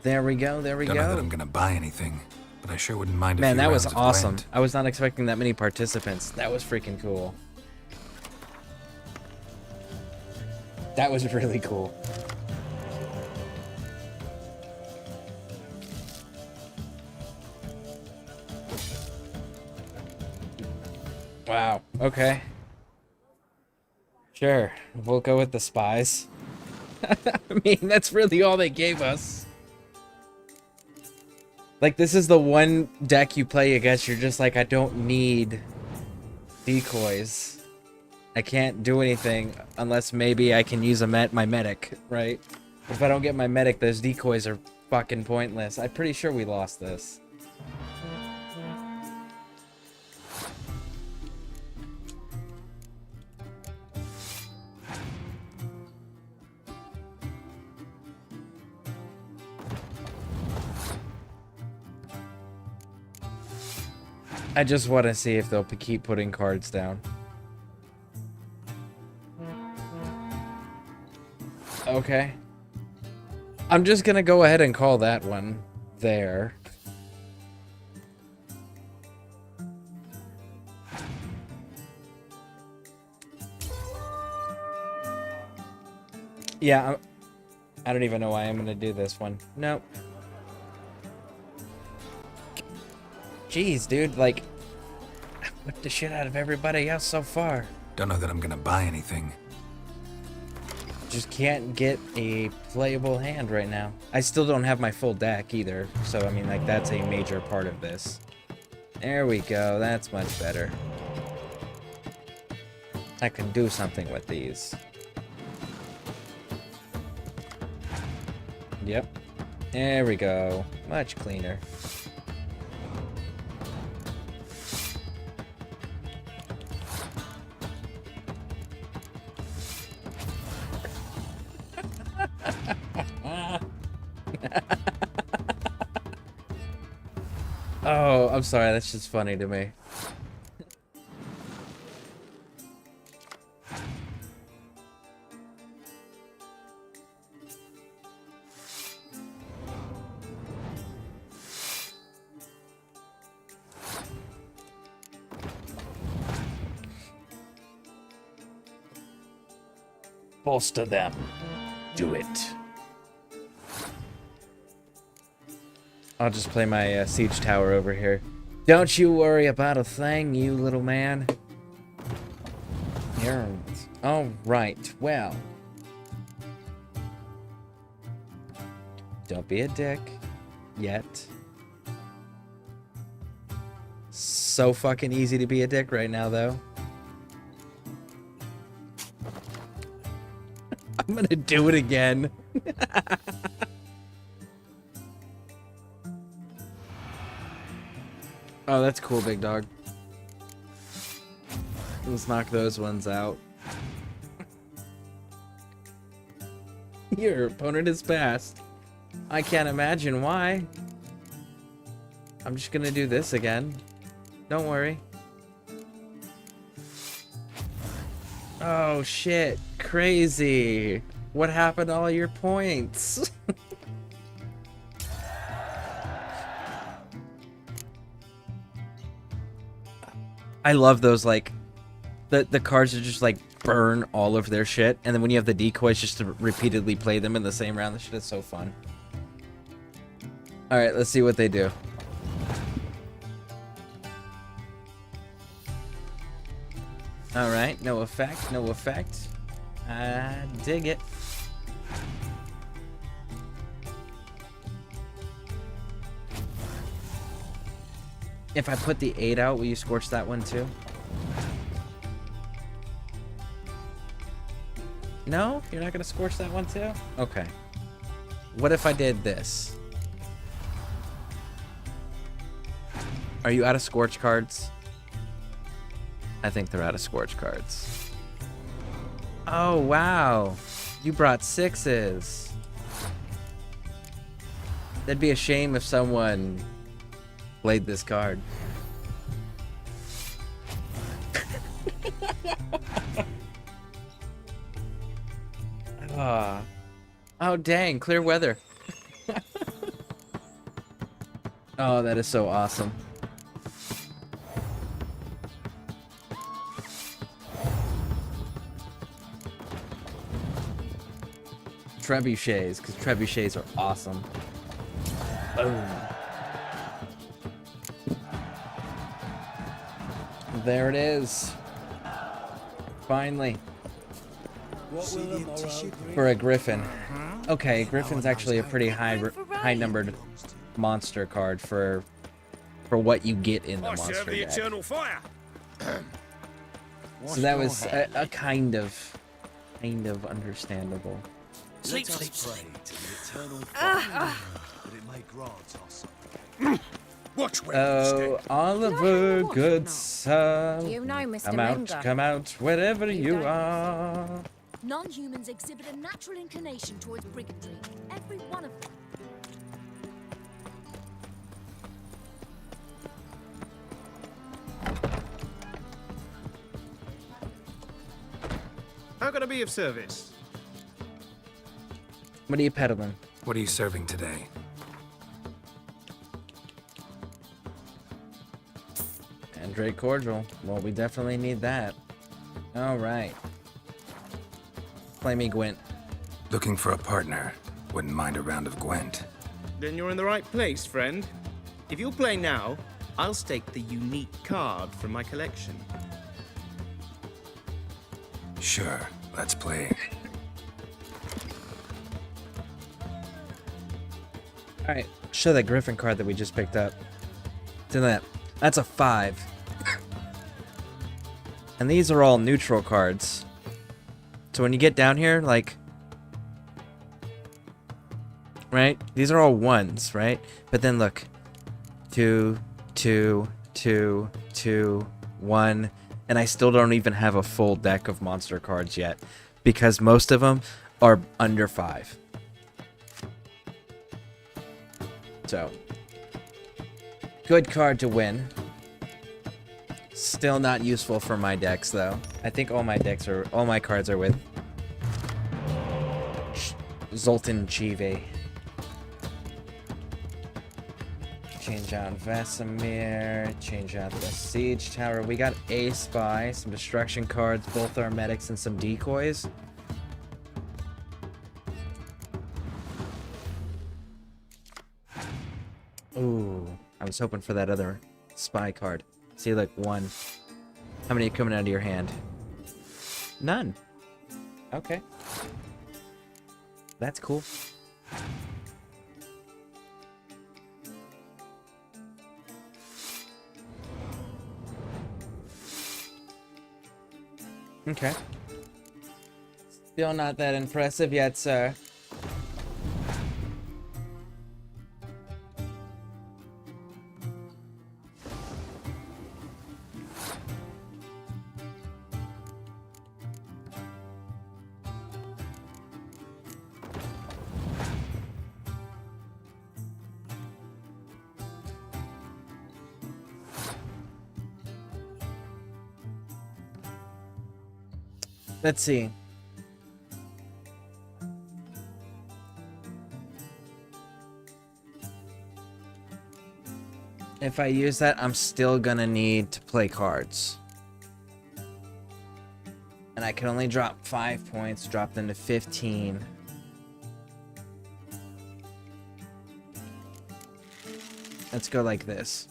There we go, there we go. Don't know that I'm gonna buy anything, but I sure wouldn't mind a Man, few that was rounds of awesome. Gwent. I was not expecting that many participants. That was freaking cool. That was really cool. Wow, okay. Sure, we'll go with the spies. I mean, that's really all they gave us. Like, this is the one deck you play against, you're just like, I don't need decoys. I can't do anything unless maybe I can use my medic, right? If I don't get my medic, those decoys are fucking pointless. I'm pretty sure we lost this. I just want to see if they'll keep putting cards down. Okay. I'm just gonna go ahead and call that one there. Yeah, I don't even know why I'm gonna do this one. Nope. Jeez, dude, like, I whipped the shit out of everybody else so far. Don't know that I'm gonna buy anything. Just can't get a playable hand right now. I still don't have my full deck either, so I mean, like, that's a major part of this. There we go, that's much better. I can do something with these. Yep. There we go. Much cleaner. Oh, I'm sorry, that's just funny to me. Bolster them. Do it. I'll just play my siege tower over here. Don't you worry about a thing, you little man. All right, well. Don't be a dick. Yet. So fucking easy to be a dick right now, though. I'm gonna do it again. Oh, that's cool, big dog. Let's knock those ones out. Your opponent is passed. I can't imagine why. I'm just gonna do this again. Don't worry. Oh shit, crazy. What happened to all your points? I love those, like, the cards that just, like, burn all of their shit, and then when you have the decoys just to repeatedly play them in the same round, that shit is so fun. Alright, let's see what they do. Alright, no effect, no effect. I dig it. If I put the 8 out, will you scorch that one too? No? You're not gonna scorch that one too? Okay. What if I did this? Are you out of scorch cards? I think they're out of scorch cards. Oh, wow. You brought 6s. That'd be a shame if someone played this card. Oh, dang. Clear weather. Oh, that is so awesome. Trebuchets, because trebuchets are awesome. Boom. There it is. Finally. What will the morrow bring? For a griffin. Okay, griffin's actually a pretty high numbered monster card for what you get in the monster serve the deck. eternal fire. So that was a kind of understandable. Sleep, Let us sleep, pray sleep. to the eternal fire that it may grant us. Watch where Oh, Oliver, good son. You know, Mr. Menger. Come out, wherever you are. Non-humans exhibit a natural inclination towards brigandry. Every one of them. How can I be of service? What are you peddling? What are you serving today? Andrake cordial. Well, we definitely need that. All right. Play me Gwent. Looking for a partner. Wouldn't mind a round of Gwent. Then you're in the right place, friend. If you'll play now, I'll stake the unique card from my collection. Sure, let's play. Alright, show that Griffin card that we just picked up. Do that. That's a 5. And these are all neutral cards. So when you get down here, like... Right? These are all 1s, right? But then look. 2, 2, 2, 2, 1... And I still don't even have a full deck of monster cards yet, because most of them are under 5. So, good card to win. Still not useful for my decks, though. I think all my cards are with Zoltan Chive. Change out Vesemir, change out the Siege Tower. We got a Spy, some Destruction cards, both our medics, and some decoys. Ooh, I was hoping for that other Spy card. See, look, 1. How many are coming out of your hand? None. Okay. That's cool. Okay. Still not that impressive yet, sir. Let's see. If I use that, I'm still gonna need to play cards. And I can only drop 5 points, drop them to 15. Let's go like this.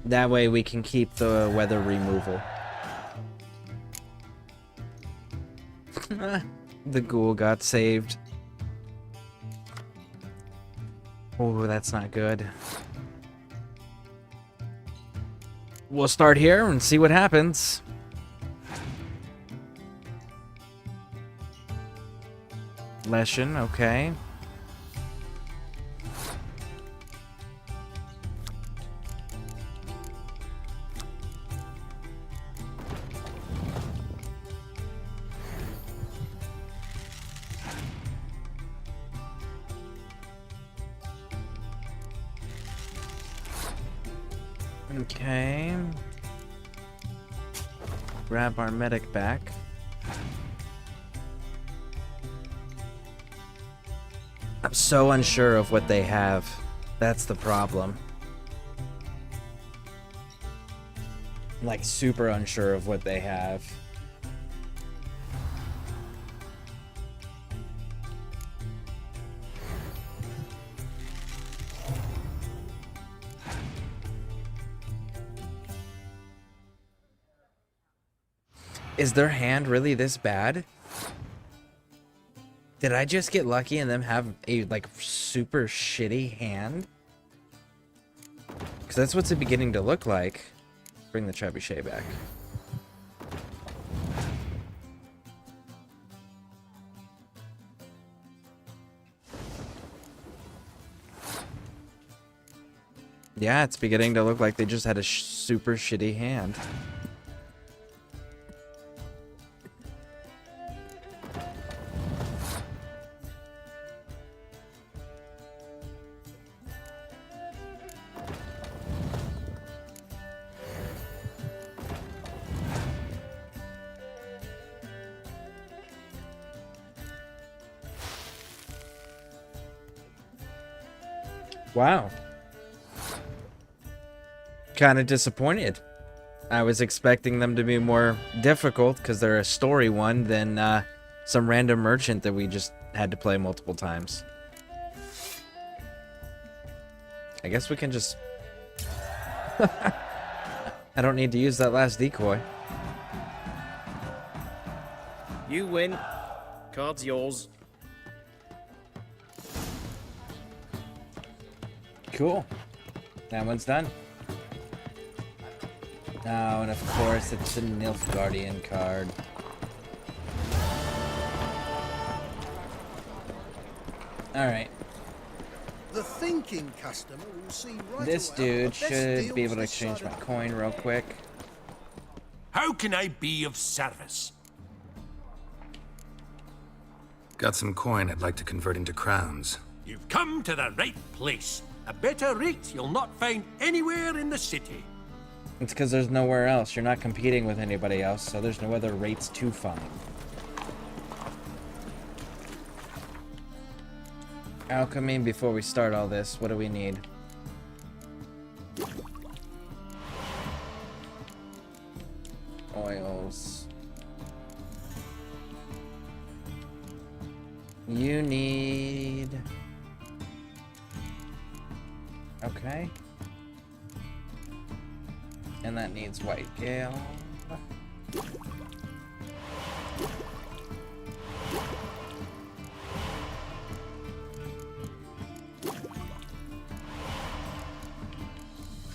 That way we can keep the weather removal. The ghoul got saved. Oh, that's not good. We'll start here and see what happens. Leshen, okay. Okay. Grab our medic back. I'm so unsure of what they have. That's the problem. I'm like super unsure of what they have. Is their hand really this bad? Did I just get lucky and them have a like super shitty hand? Because that's what's it beginning to look like. Bring the trebuchet back. Yeah, it's beginning to look like they just had a super shitty hand. Wow. Kind of disappointed. I was expecting them to be more difficult because they're a story one than some random merchant that we just had to play multiple times. I guess we can just... I don't need to use that last decoy. You win. Card's yours. Cool. That one's done. Oh, and of course it's the Nilfgaardian card. Alright. The thinking customer will see right This away dude the best should be deals able to this exchange side my of the coin real quick. How can I be of service? Got some coin I'd like to convert into crowns. You've come to the right place. A better rate you'll not find anywhere in the city. It's because there's nowhere else. You're not competing with anybody else, so there's no other rates to find. Alchemy, before we start all this, what do we need? Oils. You need... Okay. And that needs white gale.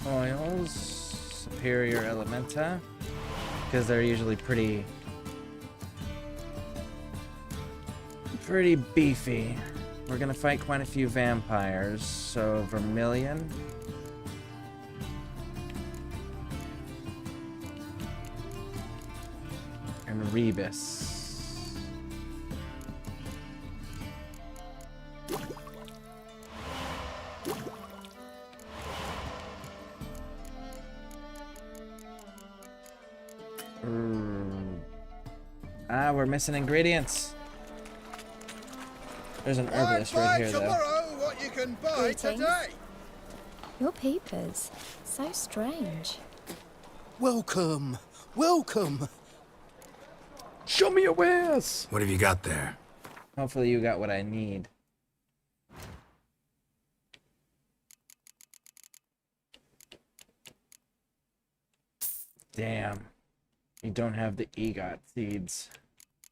Oils, superior elementa, because they're usually pretty beefy. We're gonna fight quite a few vampires, so vermilion. And Rebus. Ah, we're missing ingredients. There's an herbalist right here, though. Tomorrow, what you can buy Greetings. today. Your peepers. So strange. Welcome. Welcome. Show me your wares. What have you got there? Hopefully you got what I need. Damn. You don't have the EGOT seeds.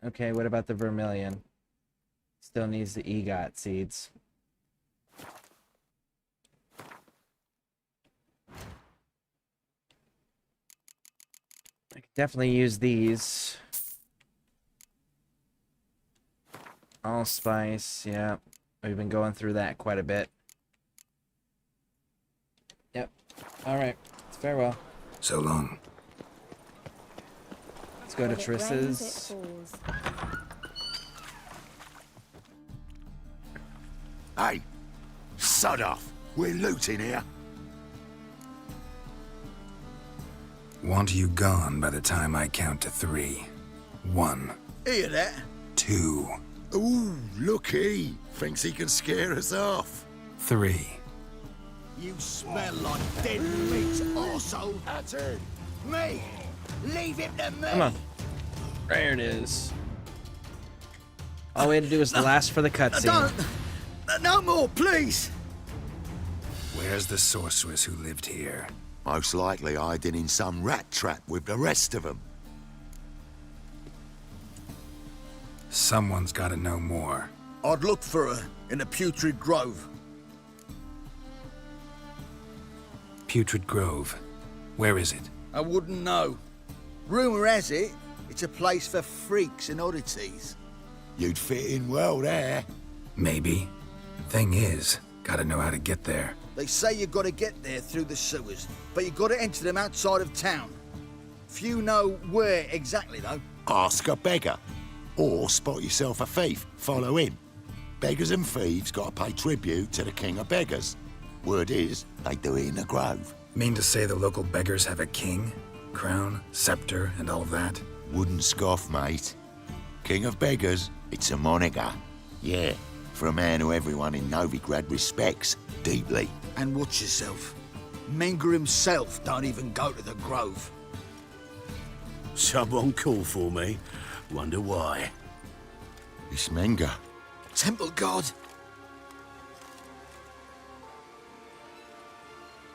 Okay, what about the vermilion? Still needs the EGOT seeds. I could definitely use these Allspice, yeah. We've been going through that quite a bit. Yep. Alright. Farewell. So long. Let's go to Triss's. Hey, sod off. We're looting here. Want you gone by the time I count to 3. 1. Hear that? 2. Ooh, looky. Thinks he can scare us off. 3. You smell like dead meat, arsehole. That's it. Me! Leave him to me! Come on. There it is. All we had to do was last for the cutscene. No more, please! Where's the sorceress who lived here? Most likely hiding in some rat trap with the rest of them. Someone's got to know more. I'd look for her in the Putrid Grove. Putrid Grove. Where is it? I wouldn't know. Rumour has it, it's a place for freaks and oddities. You'd fit in well there. Maybe. Thing is, gotta know how to get there. They say you gotta get there through the sewers, but you gotta enter them outside of town. Few know where exactly, though. Ask a beggar. Or spot yourself a thief. Follow him. Beggars and thieves gotta pay tribute to the king of beggars. Word is, they do it in the grove. Mean to say the local beggars have a king, crown, scepter, and all of that? Wouldn't scoff, mate. King of beggars, it's a moniker. Yeah, for a man who everyone in Novigrad respects deeply. And watch yourself. Menger himself don't even go to the grove. Someone call for me. Wonder why. It's Menger. Temple God.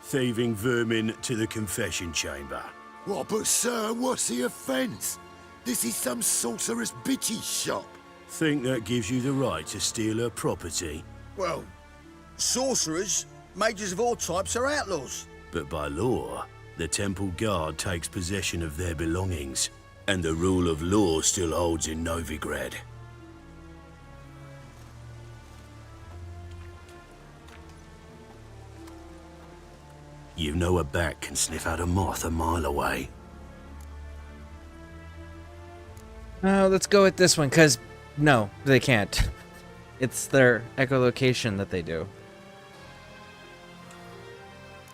Thieving vermin to the confession chamber. What, but sir, what's the offence? This is some sorceress bitch's shop. Think that gives you the right to steal her property? Well, sorcerers, mages of all types are outlaws. But by law, the temple guard takes possession of their belongings, and the rule of law still holds in Novigrad. You know a bat can sniff out a moth a mile away. Let's go with this one, because no, they can't. It's their echolocation that they do.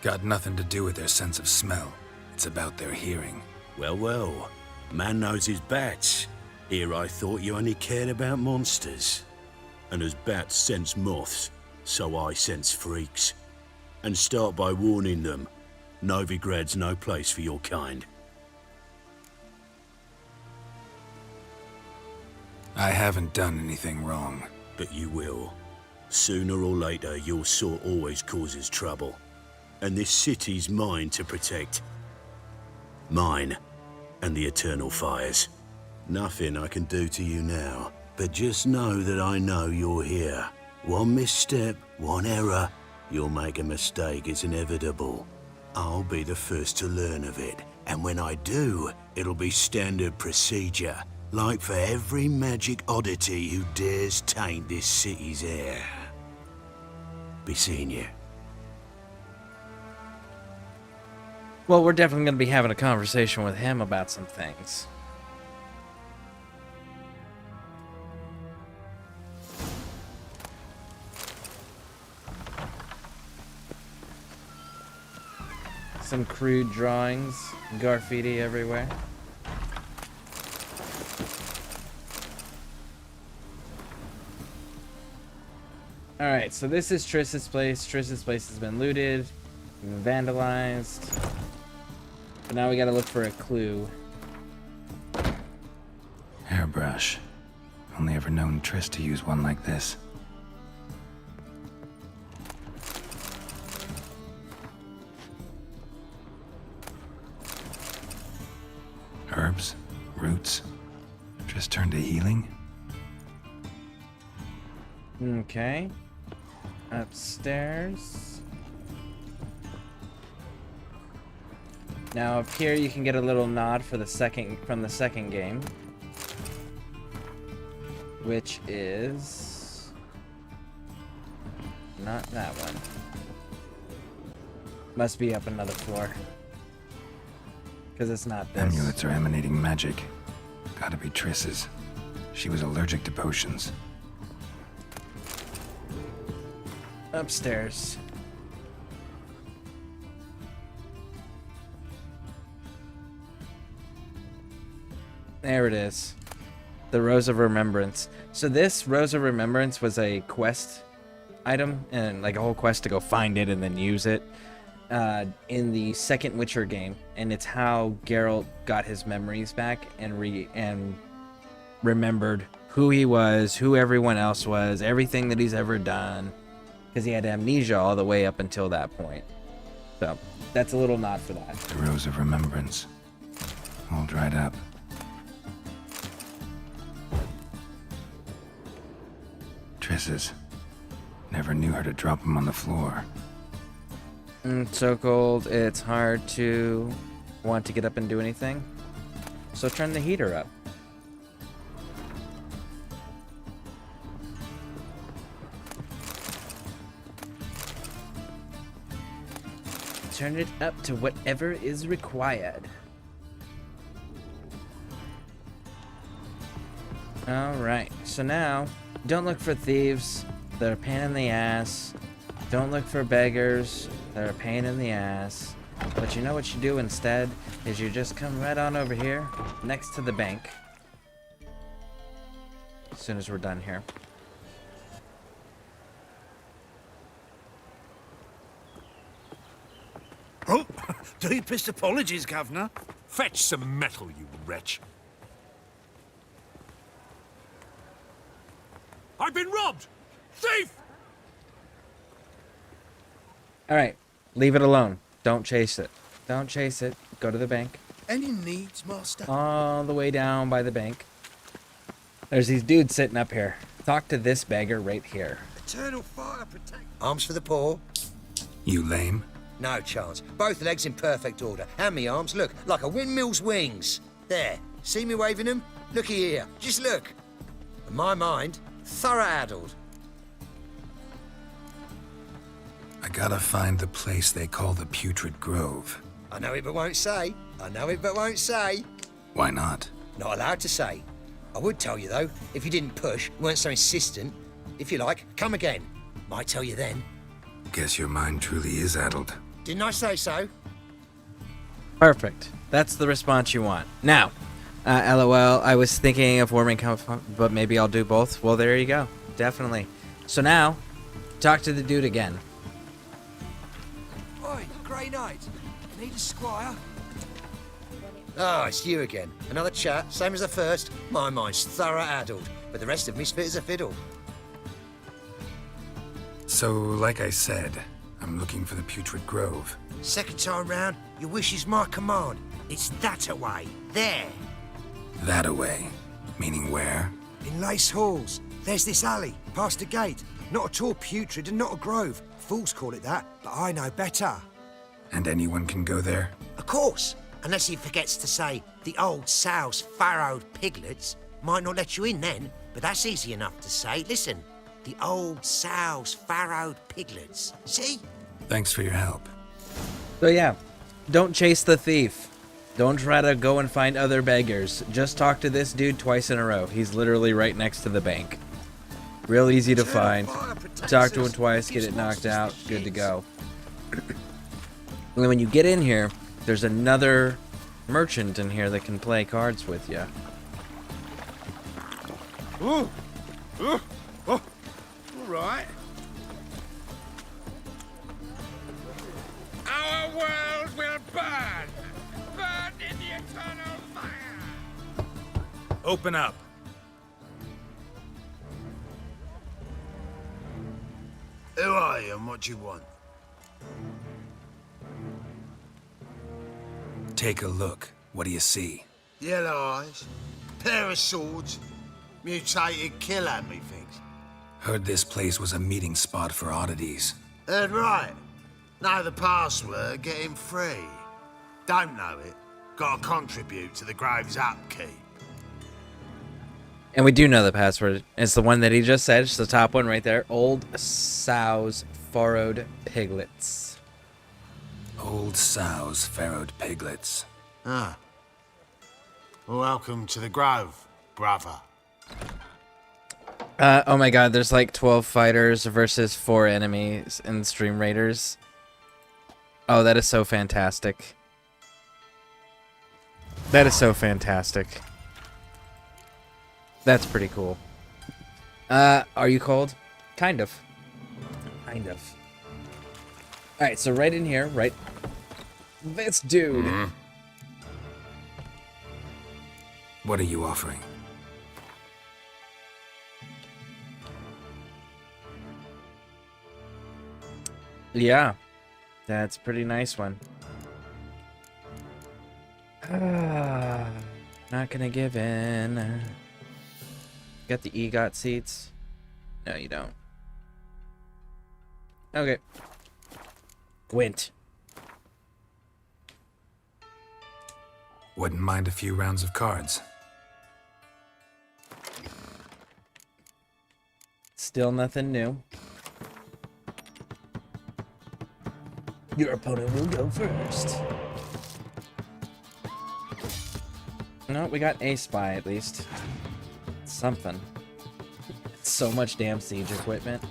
Got nothing to do with their sense of smell. It's about their hearing. Well, well. Man knows his bats. Here I thought you only cared about monsters. And as bats sense moths, so I sense freaks. And start by warning them, Novigrad's no place for your kind. I haven't done anything wrong. But you will. Sooner or later, your sort always causes trouble. And this city's mine to protect. Mine and the eternal fires. Nothing I can do to you now, but just know that I know you're here. One misstep, one error, you'll make a mistake, it's inevitable. I'll be the first to learn of it, and when I do, it'll be standard procedure, like for every magic oddity who dares taint this city's air. Be seeing you. Well, we're definitely going to be having a conversation with him about some things. Some crude drawings, graffiti everywhere. Alright, so this is Triss's place. Triss's place has been looted, vandalized. But now we gotta look for a clue. Hairbrush. Only ever known Triss to use one like this. Herbs, roots, Triss turned to healing. Okay. Upstairs. Now up here you can get a little nod for the second game. which is not that one. Must be up another floor. Because it's not this. Amulets are emanating magic. Gotta be Triss's. She was allergic to potions. Upstairs. There it is. The Rose of Remembrance. So this Rose of Remembrance was a quest item, and like a whole quest to go find it and then use it in the second Witcher game, and it's how Geralt got his memories back and remembered who he was, who everyone else was, everything that he's ever done, because he had amnesia all the way up until that point. So that's a little nod for that. The Rose of Remembrance. All dried up. Triss's. Never knew her to drop them on the floor. It's so cold, it's hard to want to get up and do anything. So turn the heater up. Turn it up to whatever is required. Alright, so now, don't look for thieves. They're a pain in the ass. Don't look for beggars. They're a pain in the ass. But you know what you do instead? Is you just come right on over here, next to the bank. As soon as we're done here. Oh, deepest apologies, Governor. Fetch some metal, you wretch. I've been robbed! Thief! Alright, leave it alone. Don't chase it. Don't chase it. Go to the bank. Any needs, Master? All the way down by the bank. There's these dudes sitting up here. Talk to this beggar right here. Eternal fire protect. Arms for the poor? You lame? No chance. Both legs in perfect order. And me arms, look, like a windmill's wings. There. See me waving them? Looky here. Just look. In my mind, thorough addled. I gotta find the place they call the Putrid Grove. I know it but won't say. I know it but won't say. Why not? Not allowed to say. I would tell you, though, if you didn't push, weren't so insistent. If you like, come again. Might tell you then. Guess your mind truly is addled. Didn't I say so? Perfect. That's the response you want. Now, LOL, I was thinking of warming up, but maybe I'll do both. Well, there you go. Definitely. So now, talk to the dude again. Oi, Grey Knight. Need a squire? Oh, it's you again. Another chat, same as the first. My mind's thorough addled, but the rest of me's fit as a fiddle. So, like I said, I'm looking for the Putrid Grove. Second time round, your wish is my command. It's that away. There. That away? Meaning where? In Lace Halls. There's this alley, past the gate. Not at all putrid and not a grove. Fools call it that, but I know better. And anyone can go there? Of course. Unless he forgets to say the old sow's farrowed piglets. Might not let you in then, but that's easy enough to say. Listen, the old sow's farrowed piglets. See? Thanks for your help. So yeah, don't chase the thief. Don't try to go and find other beggars. Just talk to this dude twice in a row. He's literally right next to the bank. Real easy to find. Talk to him twice, get it knocked out, good to go. And then when you get in here, there's another merchant in here that can play cards with you. Ooh. Ooh. Oh. All right. Our world will burn! Burn in the eternal fire! Open up. Who are you and what do you want? Take a look. What do you see? Yellow eyes, pair of swords, mutated killer, methinks. Heard this place was a meeting spot for oddities. Heard right. Know the password, get him free. Don't know it, gotta contribute to the Grove's upkeep. And we do know the password. It's the one that he just said. It's the top one right there. Old Sow's Furrowed Piglets. Old Sow's Furrowed Piglets. Ah. Welcome to the Grove, brother. Oh my god, there's like 12 fighters versus 4 enemies in Stream Raiders. Oh, that is so fantastic. That is so fantastic. That's pretty cool. Are you cold? Kind of. Kind of. Alright, so right in here, right... This dude. Mm-hmm. What are you offering? Yeah. That's a pretty nice one. Not gonna give in. Got the EGOT seats? No, you don't. Okay. Gwent. Wouldn't mind a few rounds of cards. Still nothing new. Your opponent will go first. No, we got a spy at least. Something. So much damn siege equipment.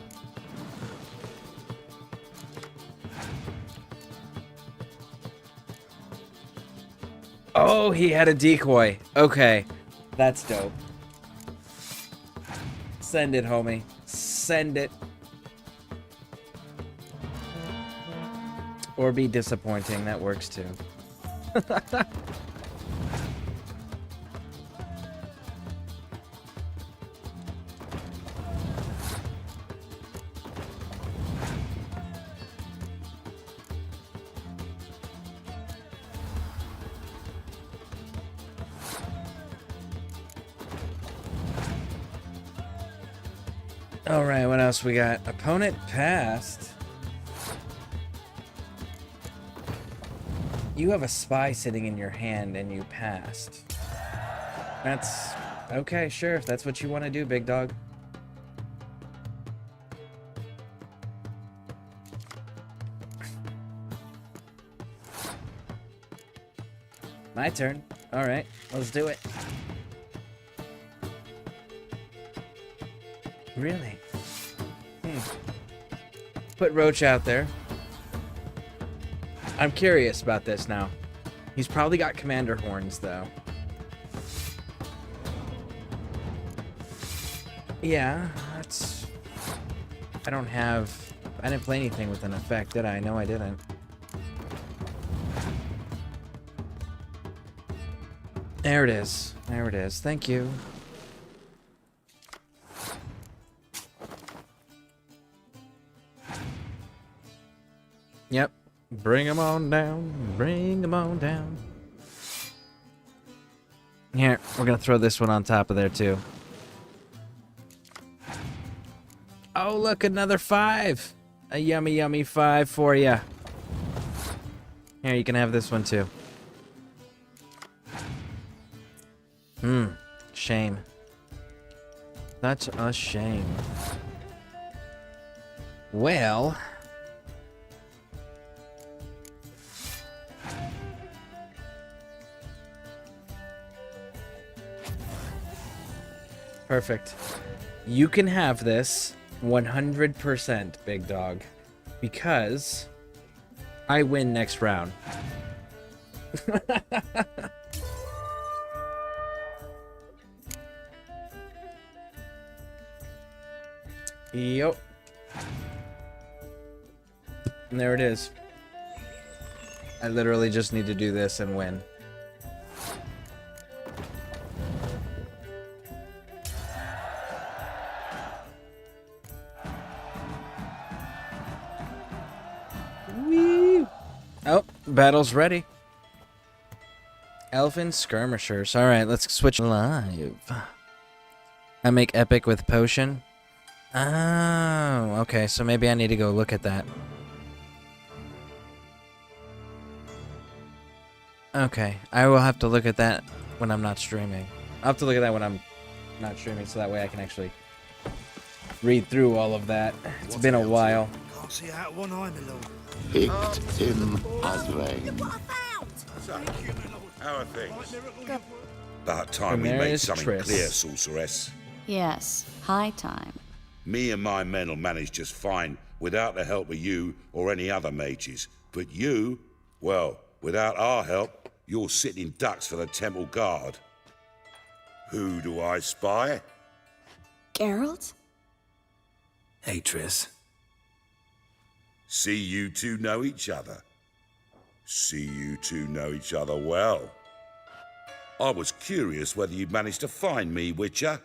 Oh, he had a decoy. Okay. That's dope. Send it, homie. Send it. Or be disappointing. That works too. Alright, what else we got? Opponent passed. You have a spy sitting in your hand and you passed. That's... okay, sure, if that's what you want to do, big dog. My turn. Alright, let's do it. Really? Put Roach out there. I'm curious about this now. He's probably got commander horns, though. Yeah, that's... I don't have... I didn't play anything with an effect, did I? No, I didn't. There it is. There it is. Thank you. Yep. Bring 'em on down. Bring 'em on down. Here, we're gonna throw this one on top of there, too. Oh, look, another 5. A yummy, yummy 5 for ya. Here, you can have this one, too. Shame. Such a shame. Well... perfect. You can have this 100%, big dog, because I win next round. Yup. And there it is. I literally just need to do this and win. Whee! Oh, battle's ready. Elfin skirmishers. Alright, let's switch live. I make epic with potion. Oh, okay, so maybe I need to go look at that. Okay, I will have to look at that when I'm not streaming. I'll have to look at that when I'm not streaming, so that way I can actually read through all of that. It's been a while. Can't see out one eye, my lord. Picked him as rain. So, how are things? About time we And there made is something Triss. clear, sorceress. Yes, high time. Me and my men will manage just fine without the help of you or any other mages. But you, well, without our help, you're sitting ducks for the temple guard. Who do I spy? Geralt? Hey, Triss. See you two know each other. See you two know each other well. I was curious whether you'd managed to find me, Witcher.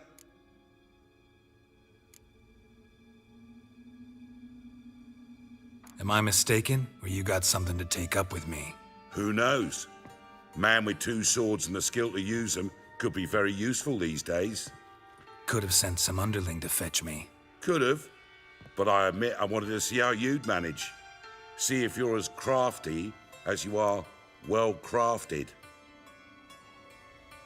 Am I mistaken, or you got something to take up with me? Who knows? Man with two swords and the skill to use them could be very useful these days. Could have sent some underling to fetch me. Could have, but I admit I wanted to see how you'd manage. See if you're as crafty as you are well crafted.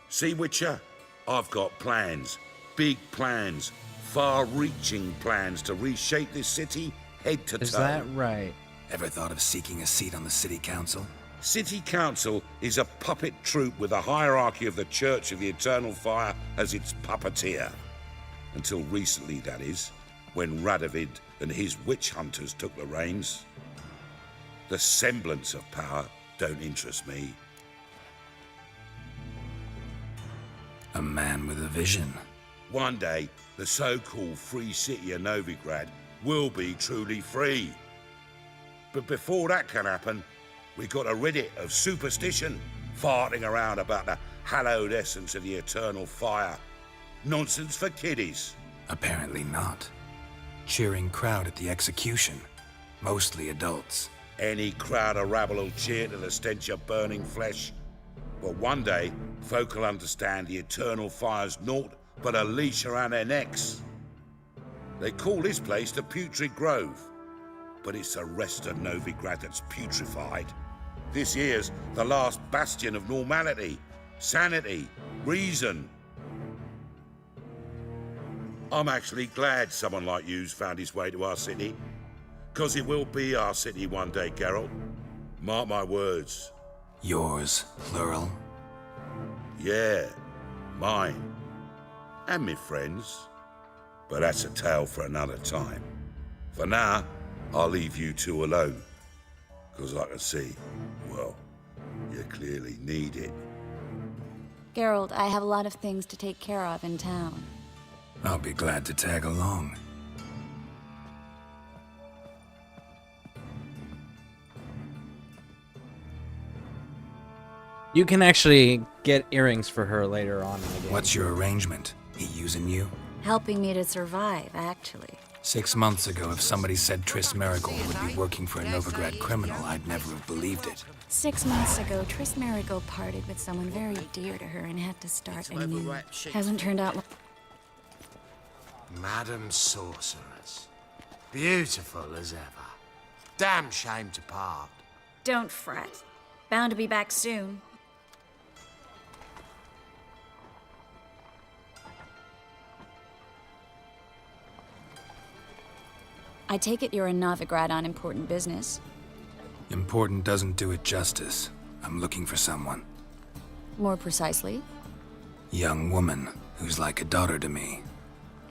See, Witcher, I've got plans, big plans, far-reaching plans to reshape this city head to toe. Is that right? Ever thought of seeking a seat on the city council? City Council is a puppet troupe with the hierarchy of the Church of the Eternal Fire as its puppeteer. Until recently, that is, when Radovid and his witch hunters took the reins. The semblance of power don't interest me. A man with a vision. One day, the so-called free city of Novigrad will be truly free. But before that can happen, we got to rid it of superstition, farting around about the hallowed essence of the eternal fire. Nonsense for kiddies. Apparently not. Cheering crowd at the execution. Mostly adults. Any crowd of rabble will cheer to the stench of burning flesh. But one day, folk will understand the eternal fire's naught but a leash around their necks. They call this place the Putrid Grove, but it's the rest of Novigrad that's putrefied. This here's the last bastion of normality, sanity, reason. I'm actually glad someone like you's found his way to our city, 'cause it will be our city one day, Geralt. Mark my words. Yours, plural? Yeah, mine. And me friends. But that's a tale for another time. For now, I'll leave you two alone. 'Cause I can see, well, you clearly need it. Geralt, I have a lot of things to take care of in town. I'll be glad to tag along. You can actually get earrings for her later on in the game. What's your arrangement? He using you? Helping me to survive, actually. 6 months ago, if somebody said Triss Marigold would be working for a Novigrad criminal, I'd never have believed it. 6 months ago, Triss Marigold parted with someone very dear to her and had to start anew. Hasn't turned out... Madam Sorceress. Beautiful as ever. Damn shame to part. Don't fret. Bound to be back soon. I take it you're in Novigrad on important business. Important doesn't do it justice. I'm looking for someone. More precisely? Young woman who's like a daughter to me.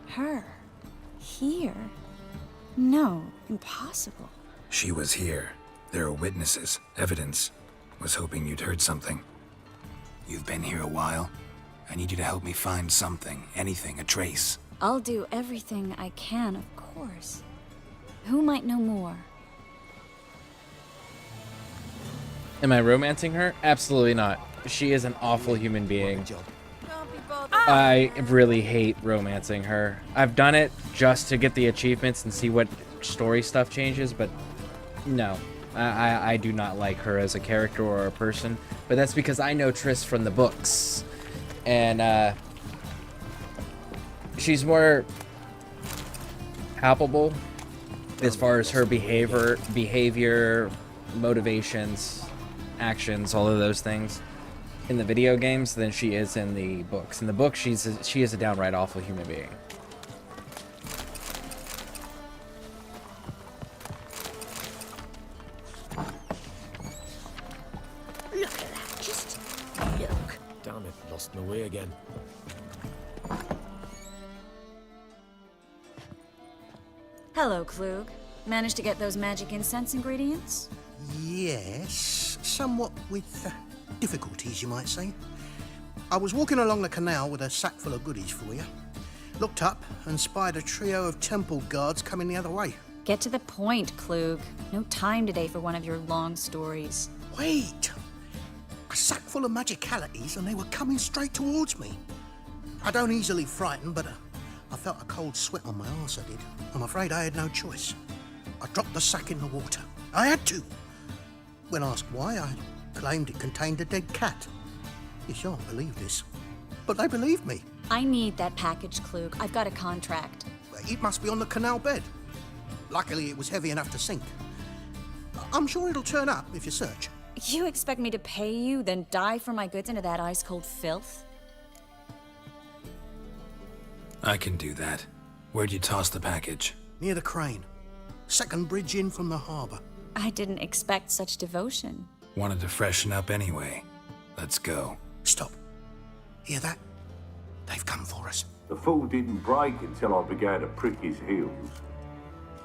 Her? Here? No, impossible. She was here. There are witnesses, evidence. Was hoping you'd heard something. You've been here a while. I need you to help me find something, anything, a trace. I'll do everything I can, of course. Who might know more? Am I romancing her? Absolutely not. She is an awful human being. I really hate romancing her. I've done it just to get the achievements and see what story stuff changes, but no. I do not like her as a character or a person, but that's because I know Triss from the books. And she's more palpable as far as her behavior, motivations, actions, all of those things. in the video games than she is in the books. In the book, she is a downright awful human being. Look at that, just look. Damn it, lost my way again. Hello, Klug. Managed to get those magic incense ingredients? Yes, somewhat with difficulties, you might say. I was walking along the canal with a sack full of goodies for you. Looked up and spied a trio of temple guards coming the other way. Get to the point, Klug. No time today for one of your long stories. Wait! A sack full of magicalities and they were coming straight towards me. I don't easily frighten, but I felt a cold sweat on my arse, I did. I'm afraid I had no choice. I dropped the sack in the water. I had to. When asked why, I claimed it contained a dead cat. You shan't believe this, but they believed me. I need that package, Klug. I've got a contract. It must be on the canal bed. Luckily, it was heavy enough to sink. I'm sure it'll turn up if you search. You expect me to pay you, then dive for my goods into that ice-cold filth? I can do that. Where'd you toss the package? Near the crane. Second bridge in from the harbour. I didn't expect such devotion. Wanted to freshen up anyway. Let's go. Stop. Hear that? They've come for us. The fool didn't break until I began to prick his heels.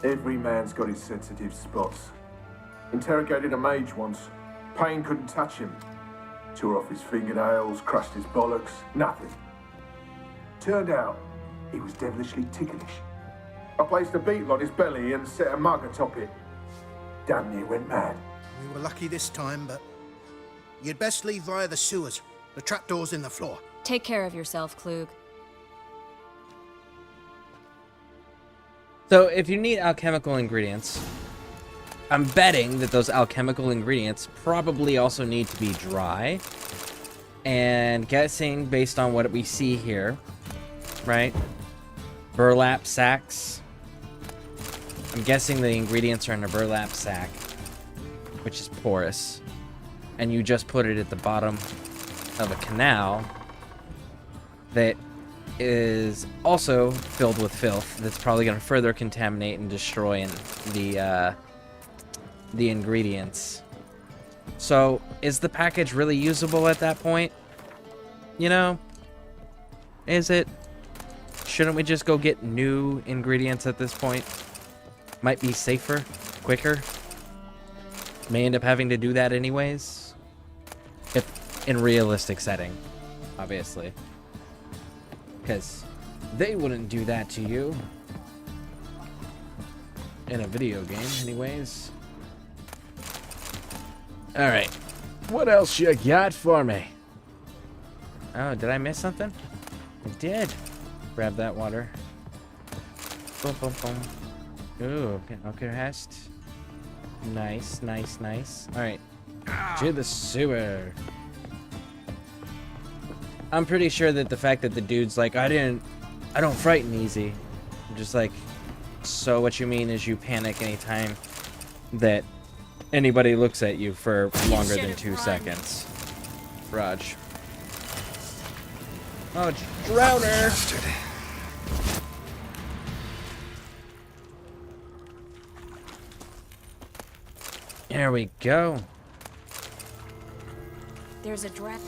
Every man's got his sensitive spots. Interrogated a mage once. Pain couldn't touch him. Tore off his fingernails, crushed his bollocks, nothing. Turned out, he was devilishly ticklish. I placed a beetle on his belly and set a mug atop it. Damn near went mad. We were lucky this time, but you'd best leave via the sewers. The trapdoor's in the floor. Take care of yourself, Klug. So, if you need alchemical ingredients, I'm betting that those alchemical ingredients probably also need to be dry. And guessing based on what we see here, right? Burlap sacks. I'm guessing the ingredients are in a burlap sack, which is porous. And you just put it at the bottom of a canal that is also filled with filth that's probably going to further contaminate and destroy the ingredients. So, is the package really usable at that point? You know? Is it? Shouldn't we just go get new ingredients at this point? Might be safer, quicker. May end up having to do that anyways. If in realistic setting, obviously. Because they wouldn't do that to you. In a video game, anyways. Alright. What else you got for me? Oh, did I miss something? I did. Grab that water. Boom, boom, boom. Ooh, okay, hast. Nice, nice, nice. Alright. To the sewer. I'm pretty sure that the fact that the dude's like, I don't frighten easy. I'm just like, so what you mean is you panic anytime that anybody looks at you for longer than 2 seconds. Raj. Oh, drowner! There we go. There's a draft.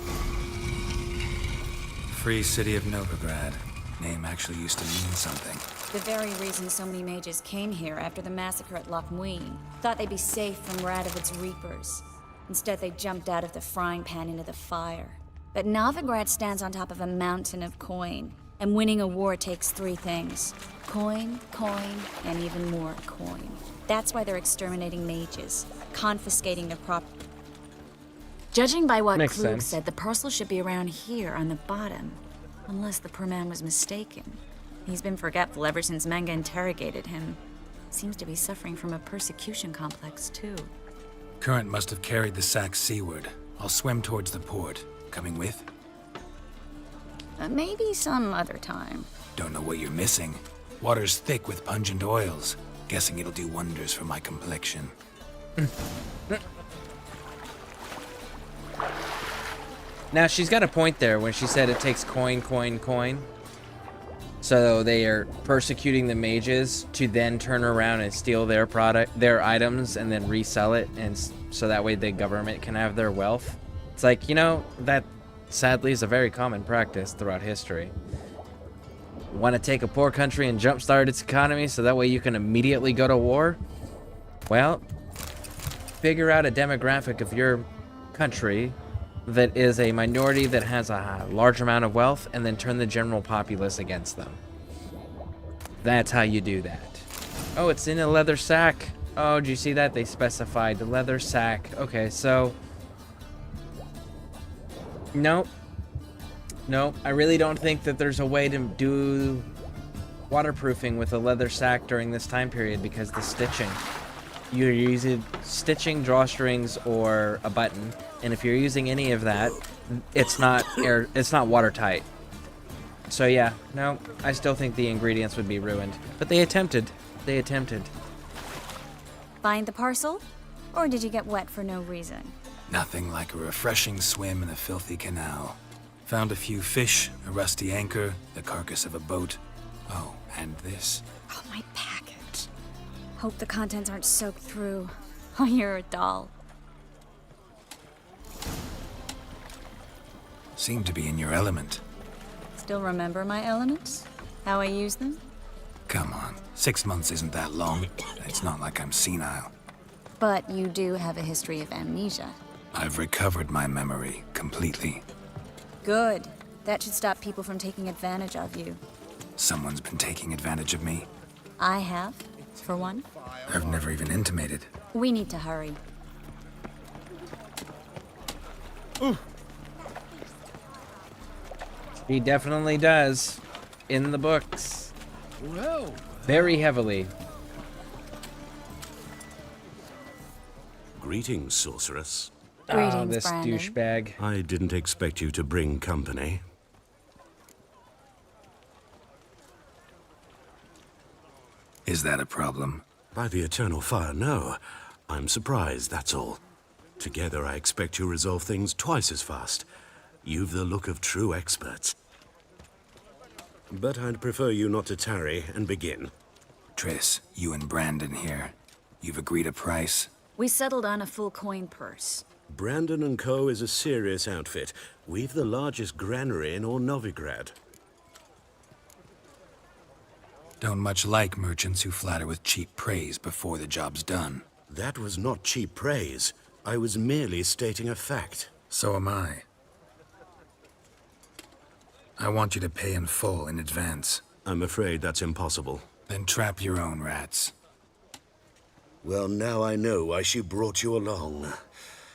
Free City of Novigrad. Name actually used to mean something. The very reason so many mages came here after the massacre at Loch Muin. Thought they'd be safe from Radovic's reapers. Instead, they jumped out of the frying pan into the fire. But Novigrad stands on top of a mountain of coin. And winning a war takes 3 things. Coin, coin, and even more coin. That's why they're exterminating mages. Confiscating their property. Judging by what Klug said, the parcel should be around here on the bottom. Unless the poor man was mistaken. He's been forgetful ever since Manga interrogated him. Seems to be suffering from a persecution complex, too. Current must have carried the sack seaward. I'll swim towards the port. Coming with? Maybe some other time. Don't know what you're missing. Water's thick with pungent oils. Guessing it'll do wonders for my complexion. Now, she's got a point there when she said it takes coin. So they are persecuting the mages to then turn around and steal their items, and then resell it, and so that way the government can have their wealth. It's like, you know, that sadly is a very common practice throughout history. Want to take a poor country and jumpstart its economy so that way you can immediately go to war? Well, figure out a demographic of your country that is a minority that has a large amount of wealth, and then turn the general populace against them. That's how you do that. Oh, it's in a leather sack. Oh, did you see that? They specified the leather sack. Okay, so... Nope. I really don't think that there's a way to do waterproofing with a leather sack during this time period, because the stitching. You're using stitching, drawstrings, or a button, and if you're using any of that, it's not watertight. So yeah, no, I still think the ingredients would be ruined. But they attempted. Find the parcel? Or did you get wet for no reason? Nothing like a refreshing swim in a filthy canal. Found a few fish, a rusty anchor, the carcass of a boat. Oh, and this. Oh, my package. Hope the contents aren't soaked through. Oh, you're a doll. Seem to be in your element. Still remember my elements? How I use them? Come on, 6 months isn't that long. It's not like I'm senile. But you do have a history of amnesia. I've recovered my memory completely. Good. That should stop people from taking advantage of you. Someone's been taking advantage of me. I have, for one. I've never even intimated. We need to hurry. He definitely does. In the books. Well. Very heavily. Greetings, sorceress. Greetings, this Brandon. douchebag. I didn't expect you to bring company. Is that a problem? By the eternal fire, no. I'm surprised, that's all. Together, I expect you resolve things twice as fast. You've the look of true experts. But I'd prefer you not to tarry and begin. Triss, you and Brandon here. You've agreed a price? We settled on a full coin purse. Brandon & Co. is a serious outfit. We've the largest granary in all Novigrad. Don't much like merchants who flatter with cheap praise before the job's done. That was not cheap praise. I was merely stating a fact. So am I. I want you to pay in full in advance. I'm afraid that's impossible. Then trap your own rats. Well, now I know why she brought you along.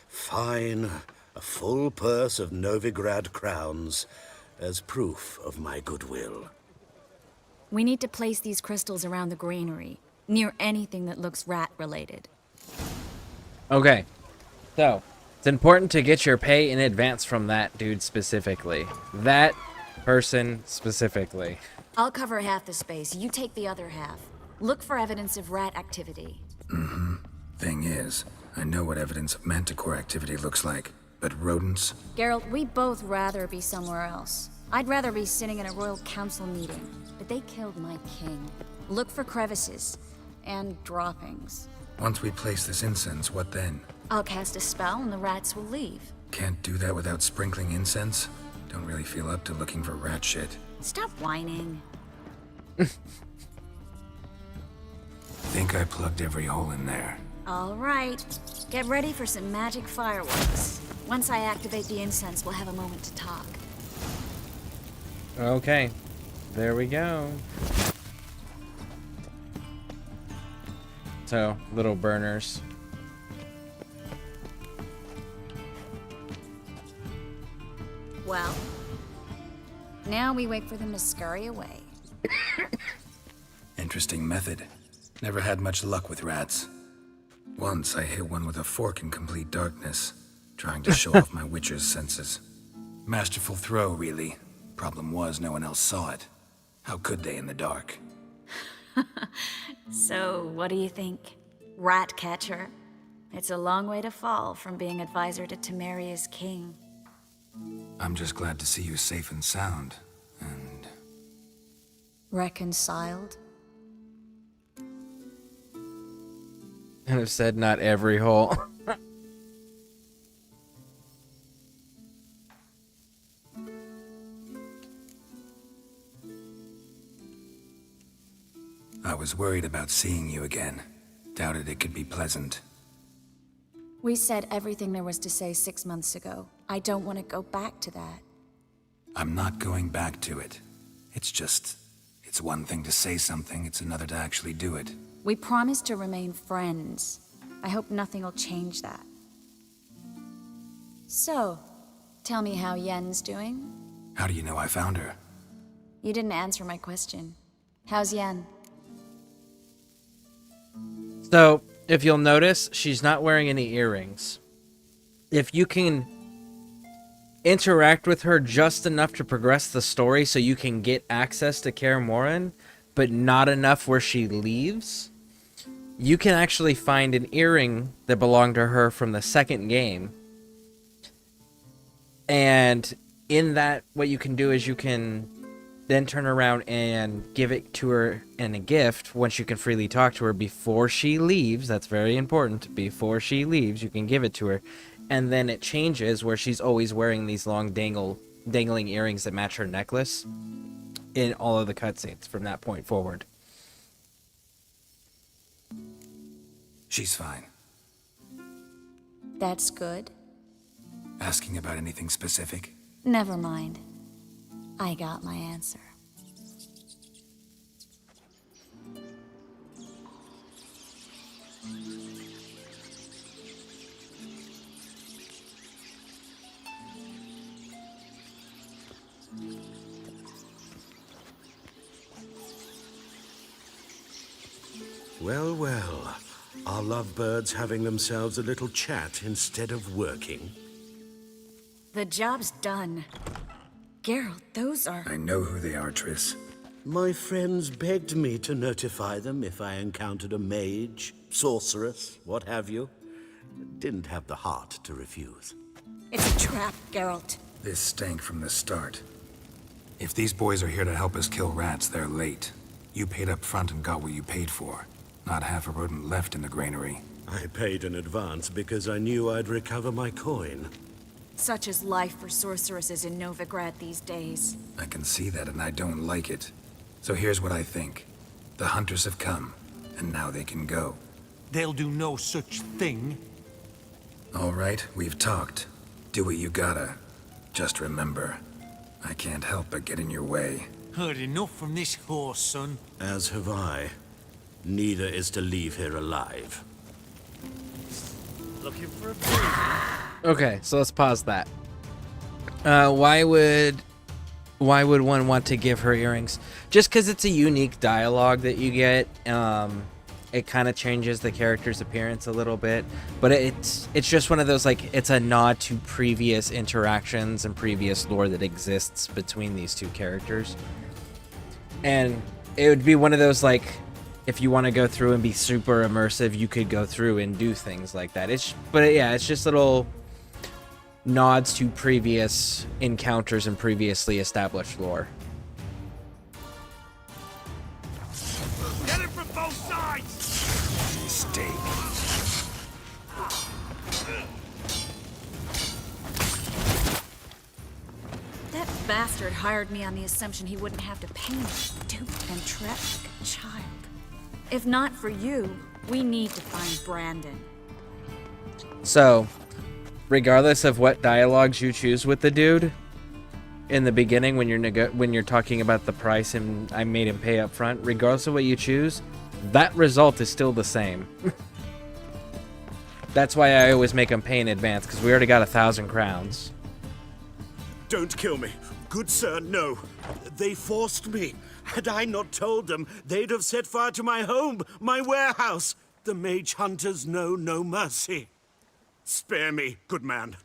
Fine. A full purse of Novigrad crowns as proof of my goodwill. We need to place these crystals around the granary, near anything that looks rat-related. Okay. So, it's important to get your pay in advance from that dude specifically. That person specifically. I'll cover half the space, you take the other half. Look for evidence of rat activity. Mm-hmm. Thing is, I know what evidence of manticore activity looks like, but rodents? Geralt, we'd both rather be somewhere else. I'd rather be sitting in a royal council meeting, but they killed my king. Look for crevices and droppings. Once we place this incense, what then? I'll cast a spell and the rats will leave. Can't do that without sprinkling incense? Don't really feel up to looking for rat shit. Stop whining. Think I plugged every hole in there. All right. Get ready for some magic fireworks. Once I activate the incense, we'll have a moment to talk. Okay. There we go. So, little burners. Well, now we wait for them to scurry away. Interesting method. Never had much luck with rats. Once I hit one with a fork in complete darkness, trying to show off my witcher's senses. Masterful throw, really. Problem was, no one else saw it. How could they in the dark? So, what do you think? Rat catcher? It's a long way to fall from being advisor to Temeria's king. I'm just glad to see you safe and sound, and... Reconciled? And have said not every hole. I was worried about seeing you again. Doubted it could be pleasant. We said everything there was to say 6 months ago. I don't want to go back to that. I'm not going back to it. It's just... It's one thing to say something, it's another to actually do it. We promised to remain friends. I hope nothing will change that. So, tell me how Yen's doing? How do you know I found her? You didn't answer my question. How's Yen? So, if you'll notice, she's not wearing any earrings. If you can interact with her just enough to progress the story so you can get access to Kaer Morhen, but not enough where she leaves, you can actually find an earring that belonged to her from the second game. And in that, what you can do is you can then turn around and give it to her in a gift once you can freely talk to her before she leaves. That's very important. Before she leaves, you can give it to her. And then it changes where she's always wearing these long dangling earrings that match her necklace in all of the cutscenes from that point forward. She's fine. That's good. Asking about anything specific? Never mind. I got my answer. Well, well. Are lovebirds having themselves a little chat instead of working? The job's done. Geralt, those are... I know who they are, Triss. My friends begged me to notify them if I encountered a mage, sorceress, what have you. Didn't have the heart to refuse. It's a trap, Geralt. This stank from the start. If these boys are here to help us kill rats, they're late. You paid up front and got what you paid for. Not half a rodent left in the granary. I paid in advance because I knew I'd recover my coin. Such is life for sorceresses in Novigrad these days. I can see that and I don't like it. So here's what I think. The hunters have come, and now they can go. They'll do no such thing. All right, we've talked. Do what you gotta. Just remember, I can't help but get in your way. Heard enough from this horse, son. As have I. Neither is to leave here alive. Looking for a Okay, so let's pause that. Why would one want to give her earrings? Just because it's a unique dialogue that you get. It kind of changes the character's appearance a little bit, but it's just one of those, like, it's a nod to previous interactions and previous lore that exists between these two characters. And it would be one of those, like, if you want to go through and be super immersive, you could go through and do things like that. But yeah, it's just little nods to previous encounters and previously established lore. Get it from both sides! Mistake. That bastard hired me on the assumption he wouldn't have to pay me. Duped and trapped like a child. If not for you, we need to find Brandon. So, regardless of what dialogues you choose with the dude, in the beginning when you're talking about the price and I made him pay up front, regardless of what you choose, that result is still the same. That's why I always make him pay in advance, because we already got 1,000 crowns. Don't kill me. Good sir, no. They forced me. Had I not told them, they'd have set fire to my home, my warehouse. The mage hunters know no mercy. Spare me, good man.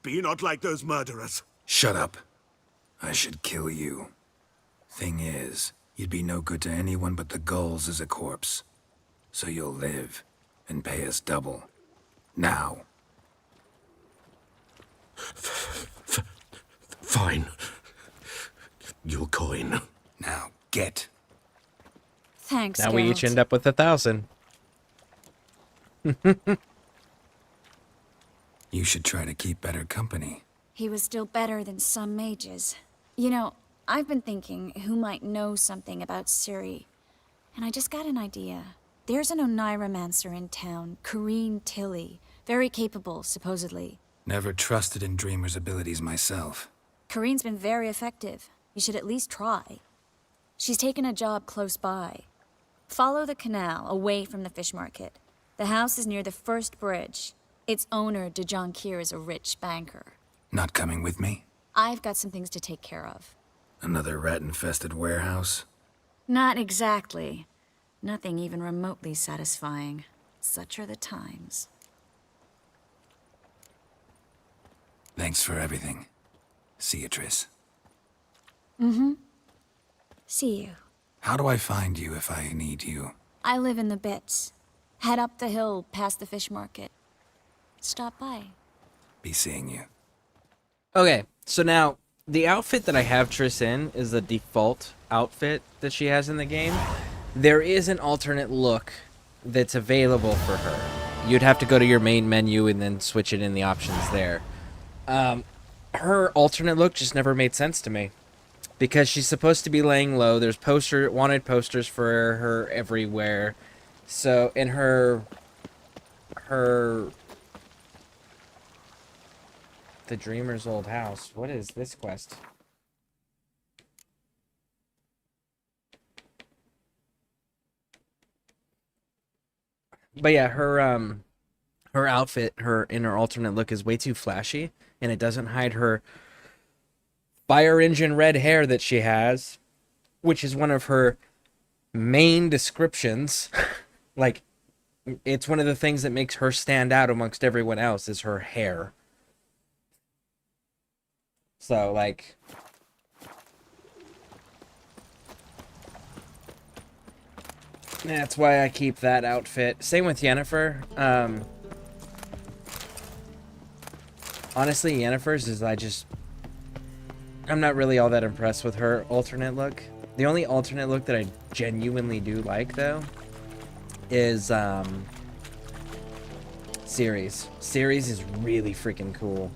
Be not like those murderers. Shut up. I should kill you. Thing is, you'd be no good to anyone but the gulls as a corpse. So you'll live and pay us double. Now. Fine. Your coin. Now, get. Thanks, Now we each Geralt. end up with 1,000. You should try to keep better company. He was still better than some mages. You know, I've been thinking who might know something about Ciri. And I just got an idea. There's an Oneiromancer in town, Corrine Tilly. Very capable, supposedly. Never trusted in Dreamer's abilities myself. Corrine's been very effective. You should at least try. She's taken a job close by. Follow the canal, away from the fish market. The house is near the first bridge. Its owner, de Jonquier, is a rich banker. Not coming with me? I've got some things to take care of. Another rat-infested warehouse? Not exactly. Nothing even remotely satisfying. Such are the times. Thanks for everything. See you, Triss. Mm-hmm. See you. How do I find you if I need you? I live in the Bits. Head up the hill past the fish market. Stop by. Be seeing you. Okay, so now, the outfit that I have Triss in is the default outfit that she has in the game. There is an alternate look that's available for her. You'd have to go to your main menu and then switch it in the options there. Her alternate look just never made sense to me. Because she's supposed to be laying low. There's wanted posters for her everywhere. So, in her... The Dreamer's old house. What is this quest? But yeah, her outfit, in her alternate look is way too flashy, and it doesn't hide her fire engine red hair that she has, which is one of her main descriptions. Like, it's one of the things that makes her stand out amongst everyone else is her hair. So, like... That's why I keep that outfit. Same with Yennefer. Honestly, Yennefer's is I'm not really all that impressed with her alternate look. The only alternate look that I genuinely do like, though, is Ciri's. Ciri's is really freaking cool.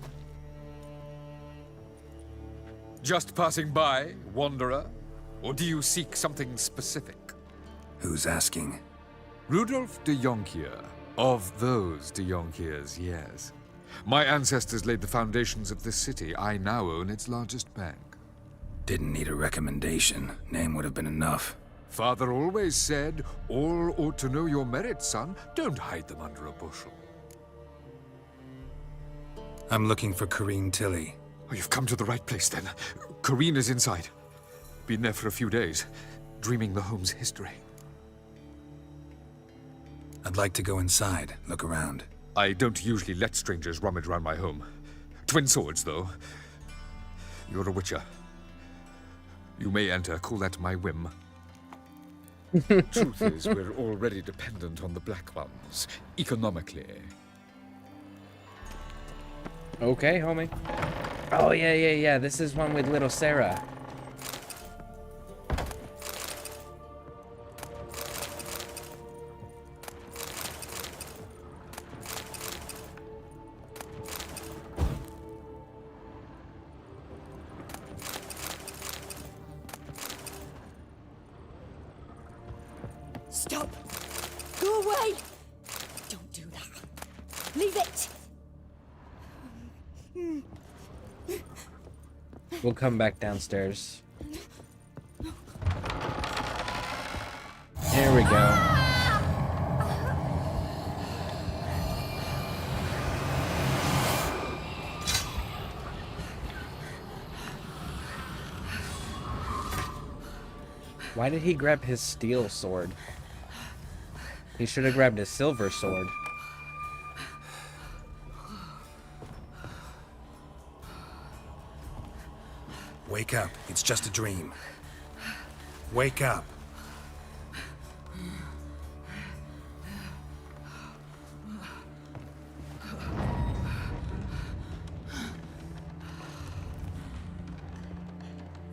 Just passing by, wanderer? Or do you seek something specific? Who's asking? Rudolf de Jonquier. Of those de Jonquiers, yes. My ancestors laid the foundations of this city. I now own its largest bank. Didn't need a recommendation. Name would have been enough. Father always said, all ought to know your merits, son. Don't hide them under a bushel. I'm looking for Corrine Tilly. Oh, you've come to the right place, then. Corrine is inside. Been there for a few days, dreaming the home's history. I'd like to go inside, look around. I don't usually let strangers rummage around my home. Twin swords, though. You're a witcher. You may enter, call that my whim. Truth is, we're already dependent on the Black Ones, economically. Okay, homie. Oh, yeah. This is one with little Sarah. Stop! Go away! Don't do that. Leave it! We'll come back downstairs. There we go. Why did he grab his steel sword? He should have grabbed his silver sword. Wake up. It's just a dream. Wake up.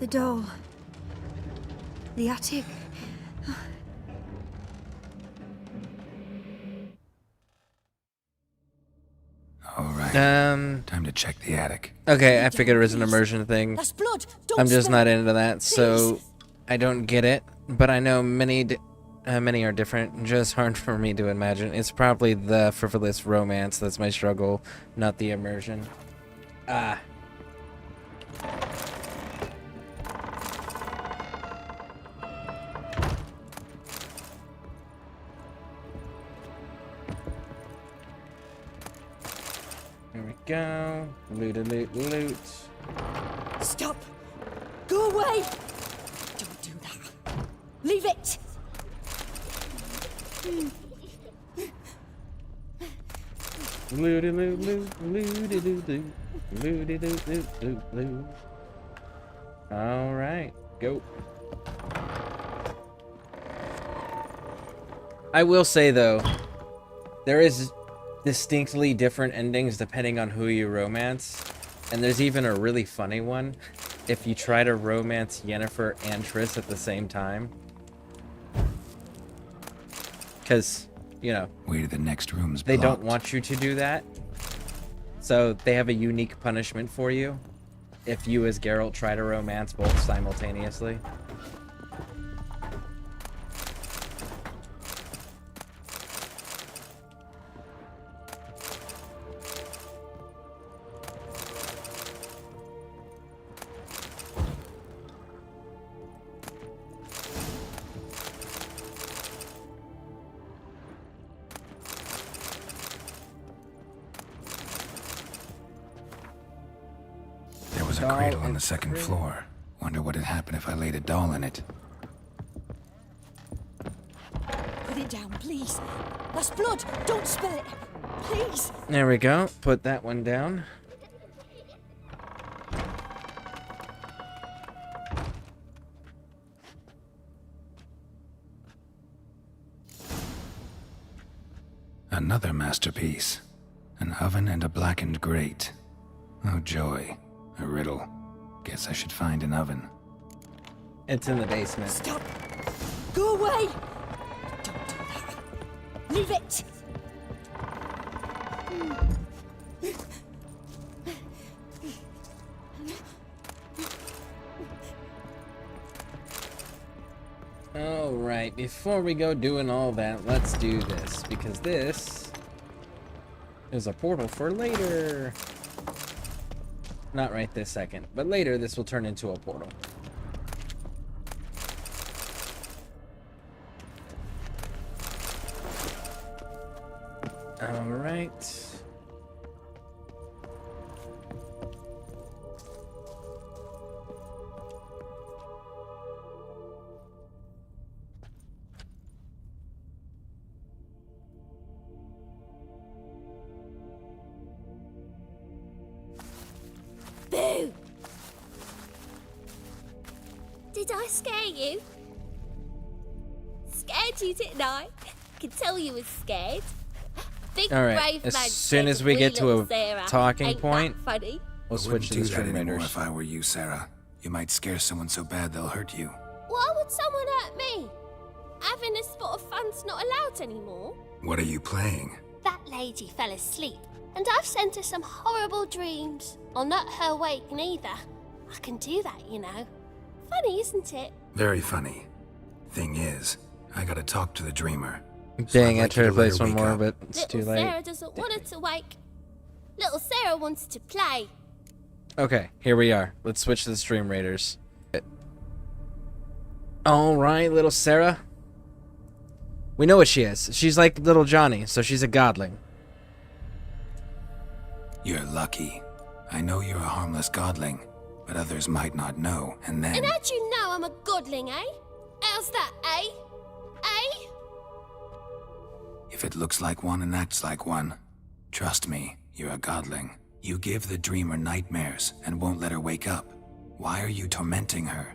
The doll. The attic. All right. Time to check the attic. Okay, I figured it was an immersion thing. That's blood. Don't I'm just spill not it. into that, so I don't get it. But I know many are different. Just hard for me to imagine. It's probably the frivolous romance that's my struggle, not the immersion. Ah. Here we go. Loot, loot, loot. Stop. Go away. Don't do that. Leave it. Looty loot loot, looty loot loot, looty loot loot loot loot. Alright, go. I will say though, there is distinctly different endings depending on who you romance. And there's even a really funny one if you try to romance Yennefer and Triss at the same time. Because, you know, way to the next room's they blocked. don't want you to do that. So they have a unique punishment for you if you as Geralt try to romance both simultaneously. There was a cradle on the second floor. Wonder what had happened if I laid a doll in it. Put it down, please. That's blood. Don't spill it. Please. There we go. Put that one down. Another masterpiece. An oven and a blackened grate. Oh joy. A riddle. Guess I should find an oven. It's in the basement. Stop. Go away. Don't do that. Leave it. Alright, before we go doing all that, let's do this. Because this is a portal for later. Not right this second, but later this will turn into a portal. Alright. Boo! Did I scare you? Scared you, didn't I? Can tell you was scared. Big Alright, brave as man soon as said we wee get to little a Sarah. talking Ain't that point, funny? we'll I switch wouldn't to do the that Stream anymore Raiders. if I were you, Sarah. You might scare someone so bad they'll hurt you. Why would someone hurt me? Having a spot of fun's not allowed anymore. What are you playing? That lady fell asleep, and I've sent her some horrible dreams. I'll not her awake neither. I can do that, you know. Funny, isn't it? Very funny. Thing is, I gotta talk to the dreamer. Dang, I like tried you to play let her some wake more, up. but it's Little too late. Sarah doesn't want her to wake. Little Sarah wants to play. Okay, here we are. Let's switch to the Stream Raiders. Alright, little Sarah. We know what she is. She's like little Johnny, so she's a godling. You're lucky. I know you're a harmless godling, but others might not know, and then... And how'd you know I'm a godling, eh? How's that, eh? Eh? If it looks like one and acts like one, trust me, you're a godling. You give the dreamer nightmares and won't let her wake up. Why are you tormenting her?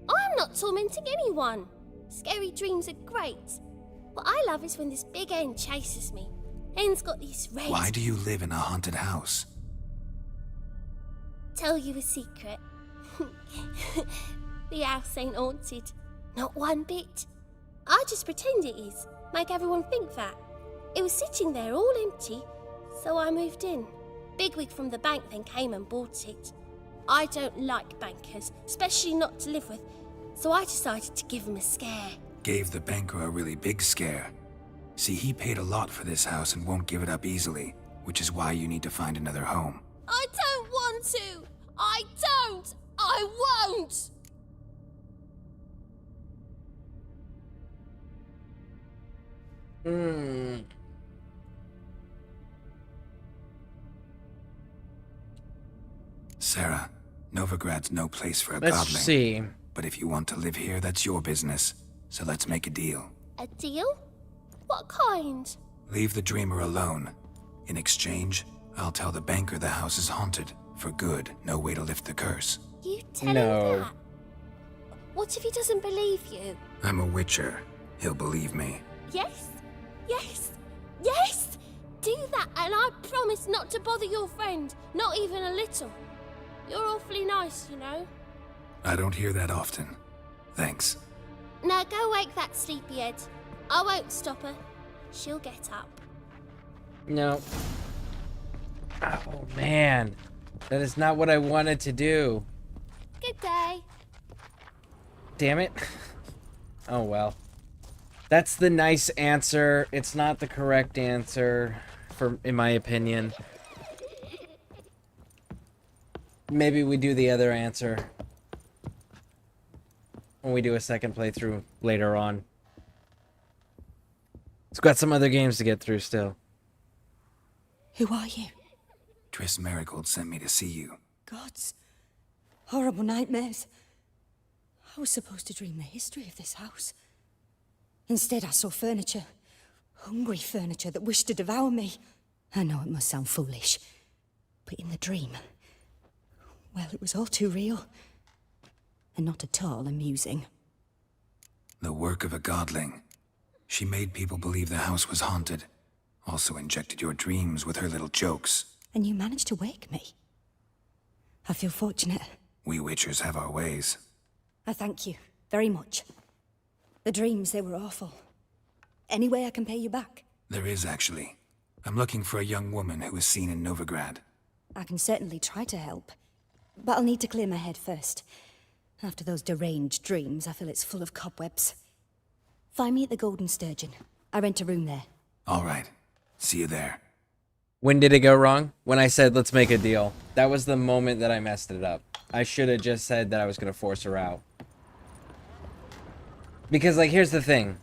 I'm not tormenting anyone. Scary dreams are great. What I love is when this big hen chases me. Hen's got these red... Why do you live in a haunted house? Tell you a secret. The house ain't haunted. Not one bit. I just pretend it is. Make everyone think that. It was sitting there all empty, so I moved in. Bigwig from the bank then came and bought it. I don't like bankers, especially not to live with, so I decided to give him a scare. Gave the banker a really big scare. See, he paid a lot for this house and won't give it up easily, which is why you need to find another home. I don't want to! I don't! I won't! Sarah, Novigrad's no place for a Let's godling. see. But if you want to live here, that's your business. So let's make a deal. A deal? What kind? Leave the dreamer alone. In exchange, I'll tell the banker the house is haunted. For good, no way to lift the curse. You tell him that? What if he doesn't believe you? I'm a witcher. He'll believe me. Yes? Yes? Yes! Do that and I promise not to bother your friend. Not even a little. You're awfully nice, you know. I don't hear that often. Thanks. Now go wake that sleepyhead. I won't stop her. She'll get up. No. Oh, man. That is not what I wanted to do. Good day. Damn it. Oh, well. That's the nice answer. It's not the correct answer, in my opinion. Maybe we do the other answer when we do a second playthrough later on. It's got some other games to get through still. Who are you? Triss Marigold sent me to see you. Gods. Horrible nightmares. I was supposed to dream the history of this house. Instead, I saw furniture. Hungry furniture that wished to devour me. I know it must sound foolish, but in the dream, well, it was all too real. And not at all amusing. The work of a godling. She made people believe the house was haunted. Also injected your dreams with her little jokes. And you managed to wake me. I feel fortunate. We witchers have our ways. I thank you very much. The dreams, they were awful. Any way I can pay you back? There is, actually. I'm looking for a young woman who was seen in Novigrad. I can certainly try to help. But I'll need to clear my head first. After those deranged dreams, I feel it's full of cobwebs. Find me at the Golden Sturgeon. I rent a room there. All right. See you there. When did it go wrong? When I said, let's make a deal. That was the moment that I messed it up. I should have just said that I was going to force her out. Because, like, here's the thing.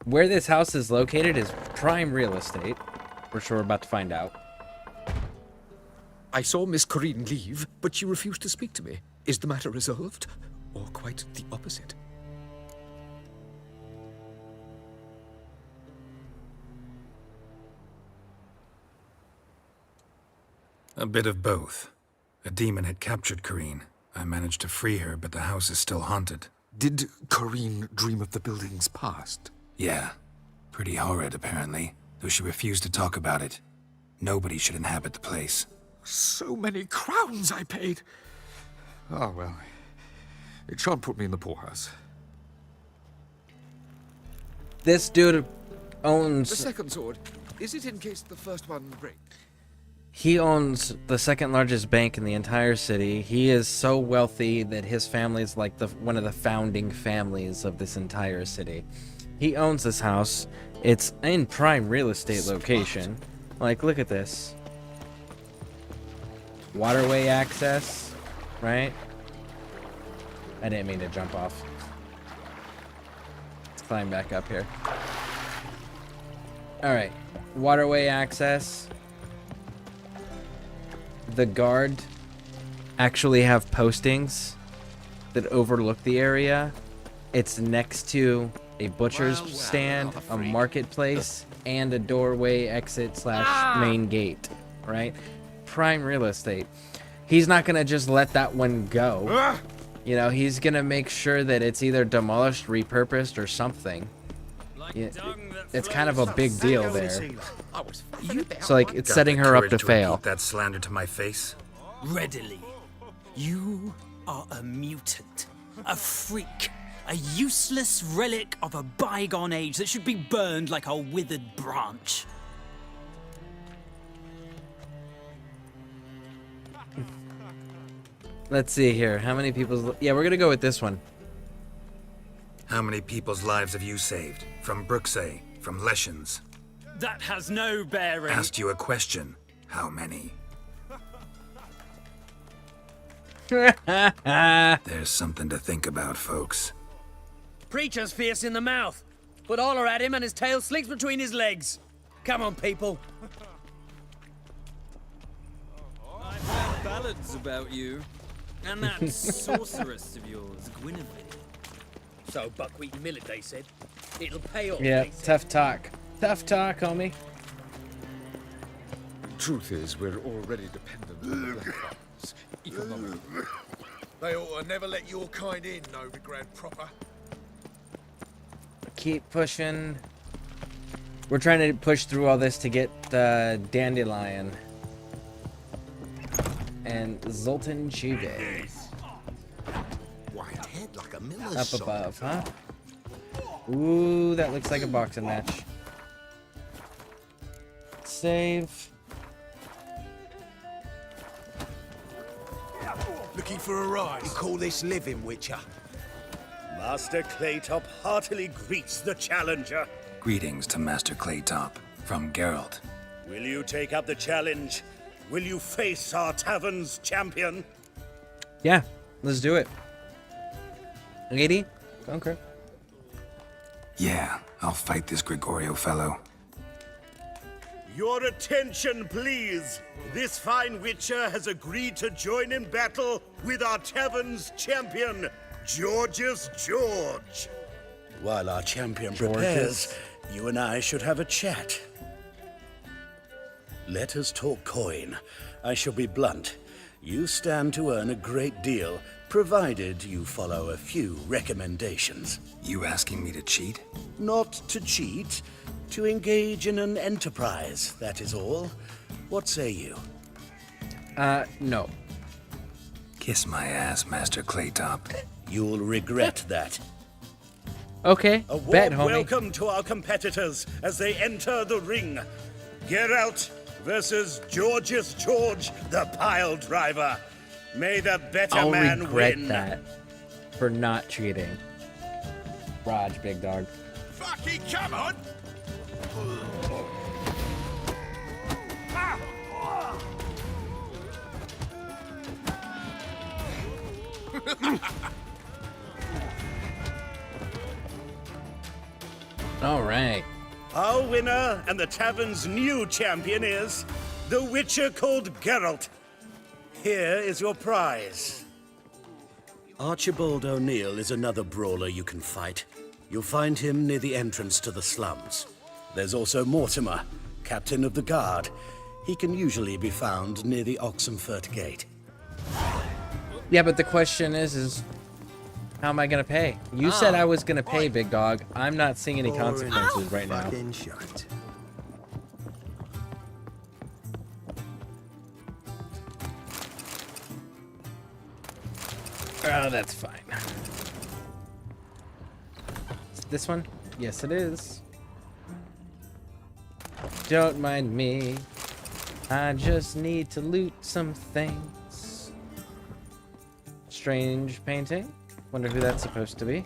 Where this house is located is prime real estate, which we're about to find out. I saw Miss Corinne leave, but she refused to speak to me. Is the matter resolved? Or quite the opposite? A bit of both. A demon had captured Corinne. I managed to free her, but the house is still haunted. Did Corinne dream of the building's past? Yeah. Pretty horrid, apparently, though she refused to talk about it. Nobody should inhabit the place. So many crowns I paid. Oh, well. It shan't put me in the poorhouse. This dude owns... The second sword, is it in case the first one breaks? He owns the second largest bank in the entire city. He is so wealthy that his family is like one of the founding families of this entire city. He owns this house. It's in prime real estate location. Like, look at this. Waterway access, right? I didn't mean to jump off. Let's climb back up here. Alright, waterway access. The guard actually have postings that overlook the area. It's next to a butcher's stand, a marketplace, and a doorway exit / main gate, right? Prime real estate. He's not gonna just let that one go. You know, he's gonna make sure that it's either demolished, repurposed, or something. Yeah, it's kind of a big deal there. So, like, it's setting her up to fail. That slander to my face? Readily. You are a mutant, a freak, a useless relic of a bygone age that should be burned like a withered branch. Let's see here. How many people's... Yeah, we're gonna go with this one. How many people's lives have you saved? From Bruxay, from Leshens? That has no bearing. Asked you a question. How many? There's something to think about, folks. Preacher's fierce in the mouth. Put holler at him and his tail slinks between his legs. Come on, people. I've heard ballads about you. And that sorceress of yours, Gwent. So buckwheat and millet, they said. It'll pay off. Yeah, they said. tough talk. Tough talk, homie. Truth is, we're already dependent on the Black Farmers. Economically. They ought to never let your kind in, Novigrad proper. Keep pushing. We're trying to push through all this to get the Dandelion. And Zoltan Chive. White head like a miller's Up son. above, huh? Ooh, that looks like a boxing match. Save. Looking for a rise. You call this living, Witcher? Master Claytop heartily greets the challenger. Greetings to Master Claytop from Geralt. Will you take up the challenge? Will you face our tavern's champion? Yeah, let's do it. Lady, conquer. Yeah, I'll fight this Gregorio fellow. Your attention, please. This fine witcher has agreed to join in battle with our tavern's champion, George's George. While our champion prepares, you and I should have a chat. Let us talk coin. I shall be blunt. You stand to earn a great deal, provided you follow a few recommendations. You asking me to cheat? Not to cheat, to engage in an enterprise, that is all. What say you? No. Kiss my ass, Master Claytop. You'll regret that. Okay, A warm bet, homie. welcome to our competitors as they enter the ring. Geralt versus George's George, the pile driver. May the better I'll man regret win. that for not cheating. Raj, big dog. Fucking come on! All right. Our winner and the tavern's new champion is the Witcher called Geralt. Here is your prize. Archibald O'Neill is another brawler you can fight. You'll find him near the entrance to the slums. There's also Mortimer, captain of the guard. He can usually be found near the Oxenfurt Gate. Yeah, but the question is how am I gonna pay? You said I was gonna pay, big dog. I'm not seeing any consequences right now. Fucking shite. Oh, that's fine. Is it this one? Yes, it is. Don't mind me. I just need to loot some things. Strange painting. Wonder who that's supposed to be.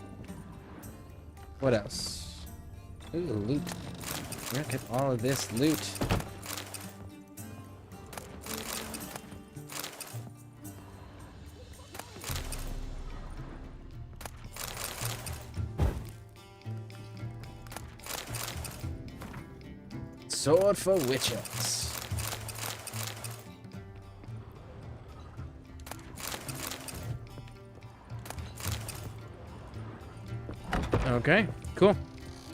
What else? Ooh, loot. Look at all of this loot. Sword for witches. Okay, cool.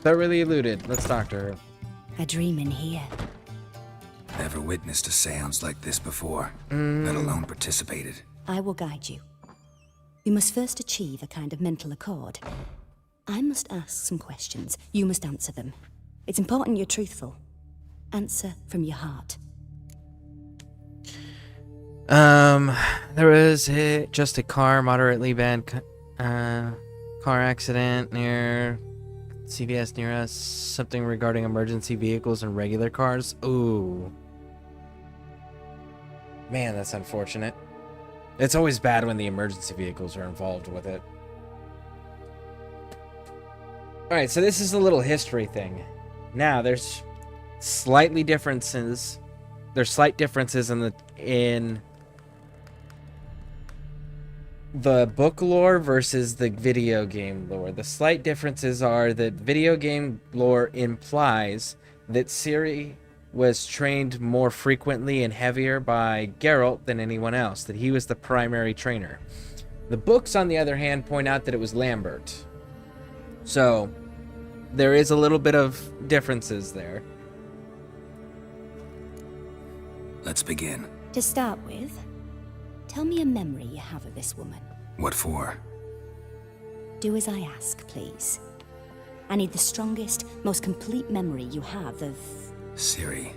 Thoroughly looted. Let's talk to her. A dream in here. Never witnessed a seance like this before, let alone participated. I will guide you. We must first achieve a kind of mental accord. I must ask some questions. You must answer them. It's important you're truthful. Answer from your heart. There was just a moderately bad car accident near CVS near us. Something regarding emergency vehicles and regular cars. Ooh. Man, that's unfortunate. It's always bad when the emergency vehicles are involved with it. Alright, so this is a little history thing. Now, there's slight differences in the book lore versus the video game lore. The slight differences are that video game lore implies that Ciri was trained more frequently and heavier by Geralt than anyone else, that he was the primary trainer. The books, on the other hand, point out that it was Lambert. So, there is a little bit of differences there. Let's begin. To start with, tell me a memory you have of this woman. What for? Do as I ask, please. I need the strongest, most complete memory you have of... Ciri.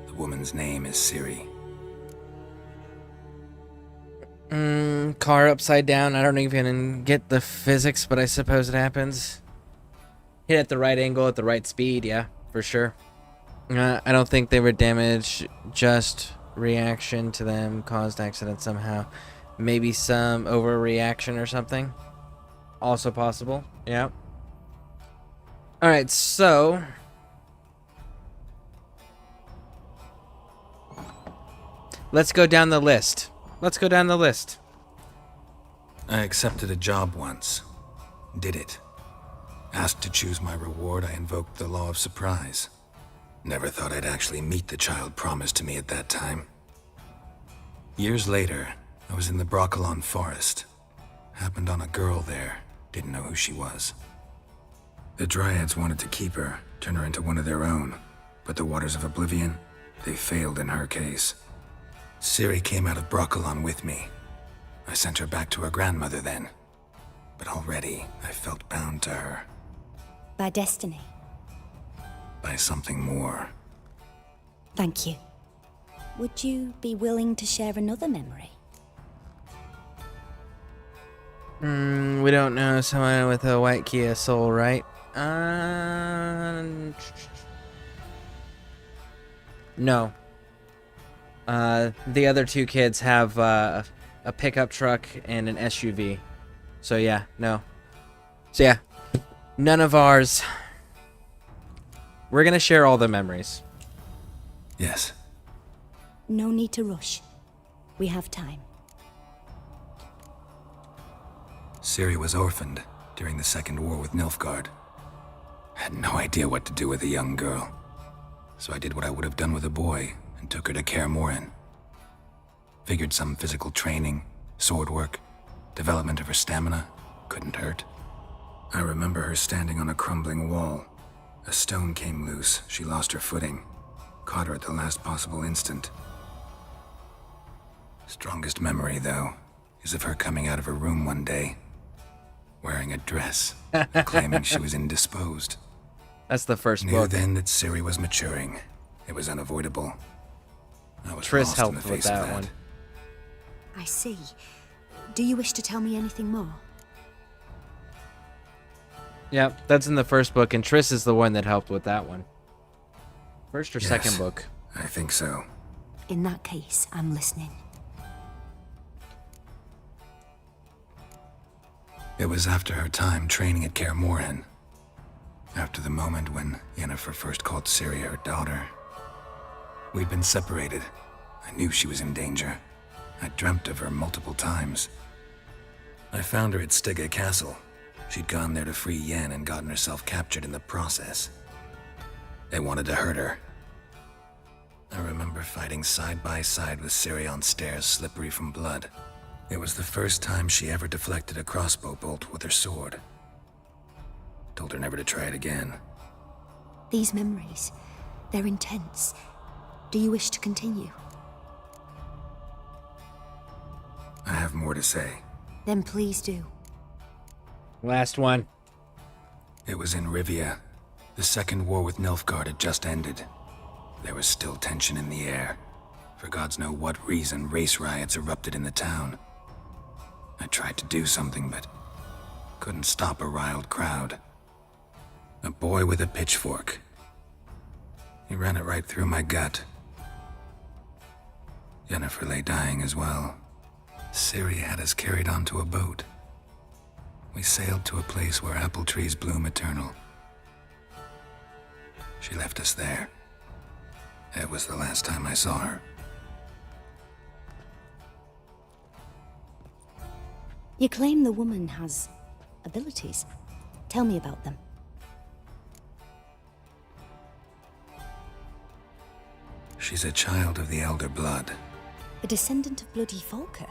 The woman's name is Ciri. Car upside down. I don't even get the physics, but I suppose it happens. Hit at the right angle at the right speed, yeah, for sure. I don't think they were damaged, just reaction to them caused accident somehow. Maybe some overreaction or something. Also possible, yeah. Alright, so... let's go down the list. I accepted a job once. Did it. Asked to choose my reward, I invoked the law of surprise. Never thought I'd actually meet the child promised to me at that time. Years later, I was in the Broccolon forest. Happened on a girl there. Didn't know who she was. The Dryads wanted to keep her, turn her into one of their own. But the Waters of Oblivion, they failed in her case. Ciri came out of Broccolon with me. I sent her back to her grandmother then. But already, I felt bound to her. By destiny. By something more. Thank you. Would you be willing to share another memory? We don't know someone with a white Kia Soul, right? No. The other two kids have a pickup truck and an SUV. So yeah, no. So yeah, none of ours. We're gonna share all the memories. Yes. No need to rush. We have time. Ciri was orphaned during the Second War with Nilfgaard. Had no idea what to do with a young girl. So I did what I would have done with a boy and took her to Kaer Morhen. Figured some physical training, sword work, development of her stamina couldn't hurt. I remember her standing on a crumbling wall. A stone came loose, she lost her footing. Caught her at the last possible instant. Strongest memory, though, is of her coming out of her room one day, wearing a dress, claiming she was indisposed. That's the first Knew book. then that Ciri was maturing. It was unavoidable. I was Triss lost in the helped with face of that that. one. I see. Do you wish to tell me anything more? Yep, that's in the first book, and Triss is the one that helped with that one. First or second Yes, book? I think so. In that case, I'm listening. It was after her time training at Kaer Morhen. After the moment when Yennefer first called Ciri her daughter. We'd been separated. I knew she was in danger. I dreamt of her multiple times. I found her at Stygga Castle. She'd gone there to free Yen and gotten herself captured in the process. They wanted to hurt her. I remember fighting side by side with Ciri on stairs slippery from blood. It was the first time she ever deflected a crossbow bolt with her sword. Told her never to try it again. These memories, they're intense. Do you wish to continue? I have more to say. Then please do. Last one. It was in Rivia. The Second War with Nilfgaard had just ended. There was still tension in the air. For gods know what reason, race riots erupted in the town. I tried to do something, but couldn't stop a riled crowd. A boy with a pitchfork. He ran it right through my gut. Jennifer lay dying as well. Ciri had us carried onto a boat. We sailed to a place where apple trees bloom eternal. She left us there. That was the last time I saw her. You claim the woman has abilities. Tell me about them. She's a child of the Elder Blood. A descendant of bloody Volker.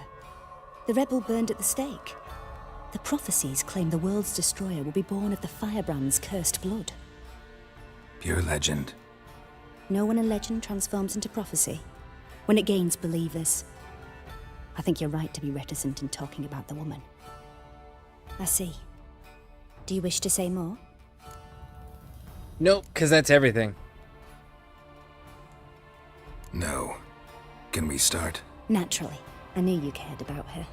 The rebel burned at the stake. The prophecies claim the world's destroyer will be born of the Firebrand's cursed blood. Pure legend. Know when a legend transforms into prophecy? When it gains believers. I think you're right to be reticent in talking about the woman. I see. Do you wish to say more? Nope, because that's everything. No. Can we start? Naturally. I knew you cared about her.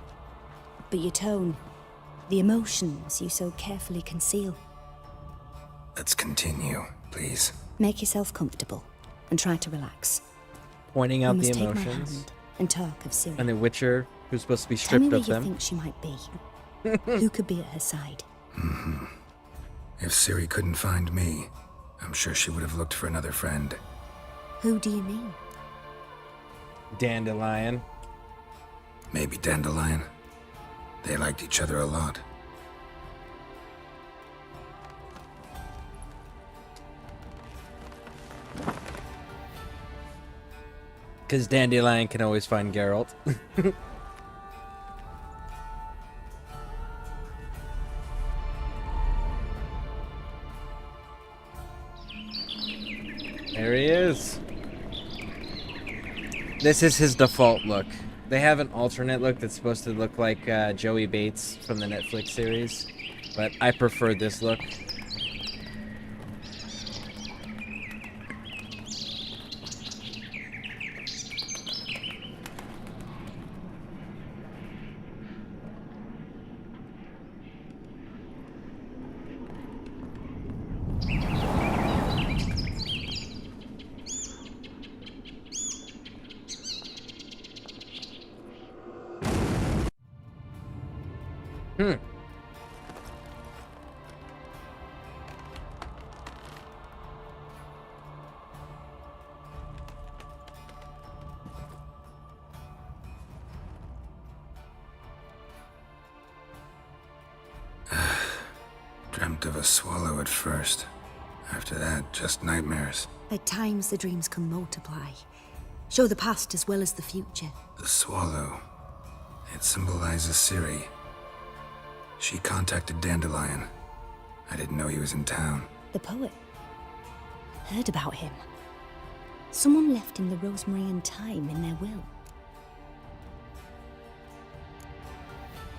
But your tone, the emotions you so carefully conceal. Let's continue, please. Make yourself comfortable and try to relax. Pointing out You the must take my emotions. hand and talk of Ciri. And the Witcher, who's supposed to be Tell me stripped where of you them. think she might be. Who could be at her side? If Ciri couldn't find me, I'm sure she would have looked for another friend. Who do you mean? Dandelion. Maybe Dandelion. They liked each other a lot. Because Dandelion can always find Geralt. There he is. This is his default look. They have an alternate look that's supposed to look like Joey Bates from the Netflix series, but I prefer this look. Dreamt of a swallow at first. After that, just nightmares. At times the dreams can multiply. Show the past as well as the future. The swallow. It symbolizes Ciri. She contacted Dandelion. I didn't know he was in town. The poet. Heard about him. Someone left him the rosemary and thyme in their will.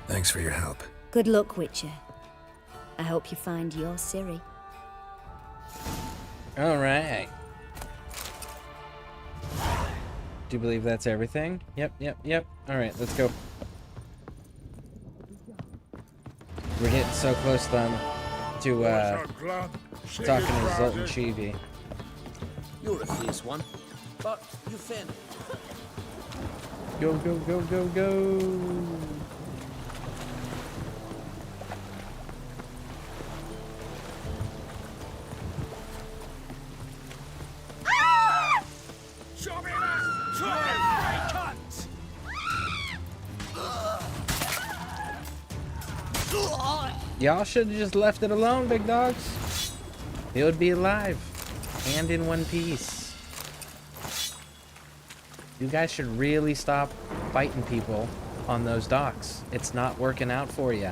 Thanks for your help. Good luck, Witcher. I hope you find your Ciri. Alright. Do you believe that's everything? Yep. Alright, let's go. We're getting so close then to talking to Zoltan Chibi. You're a fierce one, but you're thin. Go. Y'all should have just left it alone, big dogs. It would be alive and in one piece. You guys should really stop fighting people on those docks. It's not working out for you.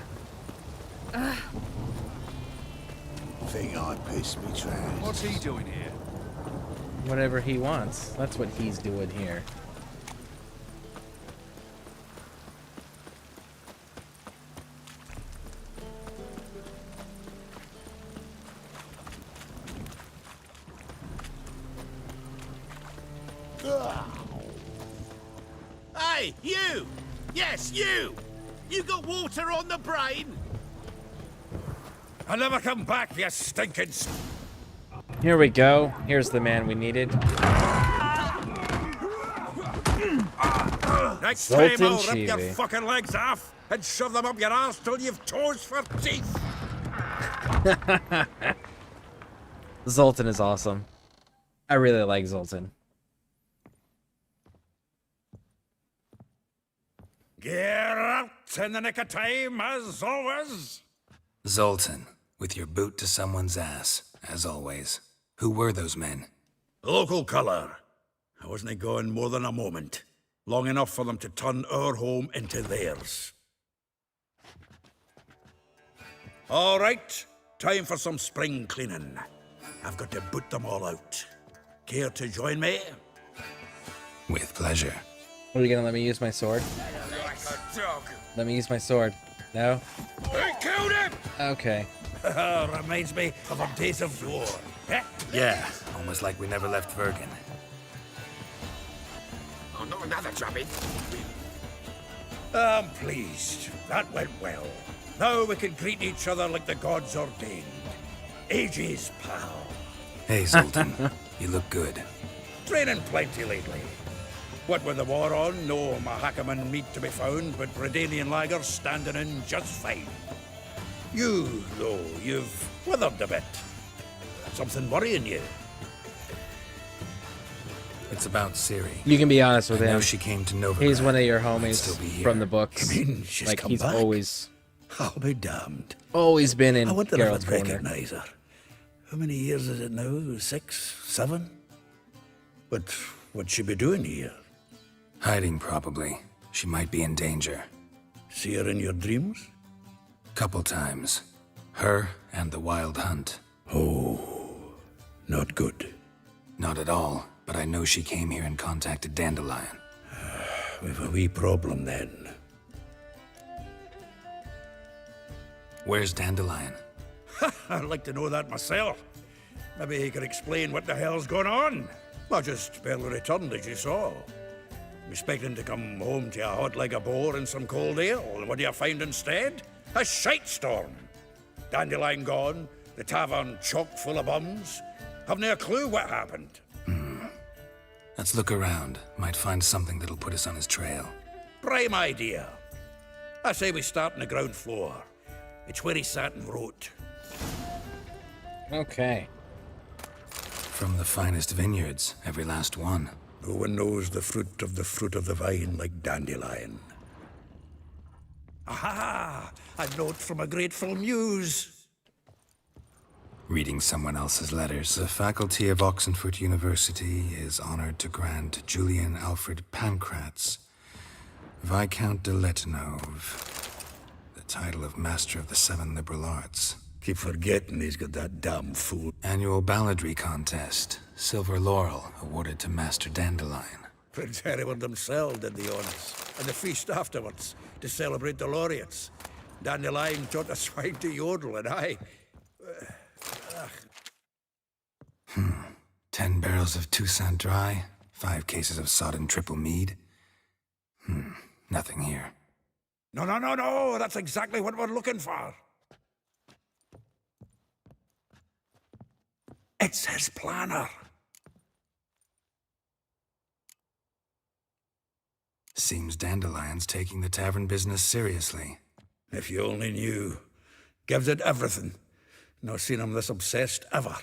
Think I pissed me trash. What's he doing here? Whatever he wants. That's what he's doing here. Hey, you! Yes, you! You got water on the brain? I'll never come back, you stinking... Here we go. Here's the man we needed. Next Zoltan time I'll rip your Chibi. fucking legs off and shove them up your arse till you've toes for teeth. Zoltan is awesome. I really like Zoltan. Geralt in the nick of time, as always. Zoltan, with your boot to someone's ass, as always. Who were those men? Local colour. I wasn't gone more than a moment. Long enough for them to turn our home into theirs. All right, time for some spring cleaning. I've got to boot them all out. Care to join me? With pleasure. Are you gonna let me use my sword? Like a dog. Let me use my sword. No? I killed him! Okay. Reminds me of the days of war. Eh? Yeah, almost like we never left Vergen. Oh, not another drubbing. I'm pleased. That went well. Now we can greet each other like the gods ordained. Ages, pal. Hey, Zoltan. You look good. Training plenty lately. What with the war on, no Mahakaman meat to be found, but Redanian lagers standing in just fine. You, though, you've withered a bit. Something worrying you? It's about Ciri. You can be honest with I know him. she came to Novigrad. He's one of your Might homies still be here. from the books. You mean she's like come he's back? always I'll be damned. always been in I wonder Geralt's if I'd corner. recognize her. How many years is it now? 6, 7? But what'd she be doing here? Hiding, probably. She might be in danger. See her in your dreams? Couple times. Her and the Wild Hunt. Oh, not good. Not at all, but I know she came here and contacted Dandelion. We've a wee problem then. Where's Dandelion? I'd like to know that myself. Maybe he could explain what the hell's going on. I just barely returned, as you saw. Expecting to come home to a hot like a boar and some cold ale, and what do you find instead? A shite storm. Dandelion gone, the tavern chock full of bums. Haven't a clue what happened. Let's look around. Might find something that'll put us on his trail. Prime idea. I say we start on the ground floor. It's where he sat and wrote. Okay. From the finest vineyards, every last one. No one knows the fruit of the vine like Dandelion. Aha! A note from a grateful muse. Reading someone else's letters. The faculty of Oxenfurt University is honored to grant Julian Alfred Pancratz, Viscount de Letenove, the title of Master of the Seven Liberal Arts. Keep forgetting he's got that damn fool. Annual balladry contest. Silver laurel awarded to Master Dandelion. Prince Hereward himself did the honors, and the feast afterwards, to celebrate the laureates. Dandelion taught the swine to yodel, and I... 10 barrels of Toussaint Dry, 5 cases of sodden triple mead. Nothing here. No, that's exactly what we're looking for. It's his planner. Seems Dandelion's taking the tavern business seriously. If you only knew. Gives it everything. Not seen him this obsessed ever.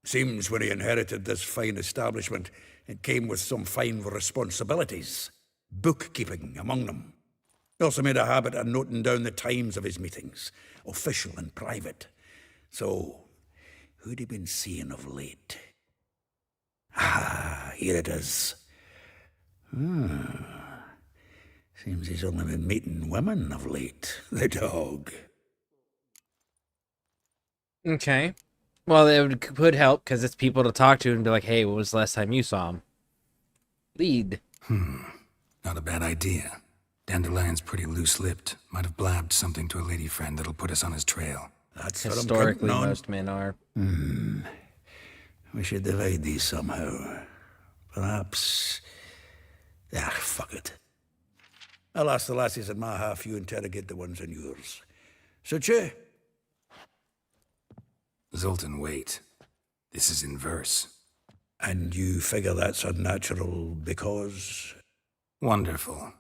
Seems when he inherited this fine establishment, it came with some fine responsibilities. Bookkeeping among them. He also made a habit of noting down the times of his meetings, official and private. So, who'd he been seeing of late? Ah, here it is. Seems he's only been meeting women of late. The dog. Okay. Well, it could help because it's people to talk to and be like, hey, when was the last time you saw him? Lead. Not a bad idea. Dandelion's pretty loose-lipped. Might have blabbed something to a lady friend that'll put us on his trail. That's what I'm Historically, counting on. most men are. We should divide these somehow. Perhaps... Ah, fuck it. I'll ask the lassies in my half, you interrogate the ones in yours. So, Che? Zoltan, wait. This is in verse. And you figure that's unnatural because... Wonderful.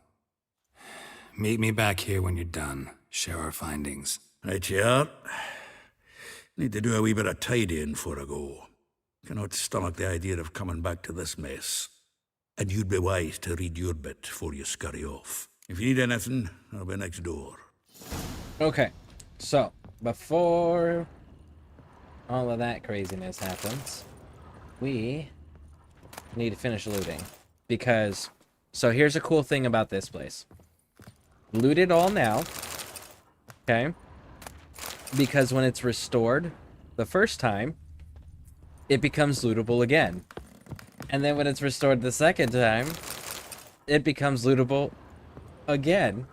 Meet me back here when you're done. Share our findings. Right you are. Need to do a wee bit of tidying before I go. Cannot stomach the idea of coming back to this mess. And you'd be wise to read your bit before you scurry off. If you need anything, I'll be next door. Okay, so before all of that craziness happens, we need to finish looting. Because, so here's a cool thing about this place. Loot it all now, okay? Because when it's restored the first time, it becomes lootable again. And then when it's restored the second time, it becomes lootable again.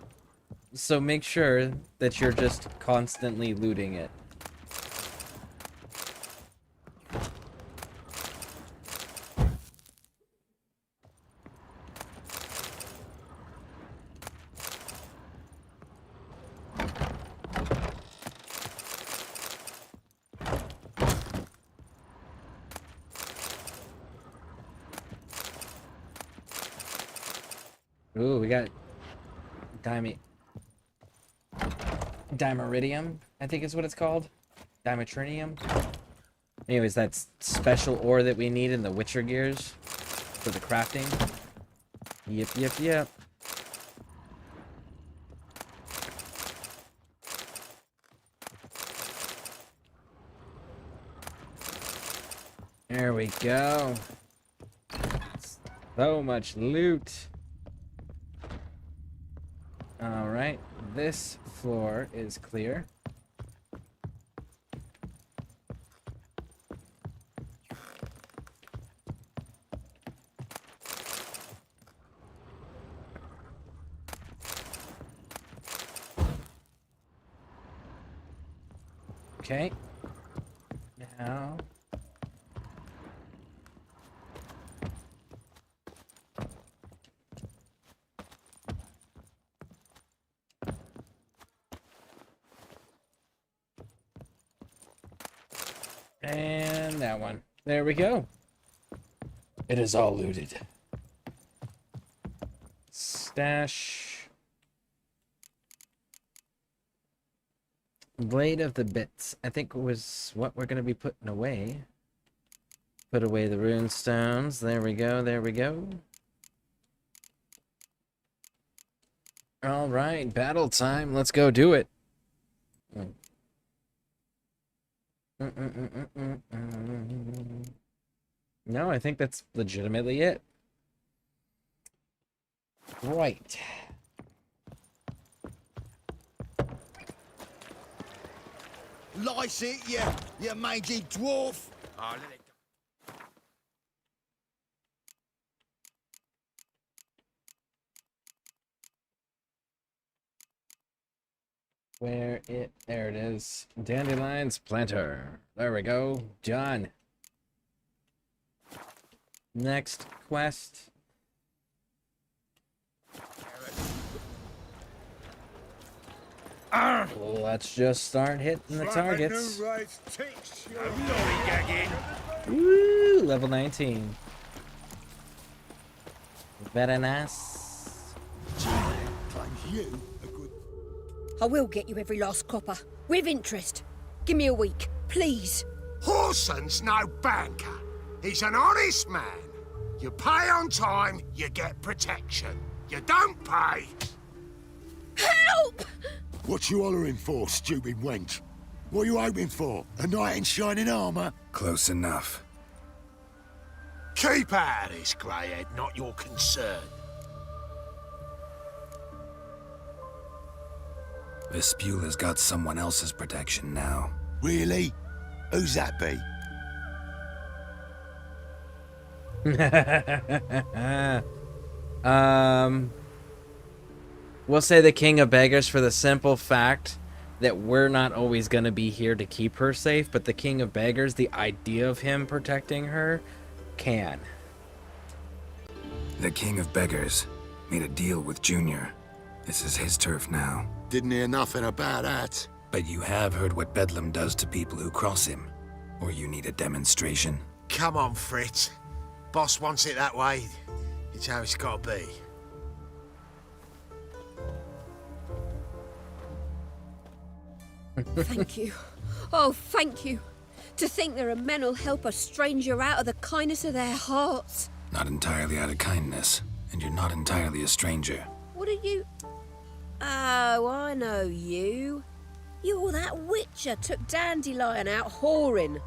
So make sure that you're just constantly looting it. Ooh, we got Dimeridium, I think is what it's called. Dimetrinium. Anyways, that's special ore that we need in the Witcher gears for the crafting. Yep. There we go. So much loot. Alright, this floor is clear. Okay. Now... and that one. There we go. It is all looted. Stash. Blade of the Bits. I think was what we're going to be putting away. Put away the rune stones. There we go. There we go. All right. Battle time. Let's go do it. No, I think that's legitimately it. Right. Lice it, you mangy dwarf. Oh, let it go. There it is. Dandelion's planter. There we go. Done. Next quest. Let's just start hitting the targets. Woo! Level 19. Very nice. I will get you every last copper. With interest. Give me a week, please. Horson's no banker. He's an honest man. You pay on time, you get protection. You don't pay... Help! What you hollering for, stupid wench? What you hoping for? A knight in shining armor? Close enough. Keep out of this, greyhead, not your concern. Vespula's got someone else's protection now. Really? Who's that be? We'll say the King of Beggars for the simple fact that we're not always going to be here to keep her safe, but the King of Beggars, the idea of him protecting her, can. The King of Beggars made a deal with Junior. This is his turf now. Didn't hear nothing about that. But you have heard what Bedlam does to people who cross him. Or you need a demonstration? Come on, Fritz. Boss wants it that way. It's how it's got to be. Thank you. Oh, thank you. To think there are men who'll help a stranger out of the kindness of their hearts. Not entirely out of kindness, and you're not entirely a stranger. What are you... Oh, I know you. You're that witcher took Dandelion out whoring.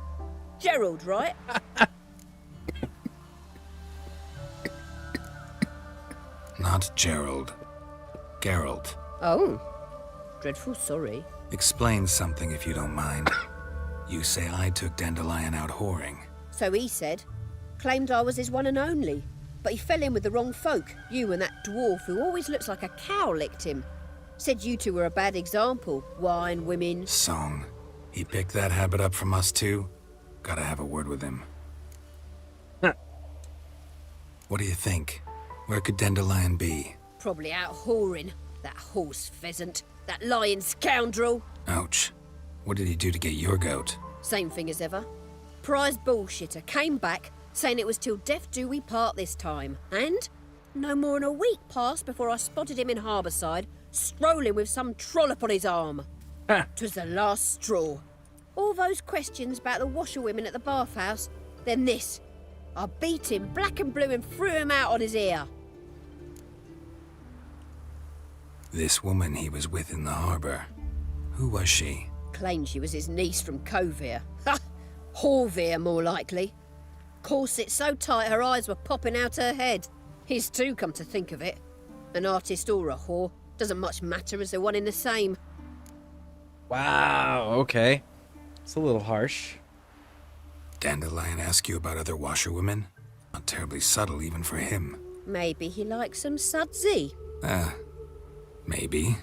Geralt, right? Not Gerald. Geralt. Oh. Dreadful sorry. Explain something if you don't mind. You say I took Dandelion out whoring. So he said. Claimed I was his one and only. But he fell in with the wrong folk. You and that dwarf who always looks like a cow licked him. Said you two were a bad example. Wine, women... Song. He picked that habit up from us too? Gotta have a word with him. What do you think? Where could Dandelion be? Probably out whoring. That horse pheasant. That lying scoundrel. Ouch. What did he do to get your goat? Same thing as ever. Prize bullshitter came back, saying it was till death do we part this time. And no more than a week passed before I spotted him in Harbourside, strolling with some trollop on his arm. 'Twas the last straw. All those questions about the washerwomen at the bathhouse, then this. I beat him black and blue and threw him out on his ear. This woman he was with in the harbor. Who was she? Claimed she was his niece from Kovir. Ha! Horvir, more likely. Corset so tight her eyes were popping out her head. His too, come to think of it. An artist or a whore. Doesn't much matter as they're one in the same. Wow, okay. It's a little harsh. Dandelion ask you about other washerwomen? Not terribly subtle even for him. Maybe he likes some sudsy. Maybe.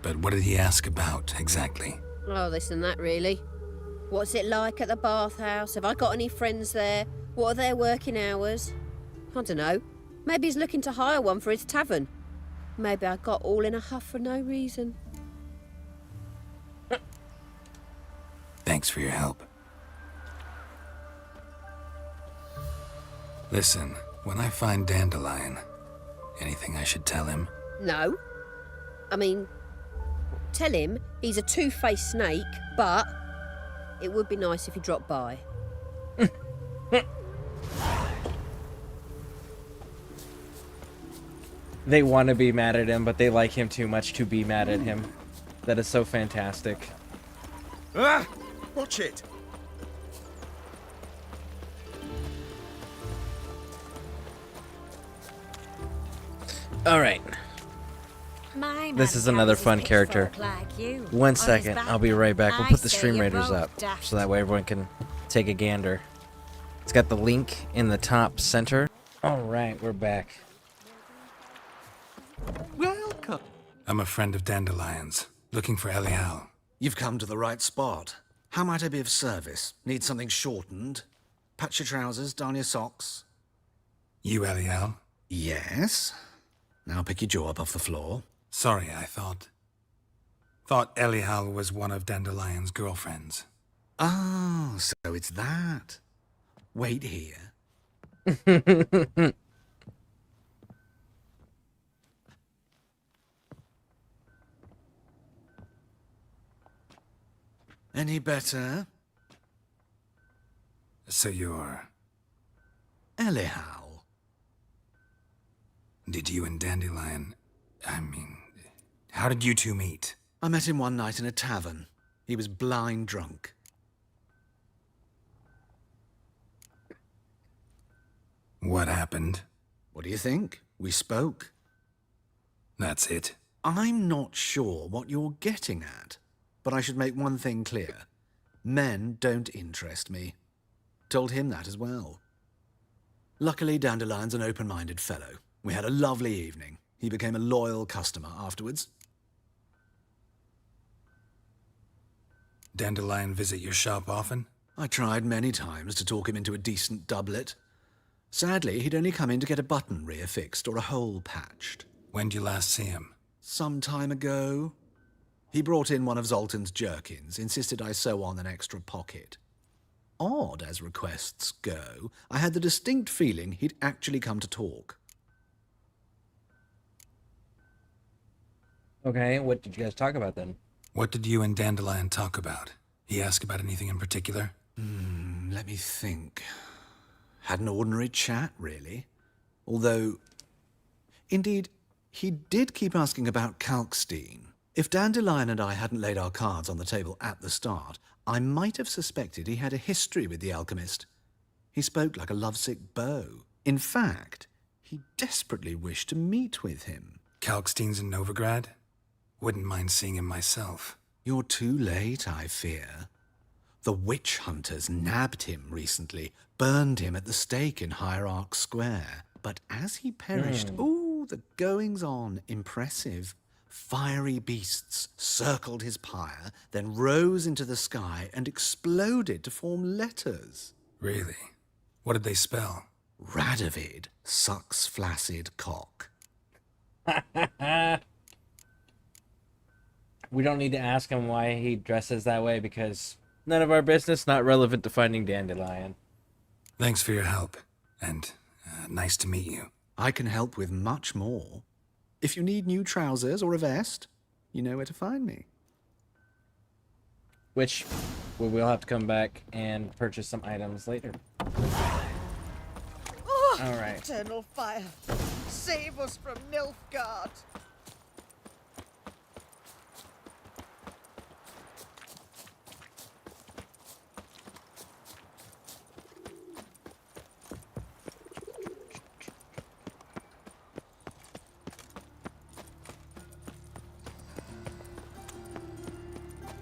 But what did he ask about, exactly? Oh, this and that, really. What's it like at the bathhouse? Have I got any friends there? What are their working hours? I don't know. Maybe he's looking to hire one for his tavern. Maybe I got all in a huff for no reason. Thanks for your help. Listen, when I find Dandelion, anything I should tell him? No. I mean, tell him he's a two-faced snake, but it would be nice if he dropped by. They want to be mad at him, but they like him too much to be mad at him. That is so fantastic. Ah! Watch it! Alright. This is another fun character. Like you. 1 second, I'll be right back. We'll put the stream raiders up so that way everyone can take a gander. It's got the link in the top center. Alright, we're back. Welcome. I'm a friend of Dandelion's, looking for Elial. You've come to the right spot. How might I be of service? Need something shortened? Patch your trousers, darn your socks. You Elial? Yes. Now pick your jaw up off the floor. Sorry, I thought Elial was one of Dandelion's girlfriends. Oh, so it's that. Wait here. Any better? So you're... Elial. Did you and Dandelion... how did you two meet? I met him one night in a tavern. He was blind drunk. What happened? What do you think? We spoke. That's it. I'm not sure what you're getting at, but I should make one thing clear. Men don't interest me. Told him that as well. Luckily, Dandelion's an open-minded fellow. We had a lovely evening. He became a loyal customer afterwards. Dandelion visit your shop often? I tried many times to talk him into a decent doublet. Sadly, he'd only come in to get a button reaffixed or a hole patched. When did you last see him? Some time ago. He brought in one of Zoltan's jerkins, insisted I sew on an extra pocket. Odd as requests go, I had the distinct feeling he'd actually come to talk. Okay, what did you guys talk about then? What did you and Dandelion talk about? He asked about anything in particular? Let me think. Had an ordinary chat, really. Although, indeed, he did keep asking about Kalkstein. If Dandelion and I hadn't laid our cards on the table at the start, I might have suspected he had a history with the alchemist. He spoke like a lovesick beau. In fact, he desperately wished to meet with him. Kalkstein's in Novigrad? Wouldn't mind seeing him myself. You're too late, I fear. The witch hunters nabbed him recently, burned him at the stake in Hierarch Square. But as he perished, ooh, the goings-on, impressive. Fiery beasts circled his pyre, then rose into the sky and exploded to form letters. Really? What did they spell? Radovid sucks flaccid cock. We don't need to ask him why he dresses that way because none of our business, not relevant to finding Dandelion. Thanks for your help, and nice to meet you. I can help with much more. If you need new trousers or a vest, you know where to find me. Which we'll have to come back and purchase some items later. Oh, all right. Eternal fire, save us from Nilfgaard.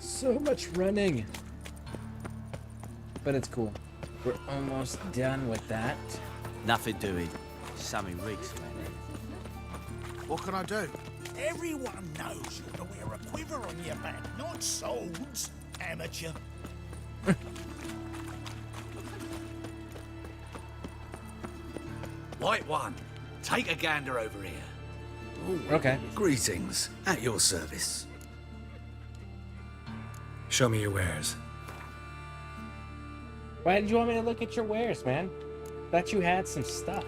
So much running. But it's cool. We're almost done with that. Nothing doing. Sammy Riggs, man. What can I do? Everyone knows you're to wear a quiver on your back, not swords, amateur. White one, take a gander over here. Ooh, okay. Greetings. At your service. Show me your wares. Why did you want me to look at your wares, man? Thought you had some stuff.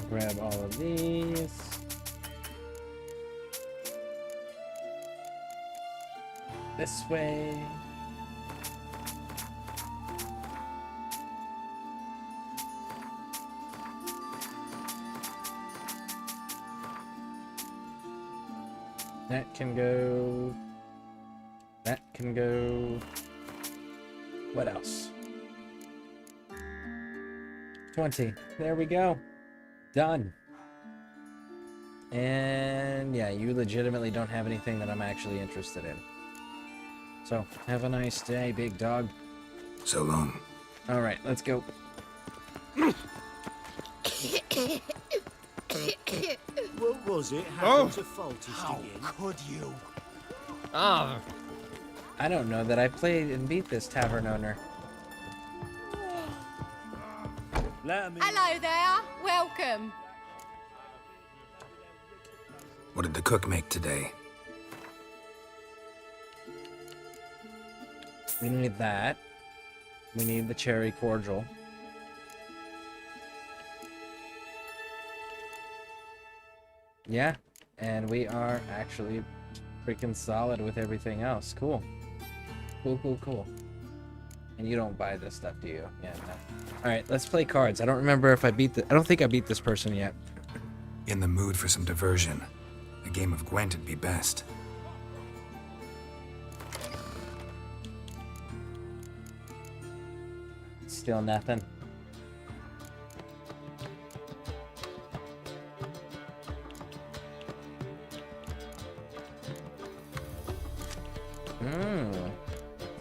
Grab all of these. This way. That can go. That can go. What else? 20. There we go. Done. And yeah, you legitimately don't have anything that I'm actually interested in. So, have a nice day, big dog. So long. Alright, let's go. What was it? Oh. Happened to Faulty How again? could you? Oh. I don't know that I played and beat this tavern owner. Hello there. Welcome. What did the cook make today? We need that. We need the cherry cordial. Yeah, and we are actually freaking solid with everything else. Cool. Cool, cool, cool. And you don't buy this stuff, do you? Yeah, no. Alright, let's play cards. I don't remember if I beat I don't think I beat this person yet. In the mood for some diversion. A game of Gwent would be best. Still nothing.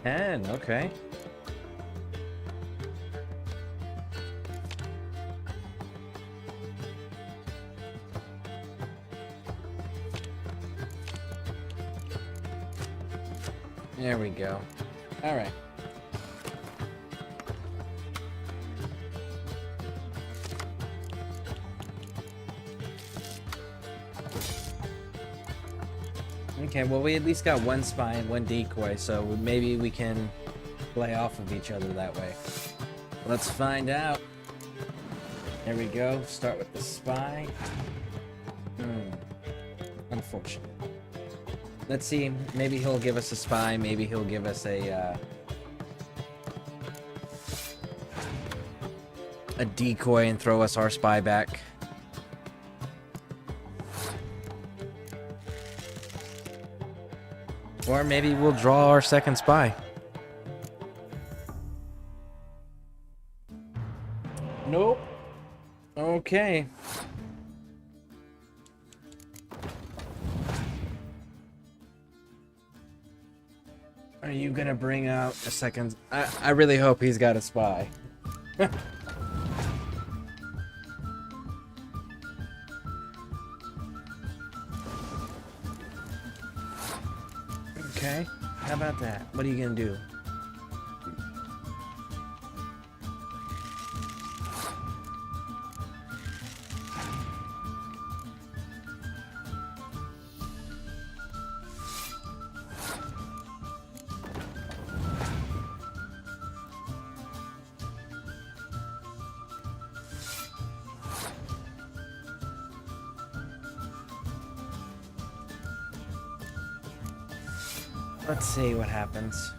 10, okay. There we go. All right. Okay, well, we at least got one spy and one decoy, so maybe we can play off of each other that way. Let's find out. There we go. Start with the spy. Unfortunate. Let's see. Maybe he'll give us a spy. Maybe he'll give us a decoy and throw us our spy back. Or maybe we'll draw our second spy. Nope. Okay. Are you gonna bring out a second? I really hope he's got a spy. Okay, how about that? What are you gonna do? Let's see what happens.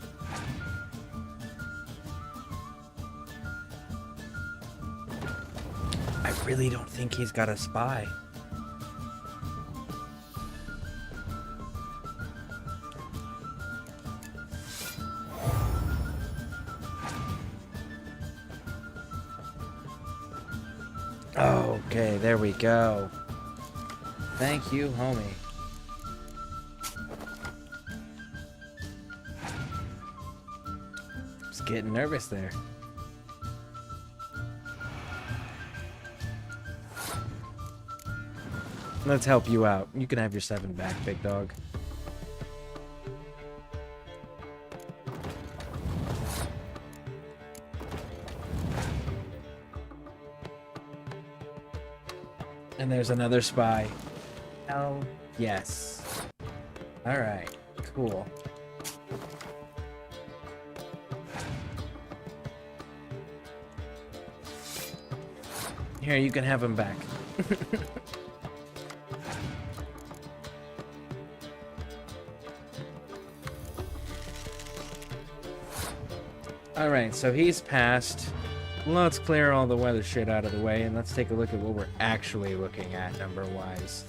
I really don't think he's got a spy. Okay, there we go. Thank you, homie. Getting nervous there. Let's help you out. You can have your 7 back, big dog. And there's another spy. Hell yes. Alright, cool. Here, you can have him back. Alright, so he's passed. Let's clear all the weather shit out of the way, and let's take a look at what we're actually looking at number-wise.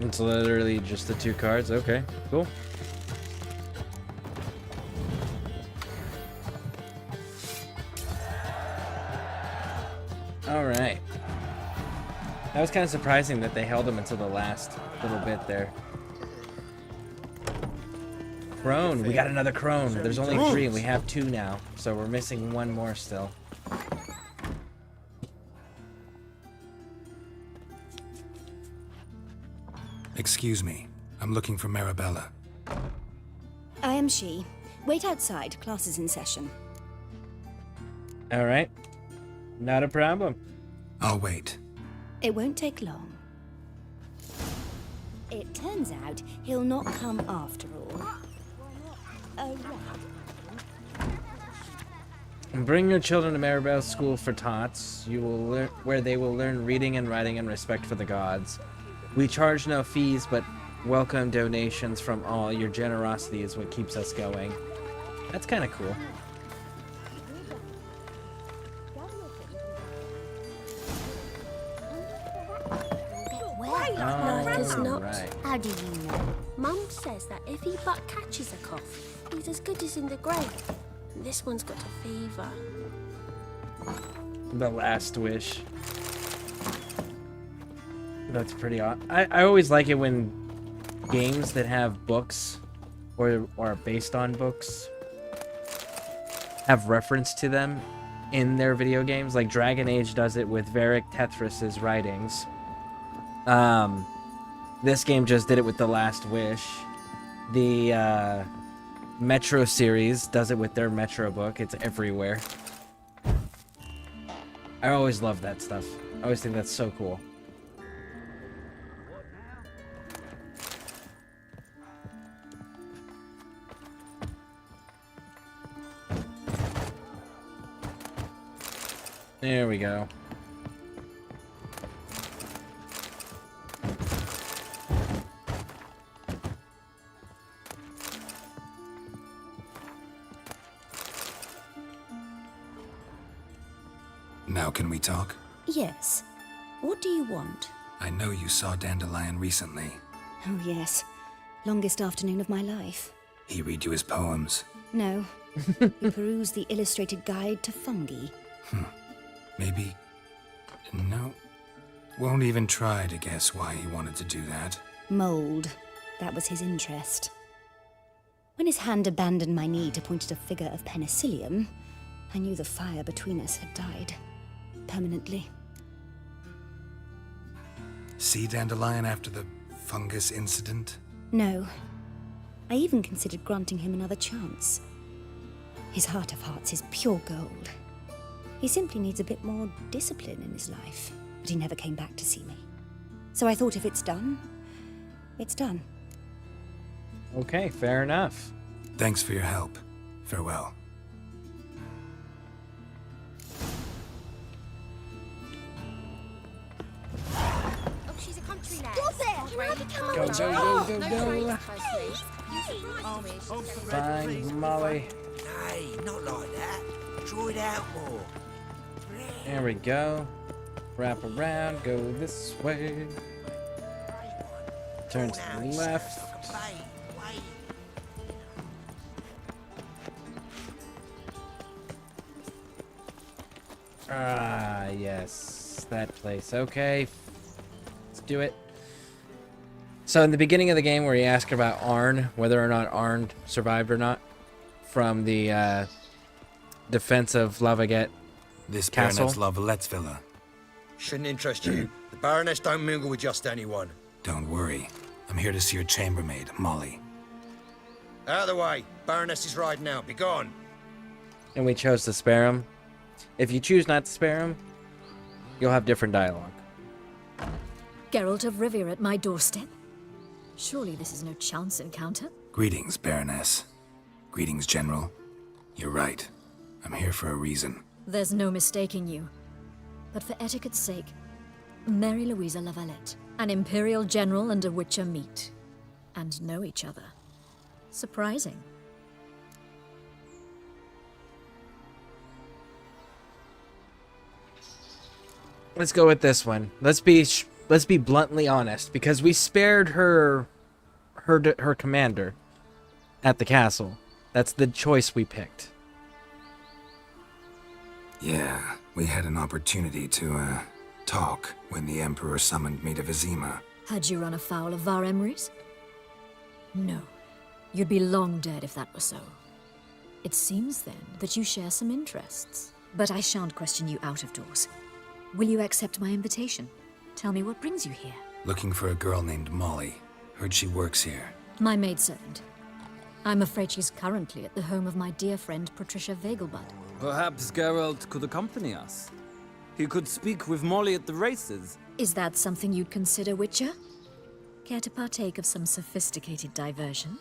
It's literally just the 2 cards. Okay, cool. Alright. That was kind of surprising that they held him until the last little bit there. Crone. We got another crone. There's only 3 and we have 2 now. So we're missing 1 more still. Excuse me. I'm looking for Marabella. I am she. Wait outside. Class is in session. Alright. Not a problem. I'll wait. It won't take long. It turns out he'll not come after all. Oh, right. Bring your children to Marabella's School for Tots. You will learn where they will learn reading and writing and respect for the gods. We charge no fees, but welcome donations from all. Your generosity is what keeps us going. That's kind of cool. Right. How do you know? Mum says that if he but catches a cough, he's as good as in the grave. And this one's got a fever. The Last Wish. That's pretty odd. I always like it when games that have books or are based on books have reference to them in their video games. Like Dragon Age does it with Varric Tethras's writings. This game just did it with The Last Wish. The Metro series does it with their Metro book. It's everywhere. I always love that stuff. I always think that's so cool. There we go. Now can we talk? Yes. What do you want? I know you saw Dandelion recently. Oh, yes. Longest afternoon of my life. He read you his poems. No. You peruse the illustrated guide to fungi. Maybe... No. Won't even try to guess why he wanted to do that. Mold. That was his interest. When his hand abandoned my knee to point at a figure of penicillium, I knew the fire between us had died. Permanently. See Dandelion after the fungus incident? No. I even considered granting him another chance. His heart of hearts is pure gold. He simply needs a bit more discipline in his life, but he never came back to see me. So I thought if it's done, it's done. Okay, fair enough. Thanks for your help. Farewell. Oh, she's a country lad. Stop it! Can I become Go, a go, go, No go. trace, Find Molly. Hey, not like that. Draw it out more. There we go. Wrap around, go this way. Turn to the left. Ah, yes. That place. Okay. Let's do it. So in the beginning of the game where you ask about Arn, whether or not Arn survived or not, from the defense of Lavaget This Castle. Baroness Lavalettes villa. Shouldn't interest you. The Baroness don't mingle with just anyone. Don't worry. I'm here to see your chambermaid, Molly. Out of the way. Baroness is riding out. Be gone. And we chose to spare him. If you choose not to spare him, you'll have different dialogue. Geralt of Rivia at my doorstep? Surely this is no chance encounter? Greetings, Baroness. Greetings, General. You're right. I'm here for a reason. There's no mistaking you. But for etiquette's sake, Mary Louisa Lavalette, an Imperial General and a Witcher meet. And know each other. Surprising. Let's go with this one. Let's be bluntly honest, because we spared her commander at the castle. That's the choice we picked. Yeah, we had an opportunity to, talk when the Emperor summoned me to Vizima. Had you run afoul of Var Emrys? No. You'd be long dead if that were so. It seems, then, that you share some interests. But I shan't question you out of doors. Will you accept my invitation? Tell me what brings you here. Looking for a girl named Molly. Heard she works here. My maidservant. I'm afraid she's currently at the home of my dear friend Patricia Vegelbud. Perhaps Geralt could accompany us. He could speak with Molly at the races. Is that something you'd consider, Witcher? Care to partake of some sophisticated diversion?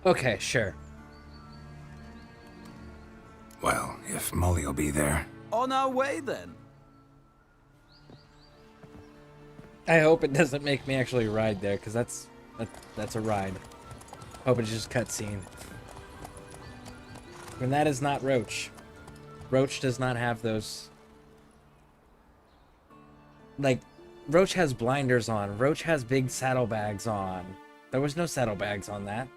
Okay, sure. Well, if Molly will be there. On our way, then. I hope it doesn't make me actually ride there, because that's a ride. Hope it's just cutscene. And that is not Roach. Roach does not have those. Like, Roach has blinders on. Roach has big saddlebags on. There was no saddlebags on that.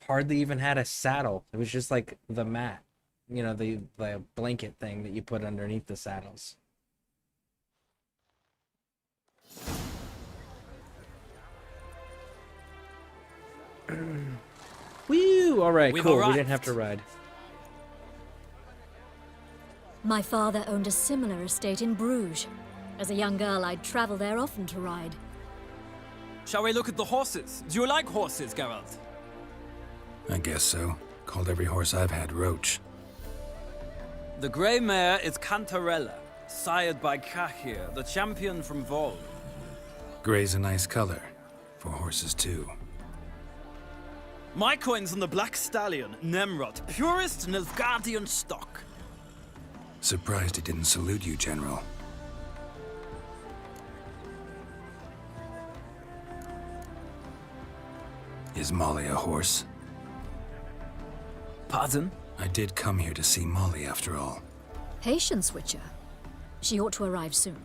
hardly even had a saddle. It was just like the mat, you know, the blanket thing that you put underneath the saddles. Woo! All right, cool. We didn't have to ride. My father owned a similar estate in Bruges. As a young girl, I'd travel there often to ride. Shall we look at the horses? Do you like horses, Geralt? I guess so. Called every horse I've had Roach. The grey mare is Cantarella, sired by Cahir, the champion from Vol. Grey's a nice color. For horses, too. My coin's on the black stallion, Nemrod, purest Nilfgaardian stock. Surprised he didn't salute you, General. Is Molly a horse? Pardon? I did come here to see Molly, after all. Patience, Witcher. She ought to arrive soon.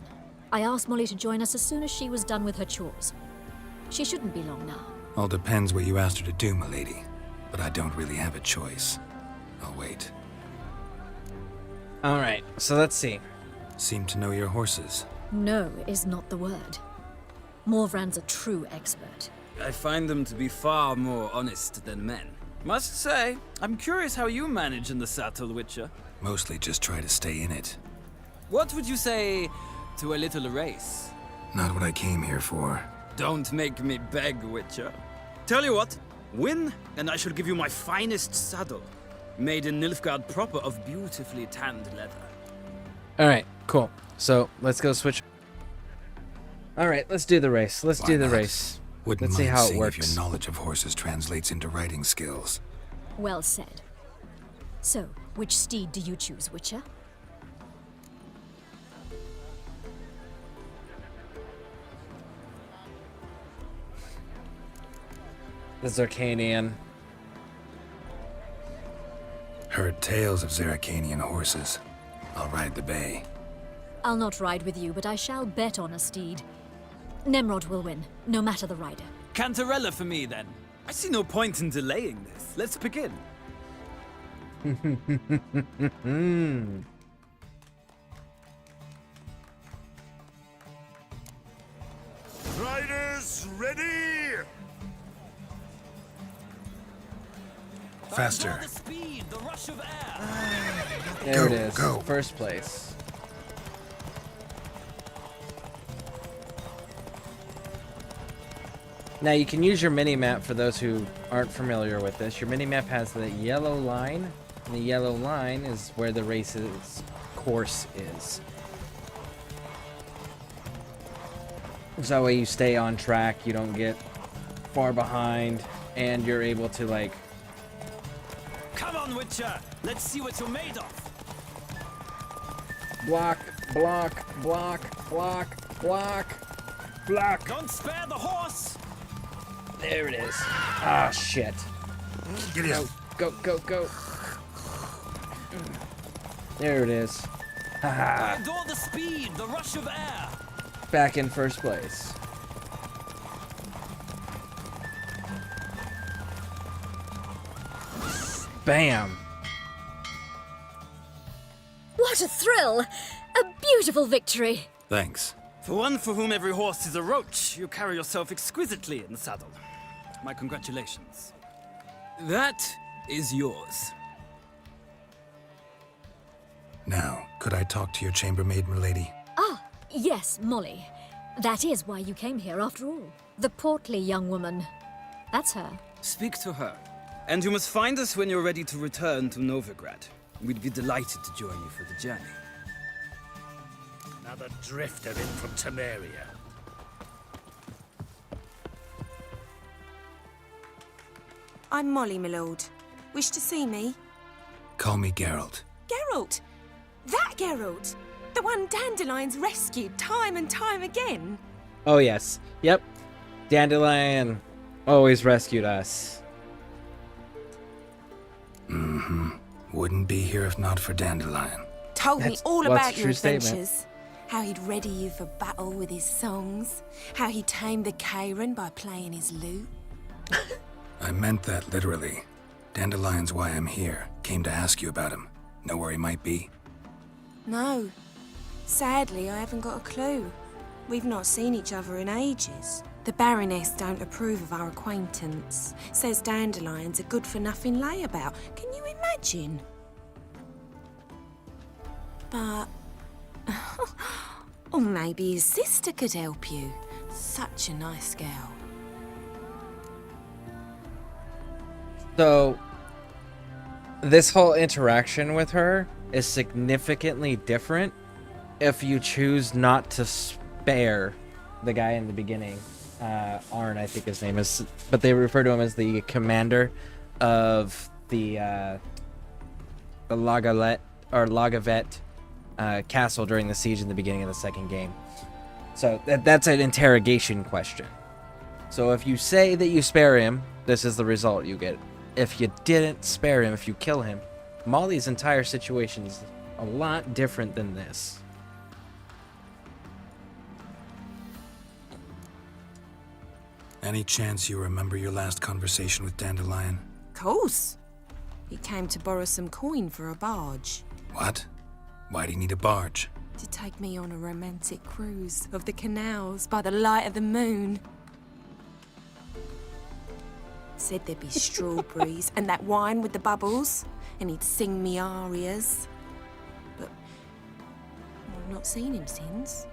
I asked Molly to join us as soon as she was done with her chores. She shouldn't be long now. All depends what you asked her to do, milady. But I don't really have a choice. I'll wait. Alright, so let's see. Seem to know your horses. No is not the word. Morvran's a true expert. I find them to be far more honest than men. Must say, I'm curious how you manage in the saddle, Witcher. Mostly just try to stay in it. What would you say to a little race? Not what I came here for. Don't make me beg, Witcher. Tell you what, win, and I shall give you my finest saddle. Made in Nilfgaard proper of beautifully tanned leather. Alright, cool. So, let's go switch. Alright, let's do the race. Let's do the race. Wouldn't Let's see mind how it seeing works. if your knowledge of horses translates into riding skills. Well said. So, which steed do you choose, Witcher? The Zircanian. Heard tales of Zeracanian horses. I'll ride the bay. I'll not ride with you, but I shall bet on a steed. Nemrod will win, no matter the rider. Cantarella for me, then. I see no point in delaying this. Let's begin. Riders, ready! Faster. The speed, the rush of air. There it is. Go. First place. Now you can use your mini-map for those who aren't familiar with this. Your mini-map has the yellow line, and the yellow line is where the race's course is. So that way you stay on track, you don't get far behind, and you're able to, like... Come on, Witcher! Let's see what you're made of! Block, block, block, block, block, block. Don't spare the horse! There it is. Ah, shit. Get it. Go, go, go. There it is. Haha. Adore the speed, the rush of air. Back in first place. Bam. What a thrill! A beautiful victory! Thanks. For one for whom every horse is a roach, you carry yourself exquisitely in the saddle. My congratulations. That is yours. Now, could I talk to your chambermaid, milady? Ah, yes, Molly. That is why you came here after all. The portly young woman. That's her. Speak to her. And you must find us when you're ready to return to Novigrad. We'd be delighted to join you for the journey. Another drifter in from Temeria. I'm Molly, my lord. Wish to see me? Call me Geralt. Geralt! That Geralt! The one Dandelion's rescued time and time again. Oh, yes. Yep. Dandelion always rescued us. Mm-hmm. Wouldn't be here if not for Dandelion. Told me all about your adventures. Statement. How he'd ready you for battle with his songs. How he tamed the Kairan by playing his lute. I meant that literally. Dandelion's why I'm here. Came to ask you about him. Know where he might be? No. Sadly, I haven't got a clue. We've not seen each other in ages. The Baroness don't approve of our acquaintance. Says Dandelion's a good-for-nothing layabout. Can you imagine? But... or maybe his sister could help you. Such a nice girl. So, this whole interaction with her is significantly different if you choose not to spare the guy in the beginning. Arn, I think his name is, but they refer to him as the commander of the Lagavet castle during the siege in the beginning of the second game. So that's an interrogation question. So if you say that you spare him, this is the result you get. If you didn't spare him, if you kill him, Molly's entire situation is a lot different than this. Any chance you remember your last conversation with Dandelion? Course. He came to borrow some coin for a barge. What? Why do you need a barge? To take me on a romantic cruise of the canals by the light of the moon. Said there'd be strawberries and that wine with the bubbles, and he'd sing me arias. But I've not seen him since.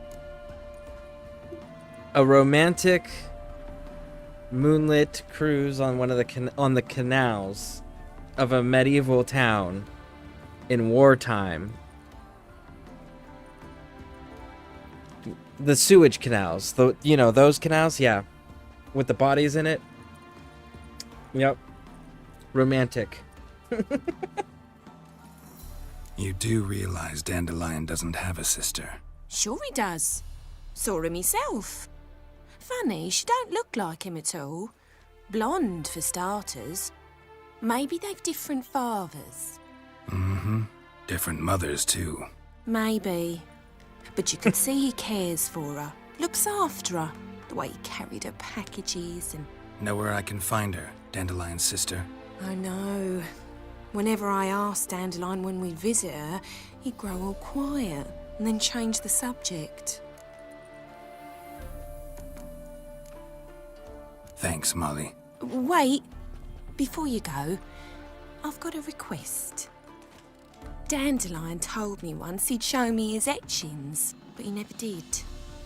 A romantic moonlit cruise on one of the canals of a medieval town in wartime. The sewage canals, those canals, yeah, with the bodies in it. Yep. Romantic. You do realize Dandelion doesn't have a sister. Sure he does. Saw him himself. Funny, she don't look like him at all. Blonde, for starters. Maybe they've different fathers. Mm-hmm. Different mothers, too. Maybe. But you can see he cares for her. Looks after her. The way he carried her packages and... Know where I can find her, Dandelion's sister? I know. Whenever I asked Dandelion when we'd visit her, he'd grow all quiet and then change the subject. Thanks, Molly. Wait. Before you go, I've got a request. Dandelion told me once he'd show me his etchings, but he never did.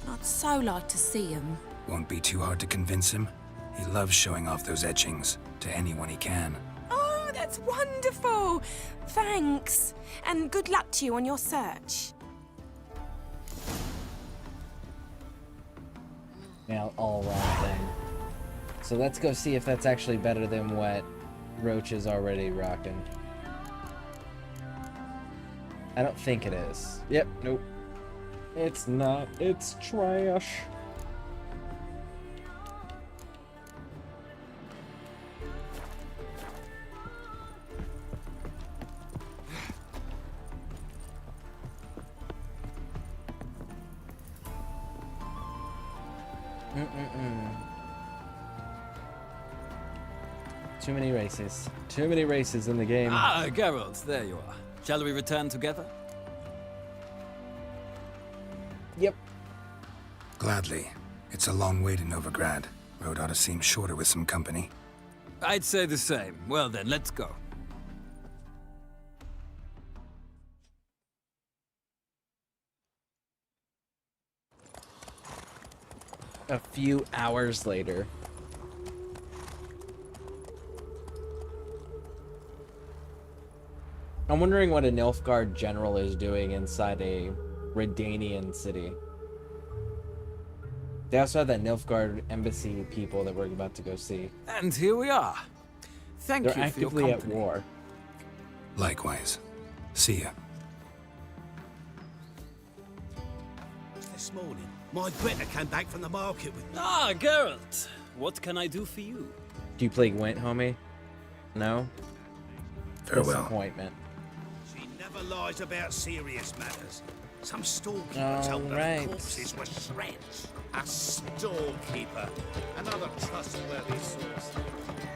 I'd so like to see them. Won't be too hard to convince him. He loves showing off those etchings to anyone he can. Oh, that's wonderful! Thanks, and good luck to you on your search. Now, all wrong thing. So let's go see if that's actually better than what Roach is already rocking. I don't think it is. Yep, nope. It's not. It's trash. Too many races. Too many races in the game. Ah, Geralt, there you are. Shall we return together? Yep. Gladly. It's a long way to Novigrad. Road ought to seem shorter with some company. I'd say the same. Well then, let's go. A few hours later. I'm wondering what a Nilfgaard general is doing inside a Redanian city. They also have that Nilfgaard embassy people that we're about to go see. And here we are. Thank They're you actively for your at company. war. Likewise. See ya. This morning, my Greta came back from the market with me. Ah, Geralt. What can I do for you? Do you play Gwent, homie? No? Farewell. Disappointment. She never lies about serious matters. Some storekeeper told her right. the corpses were shreds. A storekeeper. Another trustworthy source.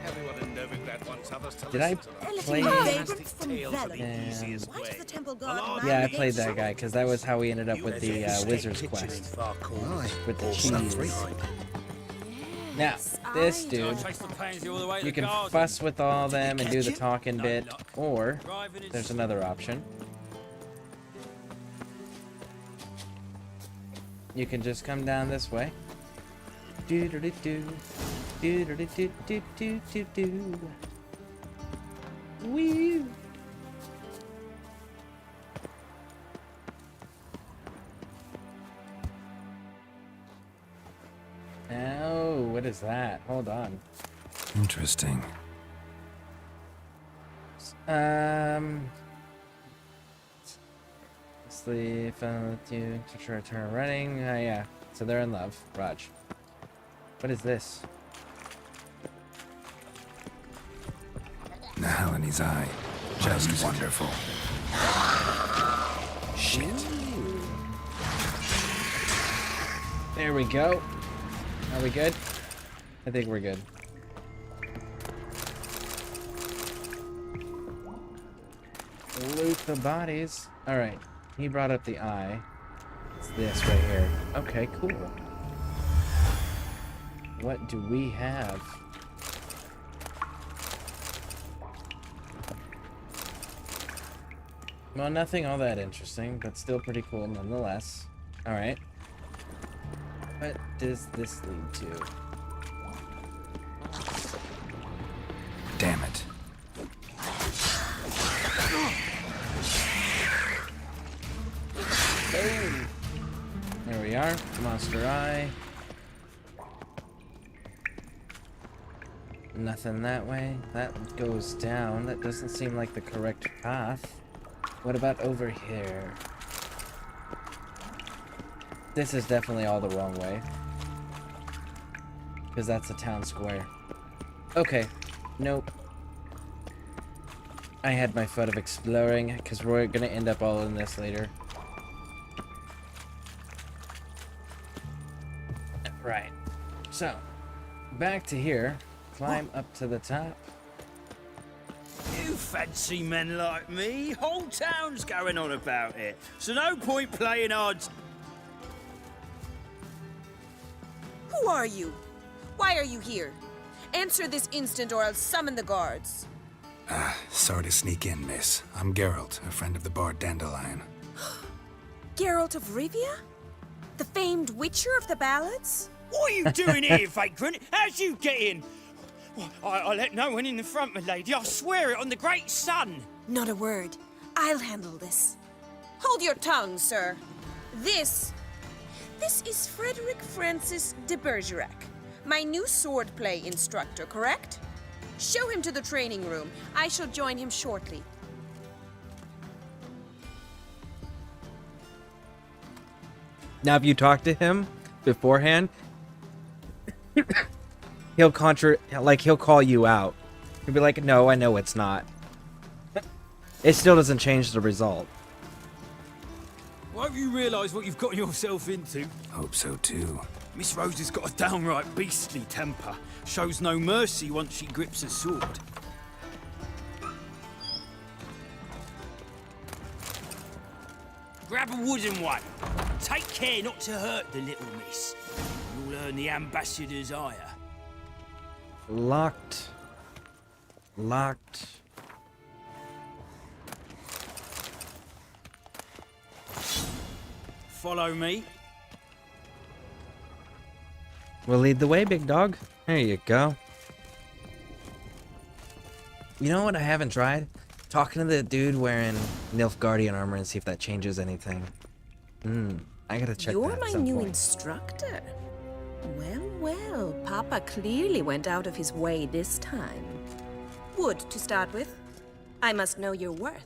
Everyone in Novigrad wants Did I play? Vagrant from Velen. Why does the temple guard Yeah, I played that guy because that was how we ended up with the Wizard's Quest with the cheese. Now, this dude, you can fuss with all of them and do the talking bit, or there's another option. You can just come down this way. Do do do do do do do do do do do. Wee. Oh, what is that? Hold on. Interesting. Sleep with you to try to turn running. Yeah. So they're in love. Raj. What is this? The hell in his eye. Just wonderful. Shit. There we go. Are we good? I think we're good. Loot the bodies. Alright. He brought up the eye. It's this right here. Okay, cool. What do we have? Well, nothing all that interesting, but still pretty cool nonetheless. Alright. What does this lead to? Damn it. Boom. There we are. Monster Eye. Nothing that way. That goes down. That doesn't seem like the correct path. What about over here? This is definitely all the wrong way. Because that's a town square. Okay. Nope. I had my foot of exploring, because we're gonna end up all in this later. Right. So, back to here. Climb up to the top. You fancy men like me? Whole town's going on about it. So no point playing odds. Who are you? Why are you here? Answer this instant or I'll summon the guards. Sorry to sneak in, miss. I'm Geralt, a friend of the bard Dandelion. Geralt of Rivia? The famed witcher of the ballads? What are you doing here, vagrant? How'd you get in? Well, I let no one in the front, my lady. I swear it on the great sun. Not a word. I'll handle this. Hold your tongue, sir. This is Frederick Francis de Bergerac, my new swordplay instructor, correct? Show him to the training room. I shall join him shortly. Now, if you talk to him beforehand, he'll call you out. He'll be like, no, I know it's not. It still doesn't change the result. Won't you realise what you've got yourself into? Hope so too. Miss Rose has got a downright beastly temper. Shows no mercy once she grips a sword. Grab a wooden one. Take care not to hurt the little miss. You'll earn the ambassador's ire. Locked. Locked. Follow me. We'll lead the way, big dog. There you go. You know what I haven't tried? Talking to the dude wearing Nilfgaardian armor and see if that changes anything. I gotta check that You're at my some new point. instructor. Well, well, Papa clearly went out of his way this time. Wood, to start with. I must know your worth.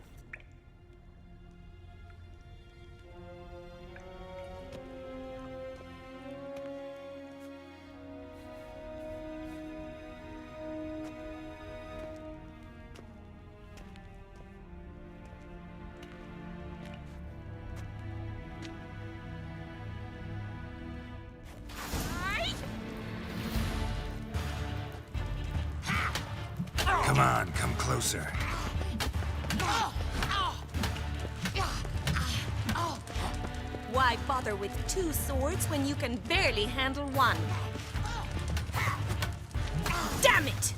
Come on, come closer. Why bother with 2 swords when you can barely handle one? Damn it!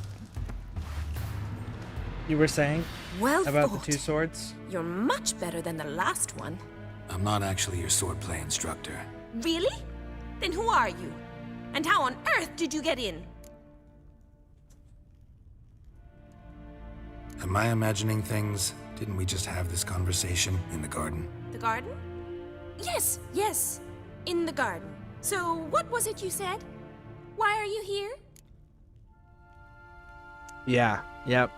You were saying Well about thought. the 2 swords? You're much better than the last one. I'm not actually your swordplay instructor. Really? Then who are you? And how on earth did you get in? Am I imagining things? Didn't we just have this conversation in the garden? The garden? Yes, yes. In the garden. So, what was it you said? Why are you here? Yeah, yep.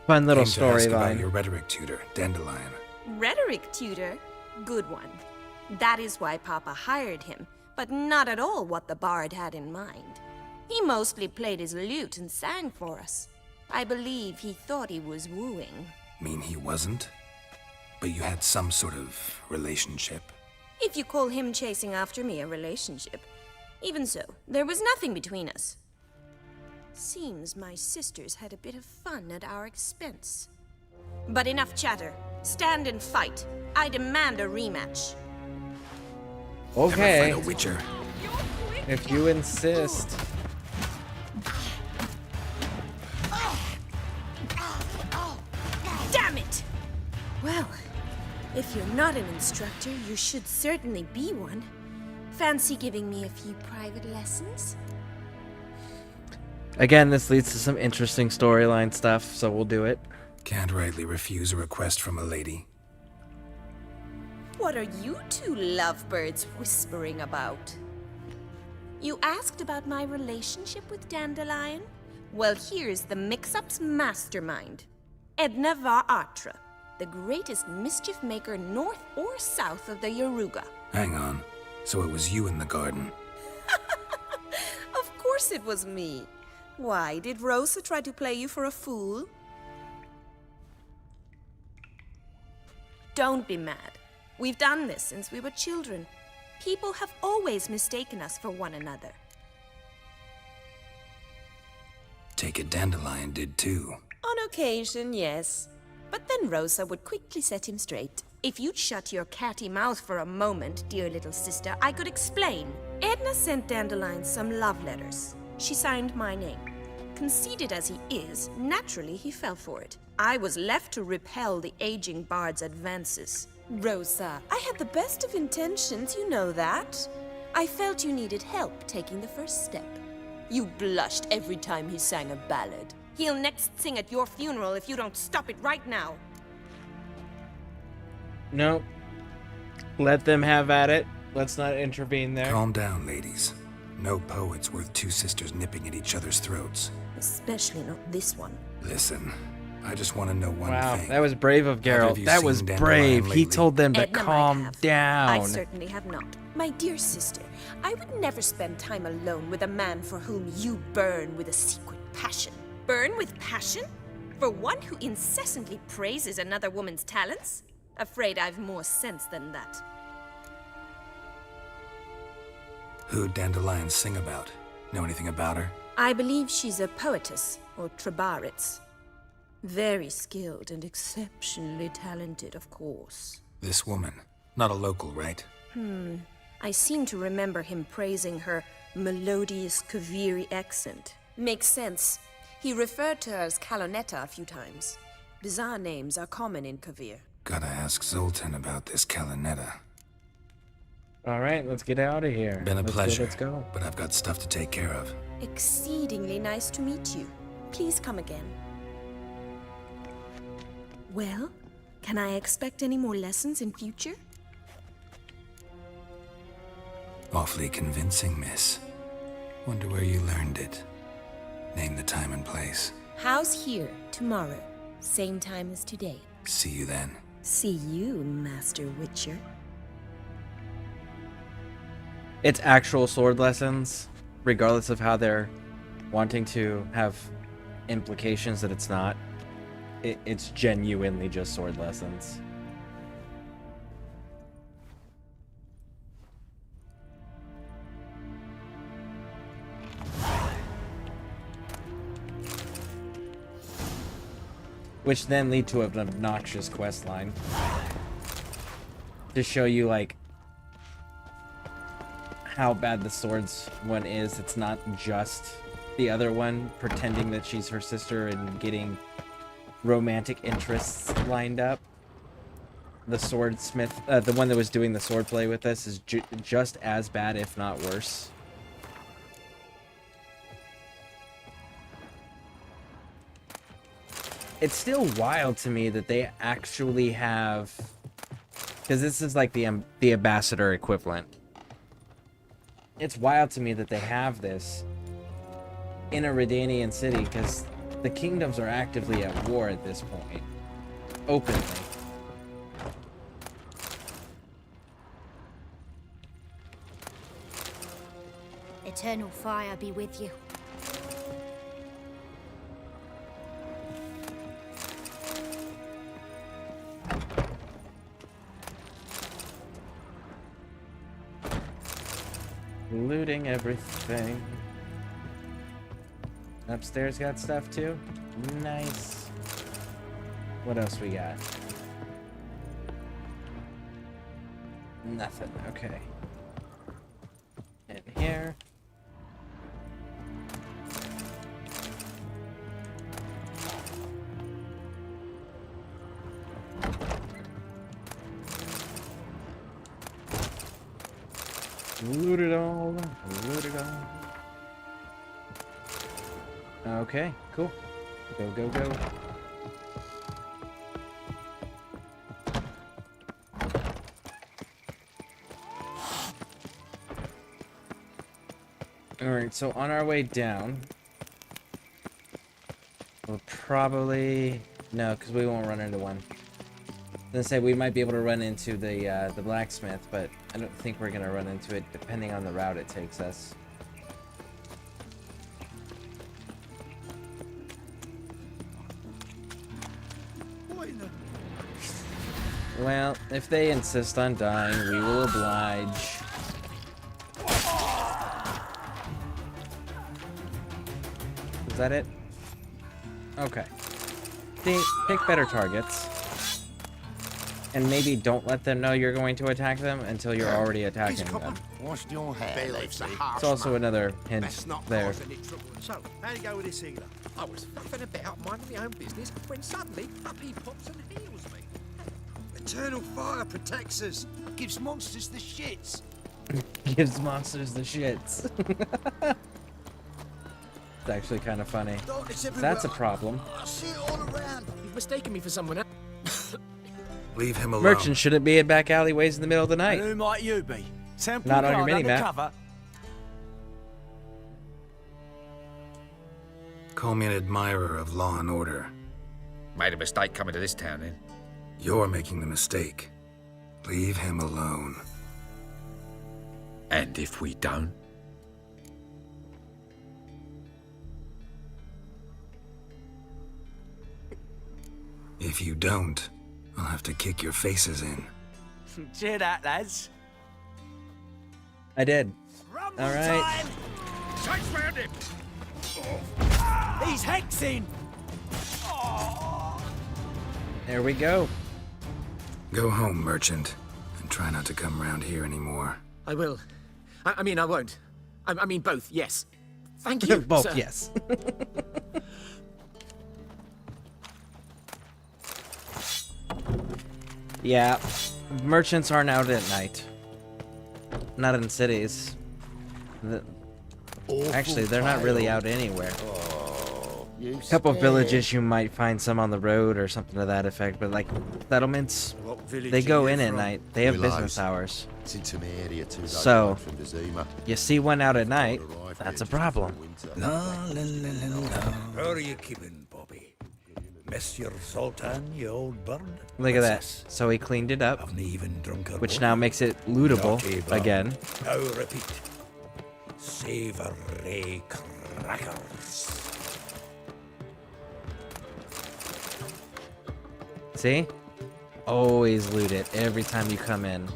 Fun little Came to ask about storyline. your rhetoric tutor, Dandelion. Rhetoric tutor? Good one. That is why Papa hired him, but not at all what the bard had in mind. He mostly played his lute and sang for us. I believe he thought he was wooing. Mean he wasn't? But you had some sort of relationship. If you call him chasing after me a relationship. Even so, there was nothing between us. Seems my sisters had a bit of fun at our expense. But enough chatter. Stand and fight. I demand a rematch. Okay. Never fight a witcher. If you insist. Damn it! Well, if you're not an instructor, you should certainly be one. Fancy giving me a few private lessons? Again, this leads to some interesting storyline stuff, so we'll do it. Can't rightly refuse a request from a lady. What are you two lovebirds whispering about? You asked about my relationship with Dandelion? Well, here's the mix-up's mastermind. Edna var Atra, the greatest mischief maker north or south of the Yaruga. Hang on. So it was you in the garden. Of course it was me. Why, did Rosa try to play you for a fool? Don't be mad. We've done this since we were children. People have always mistaken us for one another. Take it, Dandelion did too. On occasion, yes. But then Rosa would quickly set him straight. If you'd shut your catty mouth for a moment, dear little sister, I could explain. Edna sent Dandelion some love letters. She signed my name. Conceited as he is, naturally he fell for it. I was left to repel the aging bard's advances. Rosa, I had the best of intentions, you know that. I felt you needed help taking the first step. You blushed every time he sang a ballad. He'll next sing at your funeral if you don't stop it right now. Nope. Let them have at it. Let's not intervene there. Calm down, ladies. No poet's worth 2 sisters nipping at each other's throats. Especially not this one. Listen, I just want to know one Wow, thing. that was brave of Geralt. That was brave. He told them to Edna might calm have. down. I certainly have not. My dear sister, I would never spend time alone with a man for whom you burn with a secret passion. Burn with passion? For one who incessantly praises another woman's talents? Afraid I've more sense than that. Who'd Dandelion sing about? Know anything about her? I believe she's a poetess, or trabaritz. Very skilled and exceptionally talented, of course. This woman. Not a local, right? I seem to remember him praising her melodious Kaviri accent. Makes sense. He referred to her as Calonetta a few times. Bizarre names are common in Kavir. Gotta ask Zoltan about this Calonetta. All right, let's get out of here. Been a pleasure, Let's go. but I've got stuff to take care of. Exceedingly nice to meet you. Please come again. Well, can I expect any more lessons in future? Awfully convincing, miss. Wonder where you learned it. Name the time and place. House here, tomorrow. Same time as today. See you then. See you, Master Witcher. It's actual sword lessons, regardless of how they're wanting to have implications that it's not. It's genuinely just sword lessons. which then lead to an obnoxious quest line to show you like how bad the swords one is. It's not just the other one pretending that she's her sister and getting romantic interests lined up. The swordsmith, the one that was doing the swordplay with us, is just as bad, if not worse. It's still wild to me that they actually have, because this is like the ambassador equivalent. It's wild to me that they have this in a Redanian city, because the kingdoms are actively at war at this point, openly. Eternal fire be with you. Looting everything. Upstairs got stuff too? Nice. What else we got? Nothing. Okay. In here. Loot it all. Loot it all. Okay, cool. Go, go, go. Alright, so on our way down, we'll probably... No, because we won't run into one. I was gonna say we might be able to run into the blacksmith, but I don't think we're gonna run into it, depending on the route it takes us. Well, if they insist on dying, we will oblige. Is that it? Okay. See, pick better targets. And maybe don't let them know you're going to attack them until you're already attacking them. Washed your hair, It's also another hint there. So, how do you go with this healer? I was fluffing about minding my own business when suddenly up he pops and heals me. Eternal fire protects us. Gives monsters the shits. Gives monsters the shits. It's actually kind of funny. That's a problem. I see it all around. You've mistaken me for someone else. Leave him alone. Merchants shouldn't be in back alleyways in the middle of the night. And who might you be? Not on your mini-map. Call me an admirer of law and order. Made a mistake coming to this town, then. You're making the mistake. Leave him alone. And if we don't? If you don't, I'll have to kick your faces in. Cheer that, lads. I did. All right. Chase round him! He's hexing! There we go. Go home, merchant, and try not to come round here anymore. I will. I mean, I won't. I mean, both, yes. Thank you, Both, sir. yes. Yeah, merchants aren't out at night. Not in cities. Actually, they're not really out anywhere. A couple villages you might find some on the road or something to that effect, but like settlements, they go in at night. They have business hours. So, you see one out at night, that's a problem. How are you keeping, Bobby? Monsieur Sultan, you old bird? Look at that. So he cleaned it up, which now makes it lootable again. Now repeat. Savory crackers. See? Always loot it every time you come in.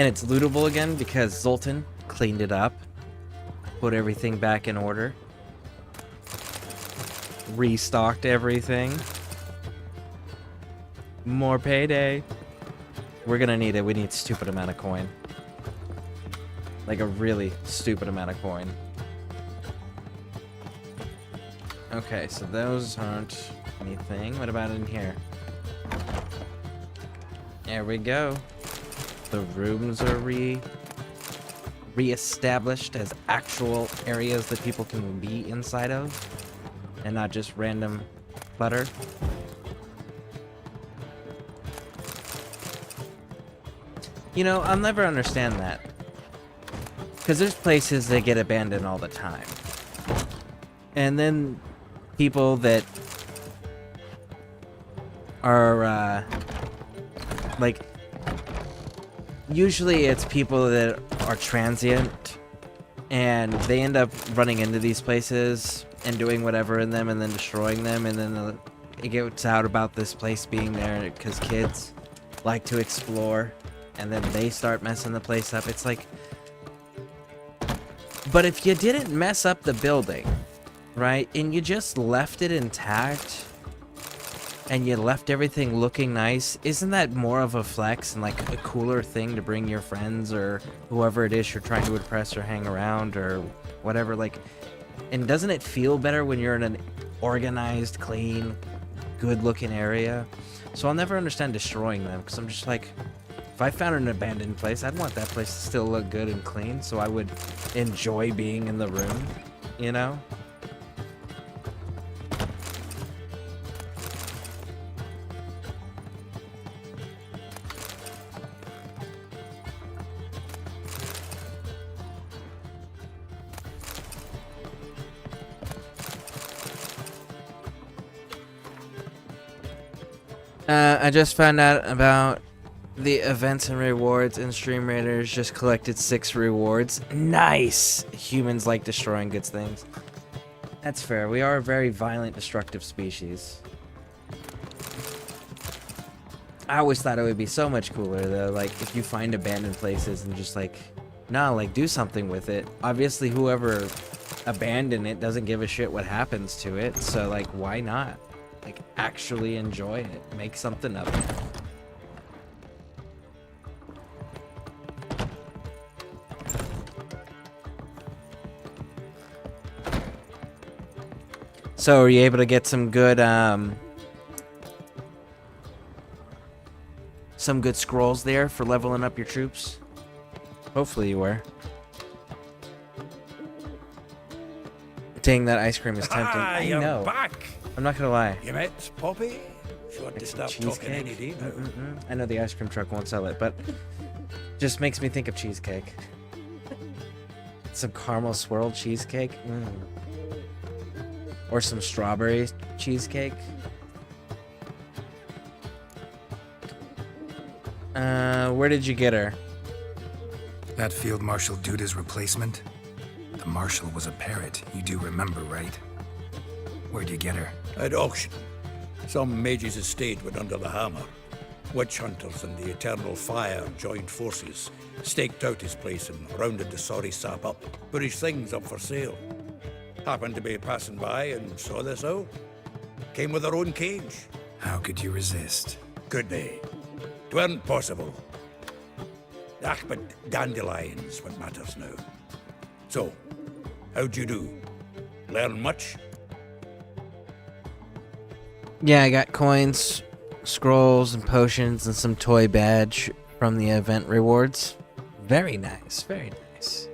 And it's lootable again because Zoltan cleaned it up, put everything back in order, restocked everything. More payday. We're gonna need it. We need a stupid amount of coin. Like a really stupid amount of coin. Okay, so those aren't anything. What about in here? There we go. The rooms are re-established as actual areas that people can be inside of, and not just random clutter. You know, I'll never understand that. Because there's places that get abandoned all the time. And then people that are, like, usually it's people that are transient, and they end up running into these places and doing whatever in them and then destroying them, and then it gets out about this place being there because kids like to explore, and then they start messing the place up. It's like, but if you didn't mess up the building, right, and you just left it intact, and you left everything looking nice, isn't that more of a flex and like a cooler thing to bring your friends or whoever it is you're trying to impress or hang around or whatever? Like, and doesn't it feel better when you're in an organized, clean, good-looking area? So I'll never understand destroying them, because I'm just like, if I found an abandoned place, I'd want that place to still look good and clean, so I would enjoy being in the room, you know? I just found out about the events and rewards, and Stream Raiders just collected 6 rewards. Nice! Humans like destroying good things. That's fair. We are a very violent, destructive species. I always thought it would be so much cooler, though, like, if you find abandoned places and just, like, no, like, do something with it. Obviously, whoever abandoned it doesn't give a shit what happens to it, so, like, why not? Like, actually enjoy it. Make something of it. So, are you able to get some good scrolls there for leveling up your troops? Hopefully you were. Dang, that ice cream is tempting. I know. Back. I'm not gonna lie. You met Poppy? She ought to stop talking any day now. I know the ice cream truck won't sell it, but just makes me think of cheesecake. Some caramel swirled cheesecake. Or some strawberry cheesecake. Where did you get her? That Field Marshal Duda's replacement? The Marshal was a parrot, you do remember, right? Where'd you get her? At auction. Some mage's estate went under the hammer. Witch hunters and the Eternal Fire joined forces, staked out his place and rounded the sorry sap up, put his things up for sale. Happened to be passing by and saw this out. Came with their own cage. How could you resist? Could they? 'Tweren't possible. But dandelions what matters now. So, how'd you do? Learn much? Yeah, I got coins, scrolls, and potions, and some toy badge from the event rewards. Very nice, very nice.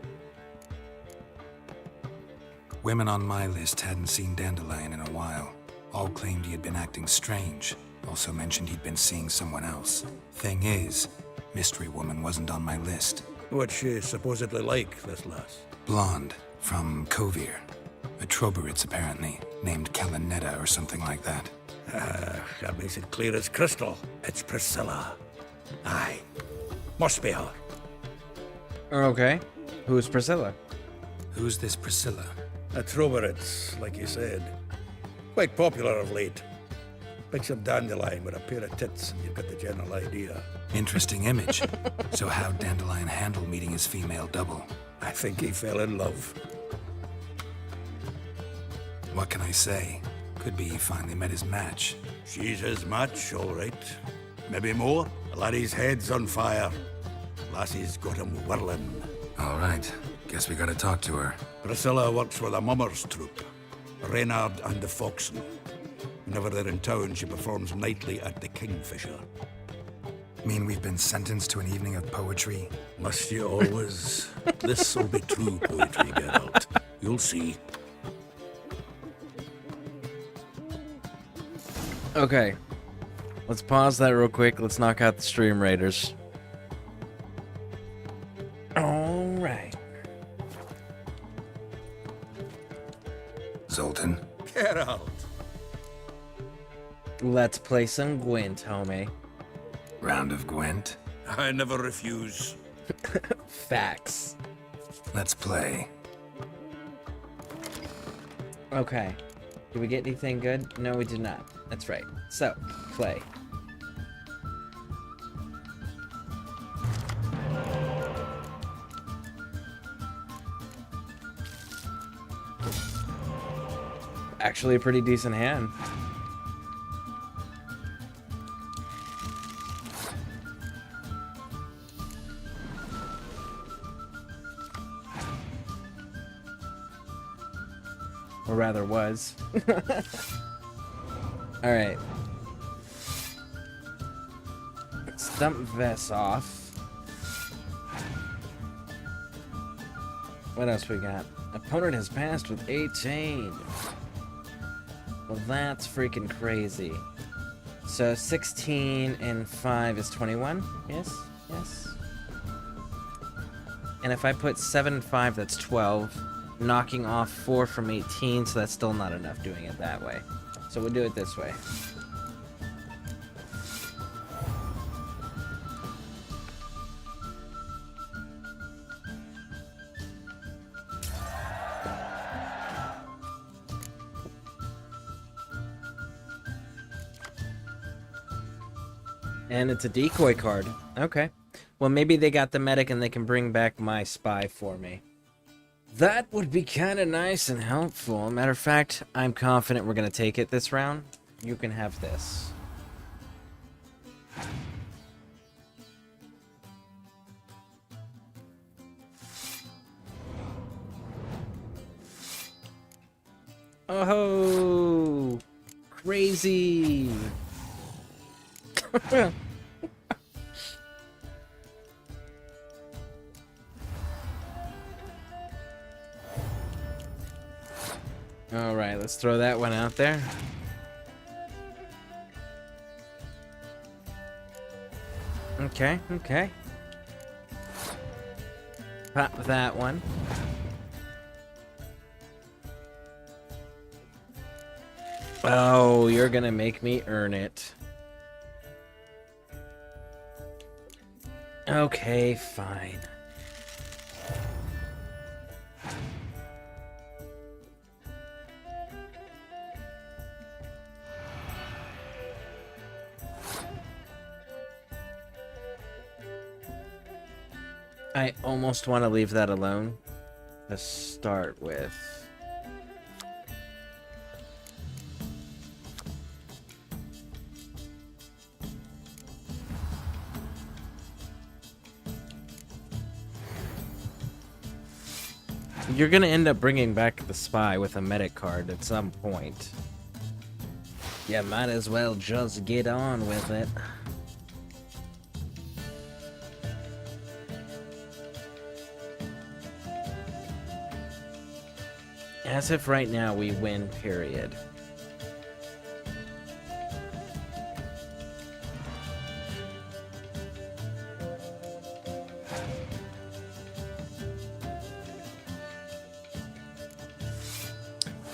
Women on my list hadn't seen Dandelion in a while. All claimed he had been acting strange. Also mentioned he'd been seeing someone else. Thing is, Mystery Woman wasn't on my list. What's she supposedly like, this lass? Blonde, from Kovir. A Troberitz, apparently, named Kalanetta or something like that. That makes it clear as crystal. It's Priscilla. Aye. Must be her. Okay. Who's Priscilla? Who's this Priscilla? A Troberitz, like you said. Quite popular of late. Pick some dandelion with a pair of tits and you've got the general idea. Interesting image. So how'd Dandelion handle meeting his female double? I think he fell in love. What can I say? Could be he finally met his match. She's his match, all right. Maybe more. The laddie's head's on fire. Lassie's got him whirling. All right. Guess we gotta talk to her. Priscilla works with a mummers troupe. Reynard and the Foxen. Whenever they're in town, she performs nightly at the Kingfisher. Mean we've been sentenced to an evening of poetry? Must you always? This'll be true poetry, Geralt. You'll see. Okay. Let's pause that real quick. Let's knock out the stream raiders. Alright. Zoltan. Geralt. Let's play some Gwent, homie. Round of Gwent? I never refuse. Facts. Let's play. Okay. Did we get anything good? No, we did not. That's right. So, play. Actually a pretty decent hand. Or rather was. Alright. Stump Vess off. What else we got? Opponent has passed with 18. Well, that's freaking crazy. So 16 and 5 is 21? Yes? Yes. And if I put 7 and 5, that's 12. Knocking off 4 from 18, so that's still not enough doing it that way. So we'll do it this way. And it's a decoy card. Okay. Well, maybe they got the medic and they can bring back my spy for me. That would be kind of nice and helpful. Matter of fact, I'm confident we're going to take it this round. You can have this. Oh, crazy. All right, let's throw that one out there. Okay, okay. Pop that one. Oh, you're gonna make me earn it. Okay, fine. I almost want to leave that alone to start with. You're gonna end up bringing back the spy with a medic card at some point. Yeah, might as well just get on with it. As if right now we win, period.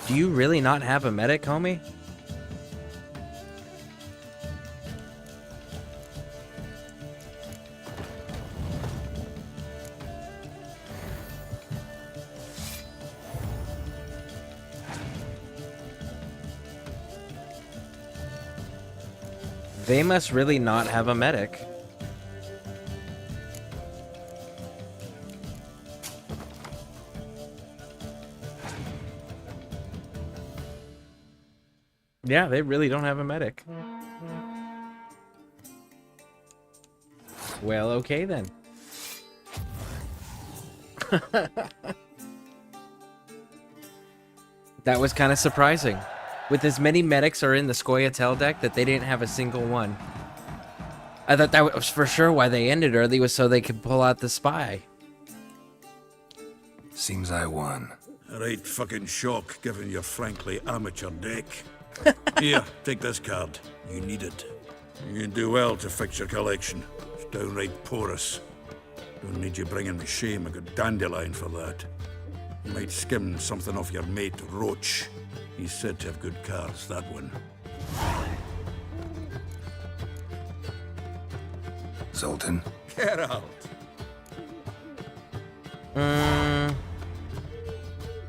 Do you really not have a medic, homie? They must really not have a medic. Yeah, they really don't have a medic. Well, okay then. That was kind of surprising. With as many medics are in the Scoia'tael deck that they didn't have a single one. I thought that was for sure why they ended early, was so they could pull out the spy. Seems I won. A right fucking shock, given your frankly amateur deck. Here, take this card. You need it. You can do well to fix your collection. It's downright porous. Don't need you bringing me shame. I got dandelion for that. You might skim something off your mate, Roach. He's said to have good cards, that one. Zoltan? Geralt!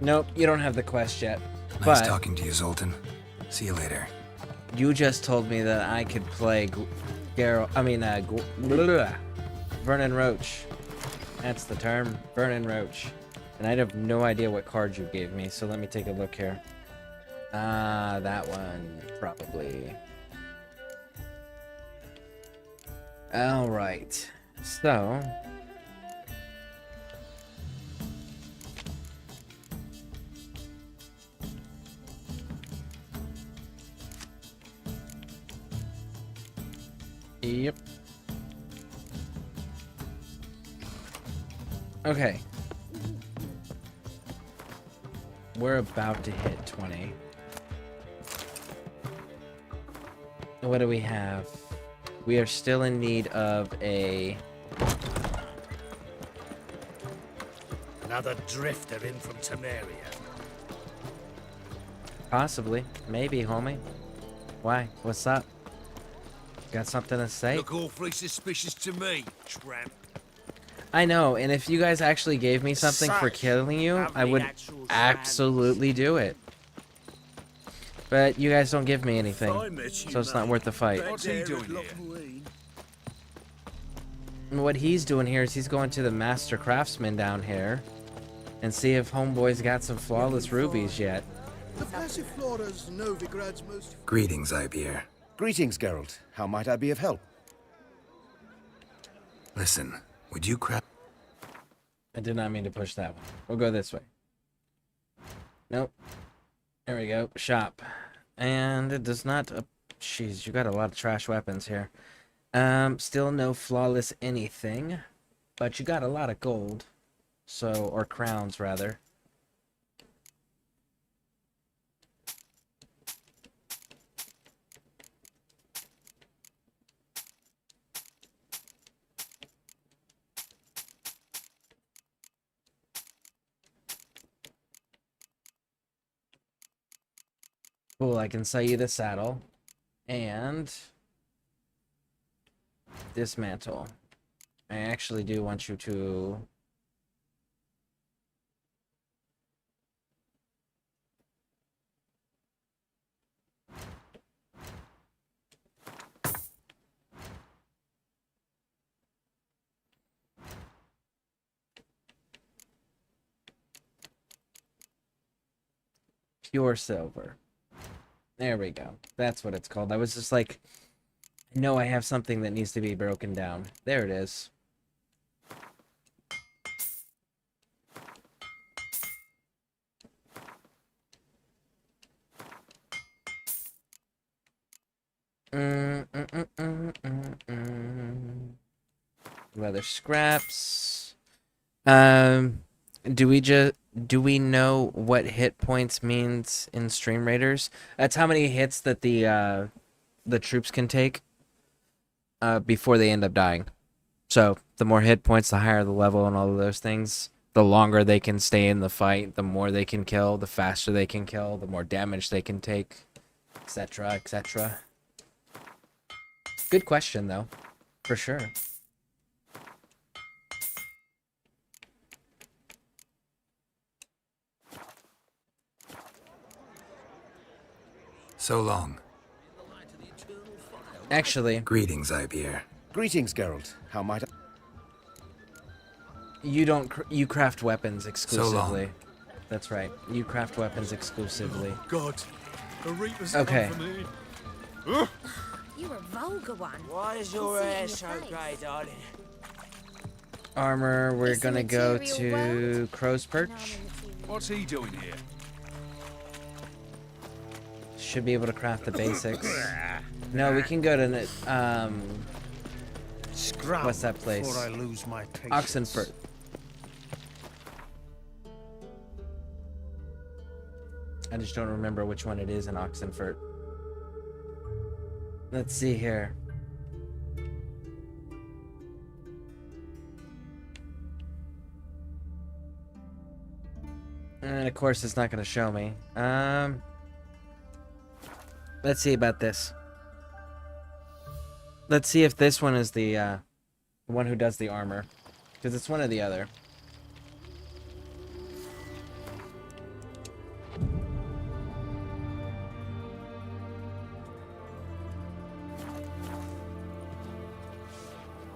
Nope, you don't have the quest yet. Nice But talking to you, Zoltan. See you later. you just told me that I could play Geralt. Vernon Roach. That's the term, Vernon Roach. And I have no idea what cards you gave me, so let me take a look here. That one, probably. Alright, so... Yep. Okay. We're about to hit 20. What do we have? We are still in need of a... Another drifter in from Temeria. Possibly. Maybe, homie. Why? What's up? Got something to say? Look awfully suspicious to me, tramp. I know, and if you guys actually gave me something for killing you, I would absolutely do it. But you guys don't give me anything, so it's not worth the fight. What's he doing here? And what he's doing here is he's going to the Master Craftsman down here and see if Homeboy's got some flawless rubies yet. The Passiflora's Novigrad's most... Greetings, Ibeer. Greetings, Geralt. How might I be of help? Listen, would you craft... I did not mean to push that one. We'll go this way. Nope. There we go. Shop. And it does not... Jeez, you got a lot of trash weapons here. Still no flawless anything. But you got a lot of gold. So, or crowns, rather. Cool, I can sell you the saddle. And... dismantle. I actually do want you to... pure silver. There we go. That's what it's called. I was just like, no, I have something that needs to be broken down. There it is. Leather scraps. Do we know what hit points means in Stream Raiders? That's how many hits that the troops can take before they end up dying. So the more hit points, the higher the level, and all of those things. The longer they can stay in the fight, the more they can kill, the faster they can kill, the more damage they can take, etc., etc. Good question, though, for sure. So long. Actually... Greetings, Ibeer. Greetings, Geralt. How might I... You craft weapons exclusively. long. That's right. You craft weapons exclusively. God, the Reaper's Okay. come for me. You're a vulgar one. Why is I your can see it hair in so your face. grey, darling? Armor, we're It's the gonna go material to Crow's Perch. What's he doing here? Should be able to craft the basics. No, we can go to Scram what's that place? before I lose my patience. Oxenfurt. I just don't remember which one it is in Oxenfurt. Let's see here. And of course it's not going to show me. Let's see about this. Let's see if this one is the one who does the armor. Because it's one or the other.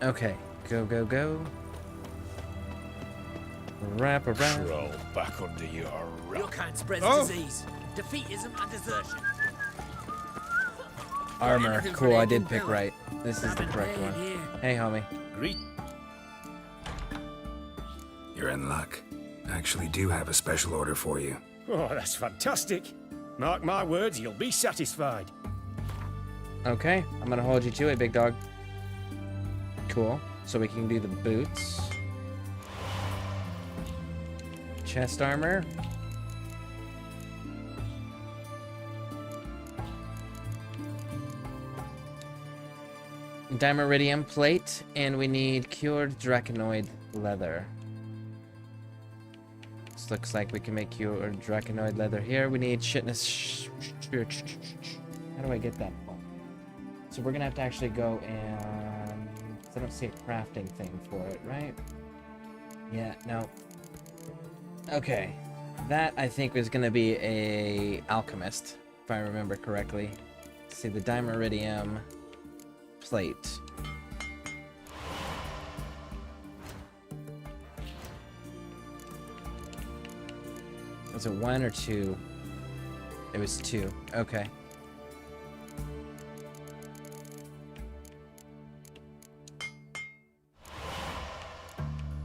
Okay, go, go, go. Wrap around. Crawl back under your Your kind spreads disease, defeatism, and desertion. Armor, Everything's cool, I ready, did new pick pillar. right. This is the correct one. Hey, homie. Greet. You're in luck. I actually do have a special order for you. Oh, that's fantastic. Mark my words, you'll be satisfied. Okay, I'm gonna hold you to it, big dog. Cool. So we can do the boots. Chest armor. Dimeridium plate, and we need cured draconiid leather. This looks like we can make cured draconiid leather here. We need shitness. How do I get that? So we're gonna have to actually go and... I don't see a crafting thing for it, right? Yeah, no. Okay. That, I think, was gonna be a alchemist, if I remember correctly. Let's see, the Dimeridium plate. Was it 1 or 2? It was 2. Okay.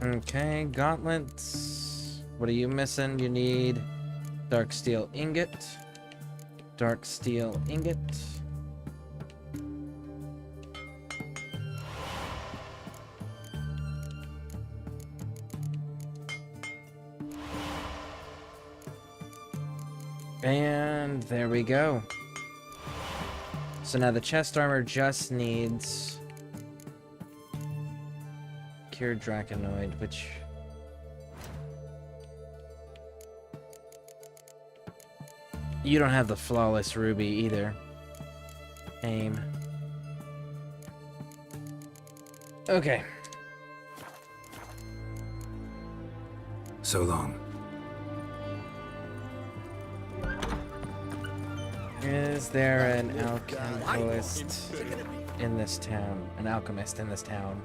Okay, gauntlets. What are you missing? You need dark steel ingot. Dark steel ingot. And there we go. So now the chest armor just needs cured draconiid, which you don't have the flawless ruby either. Aim. Okay. So long. Is there an alchemist in this town? An alchemist in this town?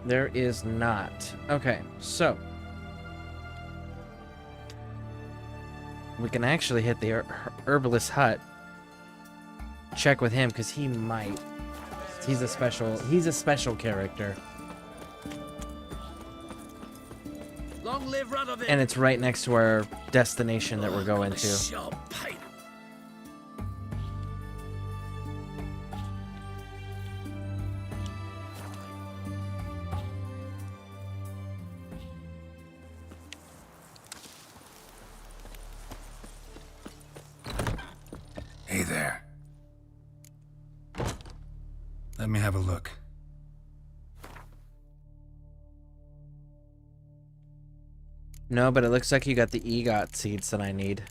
There is not. Okay, so we can actually hit the herbalist hut. Check with him because he might. He's a special character. Long live Radovid. And it's right next to our destination that we're going to. Sharp pain. Hey there. Let me have a look. No, but it looks like you got the EGOT seeds that I need.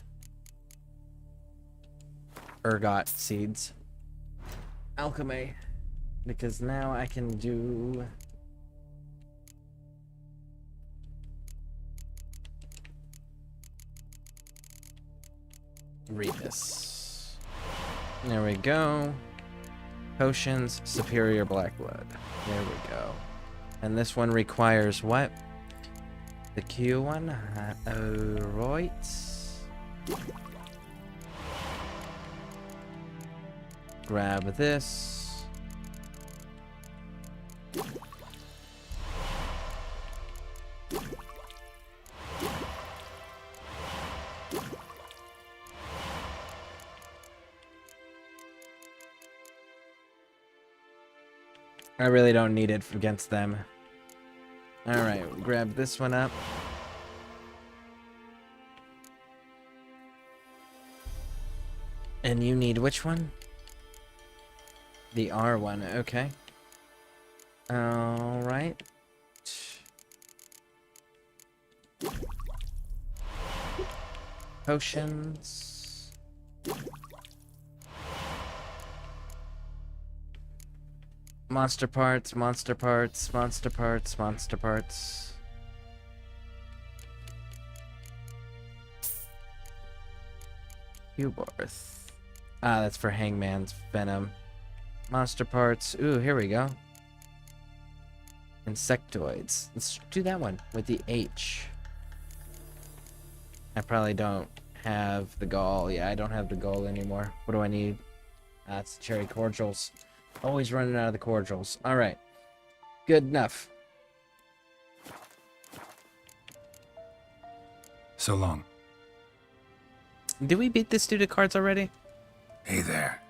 Ergot seeds. Alchemy. Because now I can do... read this. There we go. Potions, superior black blood. There we go. And this one requires what? The Q one? Alright. Grab this. I really don't need it against them. Alright, grab this one up. And you need which one? The R one, okay. Alright. Potions. Monster parts, monster parts, monster parts, monster parts. Hubarth. Ah, that's for Hangman's Venom. Monster parts. Ooh, here we go. Insectoids. Let's do that one with the H. I probably don't have the gall. Yeah, I don't have the gall anymore. What do I need? It's cherry cordials. Always running out of the cordials. Alright. Good enough. So long. Did we beat this dude at cards already? Hey there.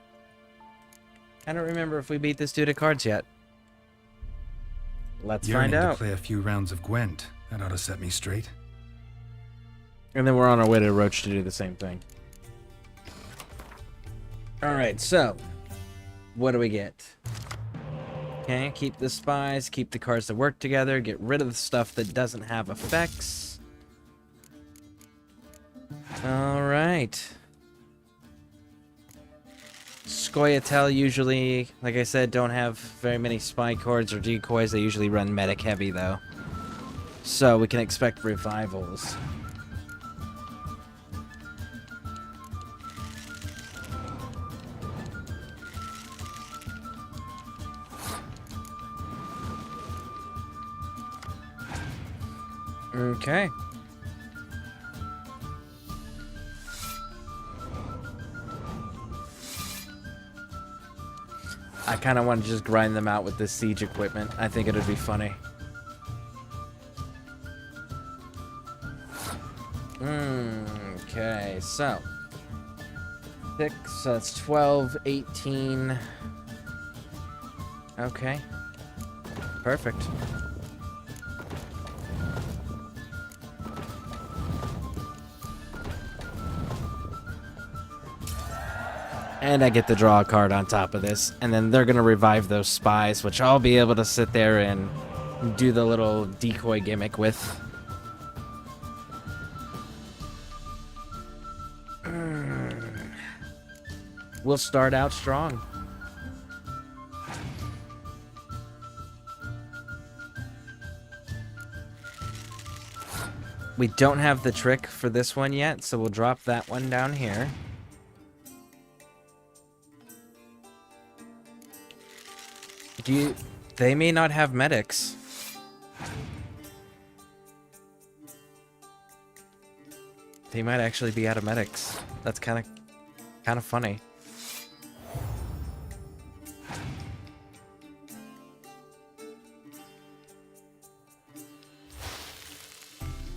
I don't remember if we beat this dude at cards yet. Let's Yearning find out. to play a few rounds of Gwent. That ought to set me straight. And then we're on our way to Roach to do the same thing. Alright, so. What do we get? Okay, keep the spies, keep the cards that work together, get rid of the stuff that doesn't have effects. Alright. Scoia'tael usually, like I said, don't have very many spy cards or decoys. They usually run medic heavy though. So we can expect revivals. Okay. I kind of want to just grind them out with this siege equipment. I think it would be funny. Okay, so 6, so that's 12, 18. Okay. Perfect. And I get to draw a card on top of this. And then they're going to revive those spies, which I'll be able to sit there and do the little decoy gimmick with. We'll start out strong. We don't have the trick for this one yet, so we'll drop that one down here. They may not have medics. They might actually be out of medics. That's kind of funny.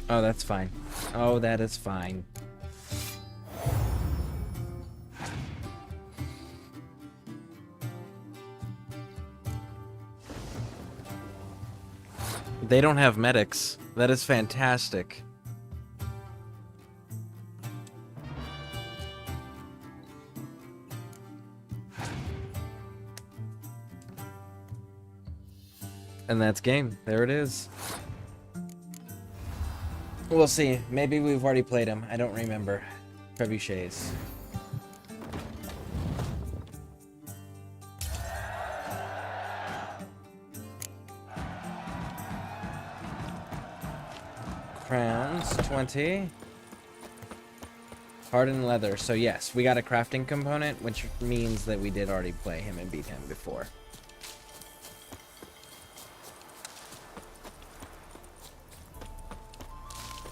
Oh, that's fine. Oh, that is fine. They don't have medics. That is fantastic. And that's game. There it is. We'll see. Maybe we've already played him. I don't remember. Trebuchets. Crowns, 20. Hardened leather. So yes, we got a crafting component, which means that we did already play him and beat him before.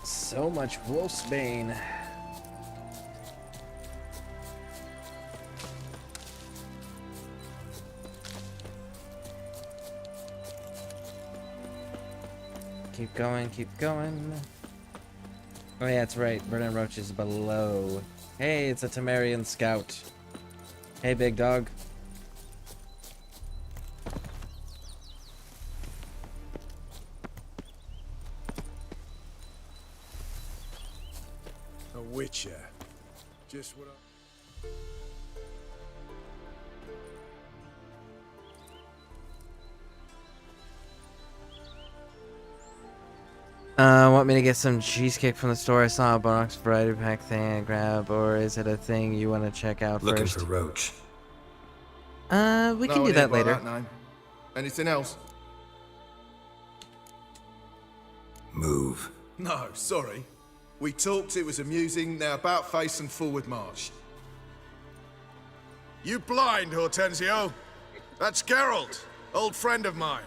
So much Wolfsbane. Keep going, keep going. Oh yeah, that's right. Vernon Roach is below. Hey, it's a Temerian scout. Hey, big dog. A witcher. Just what I... Want me to get some cheesecake from the store? I saw a box variety pack thing I grab, or is it a thing you want to check out Looking first? for Roach. We can do that later. Anything else? Move. No, sorry. We talked, it was amusing, now about face and forward march. You blind, Hortensio? That's Geralt, old friend of mine.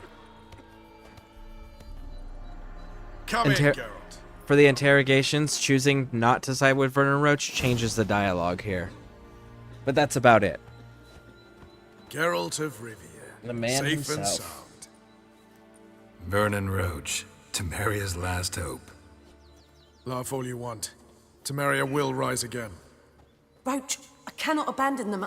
Come in, Geralt. For the interrogations, choosing not to side with Vernon Roach changes the dialogue here. But that's about it. Geralt of Rivia. The man safe himself. and sound. Vernon Roach, Temeria's last hope. Laugh all you want. Temeria will rise again. Roach, I cannot abandon them.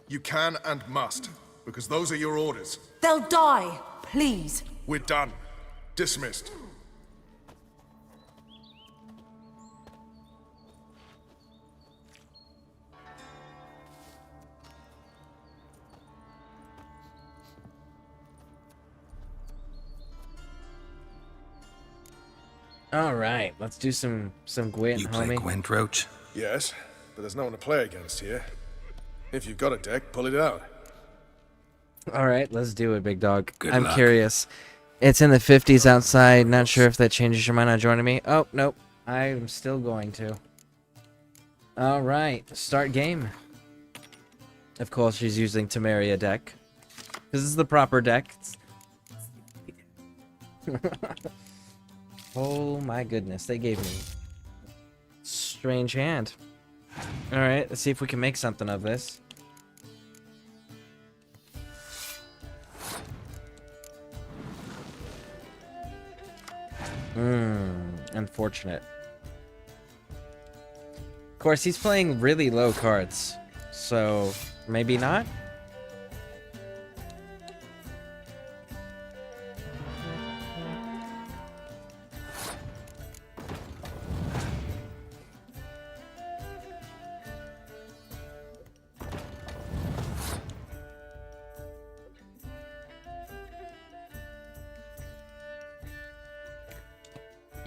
You can and must, because those are your orders. They'll die, please. We're done. Dismissed. All right, let's do some Gwent, You play homie. Gwent, Roach? Yes, but there's no one to play against here. If you've got a deck, pull it out. All right, let's do it, big dog. Good I'm luck. curious. It's in the 50s outside. Not sure if that changes your mind on joining me. Oh, nope. I'm still going to. All right, start game. Of course, she's using Temeria deck. This is the proper deck. Oh my goodness, they gave me strange hand. All right, let's see if we can make something of this. Unfortunate. Of course, he's playing really low cards, so maybe not?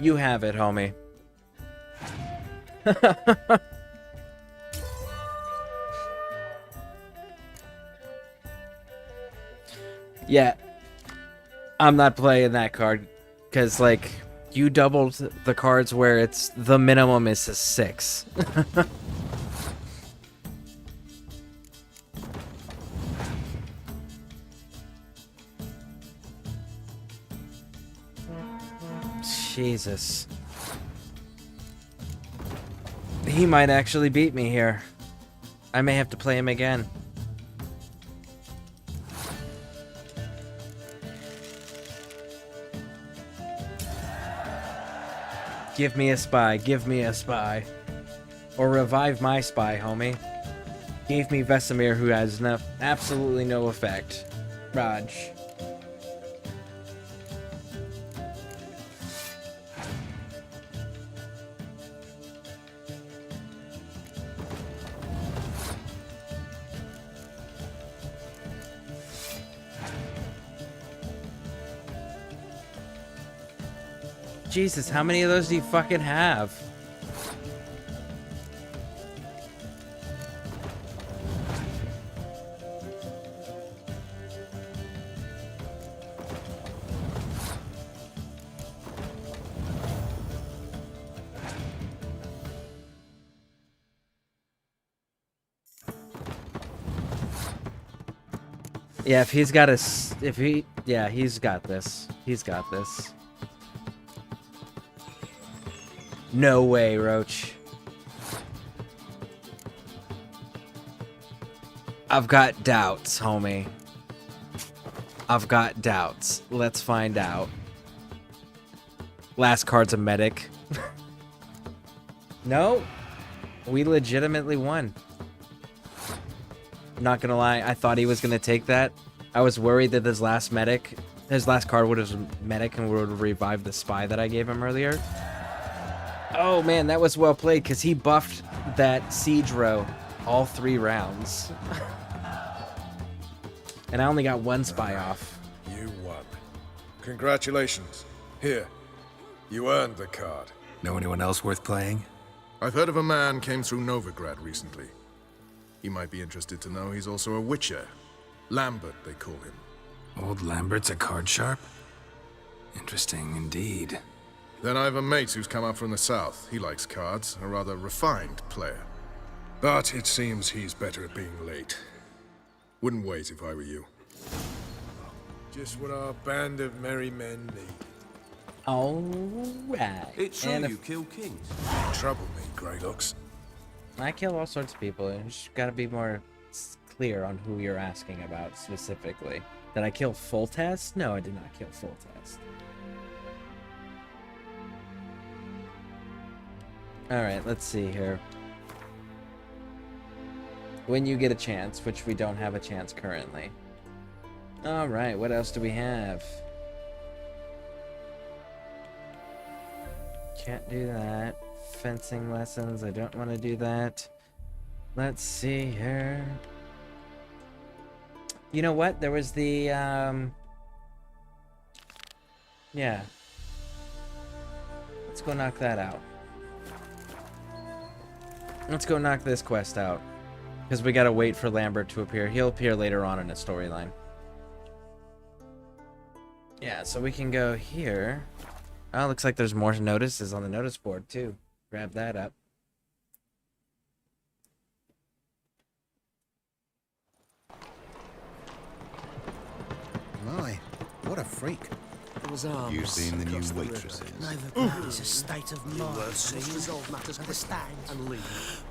You have it, homie. Yeah. I'm not playing that card. Because, like, you doubled the cards where it's the minimum is a 6. Jesus. He might actually beat me here. I may have to play him again. Give me a spy. Give me a spy. Or revive my spy, homie. Gave me Vesemir, who has absolutely no effect. Raj. Jesus, how many of those do you fucking have? Yeah, if he's got he's got this. He's got this. No way, Roach. I've got doubts, homie. I've got doubts. Let's find out. Last card's a medic. No. We legitimately won. Not gonna lie, I thought he was gonna take that. I was worried that his last card would have medic and would have revived the spy that I gave him earlier. Oh man, that was well played because he buffed that siege row all 3 rounds. And I only got 1 spy off. You won. Congratulations. Here, you earned the card. Know anyone else worth playing? I've heard of a man came through Novigrad recently. You might be interested to know he's also a witcher. Lambert, they call him. Old Lambert's a card sharp? Interesting indeed. Then I have a mate who's come up from the south. He likes cards, a rather refined player. But it seems he's better at being late. Wouldn't wait if I were you. Just what our band of merry men need. Alright. It's true you kill kings. Trouble me, Greylocks. I kill all sorts of people. You just gotta be more clear on who you're asking about specifically. Did I kill Foltest? No, I did not kill Foltest. Alright, let's see here. When you get a chance, which we don't have a chance currently. Alright, what else do we have? Can't do that. Fencing lessons, I don't want to do that. Let's see here. You know what? There was the, yeah. Let's go knock that out. Let's go knock this quest out. Because we gotta wait for Lambert to appear. He'll appear later on in a storyline. Yeah, so we can go here. Oh, looks like there's more notices on the notice board, too. Grab that up. My, what a freak. It was arms. You've seen the new waitresses. Novigrad is a state of mind. Let's resolve matters, understand? And leave.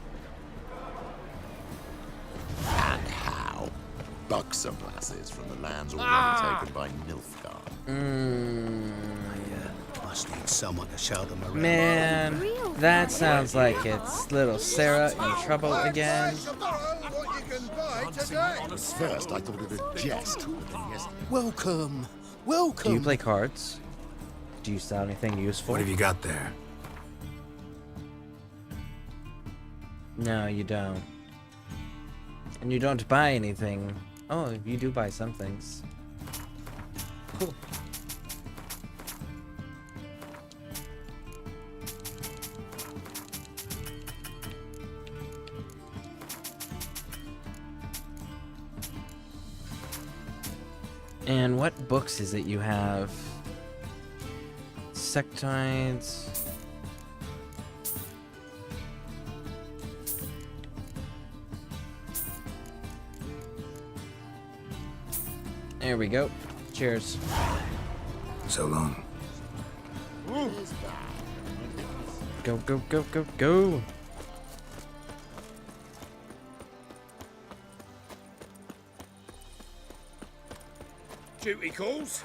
And how? Buxom lasses from the lands already taken by Nilfgaard. Must need someone to show them around. Man, that sounds like it's little Sarah in trouble again. At first, I thought it a jest. Welcome. Welcome. Do you play cards? Do you sell anything useful? What have you got there? No, you don't. And you don't buy anything. Oh, you do buy some things. Cool. And what books is it you have? Sectoids. There we go. Cheers. So long. Go, go, go, go, go. Duty calls.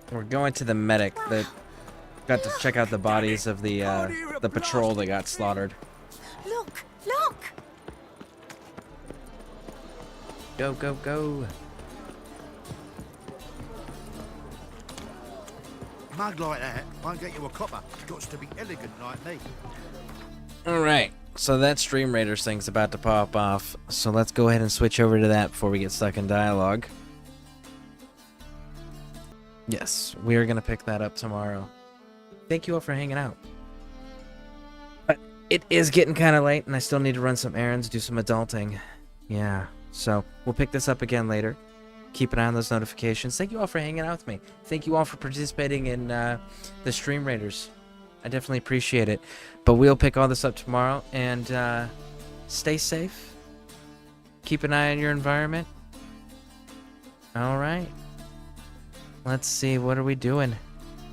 We're going to the medic that got to check out the bodies of the patrol that got slaughtered. Look! Look! Go, go, go. Mug like that won't get you a copper. Got to be elegant like me. Alright, so that Stream Raiders thing's about to pop off, so let's go ahead and switch over to that before we get stuck in dialogue. Yes, we are going to pick that up tomorrow. Thank you all for hanging out. But it is getting kind of late, and I still need to run some errands, do some adulting. Yeah, so we'll pick this up again later. Keep an eye on those notifications. Thank you all for hanging out with me. Thank you all for participating in the Stream Raiders. I definitely appreciate it. But we'll pick all this up tomorrow, and Stay safe. Keep an eye on your environment. All right. Let's see. What are we doing?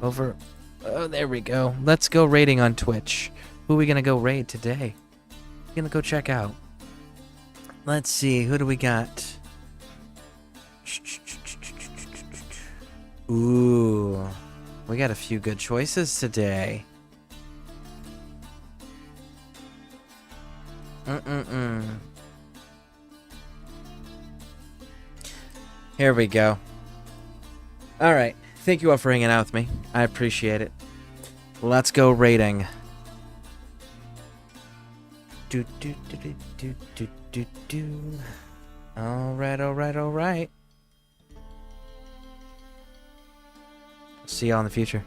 Over. Oh, there we go. Let's go raiding on Twitch. Who are we going to go raid today? We're going to go check out. Let's see. Who do we got? Ooh. We got a few good choices today. Here we go. All right. Thank you all for hanging out with me. I appreciate it. Let's go raiding. All right. See y'all in the future.